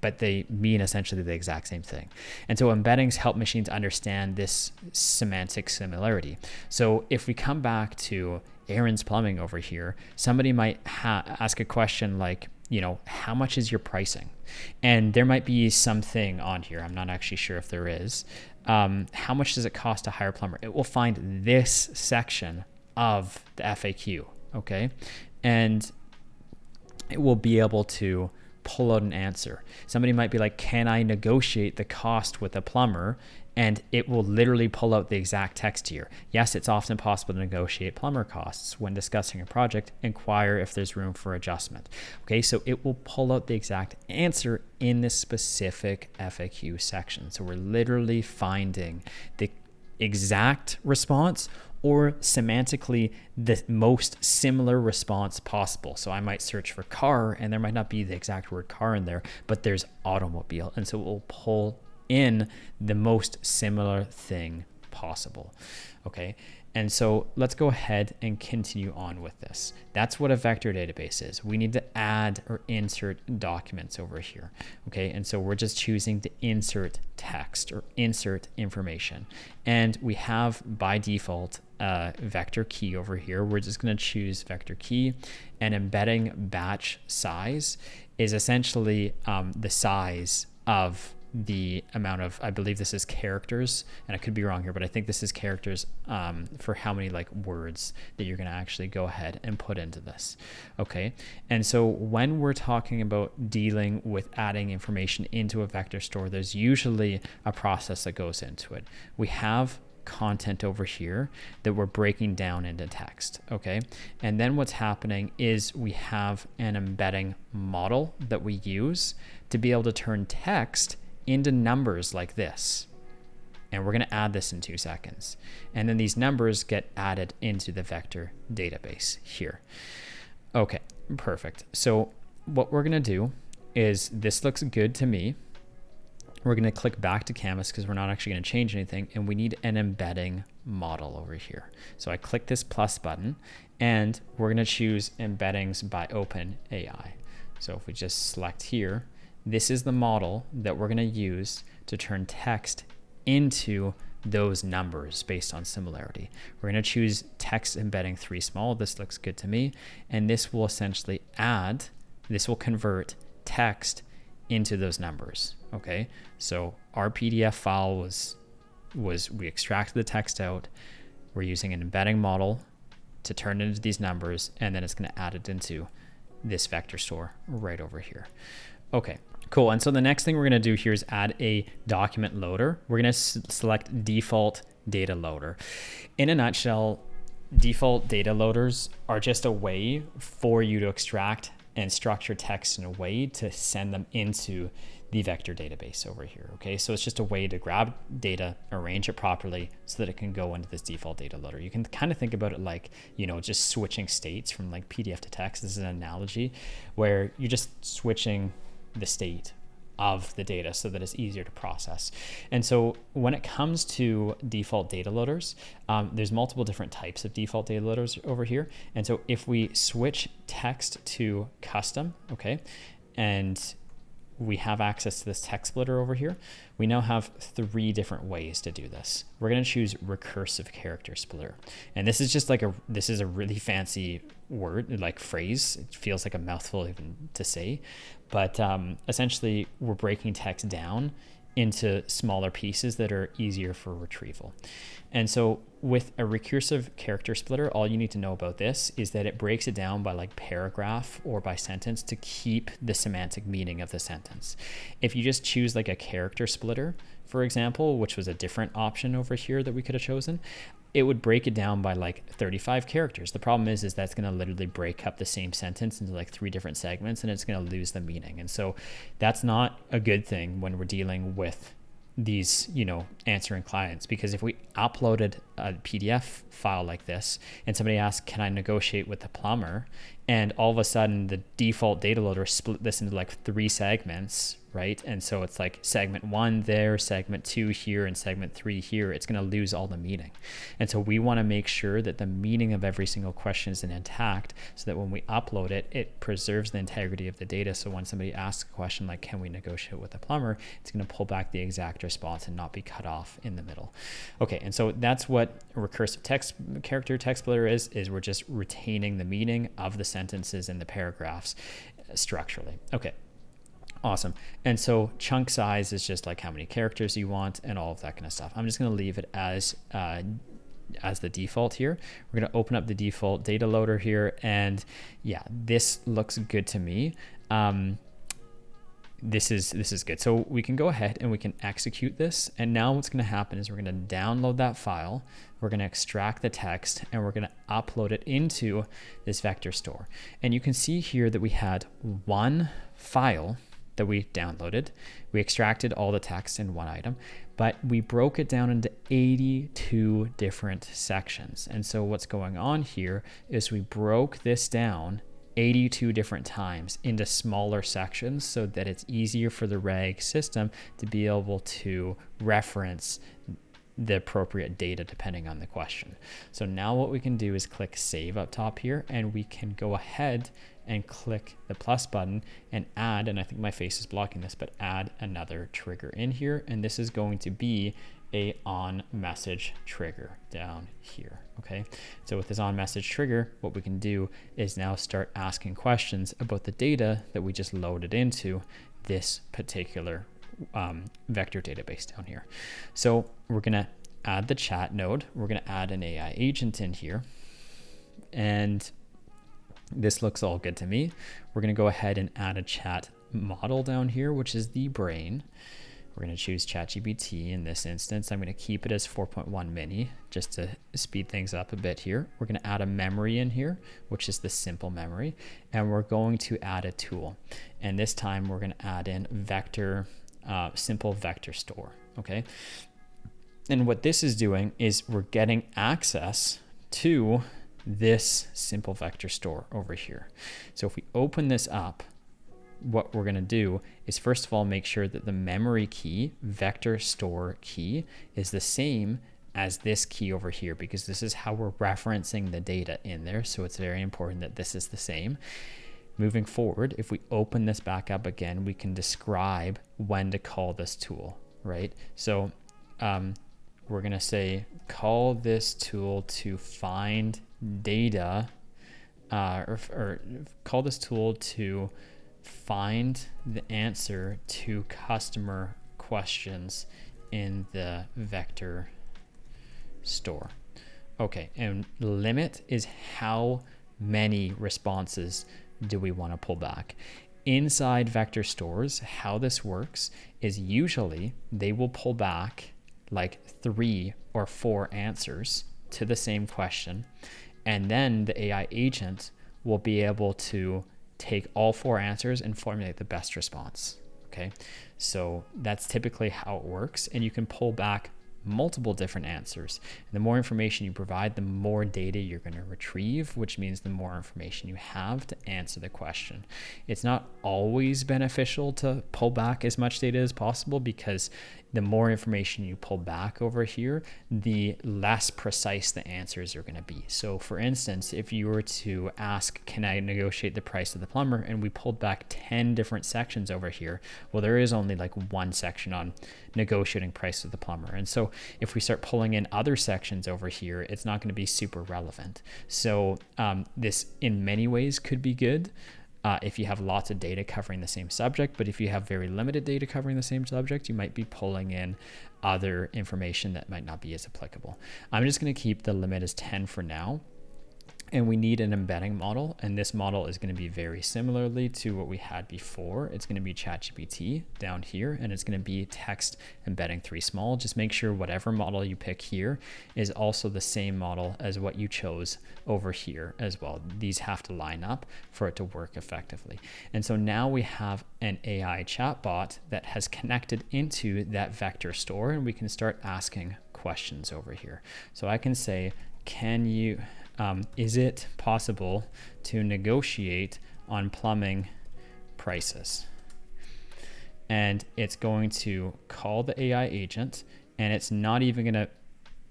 but they mean essentially the exact same thing. And so embeddings help machines understand this semantic similarity. So if we come back to Aaron's Plumbing over here, somebody might ask a question like, you know, how much is your pricing? And there might be something on here. I'm not actually sure if there is. How much does it cost to hire a plumber? It will find this section of the FAQ, okay? And it will be able to pull out an answer. Somebody might be like, can I negotiate the cost with a plumber? And it will literally pull out the exact text here. Yes, it's often possible to negotiate plumber costs. When discussing a project, inquire if there's room for adjustment. Okay, so it will pull out the exact answer in this specific FAQ section. So we're literally finding the exact response or semantically the most similar response possible. So I might search for car and there might not be the exact word car in there, but there's automobile. And so it will pull in the most similar thing possible. Okay. And so let's go ahead and continue on with this. That's what a vector database is. We need to add or insert documents over here. Okay. And so we're just choosing to insert text or insert information. And we have by default vector key over here. We're just going to choose vector key, and embedding batch size is essentially the size of the amount of, I believe this is characters, and I could be wrong here, but I think this is characters for how many like words that you're going to actually go ahead and put into this. Okay. And so when we're talking about dealing with adding information into a vector store, there's usually a process that goes into it. We have content over here that we're breaking down into text. Okay. And then what's happening is we have an embedding model that we use to be able to turn text into numbers like this. And we're going to add this in 2 seconds. And then these numbers get added into the vector database here. Okay, perfect. So what we're going to do is, this looks good to me. We're going to click back to Canvas because we're not actually going to change anything. And we need an embedding model over here. So I click this plus button and we're going to choose embeddings by OpenAI. So if we just select here, this is the model that we're going to use to turn text into those numbers based on similarity. We're going to choose text embedding 3 small. This looks good to me. And this will essentially this will convert text into those numbers. Okay. So our PDF file was we extracted the text out. We're using an embedding model to turn it into these numbers, and then it's going to add it into this vector store right over here. Okay, cool. And so the next thing we're going to do here is add a document loader. We're going to select default data loader. In a nutshell, default data loaders are just a way for you to extract and structure text in a way to send them into the vector database over here. Okay, so it's just a way to grab data, arrange it properly so that it can go into this default data loader. You can kind of think about it like, you know, just switching states from like PDF to text. This is an analogy where you're just switching the state of the data so that it's easier to process. And so when it comes to default data loaders, there's multiple different types of default data loaders over here. And so if we switch text to custom, okay, and we have access to this text splitter over here, we now have 3 different ways to do this. We're going to choose recursive character splitter. And this is just like this is a really fancy word, like phrase. It feels like a mouthful even to say, but essentially we're breaking text down into smaller pieces that are easier for retrieval. And so with a recursive character splitter, all you need to know about this is that it breaks it down by like paragraph or by sentence to keep the semantic meaning of the sentence. If you just choose like a character splitter, for example, which was a different option over here that we could have chosen, it would break it down by like 35 characters. The problem is that's going to literally break up the same sentence into like 3 different segments, and it's going to lose the meaning. And so that's not a good thing when we're dealing with these, answering clients, because if we uploaded a PDF file like this and somebody asked, can I negotiate with the plumber? And all of a sudden the default data loader split this into like 3 segments, right? And so it's like segment 1 there, segment 2 here, and segment 3 here. It's going to lose all the meaning. And so we want to make sure that the meaning of every single question is intact, so that when we upload it, it preserves the integrity of the data. So when somebody asks a question like, can we negotiate with the plumber? It's going to pull back the exact response and not be cut off in the middle. Okay, and so that's what a recursive character text splitter is we're just retaining the meaning of the sentences and the paragraphs structurally. Okay. Awesome. And so chunk size is just like how many characters you want and all of that kind of stuff. I'm just going to leave it as the default here. We're going to open up the default data loader here, and yeah, this looks good to me. This is good. So we can go ahead and we can execute this. And now what's going to happen is we're going to download that file. We're going to extract the text, and we're going to upload it into this vector store. And you can see here that we had one file that we downloaded. We extracted all the text in one item, but we broke it down into 82 different sections. And so what's going on here is we broke this down 82 different times into smaller sections so that it's easier for the RAG system to be able to reference the appropriate data depending on the question. So now what we can do is click save up top here, and we can go ahead and click the plus button and add, and I think my face is blocking this, but add another trigger in here. And this is going to be a on message trigger down here. Okay, so with this on message trigger, what we can do is now start asking questions about the data that we just loaded into this particular vector database down here. So we're going to add the chat node. We're going to add an AI agent in here, and this looks all good to me. We're going to go ahead and add a chat model down here, which is the brain. We're going to choose ChatGPT in this instance. I'm going to keep it as 4.1 mini just to speed things up a bit here. We're going to add a memory in here, which is the simple memory, and we're going to add a tool. And this time we're going to add in vector, simple vector store. Okay. And what this is doing is we're getting access to this simple vector store over here. So if we open this up, what we're going to do is first of all make sure that the memory key, vector store key, is the same as this key over here, because this is how we're referencing the data in there. So it's very important that this is the same. Moving forward, if we open this back up again, we can describe when to call this tool, right? So we're going to say, call this tool to find data, or call this tool to find the answer to customer questions in the vector store. Okay, and limit is how many responses do we want to pull back. Inside vector stores, how this works is usually they will pull back like 3 or 4 answers to the same question, and then the AI agent will be able to take all 4 answers and formulate the best response. Okay, so that's typically how it works, and you can pull back multiple different answers. And the more information you provide, the more data you're going to retrieve, which means the more information you have to answer the question. It's not always beneficial to pull back as much data as possible, because the more information you pull back over here, the less precise the answers are going to be. So for instance, if you were to ask, can I negotiate the price of the plumber? And we pulled back 10 different sections over here. Well, there is only like one section on negotiating price of the plumber. And so if we start pulling in other sections over here, it's not going to be super relevant. So this in many ways could be good if you have lots of data covering the same subject, but if you have very limited data covering the same subject, you might be pulling in other information that might not be as applicable. I'm just going to keep the limit as 10 for now. And we need an embedding model, and this model is going to be very similarly to what we had before. It's going to be ChatGPT down here, and it's going to be text embedding 3 small. Just make sure whatever model you pick here is also the same model as what you chose over here as well. These have to line up for it to work effectively. And so now we have an AI chatbot that has connected into that vector store, and we can start asking questions over here. So I can say, is it possible to negotiate on plumbing prices? And it's going to call the AI agent, and it's not even going to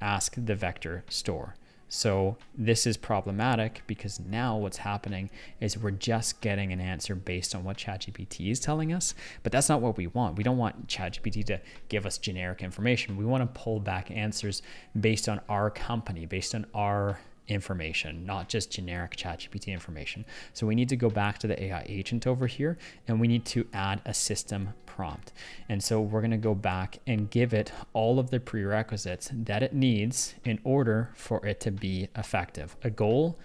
ask the vector store. So this is problematic, because now what's happening is we're just getting an answer based on what ChatGPT is telling us, but that's not what we want. We don't want ChatGPT to give us generic information. We want to pull back answers based on our company, based on our information, not just generic ChatGPT information. So we need to go back to the AI agent over here, and we need to add a system prompt. And so we're going to go back and give it all of the prerequisites that it needs in order for it to be effective. A goal.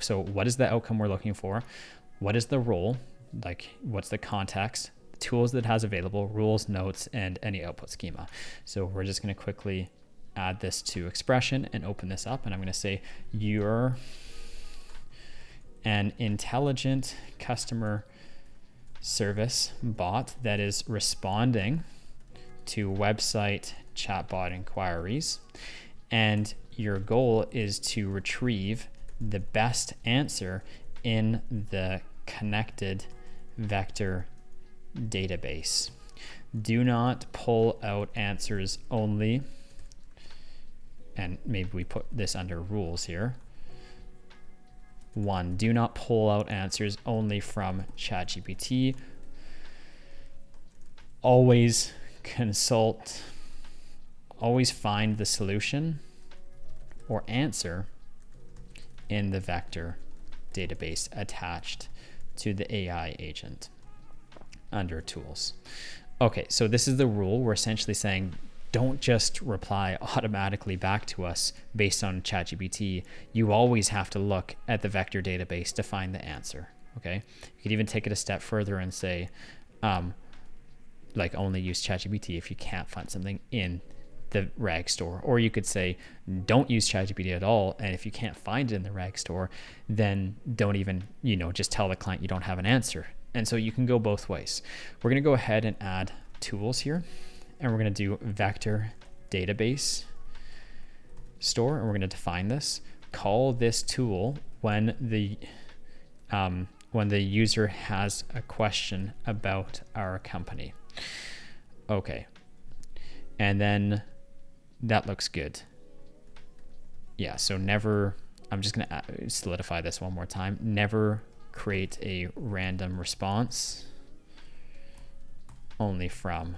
So what is the outcome we're looking for? What is the role? Like, what's the context? The tools that it has available, rules, notes, and any output schema. So we're just going to quickly add this to expression and open this up, and I'm going to say, you're an intelligent customer service bot that is responding to website chatbot inquiries, and your goal is to retrieve the best answer in the connected vector database. Do not pull out answers only. And maybe we put this under rules here. 1, do not pull out answers only from ChatGPT. Always consult, always find the solution or answer in the vector database attached to the AI agent under tools. Okay, so this is the rule. We're essentially saying, don't just reply automatically back to us based on ChatGPT. You always have to look at the vector database to find the answer, okay? You could even take it a step further and say, like, only use ChatGPT if you can't find something in the rag store. Or you could say, don't use ChatGPT at all, and if you can't find it in the rag store, then don't even, just tell the client you don't have an answer. And so you can go both ways. We're gonna go ahead and add tools here. And we're going to do vector database store, and we're going to define this. Call this tool when the user has a question about our company. Okay, and then that looks good. Yeah, so never. I'm just going to solidify this one more time. Never create a random response only from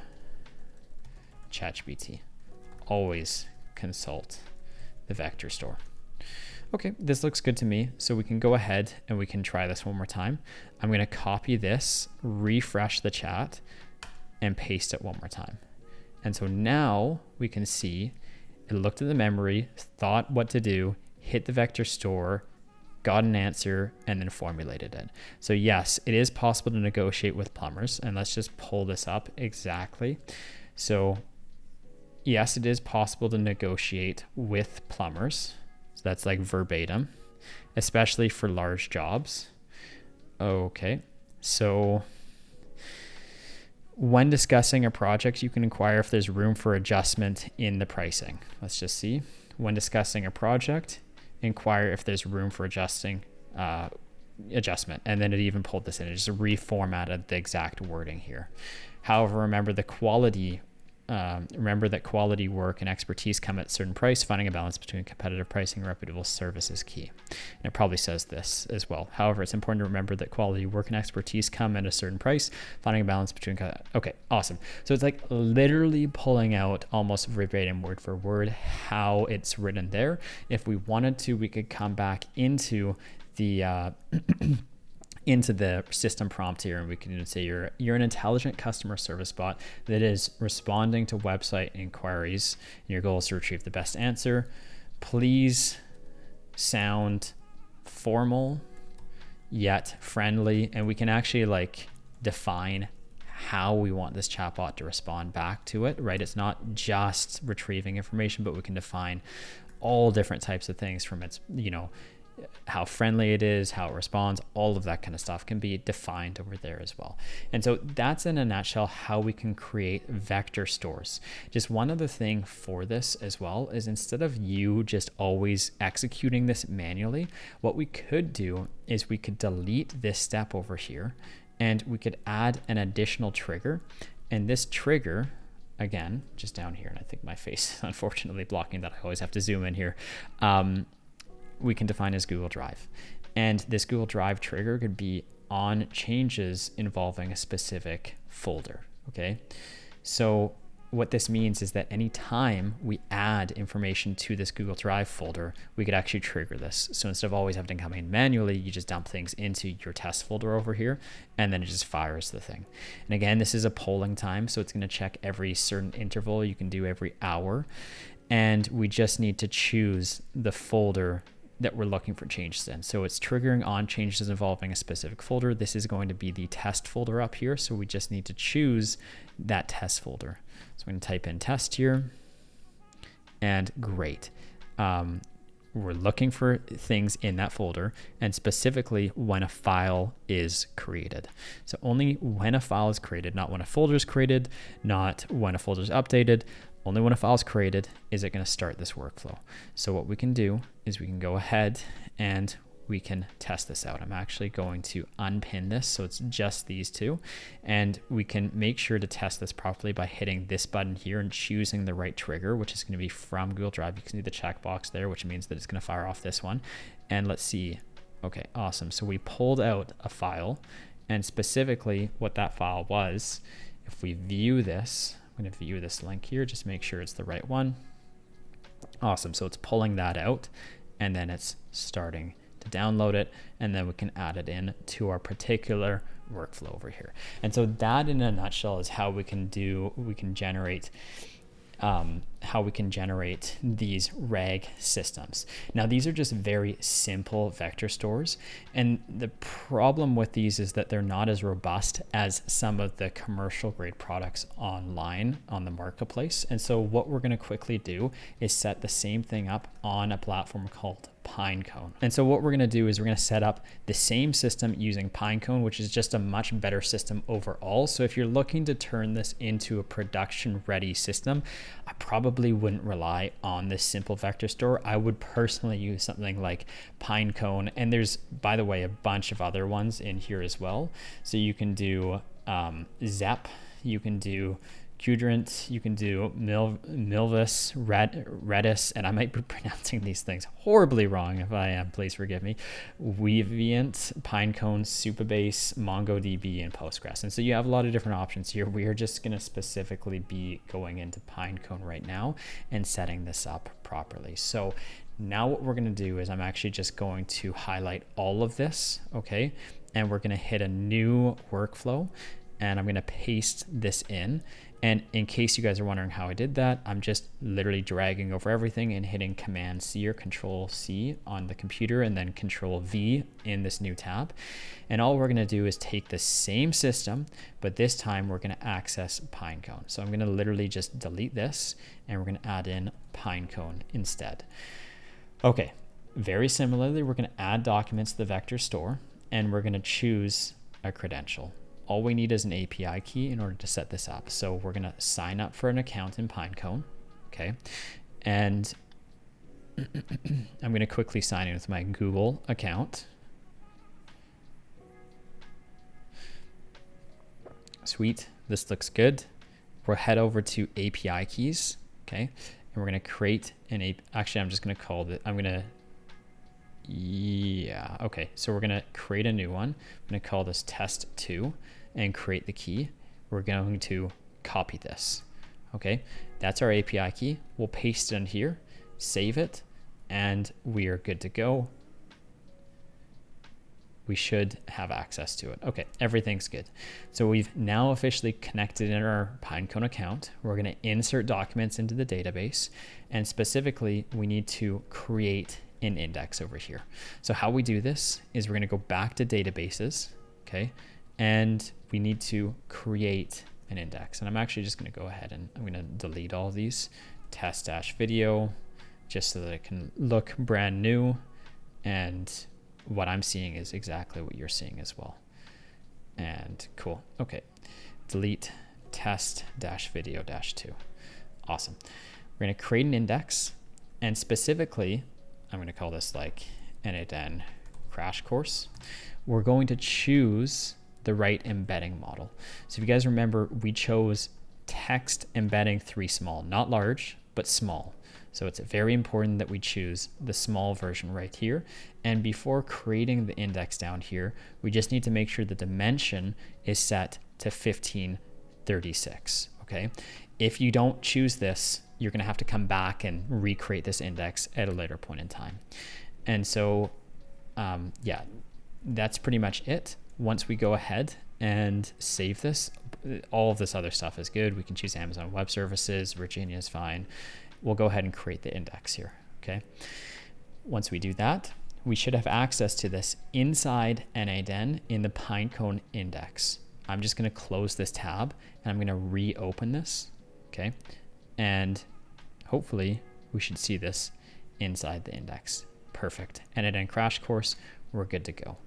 ChatGPT. Always consult the vector store. Okay, this looks good to me. So we can go ahead and we can try this one more time. I'm going to copy this, refresh the chat, and paste it one more time. And so now we can see it looked at the memory, thought what to do, hit the vector store, got an answer, and then formulated it. So yes, it is possible to negotiate with plumbers. And let's just pull this up exactly. So yes, it is possible to negotiate with plumbers. So that's like verbatim, especially for large jobs. Okay, so When discussing a project, you can inquire if there's room for adjustment in the pricing. Let's just see. When discussing a project, inquire if there's room for adjustment. And then it even pulled this in. It just reformatted the exact wording here. However, remember that quality work and expertise come at a certain price. Finding a balance between competitive pricing and reputable service is key. And it probably says this as well. However, it's important to remember that quality work and expertise come at a certain price. Finding a balance between... Okay, awesome. So it's like literally pulling out almost verbatim, word for word, how it's written there. If we wanted to, we could come back into the... into the system prompt here, and we can even say you're an intelligent customer service bot that is responding to website inquiries, and your goal is to retrieve the best answer. Please sound formal yet friendly, and we can actually like define how we want this chatbot to respond back to it, right? It's not just retrieving information, but we can define all different types of things from its, how friendly it is, how it responds, all of that kind of stuff can be defined over there as well. And so that's in a nutshell how we can create vector stores. Just one other thing for this as well is instead of you just always executing this manually, what we could do is we could delete this step over here and we could add an additional trigger. And this trigger, again, just down here, and I think my face is unfortunately blocking that. I always have to zoom in here. We can define as Google Drive. And this Google Drive trigger could be on changes involving a specific folder, okay? So what this means is that anytime we add information to this Google Drive folder, we could actually trigger this. So instead of always having to come in manually, you just dump things into your test folder over here, and then it just fires the thing. And again, this is a polling time, so it's gonna check every certain interval. You can do every hour. And we just need to choose the folder that we're looking for changes in. So it's triggering on changes involving a specific folder. This is going to be the test folder up here. So we just need to choose that test folder. So I'm going to type in test here, and great. We're looking for things in that folder, and specifically when a file is created. So only when a file is created, not when a folder is created, not when a folder is updated. Only when a file is created is it going to start this workflow. So what we can do is we can go ahead and we can test this out. I'm actually going to unpin this so it's just these two, and we can make sure to test this properly by hitting this button here and choosing the right trigger, which is going to be from Google Drive. You can see the checkbox there, which means that it's going to fire off this one. And let's see. Okay, awesome. So we pulled out a file, and specifically what that file was, if we view this, I'm going to view this link here, just make sure it's the right one. Awesome. So it's pulling that out, and then it's starting to download it, and then we can add it in to our particular workflow over here. And so that in a nutshell is how we can generate these RAG systems. Now, these are just very simple vector stores, and the problem with these is that they're not as robust as some of the commercial grade products online on the marketplace. And so what we're going to quickly do is set the same thing up on a platform called Pinecone. And so what we're going to do is we're going to set up the same system using Pinecone, which is just a much better system overall. So if you're looking to turn this into a production ready system, I probably wouldn't rely on this simple vector store. I would personally use something like Pinecone, and there's, by the way, a bunch of other ones in here as well. So you can do Zep, you can do Quadrant, you can do Milvus, Redis, and I might be pronouncing these things horribly wrong. If I am, please forgive me. Weaviant, Pinecone, Supabase, MongoDB, and Postgres. And so you have a lot of different options here. We are just going to specifically be going into Pinecone right now and setting this up properly. So now what we're going to do is I'm actually just going to highlight all of this, okay? And we're going to hit a new workflow, and I'm going to paste this in. And in case you guys are wondering how I did that, I'm just literally dragging over everything and hitting Command C or Control C on the computer, and then Control V in this new tab. And all we're gonna do is take the same system, but this time we're gonna access Pinecone. So I'm gonna literally just delete this, and we're gonna add in Pinecone instead. Okay, very similarly, we're gonna add documents to the vector store, and we're gonna choose a credential. all we need is an API key in order to set this up. So we're going to sign up for an account in Pinecone. Okay. And I'm going to quickly sign in with my Google account. Sweet. This looks good. We'll head over to API keys. Okay. And we're going to create actually, I'm just going to call it, okay. So we're going to create a new one. I'm going to call this test2 and create the key. We're going to copy this. Okay. That's our API key. We'll paste it in here, save it, and we are good to go. We should have access to it. Okay, everything's good. So we've now officially connected in our Pinecone account. We're going to insert documents into the database, and specifically we need to create an index over here. So how we do this is we're going to go back to databases, okay, and we need to create an index. And I'm actually just going to go ahead and I'm going to delete all of these, test-video, just so that it can look brand new, and what I'm seeing is exactly what you're seeing as well. And cool. Okay. Delete test-video-2. Awesome. We're going to create an index, and specifically, I'm going to call this like n8n crash course. We're going to choose the right embedding model. So if you guys remember, we chose text embedding 3 small, not large, but small. So it's very important that we choose the small version right here. And before creating the index down here, we just need to make sure the dimension is set to 1536, okay? If you don't choose this, you're gonna have to come back and recreate this index at a later point in time. And so, yeah, that's pretty much it. Once we go ahead and save this, all of this other stuff is good. We can choose Amazon Web Services, Virginia is fine. We'll go ahead and create the index here, okay? Once we do that, we should have access to this inside n8n in the Pinecone index. I'm just gonna close this tab and I'm gonna reopen this, okay? And hopefully we should see this inside the index. Perfect. n8n crash course, we're good to go.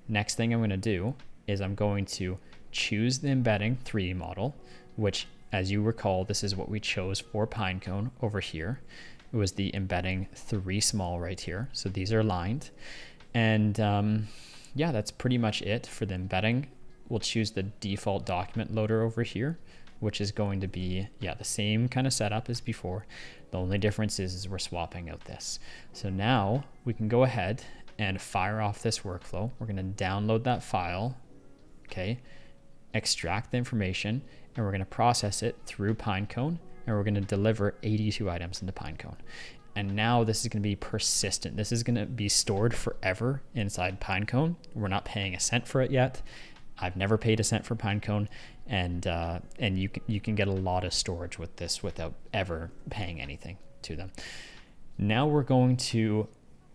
Next thing I'm gonna do is I'm going to choose the embedding 3D model, which, as you recall, this is what we chose for Pinecone over here. It was the embedding 3 small right here. So these are aligned. And yeah, that's pretty much it for the embedding. We'll choose the default document loader over here, which is going to be, yeah, the same kind of setup as before. The only difference is we're swapping out this. So now we can go ahead and fire off this workflow. We're gonna download that file, okay, extract the information, and we're going to process it through Pinecone, and we're going to deliver 82 items into Pinecone. And now this is going to be persistent. This is going to be stored forever inside Pinecone. We're not paying a cent for it yet. I've never paid a cent for Pinecone, and you can get a lot of storage with this without ever paying anything to them. Now we're going to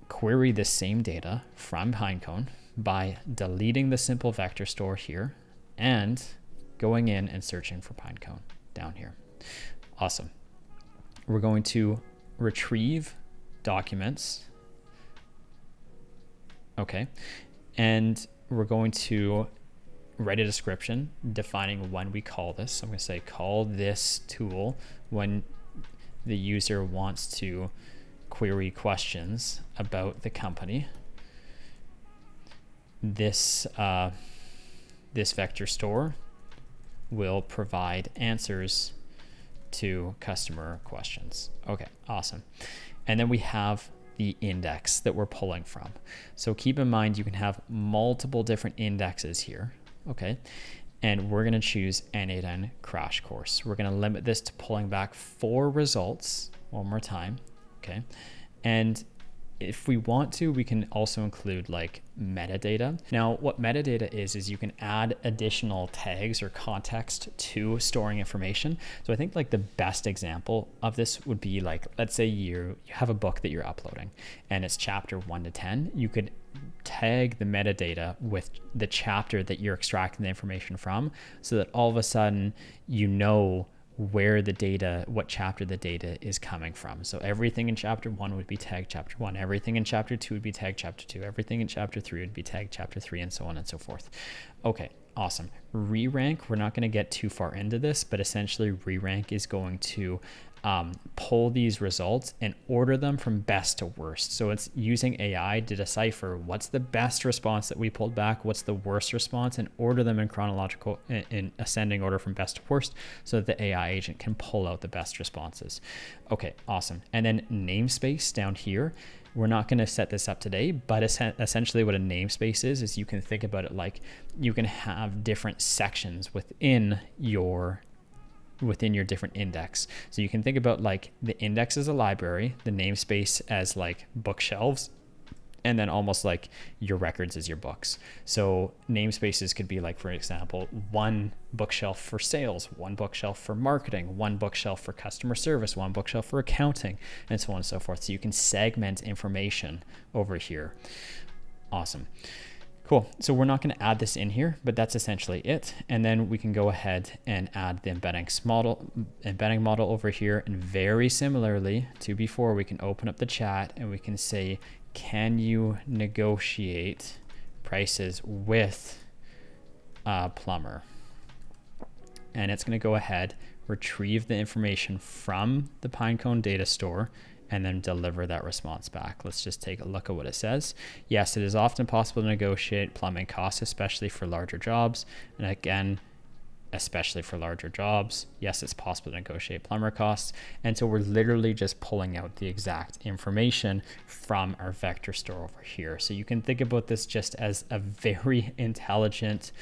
query the same data from Pinecone by deleting the simple vector store here and going in and searching for Pinecone down here. Awesome. We're going to retrieve documents. Okay. And we're going to write a description defining when we call this. So I'm going to say call this tool when the user wants to query questions about the company. This vector store will provide answers to customer questions. Okay, awesome. And then we have the index that we're pulling from. So keep in mind, you can have multiple different indexes here, okay? And we're gonna choose n8n crash course. We're gonna limit this to pulling back 4 results one more time, okay? And if we want to, we can also include like metadata. Now, what metadata is you can add additional tags or context to storing information. So I think like the best example of this would be like, let's say you have a book that you're uploading and it's chapter 1 to 10. You could tag the metadata with the chapter that you're extracting the information from, so that all of a sudden you know where the data, what chapter the data is coming from. So everything in chapter 1 would be tagged chapter 1, everything in chapter 2 would be tagged chapter 2, everything in chapter 3 would be tagged chapter 3, and so on and so forth. Okay, awesome. re-rank, we're not going to get too far into this, but essentially re-rank is going to pull these results and order them from best to worst. So it's using AI to decipher what's the best response that we pulled back, what's the worst response, and order them in chronological, in ascending order from best to worst, so that the AI agent can pull out the best responses. Okay, awesome. And then namespace down here, we're not going to set this up today, but essentially what a namespace is you can think about it like you can have different sections within your different index. So you can think about like the index as a library, the namespace as like bookshelves, and then almost like your records as your books. So namespaces could be like, for example, one bookshelf for sales, one bookshelf for marketing, one bookshelf for customer service, one bookshelf for accounting, and so on and so forth. So you can segment information over here. Awesome. Cool. So we're not going to add this in here, but that's essentially it. And then we can go ahead and add the embedding model over here. And very similarly to before, we can open up the chat and we can say, can you negotiate prices with a plumber? And it's going to go ahead, retrieve the information from the Pinecone data store, and then deliver that response back. Let's just take a look at what it says. Yes, it is often possible to negotiate plumbing costs, especially for larger jobs. And again, especially for larger jobs, yes, it's possible to negotiate plumber costs. And so we're literally just pulling out the exact information from our vector store over here. So you can think about this just as a very intelligent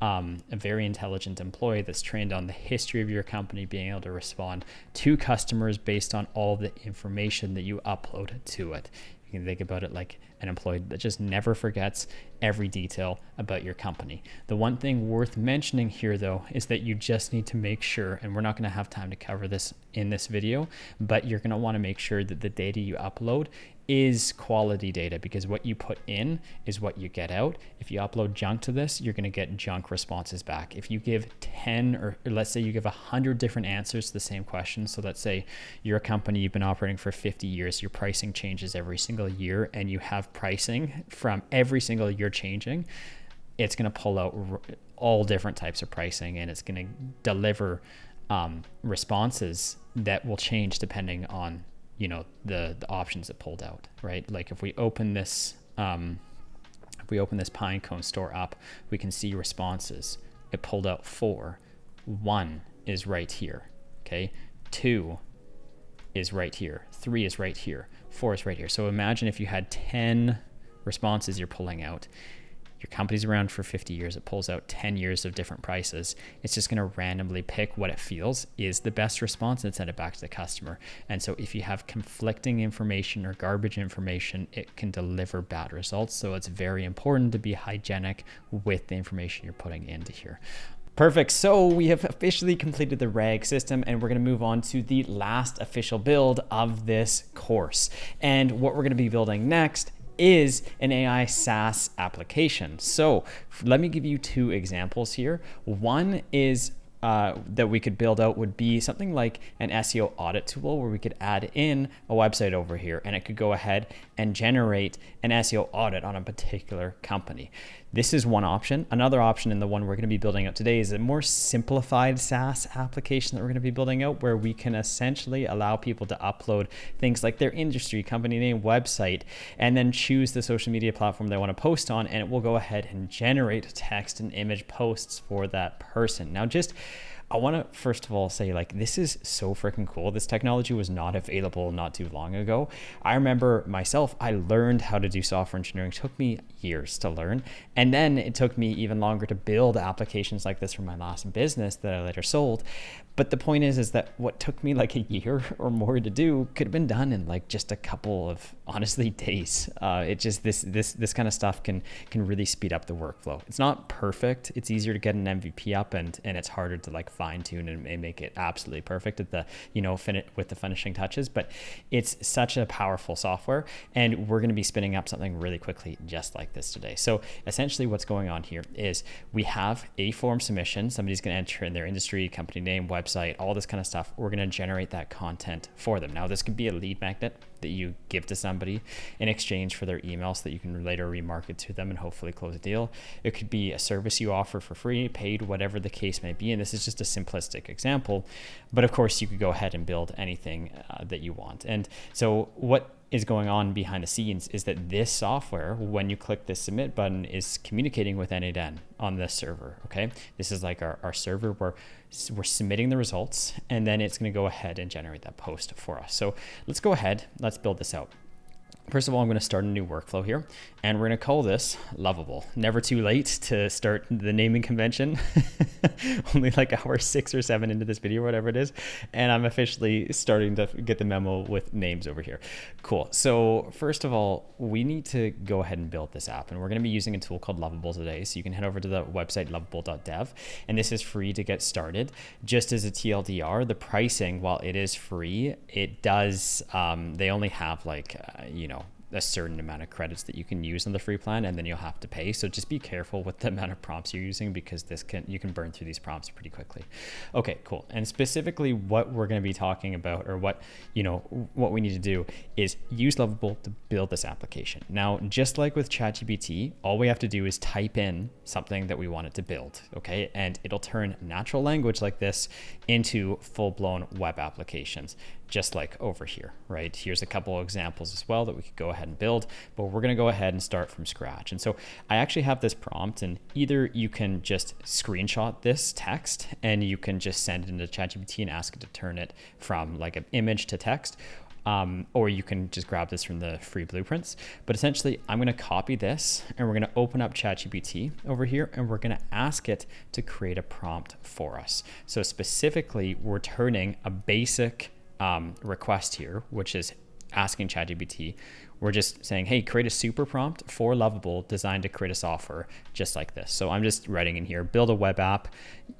employee that's trained on the history of your company, being able to respond to customers based on all the information that you upload to it. You can think about it like an employee that just never forgets every detail about your company. The one thing worth mentioning here though is that you just need to make sure, and we're not going to have time to cover this in this video, but you're going to want to make sure that the data you upload is quality data, because what you put in is what you get out. If you upload junk to this, you're going to get junk responses back. If you give 10 or let's say you give 100 different answers to the same question, so let's say you're a company, you've been operating for 50 years, your pricing changes every single year, and you have pricing from every single year changing, it's going to pull out all different types of pricing, and it's going to deliver responses that will change depending on the options it pulled out, right? Like if we open this Pinecone store up, we can see responses. It pulled out 4. 1 is right here. Okay. 2 is right here. 3 is right here. 4 is right here. So imagine if you had 10 responses you're pulling out. Your company's around for 50 years. It pulls out 10 years of different prices. It's just going to randomly pick what it feels is the best response and send it back to the customer. And so if you have conflicting information or garbage information, it can deliver bad results. So it's very important to be hygienic with the information you're putting into here. Perfect. So we have officially completed the RAG system, and we're going to move on to the last official build of this course. And what we're going to be building next is an AI SaaS application. So let me give you 2 examples here. One is that we could build out would be something like an SEO audit tool, where we could add in a website over here and it could go ahead and generate an SEO audit on a particular company. This is one option. Another option, and the one we're going to be building out today, is a more simplified SaaS application that we're going to be building out, where we can essentially allow people to upload things like their industry, company name, website, and then choose the social media platform they want to post on, and it will go ahead and generate text and image posts for that person. Now, I want to first of all say, like, this is so freaking cool. This technology was not available not too long ago. I remember myself, I learned how to do software engineering. It took me years to learn. And then it took me even longer to build applications like this for my last business that I later sold. But the point is that what took me like a year or more to do could have been done in like just a couple of, honestly, days. It just, this kind of stuff can really speed up the workflow. It's not perfect. It's easier to get an MVP up, and it's harder to like fine tune and make it absolutely perfect at the, with the finishing touches. But it's such a powerful software, and we're going to be spinning up something really quickly just like this today. So essentially what's going on here is we have a form submission. Somebody's going to enter in their industry, company name, website, all this kind of stuff. We're going to generate that content for them. Now, this could be a lead magnet that you give to somebody in exchange for their email so that you can later remarket to them and hopefully close a deal. It could be a service you offer for free, paid, whatever the case may be. And this is just a simplistic example, but of course you could go ahead and build anything that you want. And so what is going on behind the scenes is that this software, when you click this submit button, is communicating with n8n on this server. Okay, this is like our server where we're submitting the results, and then it's going to go ahead and generate that post for us. So let's go ahead, let's build this out. First of all, I'm going to start a new workflow here, and we're going to call this Lovable. Never too late to start the naming convention. Only like hour 6 or 7 into this video, whatever it is. And I'm officially starting to get the memo with names over here. Cool. So first of all, we need to go ahead and build this app, and we're going to be using a tool called Lovable today. So you can head over to the website lovable.dev, and this is free to get started. Just as a TLDR, the pricing, while it is free, it does, they only have like, a certain amount of credits that you can use on the free plan, and then you'll have to pay. So just be careful with the amount of prompts you're using, because you can burn through these prompts pretty quickly. Okay, cool. And specifically what we're going to be talking about, or what we need to do, is use Lovable to build this application. Now, just like with ChatGPT, all we have to do is type in something that we want it to build, okay? And it'll turn natural language like this into full-blown web applications, just like over here, right? Here's a couple of examples as well that we could go ahead and build, but we're gonna go ahead and start from scratch. And so I actually have this prompt, and either you can just screenshot this text and you can just send it into ChatGPT and ask it to turn it from like an image to text, or you can just grab this from the free blueprints. But essentially, I'm going to copy this, and we're going to open up ChatGPT over here, and we're going to ask it to create a prompt for us. So specifically, we're turning a basic request here, which is asking ChatGPT. We're just saying, hey, create a super prompt for Lovable designed to create a software just like this. So I'm just writing in here, build a web app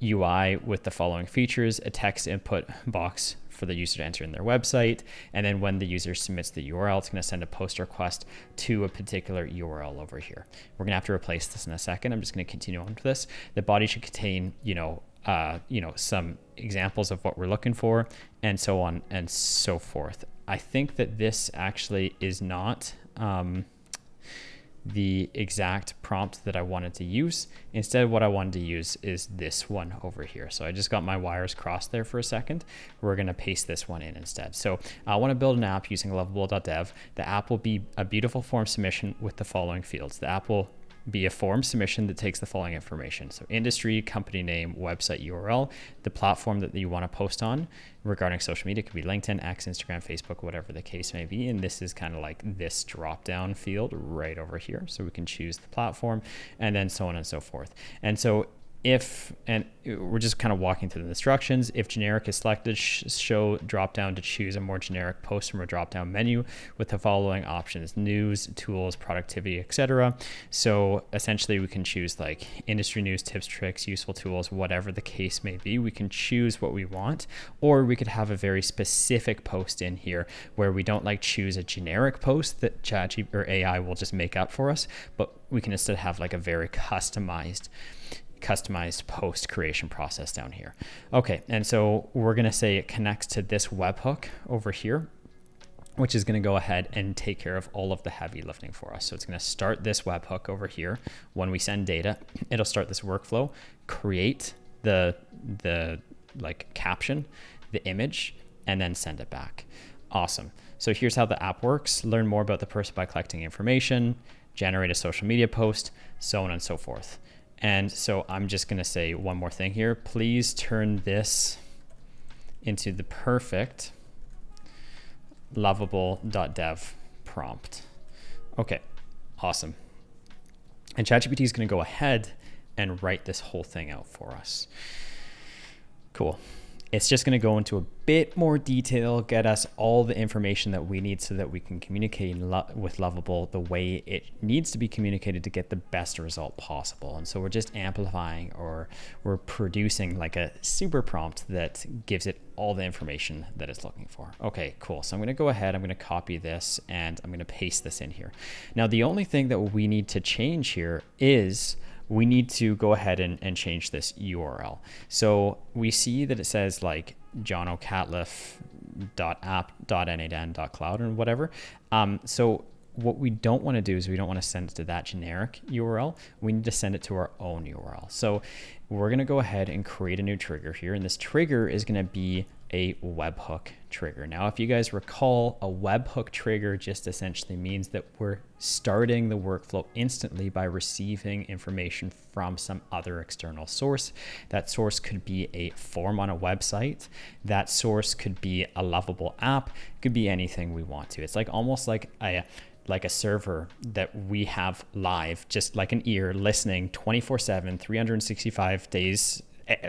UI with the following features: a text input box for the user to enter in their website. And then when the user submits the URL, it's going to send a post request to a particular URL over here. We're going to have to replace this in a second. I'm just going to continue on with this. The body should contain, some examples of what we're looking for, and so on and so forth. I think that this actually is not the exact prompt that I wanted to use. Instead, what I wanted to use is this one over here. So I just got my wires crossed there for a second. We're going to paste this one in instead. So I want to build an app using lovable.dev. The app will be a beautiful form submission with the following fields. The app will be a form submission that takes the following information. So industry, company name, website URL, the platform that you want to post on. Regarding social media, it could be LinkedIn, X, Instagram, Facebook, whatever the case may be. And this is kind of like this drop down field right over here. So we can choose the platform, and then so on and so forth. And so and we're just kind of walking through the instructions. If generic is selected, show drop down to choose a more generic post from a drop down menu with the following options: news, tools, productivity, etc. So essentially we can choose like industry news, tips, tricks, useful tools, whatever the case may be. We can choose what we want, or we could have a very specific post in here where we don't like choose a generic post that ChatGPT or AI will just make up for us, but we can instead have like a very customized post creation process down here. Okay, and so we're going to say it connects to this webhook over here, which is going to go ahead and take care of all of the heavy lifting for us. So it's going to start this webhook over here. When we send data, it'll start this workflow, create the like caption, the image, and then send it back. Awesome. So here's how the app works. Learn more about the person by collecting information, generate a social media post, so on and so forth. And so I'm just going to say one more thing here. Please turn this into the perfect lovable.dev prompt. Okay, awesome. And ChatGPT is going to go ahead and write this whole thing out for us. Cool. It's just going to go into a bit more detail, get us all the information that we need so that we can communicate with Lovable the way it needs to be communicated to get the best result possible. And so we're just amplifying, or we're producing like a super prompt that gives it all the information that it's looking for. Okay, cool. So I'm going to go ahead, I'm going to copy this, and I'm going to paste this in here. Now, the only thing that we need to change here is we need to go ahead and change this URL. So we see that it says like jonocatliff.app.n8n.cloud and whatever. So what we don't want to do is we don't want to send it to that generic URL. We need to send it to our own URL. So we're going to go ahead and create a new trigger here. And this trigger is going to be a webhook trigger. Now, if you guys recall, a webhook trigger just essentially means that we're starting the workflow instantly by receiving information from some other external source. That source could be a form on a website. That source could be a Lovable app. It could be anything we want to. It's like almost like a server that we have live, just like an ear listening 24/7, 365 days,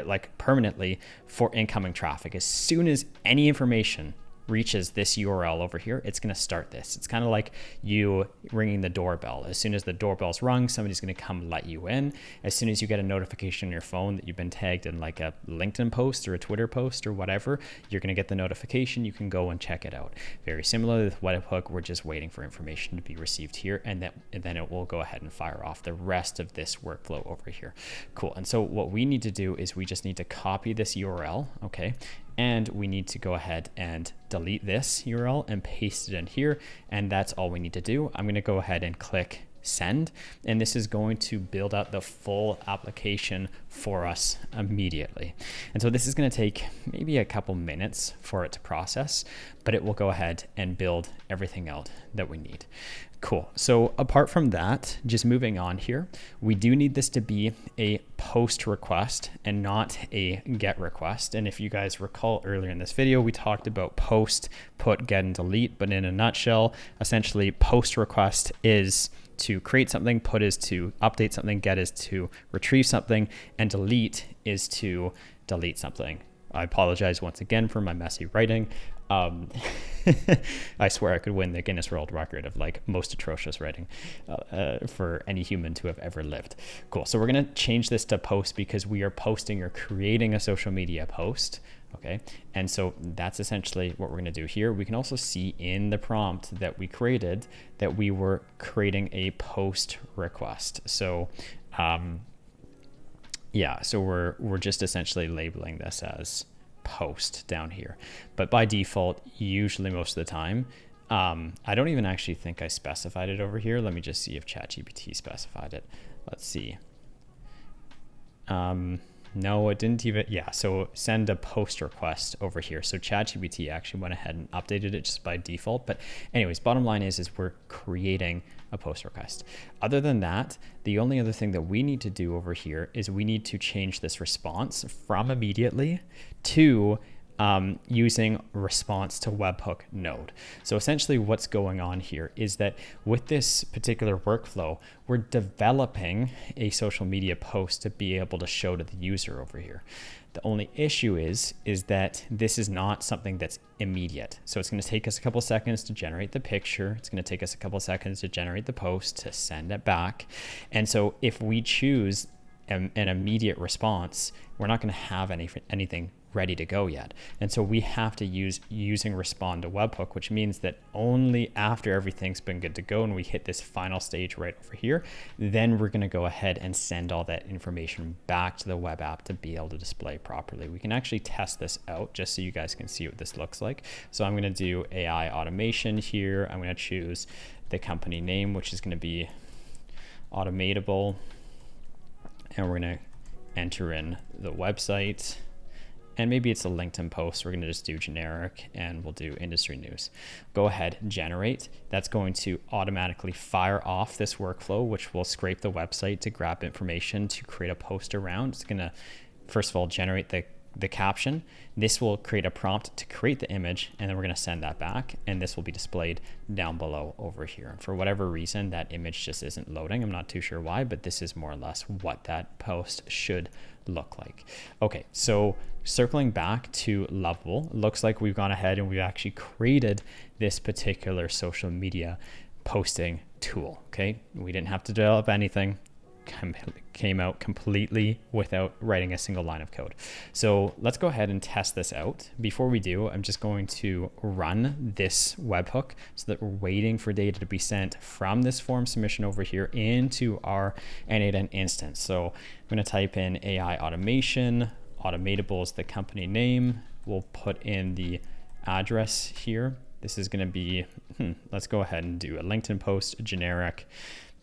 like permanently for incoming traffic. As soon as any information reaches this URL over here, it's going to start this. It's kind of like you ringing the doorbell. As soon as the doorbell's rung, somebody's going to come let you in. As soon as you get a notification on your phone that you've been tagged in like a LinkedIn post or a Twitter post or whatever, you're going to get the notification. You can go and check it out. Very similar with webhook, we're just waiting for information to be received here, and then it will go ahead and fire off the rest of this workflow over here. Cool. And so what we need to do is we just need to copy this URL, okay? And we need to go ahead and delete this URL and paste it in here. And that's all we need to do. I'm going to go ahead and click send. And this is going to build out the full application for us immediately. And so this is going to take maybe a couple minutes for it to process, but it will go ahead and build everything out that we need. Cool. So apart from that, just moving on here, we do need this to be a post request and not a get request. And if you guys recall earlier in this video, we talked about post, put, get, and delete. But in a nutshell, essentially post request is to create something, put is to update something, get is to retrieve something, and delete is to delete something. I apologize once again for my messy writing. I swear I could win the Guinness World Record of like most atrocious writing for any human to have ever lived. Cool. So we're going to change this to post because we are posting or creating a social media post. Okay. And so that's essentially what we're going to do here. We can also see in the prompt that we created that we were creating a post request. So, yeah, so we're just essentially labeling this as post down here, but by default, usually most of the time, I don't even actually think I specified it over here. Let me just see if ChatGPT specified it. Let's see. No, it didn't even. Yeah, so send a post request over here. So ChatGPT actually went ahead and updated it just by default. But anyways, bottom line is we're creating a post request. Other than that, the only other thing that we need to do over here is we need to change this response from immediately to using response to webhook node. So essentially what's going on here is that with this particular workflow, we're developing a social media post to be able to show to the user over here. The only issue is that this is not something that's immediate. So it's going to take us a couple seconds to generate the picture. It's going to take us a couple seconds to generate the post, to send it back. And so if we choose an immediate response, we're not going to have anything ready to go yet. And so we have to using respond to webhook, which means that only after everything's been good to go and we hit this final stage right over here, then we're going to go ahead and send all that information back to the web app to be able to display properly. We can actually test this out just so you guys can see what this looks like. So I'm going to do AI automation here. I'm going to choose the company name, which is going to be Automatable. And we're going to enter in the website. And maybe it's a LinkedIn post. We're going to just do generic and we'll do industry news. Go ahead, generate. That's going to automatically fire off this workflow, which will scrape the website to grab information to create a post around. It's going to, first of all, generate the the caption. This will create a prompt to create the image, and then we're going to send that back, and this will be displayed down below over here. And for whatever reason, that image just isn't loading. I'm not too sure why, but this is more or less what that post should look like. Okay, so circling back to Lovable, it looks like we've gone ahead and we've actually created this particular social media posting tool. Okay, we didn't have to develop anything. Came out completely without writing a single line of code. So let's go ahead and test this out. Before we do, I'm just going to run this webhook so that we're waiting for data to be sent from this form submission over here into our n8n instance. So I'm going to type in AI automation, automatable is the company name. We'll put in the address here. This is going to be, let's go ahead and do a LinkedIn post, generic.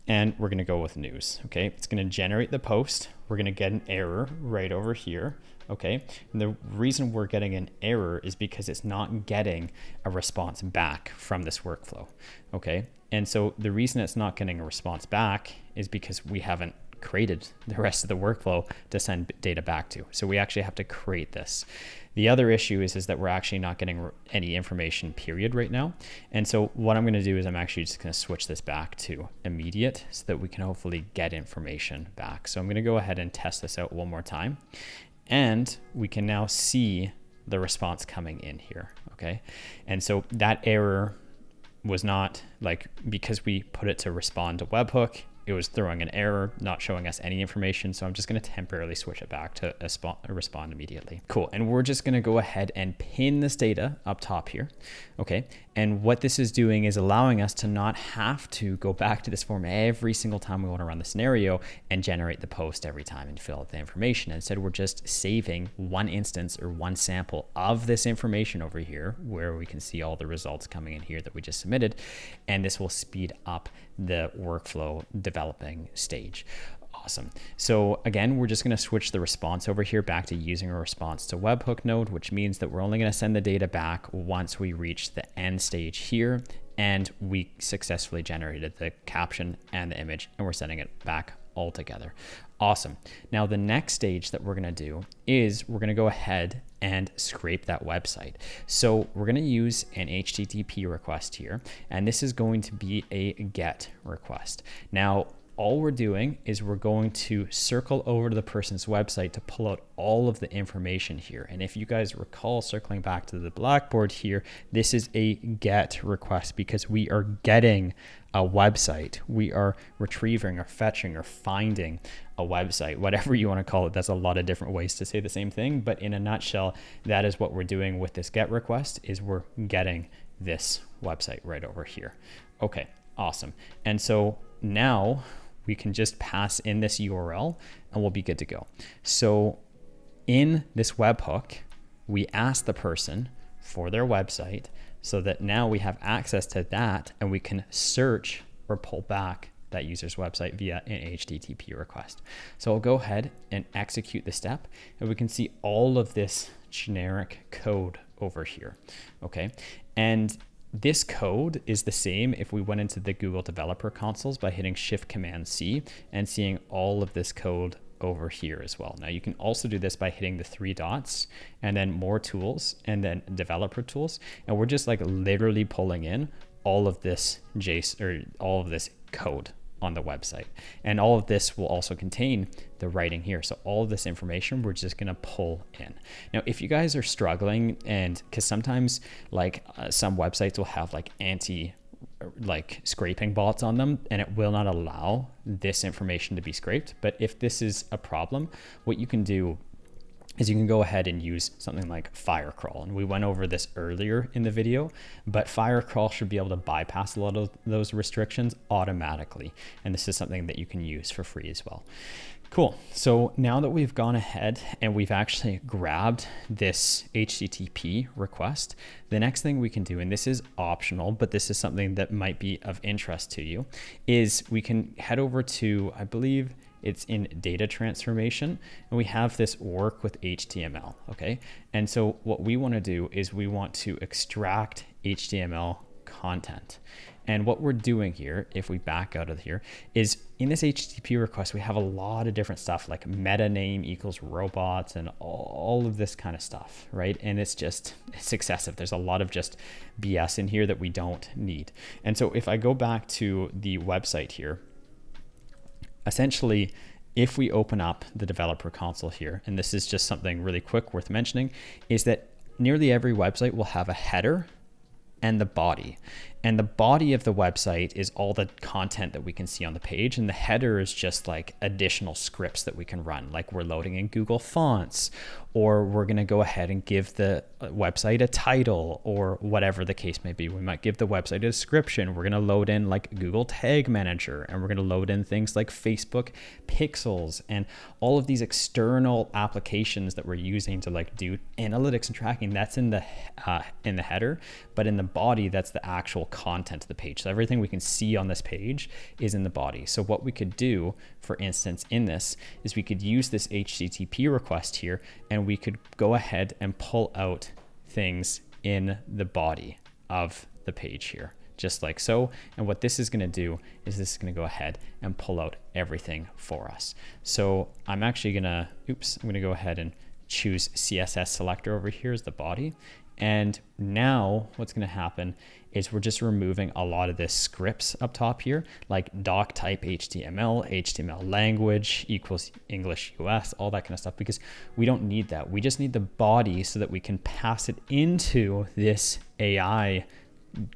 And we're going to go with news. Okay, it's going to generate the post. We're going to get an error right over here. Okay, and the reason we're getting an error is because it's not getting a response back from this workflow. Okay, and so the reason it's not getting a response back is because we haven't created the rest of the workflow to send data back to. So we actually have to create this. The other issue is that we're actually not getting any information period right now. And so what I'm going to do is I'm actually just going to switch this back to immediate so that we can hopefully get information back. So I'm going to go ahead and test this out one more time. And we can now see the response coming in here. Okay. And so that error was not like, because we put it to respond to webhook, it was throwing an error, not showing us any information. So I'm just going to temporarily switch it back to respond immediately. Cool. And we're just going to go ahead and pin this data up top here. Okay. And what this is doing is allowing us to not have to go back to this form every single time we want to run the scenario and generate the post every time and fill out the information. Instead, we're just saving one instance or one sample of this information over here where we can see all the results coming in here that we just submitted. And this will speed up the workflow developing stage. Awesome. So again, we're just going to switch the response over here back to using a response to webhook node, which means that we're only going to send the data back once we reach the end stage here and we successfully generated the caption and the image, and we're sending it back all together. Awesome. Now the next stage that we're going to do is we're going to go ahead and scrape that website. So we're going to use an HTTP request here, and this is going to be a GET request. Now, all we're doing is we're going to circle over to the person's website to pull out all of the information here. And if you guys recall, circling back to the Blackboard here, this is a GET request because we are getting a website. We are retrieving or fetching or finding a website, whatever you want to call it. That's a lot of different ways to say the same thing, but in a nutshell, that is what we're doing with this GET request, is we're getting this website right over here. Okay, awesome. And so now we can just pass in this URL and we'll be good to go. So in this webhook, we ask the person for their website so that now we have access to that and we can search or pull back that user's website via an HTTP request. So I'll go ahead and execute the step and we can see all of this generic code over here. Okay. And this code is the same if we went into the Google Developer Consoles by hitting Shift-Command-C and seeing all of this code over here as well. Now you can also do this by hitting the 3 dots and then more tools and then developer tools. And we're just like literally pulling in all of this JSON or all of this code on the website. And all of this will also contain the writing here. So all of this information we're just gonna pull in. Now, if you guys are struggling, and because sometimes like some websites will have like scraping bots on them and it will not allow this information to be scraped. But if this is a problem, what you can do is you can go ahead and use something like Firecrawl. And we went over this earlier in the video, but Firecrawl should be able to bypass a lot of those restrictions automatically. And this is something that you can use for free as well. Cool. So now that we've gone ahead and we've actually grabbed this HTTP request, the next thing we can do, and this is optional, but this is something that might be of interest to you, is we can head over to, I believe it's in data transformation, and we have this work with HTML. Okay. And so what we want to do is we want to extract HTML content. And what we're doing here, if we back out of here, is in this HTTP request, we have a lot of different stuff like meta name equals robots and all of this kind of stuff, right? And it's excessive. There's a lot of just BS in here that we don't need. And so if I go back to the website here, essentially, if we open up the developer console here, and this is just something really quick worth mentioning, is that nearly every website will have a header and the body. And the body of the website is all the content that we can see on the page. And the header is just like additional scripts that we can run, like we're loading in Google Fonts, or we're going to go ahead and give the website a title, or whatever the case may be. We might give the website a description. We're going to load in like Google Tag Manager, and we're going to load in things like Facebook Pixels and all of these external applications that we're using to like do analytics and tracking. That's in the header, but in the body, that's the actual content of the page. So everything we can see on this page is in the body. So what we could do, for instance, in this is we could use this HTTP request here, and we could go ahead and pull out things in the body of the page here, just like so. And what this is going to do is this is going to go ahead and pull out everything for us. So I'm actually going to, I'm going to go ahead and choose CSS selector over here as the body. And now what's going to happen is we're just removing a lot of this scripts up top here, like doc type HTML, HTML language equals English US, all that kind of stuff, because we don't need that. We just need the body so that we can pass it into this AI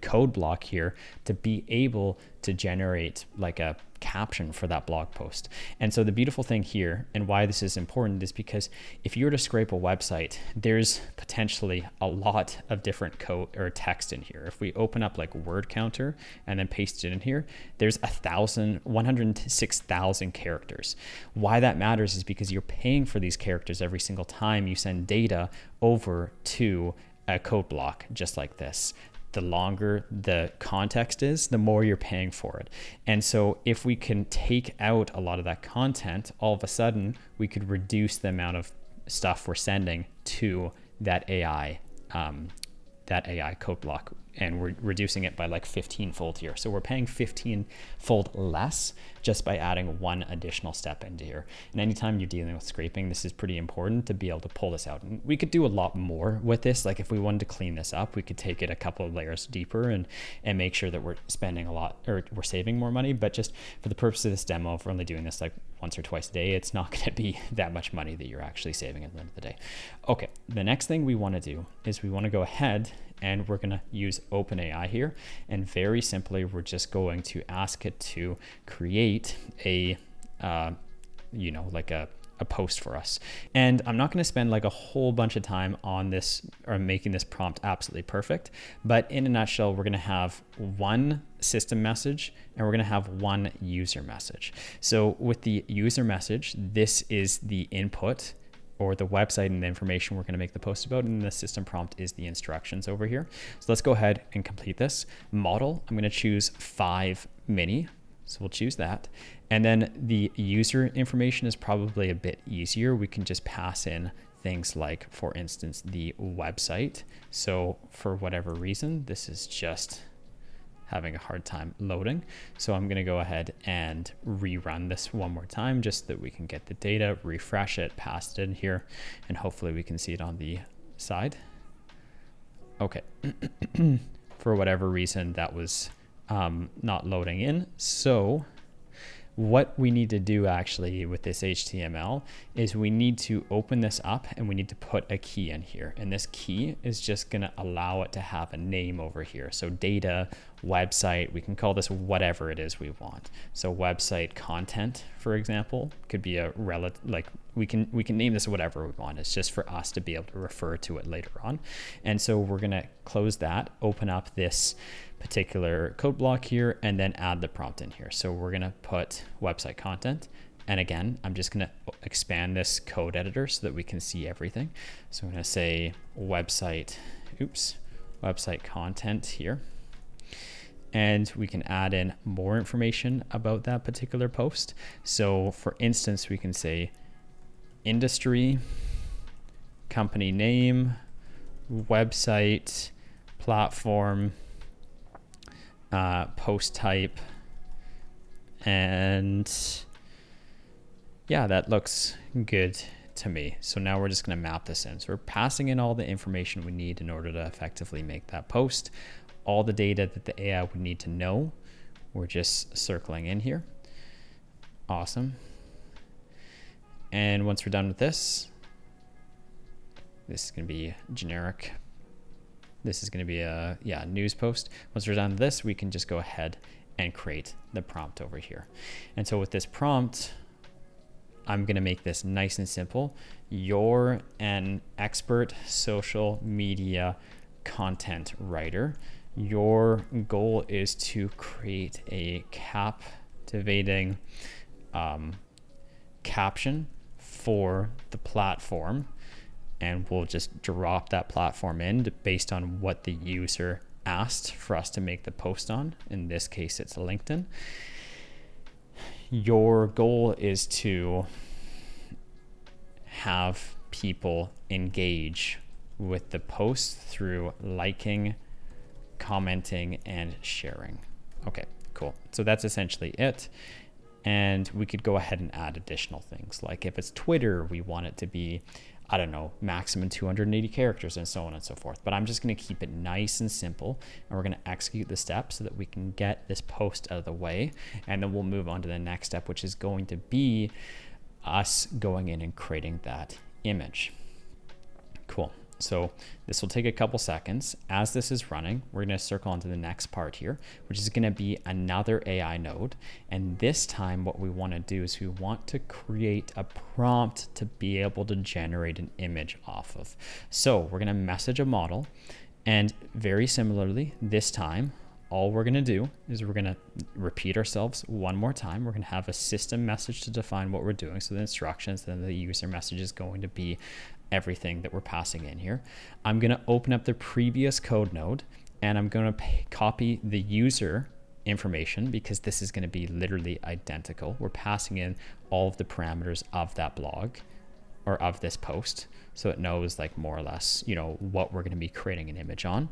code block here to be able to generate like a caption for that blog post. And so the beautiful thing here, and why this is important, is because if you were to scrape a website, there's potentially a lot of different code or text in here. If we open up like word counter and then paste it in here, there's 106,000 characters. Why that matters is because you're paying for these characters every single time you send data over to a code block just like this. The longer the context is, the more you're paying for it. And so if we can take out a lot of that content, all of a sudden we could reduce the amount of stuff we're sending to that AI code block, and we're reducing it by like 15-fold here. So we're paying 15-fold less just by adding one additional step into here. And anytime you're dealing with scraping, this is pretty important to be able to pull this out. And we could do a lot more with this. Like if we wanted to clean this up, we could take it a couple of layers deeper and make sure that we're spending a lot, or we're saving more money. But just for the purpose of this demo, if we're only doing this like once or twice a day, it's not going to be that much money that you're actually saving at the end of the day. Okay, the next thing we want to do is we want to go ahead and we're going to use OpenAI here. And very simply, we're just going to ask it to create a, like a post for us. And I'm not going to spend like a whole bunch of time on this or making this prompt absolutely perfect. But in a nutshell, we're going to have one system message and we're going to have one user message. So with the user message, this is the input or the website and the information we're going to make the post about, and the system prompt is the instructions over here. So let's go ahead and complete this. Model, I'm going to choose 5 mini, so we'll choose that. And then the user information is probably a bit easier. We can just pass in things like, for instance, the website. So for whatever reason, this is just having a hard time loading. So I'm going to go ahead and rerun this one more time just so that we can get the data, refresh it, pass it in here, and hopefully we can see it on the side. Okay. For whatever reason, that was not loading in. So what we need to do actually with this HTML is we need to open this up and we need to put a key in here. And this key is just going to allow it to have a name over here. So data, website, we can call this whatever it is we want. So website content, for example, could be a relative, like we can name this whatever we want. It's just for us to be able to refer to it later on. And so we're going to close that, open up this particular code block here, and then add the prompt in here. So we're going to put website content. And again, I'm just going to expand this code editor so that we can see everything. So I'm going to say website content here. And we can add in more information about that particular post. So for instance, we can say industry, company name, website, platform, post type, and yeah, that looks good to me. So now we're just going to map this in. So we're passing in all the information we need in order to effectively make that post. All the data that the AI would need to know, we're just circling in here. Awesome. And once we're done with this is going to be generic. This is going to be a news post. Once we're done with this, we can just go ahead and create the prompt over here. And so with this prompt, I'm going to make this nice and simple. You're an expert social media content writer. Your goal is to create a captivating caption for the platform, and we'll just drop that platform in based on what the user asked for us to make the post on. In this case, it's LinkedIn. Your goal is to have people engage with the post through liking, commenting, and sharing. Okay, cool. So that's essentially it. And we could go ahead and add additional things. Like if it's Twitter, we want it to be, I don't know, maximum 280 characters and so on and so forth. But I'm just going to keep it nice and simple, and we're going to execute the steps so that we can get this post out of the way. And then we'll move on to the next step, which is going to be us going in and creating that image. Cool. So this will take a couple seconds. As this is running, we're going to circle onto the next part here, which is going to be another AI node. And this time what we want to do is we want to create a prompt to be able to generate an image off of. So we're going to message a model, and very similarly, this time, all we're going to do is we're going to repeat ourselves one more time. We're going to have a system message to define what we're doing. So the instructions, then the user message is going to be everything that we're passing in here. I'm going to open up the previous code node, and I'm going to copy the user information because this is going to be literally identical. We're passing in all of the parameters of that blog or of this post, so it knows like more or less, you know, what we're going to be creating an image on.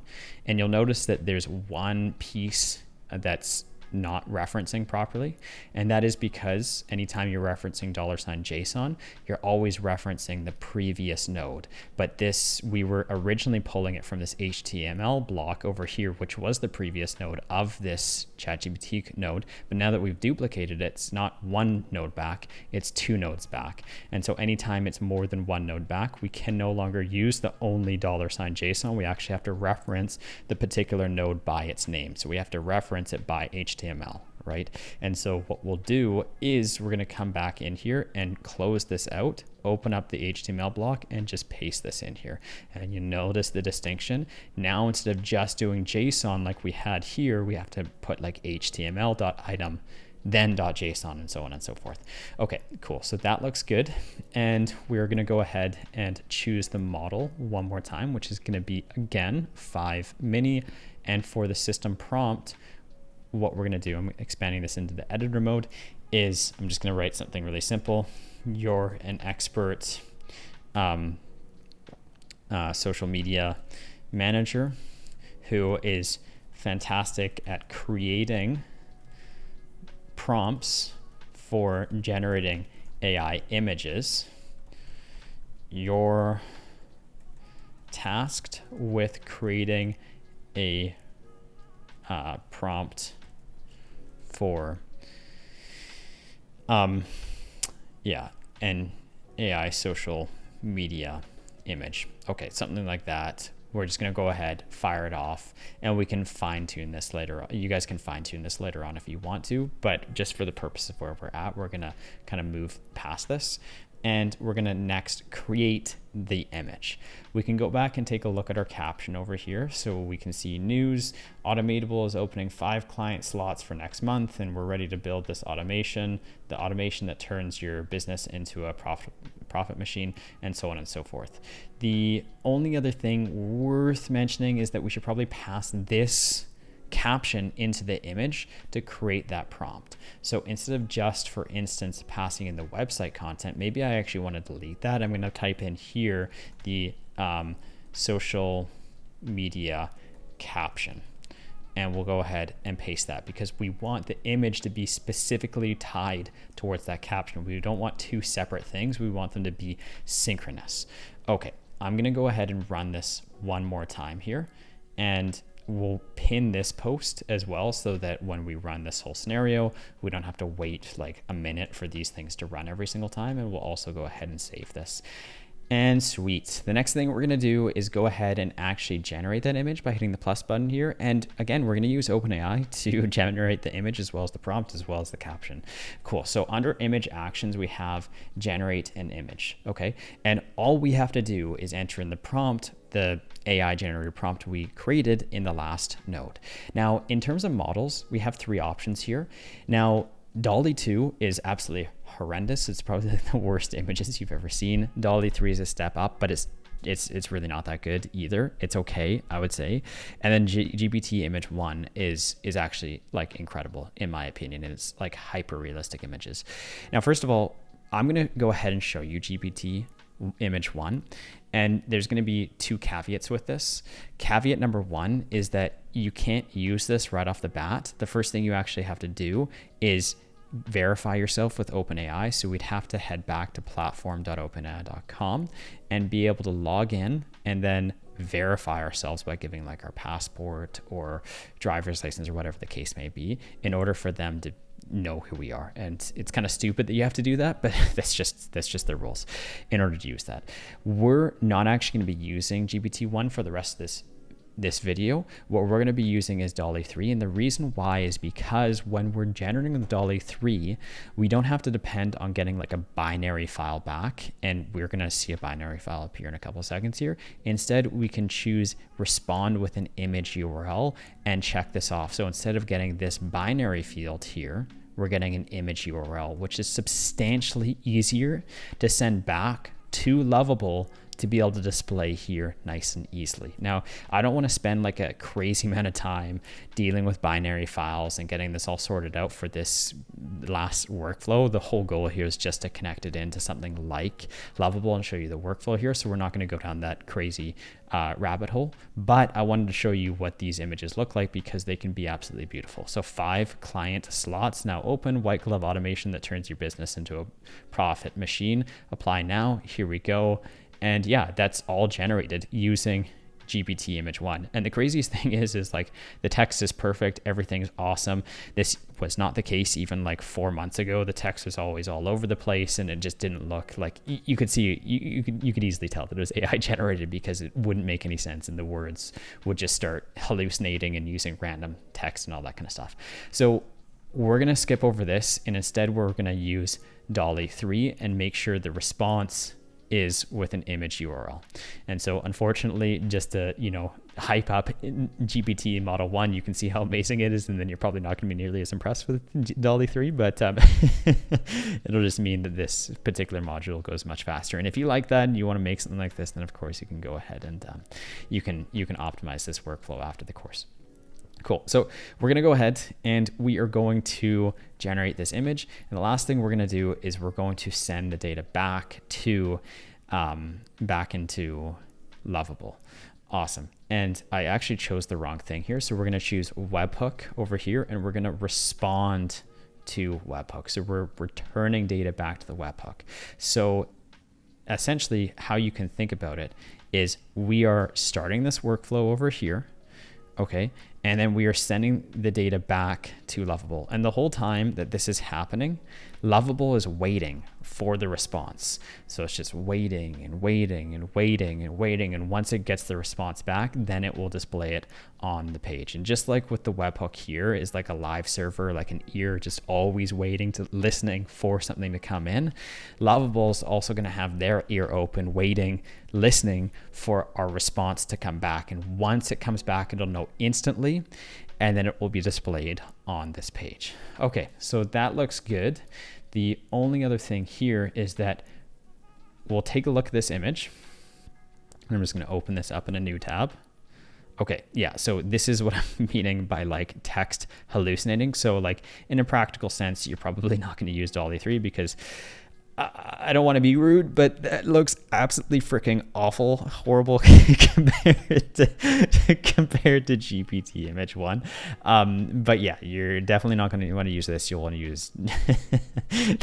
And you'll notice that there's one piece that's not referencing properly, and that is because anytime you're referencing $JSON, you're always referencing the previous node. But this, we were originally pulling it from this HTML block over here, which was the previous node of this ChatGPT node. But now that we've duplicated it, it's not one node back, it's two nodes back. And so anytime it's more than one node back, we can no longer use the only $JSON. We actually have to reference the particular node by its name. So we have to reference it by HTML, right? And so what we'll do is we're going to come back in here and close this out, open up the HTML block, and just paste this in here. And you notice the distinction. Now, instead of just doing JSON like we had here, we have to put like HTML.item, then .json, and so on and so forth. Okay, cool. So that looks good. And we're going to go ahead and choose the model one more time, which is going to be, again, 5 mini. And for the system prompt, what we're going to do, I'm expanding this into the editor mode, is I'm just going to write something really simple. You're an expert social media manager who is fantastic at creating prompts for generating AI images. You're tasked with creating a prompt for an AI social media image. Okay, something like that. We're just going to go ahead, fire it off, and we can fine tune this later on. You guys can fine tune this later on if you want to, but just for the purpose of where we're at, we're going to kind of move past this, and we're going to next create the image. We can go back and take a look at our caption over here. So we can see news, Automatable is opening 5 client slots for next month, and we're ready to build this automation, the automation that turns your business into a profit machine, and so on and so forth. The only other thing worth mentioning is that we should probably pass this caption into the image to create that prompt. So instead of just, for instance, passing in the website content, maybe I actually want to delete that. I'm going to type in here the social media caption. and we'll go ahead and paste that because we want the image to be specifically tied towards that caption. We don't want two separate things. We want them to be synchronous. Okay, I'm gonna go ahead and run this one more time here, and we'll pin this post as well so that when we run this whole scenario, we don't have to wait like a minute for these things to run every single time. And we'll also go ahead and save this. And sweet. The next thing we're going to do is go ahead and actually generate that image by hitting the plus button here. And again, we're going to use OpenAI to generate the image as well as the prompt, as well as the caption. Cool. So under image actions, we have generate an image. Okay. And all we have to do is enter in the prompt, the AI generated prompt we created in the last node. Now, in terms of models, we have 3 options here. Now, DALL-E 2 is absolutely horrendous. It's probably the worst images you've ever seen. DALL-E 3 is a step up, but it's really not that good either. It's okay, I would say. And then GPT image 1 is actually like incredible in my opinion. It's like hyper realistic images. Now, first of all, I'm going to go ahead and show you GPT image 1, and there's going to be 2 caveats with this. Caveat number 1 is that you can't use this right off the bat. The first thing you actually have to do is verify yourself with OpenAI. So we'd have to head back to platform.openai.com and be able to log in and then verify ourselves by giving like our passport or driver's license or whatever the case may be in order for them to know who we are. And it's kind of stupid that you have to do that, but that's just the rules in order to use that. We're not actually going to be using GPT-1 for the rest of this video. What we're going to be using is DALL-E 3, and the reason why is because when we're generating the DALL-E 3, we don't have to depend on getting like a binary file back, and we're going to see a binary file appear in a couple of seconds here. Instead, we can choose respond with an image URL and check this off. So instead of getting this binary field here, we're getting an image URL, which is substantially easier to send back to Lovable to be able to display here nice and easily. Now, I don't want to spend like a crazy amount of time dealing with binary files and getting this all sorted out for this last workflow. The whole goal here is just to connect it into something like Lovable and show you the workflow here. So we're not going to go down that crazy rabbit hole, but I wanted to show you what these images look like because they can be absolutely beautiful. So 5 client slots now open, white glove automation that turns your business into a profit machine. Apply now. Here we go. And yeah, that's all generated using GPT image 1. And the craziest thing is like the text is perfect. Everything's awesome. This was not the case even like 4 months ago. The text was always all over the place and it just didn't look like you could see, you could easily tell that it was AI generated because it wouldn't make any sense and the words would just start hallucinating and using random text and all that kind of stuff. So we're going to skip over this and instead we're going to use DALL-E 3 and make sure the response is with an image URL. And so unfortunately, just to, hype up GPT model 1, you can see how amazing it is. And then you're probably not going to be nearly as impressed with DALL-E 3, but it'll just mean that this particular module goes much faster. And if you like that and you want to make something like this, then of course you can go ahead and you can optimize this workflow after the course. Cool. So we're going to go ahead and we are going to generate this image. And the last thing we're going to do is we're going to send the data back to back into Lovable. Awesome. And I actually chose the wrong thing here. So we're going to choose webhook over here and we're going to respond to webhook. So we're returning data back to the webhook. So essentially how you can think about it is we are starting this workflow over here. Okay. And then we are sending the data back to Lovable. And the whole time that this is happening, Lovable is waiting for the response. So it's just waiting and waiting and waiting and waiting. And once it gets the response back, then it will display it on the page. And just like with the webhook here is like a live server, like an ear, just always waiting to listening for something to come in. Lovable is also going to have their ear open, waiting, listening for our response to come back. And once it comes back, it'll know instantly, and then it will be displayed on this page. Okay, so that looks good. The only other thing here is that we'll take a look at this image. I'm just going to open this up in a new tab. Okay, yeah, so this is what I'm meaning by like text hallucinating. So like in a practical sense, you're probably not going to use DALL-E 3 because I don't want to be rude, but that looks absolutely freaking awful, horrible compared to compared to GPT image 1. But yeah, you're definitely not going to want to use this. You'll want to use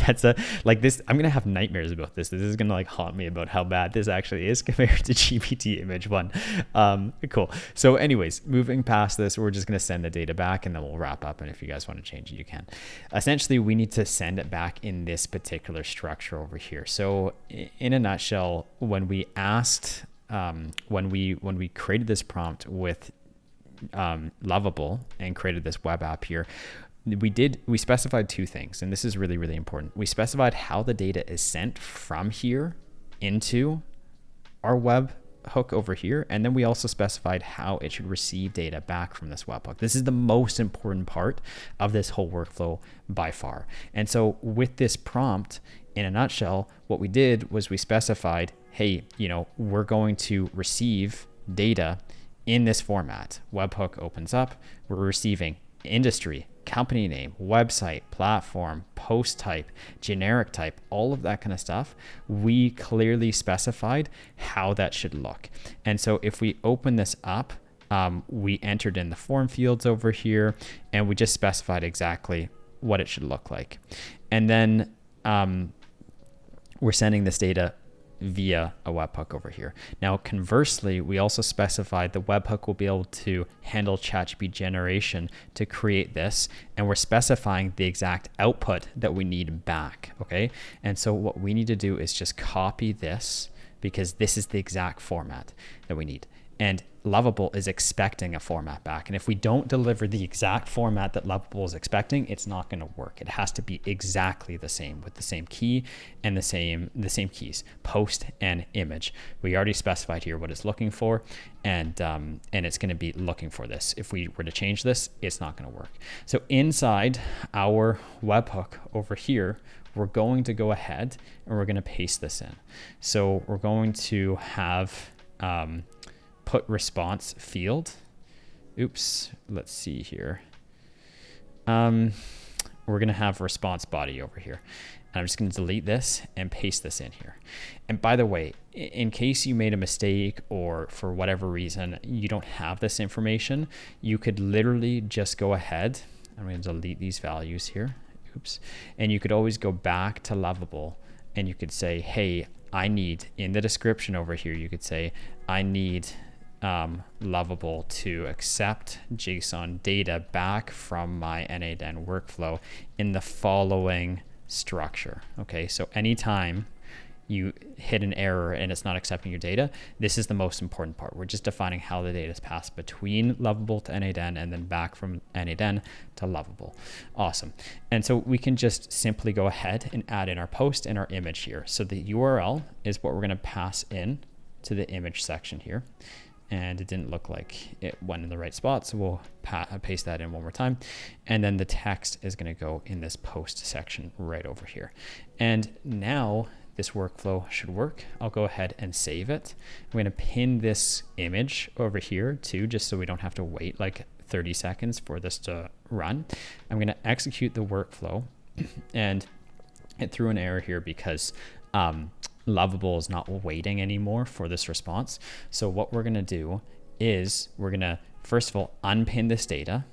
that's a like this. I'm going to have nightmares about this. This is going to like haunt me about how bad this actually is compared to GPT image 1. Cool. So anyways, moving past this, we're just going to send the data back and then we'll wrap up. And if you guys want to change it, you can. Essentially, we need to send it back in this particular structure over here. So in a nutshell, when we asked, when we created this prompt with Lovable and created this web app here, we specified two things, and this is really, really important. We specified how the data is sent from here into our web hook over here, and then we also specified how it should receive data back from this webhook. This is the most important part of this whole workflow by far. And so with this prompt, in a nutshell, what we did was we specified, hey, we're going to receive data in this format. Webhook opens up, we're receiving industry, company name, website, platform, post type, generic type, all of that kind of stuff. We clearly specified how that should look. And so if we open this up, we entered in the form fields over here and we just specified exactly what it should look like. And then we're sending this data via a webhook over here. Now, conversely, we also specified the webhook will be able to handle ChatGPT generation to create this, and we're specifying the exact output that we need back, okay? And so what we need to do is just copy this because this is the exact format that we need. And Lovable is expecting a format back. And if we don't deliver the exact format that Lovable is expecting, it's not going to work. It has to be exactly the same with the same key and the same keys, post and image. We already specified here what it's looking for, and it's going to be looking for this. If we were to change this, it's not going to work. So inside our webhook over here, we're going to go ahead and we're going to paste this in. So we're going to have put response field. Oops, let's see here. We're going to have response body over here. And I'm just going to delete this and paste this in here. And by the way, in case you made a mistake or for whatever reason you don't have this information, you could literally just go ahead. I'm going to delete these values here. Oops. And you could always go back to Lovable and you could say, hey, I need, in the description over here, you could say, I need Lovable to accept JSON data back from my n8n workflow in the following structure. Okay, so anytime you hit an error and it's not accepting your data, this is the most important part. We're just defining how the data is passed between Lovable to n8n and then back from n8n to Lovable. Awesome. And so we can just simply go ahead and add in our post and our image here. So the URL is what we're going to pass in to the image section here. And it didn't look like it went in the right spot, so we'll paste that in one more time. And then the text is going to go in this post section right over here. And now this workflow should work. I'll go ahead and save it. I'm going to pin this image over here too, just so we don't have to wait like 30 seconds for this to run. I'm going to execute the workflow, and it threw an error here because Lovable is not waiting anymore for this response. So what we're going to do is we're going to, first of all, unpin this data,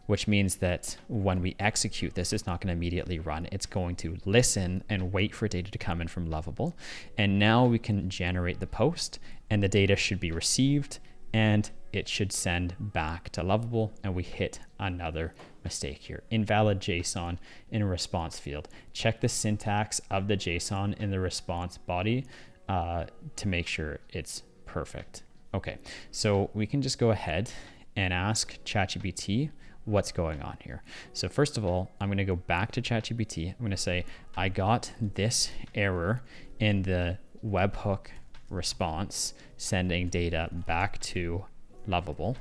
which means that when we execute this, it's not going to immediately run. It's going to listen and wait for data to come in from Lovable. And now we can generate the post, and the data should be received, and it should send back to Lovable, and we hit another mistake here. Invalid JSON in a response field. Check the syntax of the JSON in the response body to make sure it's perfect. Okay, so we can just go ahead and ask ChatGPT what's going on here. So first of all, I'm going to go back to ChatGPT. I'm going to say, I got this error in the webhook response sending data back to Lovable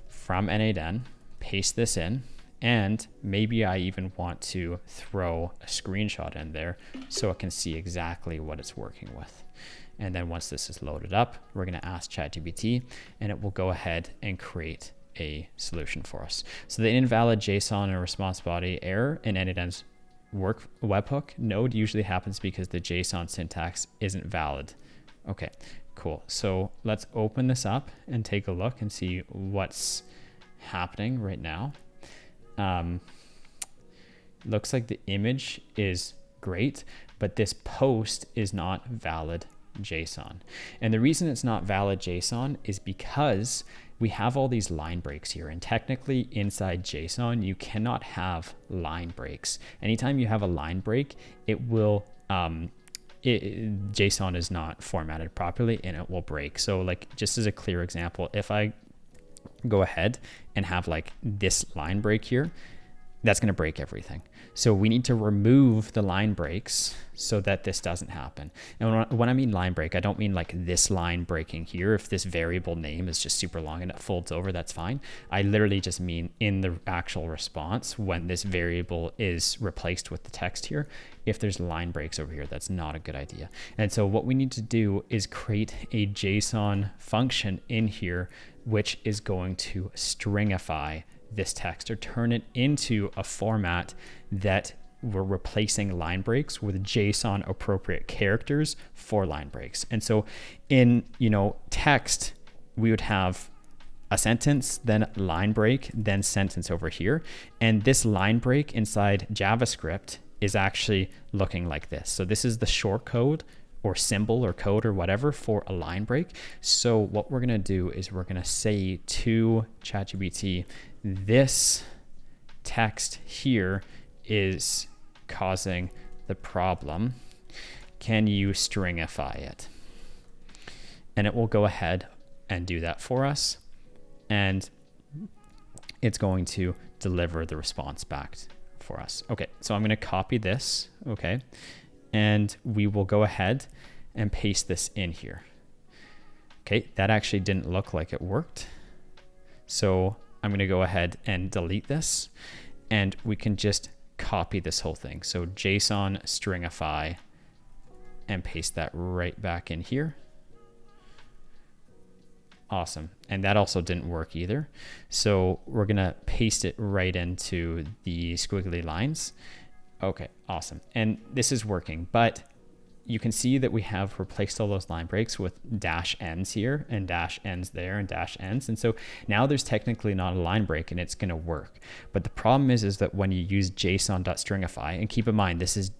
from n8n. Paste this in, and maybe I even want to throw a screenshot in there so it can see exactly what it's working with. And then once this is loaded up, we're going to ask ChatGPT, and it will go ahead and create a solution for us. So the invalid JSON and response body error in n8n's webhook node usually happens because the JSON syntax isn't valid. Okay, Cool. So let's open this up and take a look and see what's happening right now. Looks like the image is great, but this post is not valid JSON. And the reason it's not valid JSON is because we have all these line breaks here, and technically inside JSON, you cannot have line breaks. Anytime you have a line break, it will, JSON is not formatted properly and it will break. So like, just as a clear example, if I go ahead and have like this line break here, that's going to break everything. So we need to remove the line breaks so that this doesn't happen. And when I mean line break, I don't mean like this line breaking here. If this variable name is just super long and it folds over, that's fine. I literally just mean in the actual response, when this variable is replaced with the text here, if there's line breaks over here, that's not a good idea. And so what we need to do is create a JSON function in here, which is going to stringify this text or turn it into a format that we're replacing line breaks with JSON appropriate characters for line breaks. And so in, text, we would have a sentence, then line break, then sentence over here. And this line break inside JavaScript is actually looking like this. So this is the short code or symbol or code or whatever for a line break. So what we're gonna do is we're gonna say to ChatGPT, this text here is causing the problem. Can you stringify it? And it will go ahead and do that for us. And it's going to deliver the response back for us. Okay, so I'm gonna copy this, okay? And we will go ahead and paste this in here. Okay, that actually didn't look like it worked. So I'm gonna go ahead and delete this, and we can just copy this whole thing. So JSON stringify and paste that right back in here. Awesome. And that also didn't work either. So we're gonna paste it right into the squiggly lines. Okay, awesome. And this is working, but you can see that we have replaced all those line breaks with dash ends here and dash ends there and dash ends. And so now there's technically not a line break and it's going to work. But the problem is that when you use JSON.stringify, and keep in mind, this is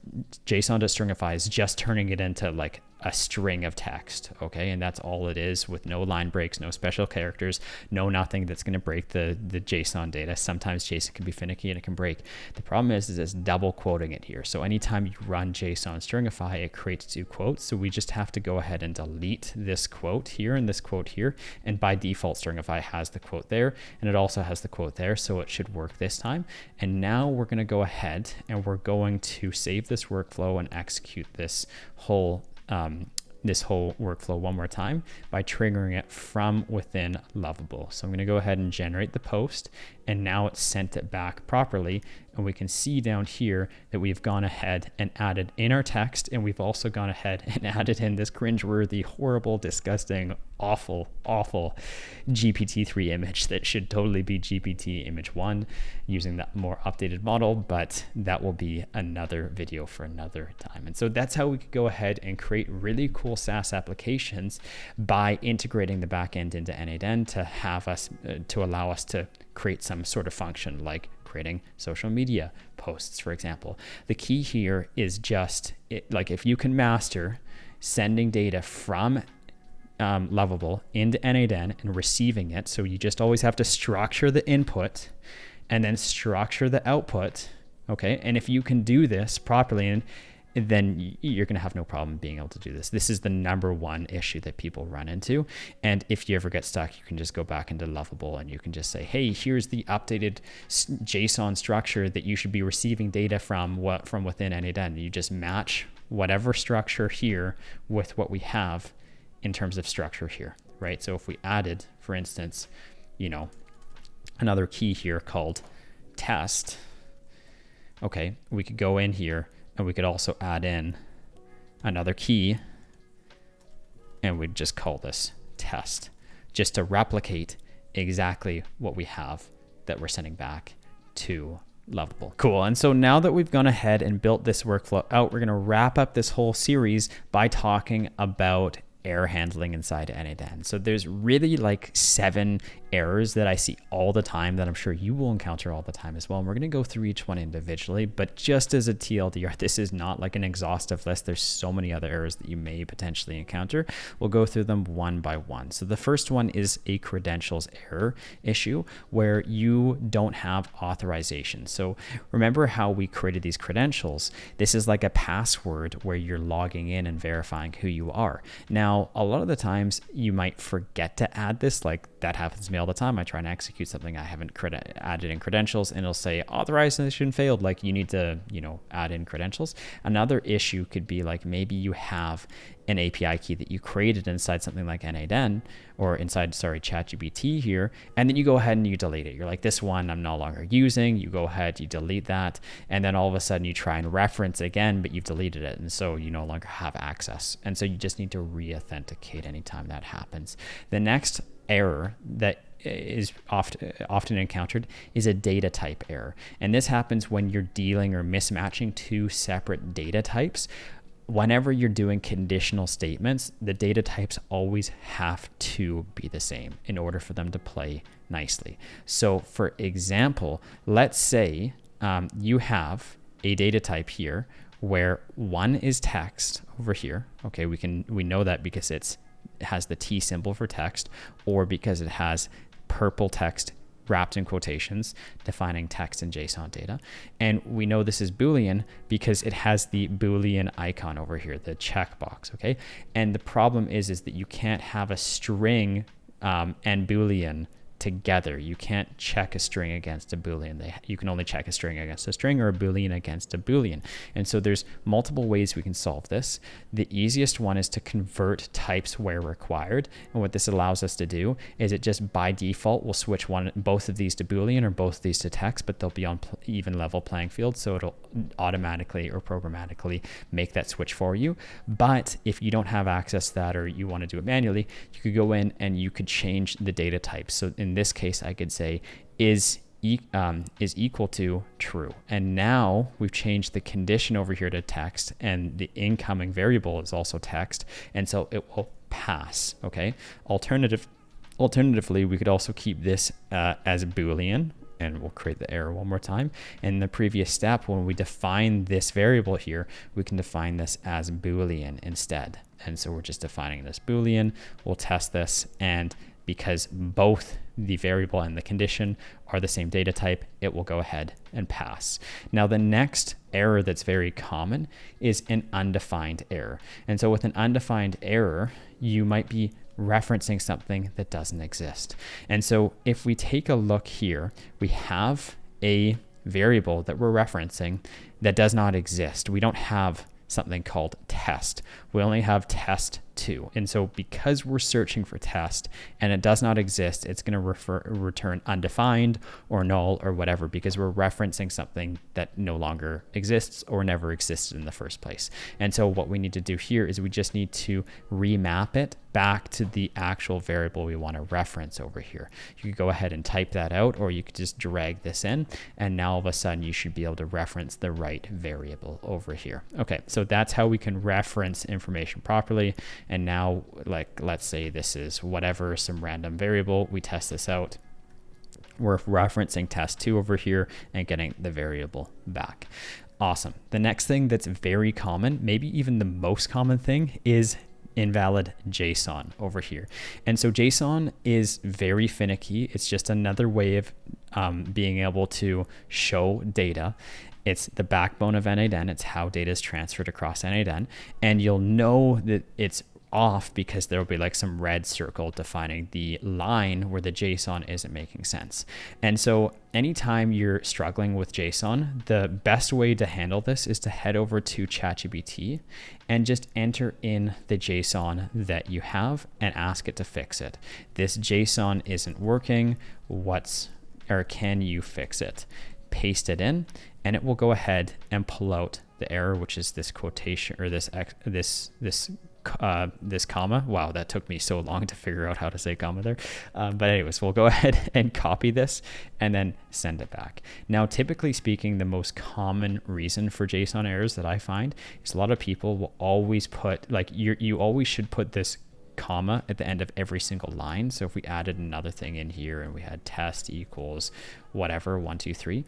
JSON.stringify is just turning it into like a string of text, okay? And that's all it is, with no line breaks, no special characters, no nothing that's going to break the JSON data. Sometimes JSON can be finicky and it can break. The problem is it's double quoting it here. So anytime you run JSON stringify, it creates two quotes. So we just have to go ahead and delete this quote here and this quote here. And by default, stringify has the quote there, and it also has the quote there. So it should work this time. And now we're going to go ahead and we're going to save this workflow and execute this whole workflow one more time by triggering it from within Lovable. So I'm going to go ahead and generate the post, and now it's sent it back properly. And we can see down here that we've gone ahead and added in our text, and we've also gone ahead and added in this cringeworthy, horrible, disgusting, awful GPT-3 image that should totally be GPT image 1 using that more updated model, but that will be another video for another time. And so that's how we could go ahead and create really cool SaaS applications by integrating the backend into n8n to have us to allow us to create some sort of function like creating social media posts, for example. The key here is just like if you can master sending data from Lovable into n8n and receiving it, so you just always have to structure the input and then structure the output, okay? And if you can do this properly, and then you're gonna have no problem being able to do this. This is the #1 issue that people run into. And if you ever get stuck, you can just go back into Lovable and you can just say, hey, here's the updated JSON structure that you should be receiving data from within n8n. You just match whatever structure here with what we have in terms of structure here, right? So if we added, for instance, another key here called test, okay, we could go in here and we could also add in another key, and we'd just call this test, just to replicate exactly what we have that we're sending back to Lovable. Cool. And so now that we've gone ahead and built this workflow out, we're going to wrap up this whole series by talking about error handling inside n8n. So there's really like 7 errors that I see all the time that I'm sure you will encounter all the time as well. And we're going to go through each one individually, but just as a TLDR, this is not like an exhaustive list. There's so many other errors that you may potentially encounter. We'll go through them one by one. So the first one is a credentials error issue where you don't have authorization. So remember how we created these credentials? This is like a password where you're logging in and verifying who you are. Now, a lot of the times you might forget to add this, like that happens to me all the time. I try and execute something I haven't added in credentials and it'll say authorization failed, like you need to, add in credentials. Another issue could be like maybe you have an API key that you created inside something like n8n or inside, ChatGPT here, and then you go ahead and you delete it. You're like, this one I'm no longer using. You go ahead, you delete that, and then all of a sudden you try and reference again, but you've deleted it, and so you no longer have access. And so you just need to re-authenticate anytime that happens. The next error that is often encountered is a data type error. And this happens when you're dealing or mismatching 2 separate data types. Whenever you're doing conditional statements, the data types always have to be the same in order for them to play nicely. So for example, let's say you have a data type here where one is text over here. Okay, we know that because it has the T symbol for text, or because it has purple text wrapped in quotations defining text and JSON data. And we know this is Boolean because it has the Boolean icon over here, the checkbox, okay? And the problem is that you can't have a string and Boolean together. You can't check a string against a Boolean. You can only check a string against a string or a Boolean against a Boolean. And so there's multiple ways we can solve this. The easiest one is to convert types where required. And what this allows us to do is it just by default will switch both of these to Boolean or both of these to text, but they'll be on even level playing field. So it'll automatically or programmatically make that switch for you. But if you don't have access to that or you want to do it manually, you could go in and you could change the data type. So in this case, I could say is equal to true. And now we've changed the condition over here to text, and the incoming variable is also text, and so it will pass. Okay. Alternatively, we could also keep this as Boolean, and we'll create the error one more time. In the previous step, when we define this variable here, we can define this as Boolean instead. And so we're just defining this Boolean. We'll test this, and because both the variable and the condition are the same data type, it will go ahead and pass. Now, the next error that's very common is an undefined error. And so with an undefined error, you might be referencing something that doesn't exist. And so if we take a look here, we have a variable that we're referencing that does not exist. We don't have something called test. We only have test2. And so because we're searching for test and it does not exist, it's going to return undefined or null or whatever, because we're referencing something that no longer exists or never existed in the first place. And so what we need to do here is we just need to remap it back to the actual variable we want to reference over here. You could go ahead and type that out, or you could just drag this in, and now all of a sudden you should be able to reference the right variable over here. Okay, so that's how we can reference information properly. And now, like, let's say this is whatever, some random variable. We test this out. We're referencing test2 over here and getting the variable back. Awesome. The next thing that's very common, maybe even the most common thing, is invalid JSON over here. And so JSON is very finicky. It's just another way of being able to show data. It's the backbone of n8n. It's how data is transferred across n8n. And you'll know that it's off because there will be like some red circle defining the line where the JSON isn't making sense. And so anytime you're struggling with JSON, the best way to handle this is to head over to ChatGPT and just enter in the JSON that you have and ask it to fix it. This JSON isn't working. Can you fix it? Paste it in, and it will go ahead and pull out the error, which is this quotation or this comma. Wow, that took me so long to figure out how to say comma there. But anyways, we'll go ahead and copy this and then send it back. Now, typically speaking, the most common reason for JSON errors that I find is a lot of people will always put, like, you always should put this comma at the end of every single line. So if we added another thing in here and we had test equals whatever, 1, 2, 3,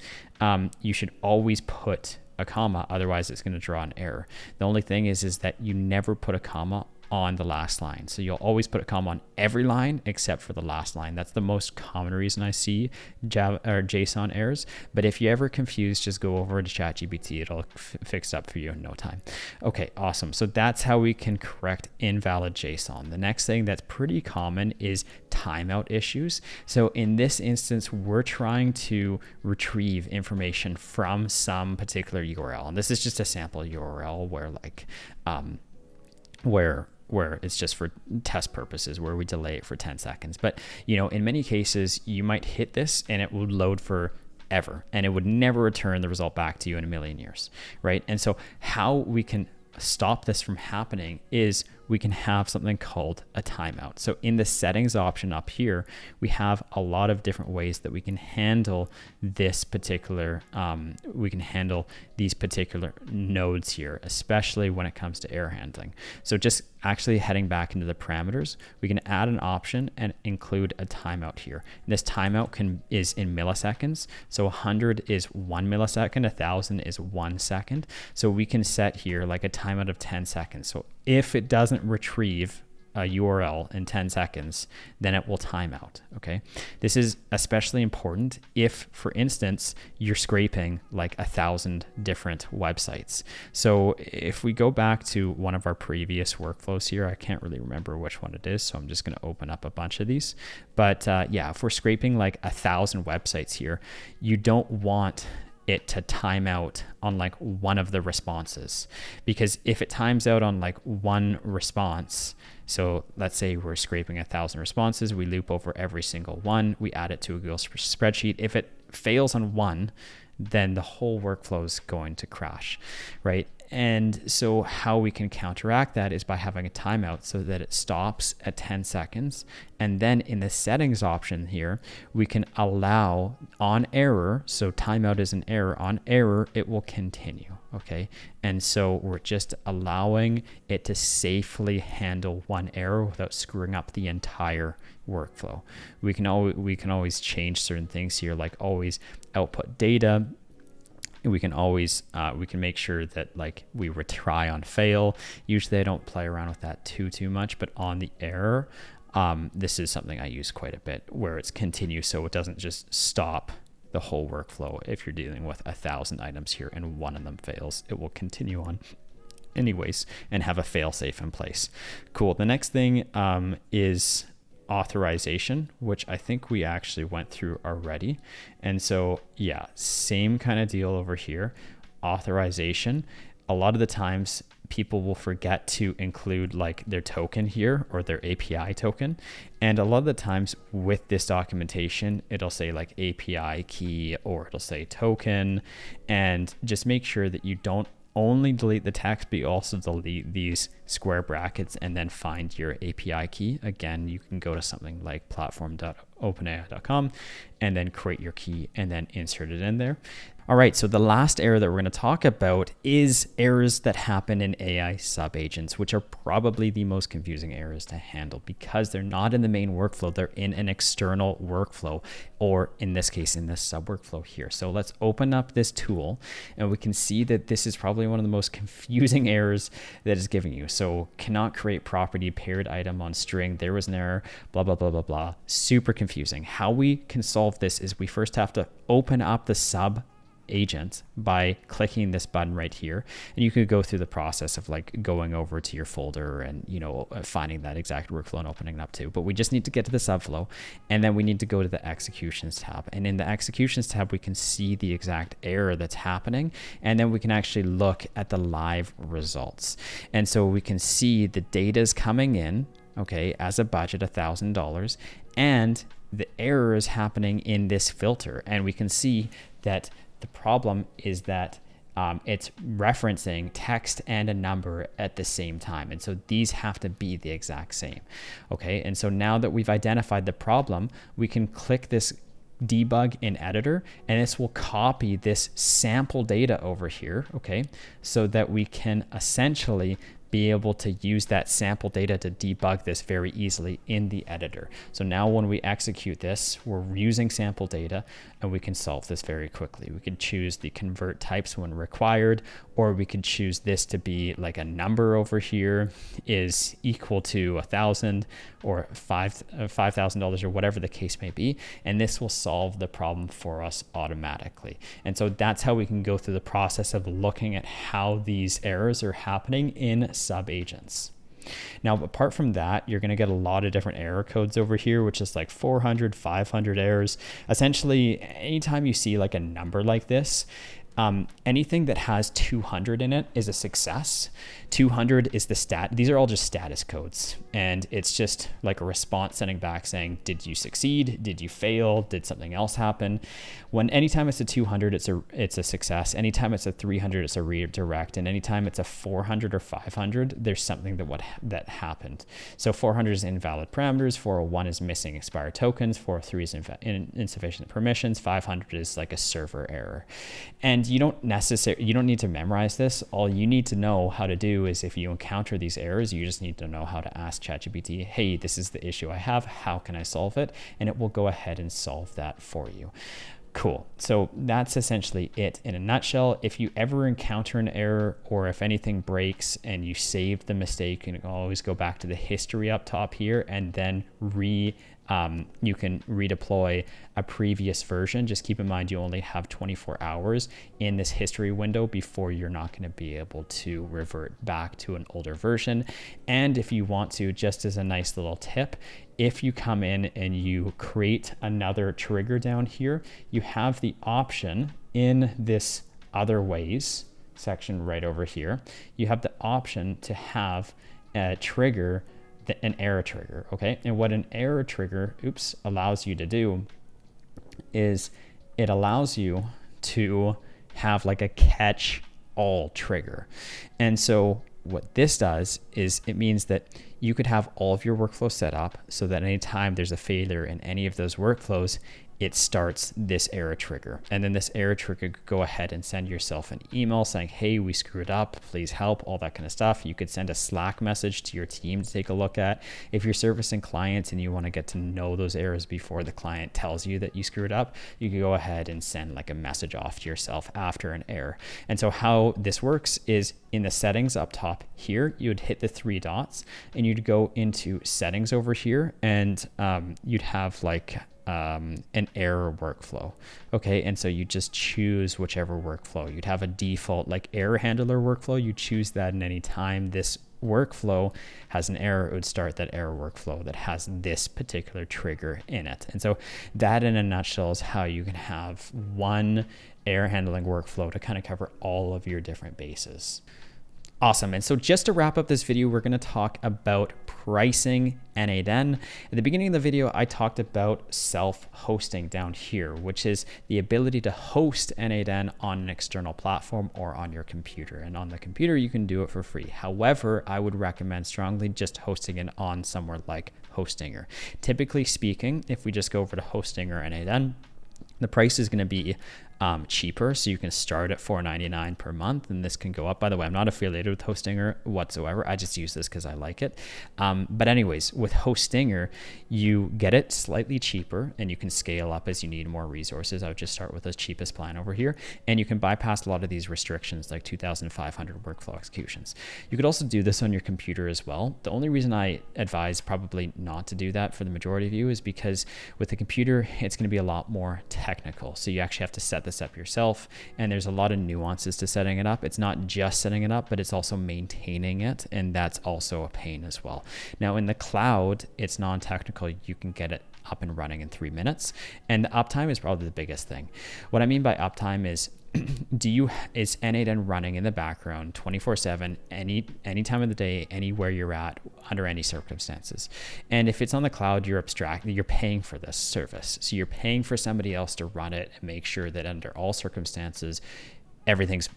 you should always put a comma, otherwise it's going to draw an error. The only thing is that you never put a comma on the last line. So you'll always put a comma on every line except for the last line. That's the most common reason I see Java or JSON errors. But if you're ever confused, just go over to ChatGPT. It'll fix up for you in no time. Okay, awesome. So that's how we can correct invalid JSON. The next thing that's pretty common is timeout issues. So in this instance, we're trying to retrieve information from some particular URL. And this is just a sample URL where like, where it's just for test purposes, where we delay it for 10 seconds. But, you know, in many cases, you might hit this and it would load for ever, and it would never return the result back to you in a million years, right? And so how we can stop this from happening is we can have something called a timeout. So in the settings option up here, we have a lot of different ways that we can handle this particular, these particular nodes here, especially when it comes to error handling. So just actually heading back into the parameters, we can add an option and include a timeout here. And this timeout is in milliseconds. So 100 is 1 millisecond, 1,000 is 1 second. So we can set here like a timeout of 10 seconds. So if it doesn't retrieve a URL in 10 seconds, then it will time out, okay? This is especially important if, for instance, you're scraping like 1,000 different websites. So if we go back to one of our previous workflows here, I can't really remember which one it is, so I'm just gonna open up a bunch of these. But yeah, if we're scraping like 1,000 websites here, you don't want it to time out on like one of the responses, because if it times out on like one response, so let's say we're scraping 1,000 responses, we loop over every single one, we add it to a Google spreadsheet. If it fails on one, then the whole workflow is going to crash, right? And so how we can counteract that is by having a timeout so that it stops at 10 seconds. And then in the settings option here, we can allow on error. So timeout is an error. On error, it will continue. Okay. And so we're just allowing it to safely handle one error without screwing up the entire workflow. We can always change certain things here, like always output data. We can always, we can make sure that like we retry on fail. Usually I don't play around with that too much, but on the error, this is something I use quite a bit, where it's continuous, so it doesn't just stop the whole workflow. If you're dealing with 1,000 items here and one of them fails, it will continue on anyways and have a fail safe in place. Cool. The next thing is authorization, which I think we actually went through already. And so yeah, same kind of deal over here. Authorization, a lot of the times people will forget to include like their token here or their API token. And a lot of the times with this documentation, it'll say like API key or it'll say token, and just make sure that you don't only delete the text, but you also delete these square brackets and then find your API key. Again, you can go to something like platform.openai.com and then create your key and then insert it in there. All right, so the last error that we're going to talk about is errors that happen in AI subagents, which are probably the most confusing errors to handle because they're not in the main workflow, they're in an external workflow, or in this case, in this sub workflow here. So let's open up this tool and we can see that this is probably one of the most confusing errors that is giving you. So cannot create property paired item on string, there was an error, blah, blah, blah, blah, blah. Super confusing. How we can solve this is we first have to open up the sub agent by clicking this button right here, and you could go through the process of like going over to your folder and, you know, finding that exact workflow and opening it up too. But we just need to get to the subflow, and then we need to go to the executions tab, and in the executions tab we can see the exact error that's happening, and then we can actually look at the live results. And so we can see the data is coming in, okay, as a budget $1,000, and the error is happening in this filter, and we can see that the problem is that it's referencing text and a number at the same time. And so these have to be the exact same. Okay, and so now that we've identified the problem, we can click this debug in editor, and this will copy this sample data over here, okay, so that we can essentially be able to use that sample data to debug this very easily in the editor. So now when we execute this, we're using sample data and we can solve this very quickly. We can choose the convert types when required, or we could choose this to be like a number over here is equal to 1,000 or $5,000 or whatever the case may be. And this will solve the problem for us automatically. And so that's how we can go through the process of looking at how these errors are happening in sub-agents. Now, apart from that, you're going to get a lot of different error codes over here, which is like 400, 500 errors. Essentially, anytime you see like a number like this, anything that has 200 in it is a success. 200 is the stat. These are all just status codes. And it's just like a response sending back saying, did you succeed? Did you fail? Did something else happen? Anytime it's a 200, it's a success. Anytime it's a 300, it's a redirect. And anytime it's a 400 or 500, there's something that happened. So 400 is invalid parameters. 401 is missing expired tokens. 403 is insufficient permissions. 500 is like a server error. And you don't need to memorize this. All you need to know how to do is if you encounter these errors, you just need to know how to ask ChatGPT, hey, this is the issue I have. How can I solve it? And it will go ahead and solve that for you. Cool. So that's essentially it in a nutshell. If you ever encounter an error or if anything breaks and you saved the mistake, you can always go back to the history up top here and then you can redeploy a previous version. Just keep in mind you only have 24 hours in this history window before you're not going to be able to revert back to an older version. And if you want to, just as a nice little tip, if you come in and you create another trigger down here, you have the option in this other ways section right over here, you have the option to have a trigger, an error trigger, okay? And what an error trigger, allows you to do is it allows you to have like a catch all trigger. And so what this does is it means that you could have all of your workflows set up so that anytime there's a failure in any of those workflows, it starts this error trigger. And then this error trigger could go ahead and send yourself an email saying, hey, we screwed up, please help, all that kind of stuff. You could send a Slack message to your team to take a look at. If you're servicing clients and you want to get to know those errors before the client tells you that you screwed up, you can go ahead and send like a message off to yourself after an error. And so how this works is in the settings up top here, you would hit the 3 dots and you'd go into settings over here and you'd have like an error workflow. Okay. And so you just choose whichever workflow. You'd have a default like error handler workflow. You choose that, and any time this workflow has an error, it would start that error workflow that has this particular trigger in it. And so that in a nutshell is how you can have one error handling workflow to kind of cover all of your different bases. Awesome. And so just to wrap up this video, we're going to talk about pricing n8n. At the beginning of the video, I talked about self-hosting down here, which is the ability to host n8n on an external platform or on your computer. And on the computer, you can do it for free. However, I would recommend strongly just hosting it on somewhere like Hostinger. Typically speaking, if we just go over to Hostinger n8n, the price is going to be cheaper. So you can start at $4.99 per month, and this can go up. By the way, I'm not affiliated with Hostinger whatsoever. I just use this because I like it. But anyways, with Hostinger, you get it slightly cheaper and you can scale up as you need more resources. I would just start with the cheapest plan over here, and you can bypass a lot of these restrictions like 2,500 workflow executions. You could also do this on your computer as well. The only reason I advise probably not to do that for the majority of you is because with the computer, it's going to be a lot more technical. So you actually have to set this up yourself, and there's a lot of nuances to setting it up. It's not just setting it up, but it's also maintaining it, and that's also a pain as well. Now in the cloud, it's non-technical. You can get it up and running in 3 minutes, and the uptime is probably the biggest thing. What I mean by uptime is is n8n running in the background 24/7 any time of the day, anywhere you're at, under any circumstances. And if it's on the cloud, you're paying for this service, so you're paying for somebody else to run it and make sure that under all circumstances everything's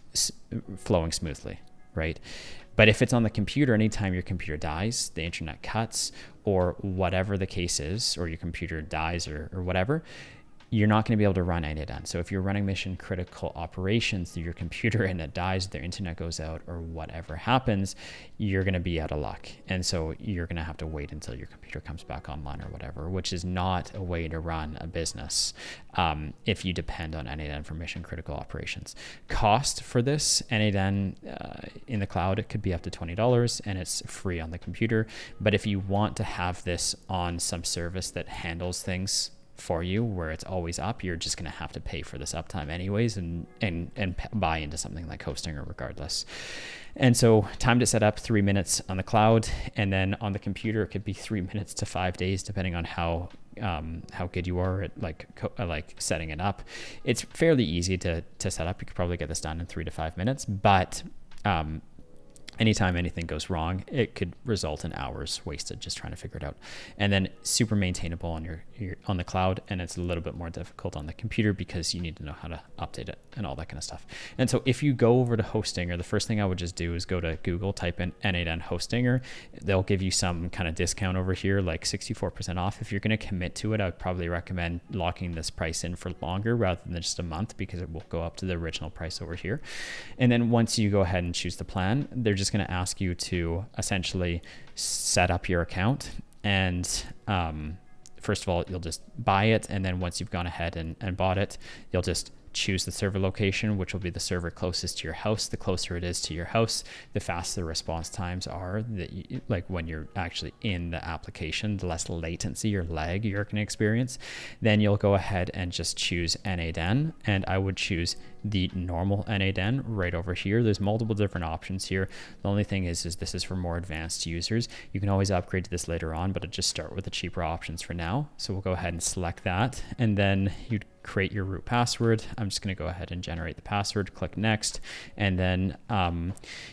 flowing smoothly, right? But if it's on the computer, anytime your computer dies, the internet cuts, or whatever the case is, or your computer dies or whatever, you're not going to be able to run n8n. So if you're running mission critical operations through your computer and it dies, their internet goes out or whatever happens, you're going to be out of luck. And so you're going to have to wait until your computer comes back online or whatever, which is not a way to run a business if you depend on n8n for mission critical operations. Cost for this n8n in the cloud, it could be up to $20 and it's free on the computer. But if you want to have this on some service that handles things for you where it's always up, you're just going to have to pay for this uptime anyways and buy into something like Hostinger regardless. And so time to set up 3 minutes on the cloud, and then on the computer it could be 3 minutes to 5 days depending on how good you are at like setting it up. It's fairly easy to set up. You could probably get this done in 3 to 5 minutes, but anytime anything goes wrong, it could result in hours wasted just trying to figure it out. And then super maintainable on your on the cloud, and it's a little bit more difficult on the computer because you need to know how to update it and all that kind of stuff. And so if you go over to Hostinger, the first thing I would just do is go to Google, type in n8n Hostinger. They'll give you some kind of discount over here, like 64% off. If you're going to commit to it, I would probably recommend locking this price in for longer rather than just a month, because it will go up to the original price over here. And then once you go ahead and choose the plan, they're just going to ask you to essentially set up your account. And first of all, you'll just buy it. And then once you've gone ahead and bought it, you'll just choose the server location, which will be the server closest to your house. The closer it is to your house, the faster the response times are, that you, like when you're actually in the application, the less latency or lag you're going to experience. Then you'll go ahead and just choose n8n, and I would choose the normal n8n right over here. There's multiple different options here. The only thing is this is for more advanced users. You can always upgrade to this later on, but I'd just start with the cheaper options for now. So we'll go ahead and select that, and then you'd create your root password. I'm just going to go ahead and generate the password, click next, and then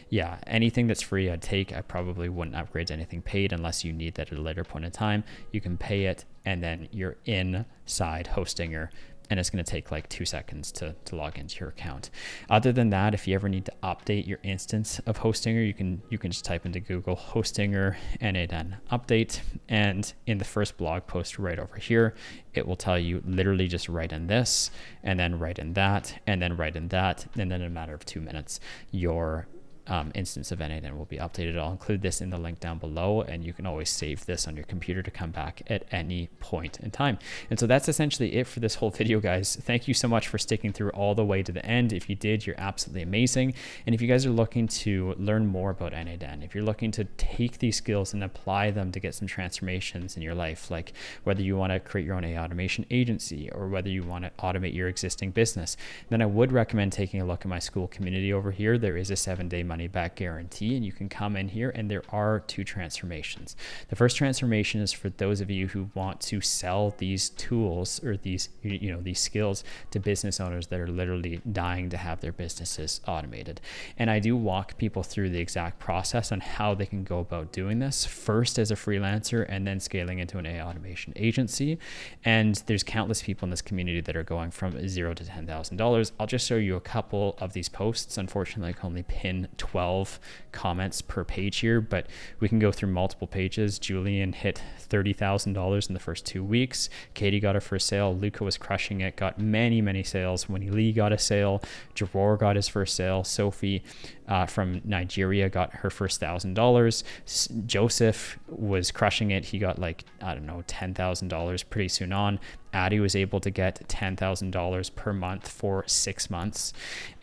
yeah, anything that's free I'd take. I probably wouldn't upgrade to anything paid unless you need that at a later point in time. You can pay it, and then you're inside Hostinger, and it's going to take like 2 seconds to log into your account. Other than that, if you ever need to update your instance of Hostinger, you can just type into Google Hostinger n8n update, and in the first blog post right over here, it will tell you literally just write in this, and then write in that, and then write in that, and then in a matter of 2 minutes, your instance of n8n will be updated. I'll include this in the link down below, and you can always save this on your computer to come back at any point in time. And so that's essentially it for this whole video, guys. Thank you so much for sticking through all the way to the end. If you did, you're absolutely amazing. And if you guys are looking to learn more about n8n, if you're looking to take these skills and apply them to get some transformations in your life, like whether you want to create your own AI automation agency or whether you want to automate your existing business, then I would recommend taking a look at my school community over here. There is a 7-day money back guarantee, and you can come in here, and there are 2 transformations. The first transformation is for those of you who want to sell these tools or these skills to business owners that are literally dying to have their businesses automated. And I do walk people through the exact process on how they can go about doing this, first as a freelancer and then scaling into an AI automation agency. And there's countless people in this community that are going from $0 to $10,000. I'll just show you a couple of these posts. Unfortunately, I can only pin 12 comments per page here, but we can go through multiple pages. Julian hit $30,000 in the first 2 weeks. Katie got her first sale. Luca was crushing it, got many sales. Winnie Lee got a sale. Jaror got his first sale. Sophie from Nigeria got her first $1,000. Joseph was crushing it. He got like, I don't know, $10,000 pretty soon on. Addie was able to get $10,000 per month for 6 months,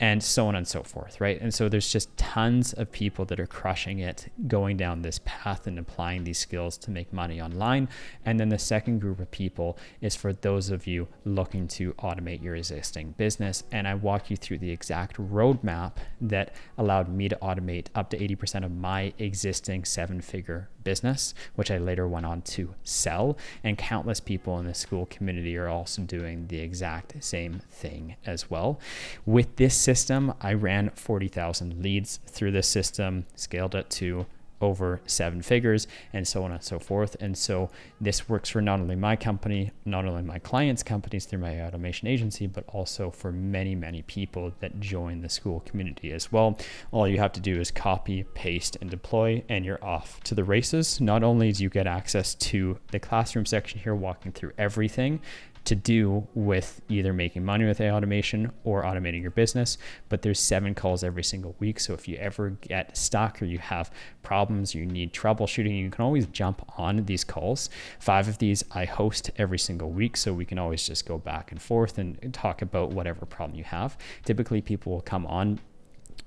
and so on and so forth, right? And so there's just tons of people that are crushing it, going down this path and applying these skills to make money online. And then the second group of people is for those of you looking to automate your existing business. And I walk you through the exact roadmap that allowed me to automate up to 80% of my existing 7-figure business, which I later went on to sell. And countless people in the school community are also doing the exact same thing as well. With this system, I ran 40,000 leads through this system, scaled it to over 7 figures, and so on and so forth. And so this works for not only my company, not only my clients' companies through my automation agency, but also for many people that join the school community as well. All you have to do is copy, paste, and deploy, and you're off to the races. Not only do you get access to the classroom section here, walking through everything, to do with either making money with AI automation or automating your business. But there's 7 calls every single week. So if you ever get stuck or you have problems, you need troubleshooting, you can always jump on these calls. 5 of these I host every single week, so we can always just go back and forth and talk about whatever problem you have. Typically people will come on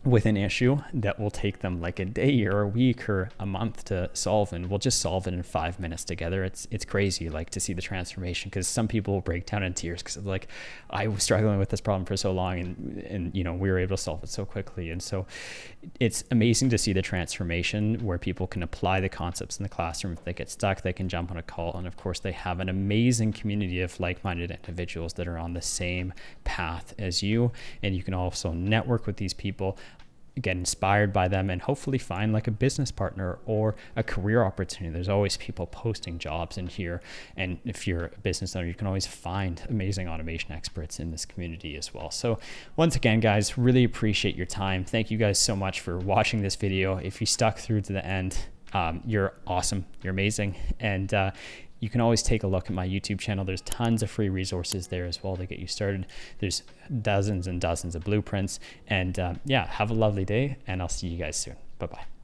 with an issue that will take them like a day or a week or a month to solve, and we'll just solve it in 5 minutes together. It's crazy, like, to see the transformation, because some people will break down in tears because like, I was struggling with this problem for so long, and you know, we were able to solve it so quickly. And so it's amazing to see the transformation where people can apply the concepts in the classroom. If they get stuck, they can jump on a call, and of course they have an amazing community of like-minded individuals that are on the same path as you, and you can also network with these people, get inspired by them, and hopefully find like a business partner or a career opportunity. There's always people posting jobs in here, and if you're a business owner, you can always find amazing automation experts in this community as well. So once again, guys, really appreciate your time. Thank you guys so much for watching this video. If you stuck through to the end, you're awesome, you're amazing. And you can always take a look at my YouTube channel. There's tons of free resources there as well to get you started. There's dozens and dozens of blueprints. And yeah, have a lovely day, and I'll see you guys soon. Bye-bye.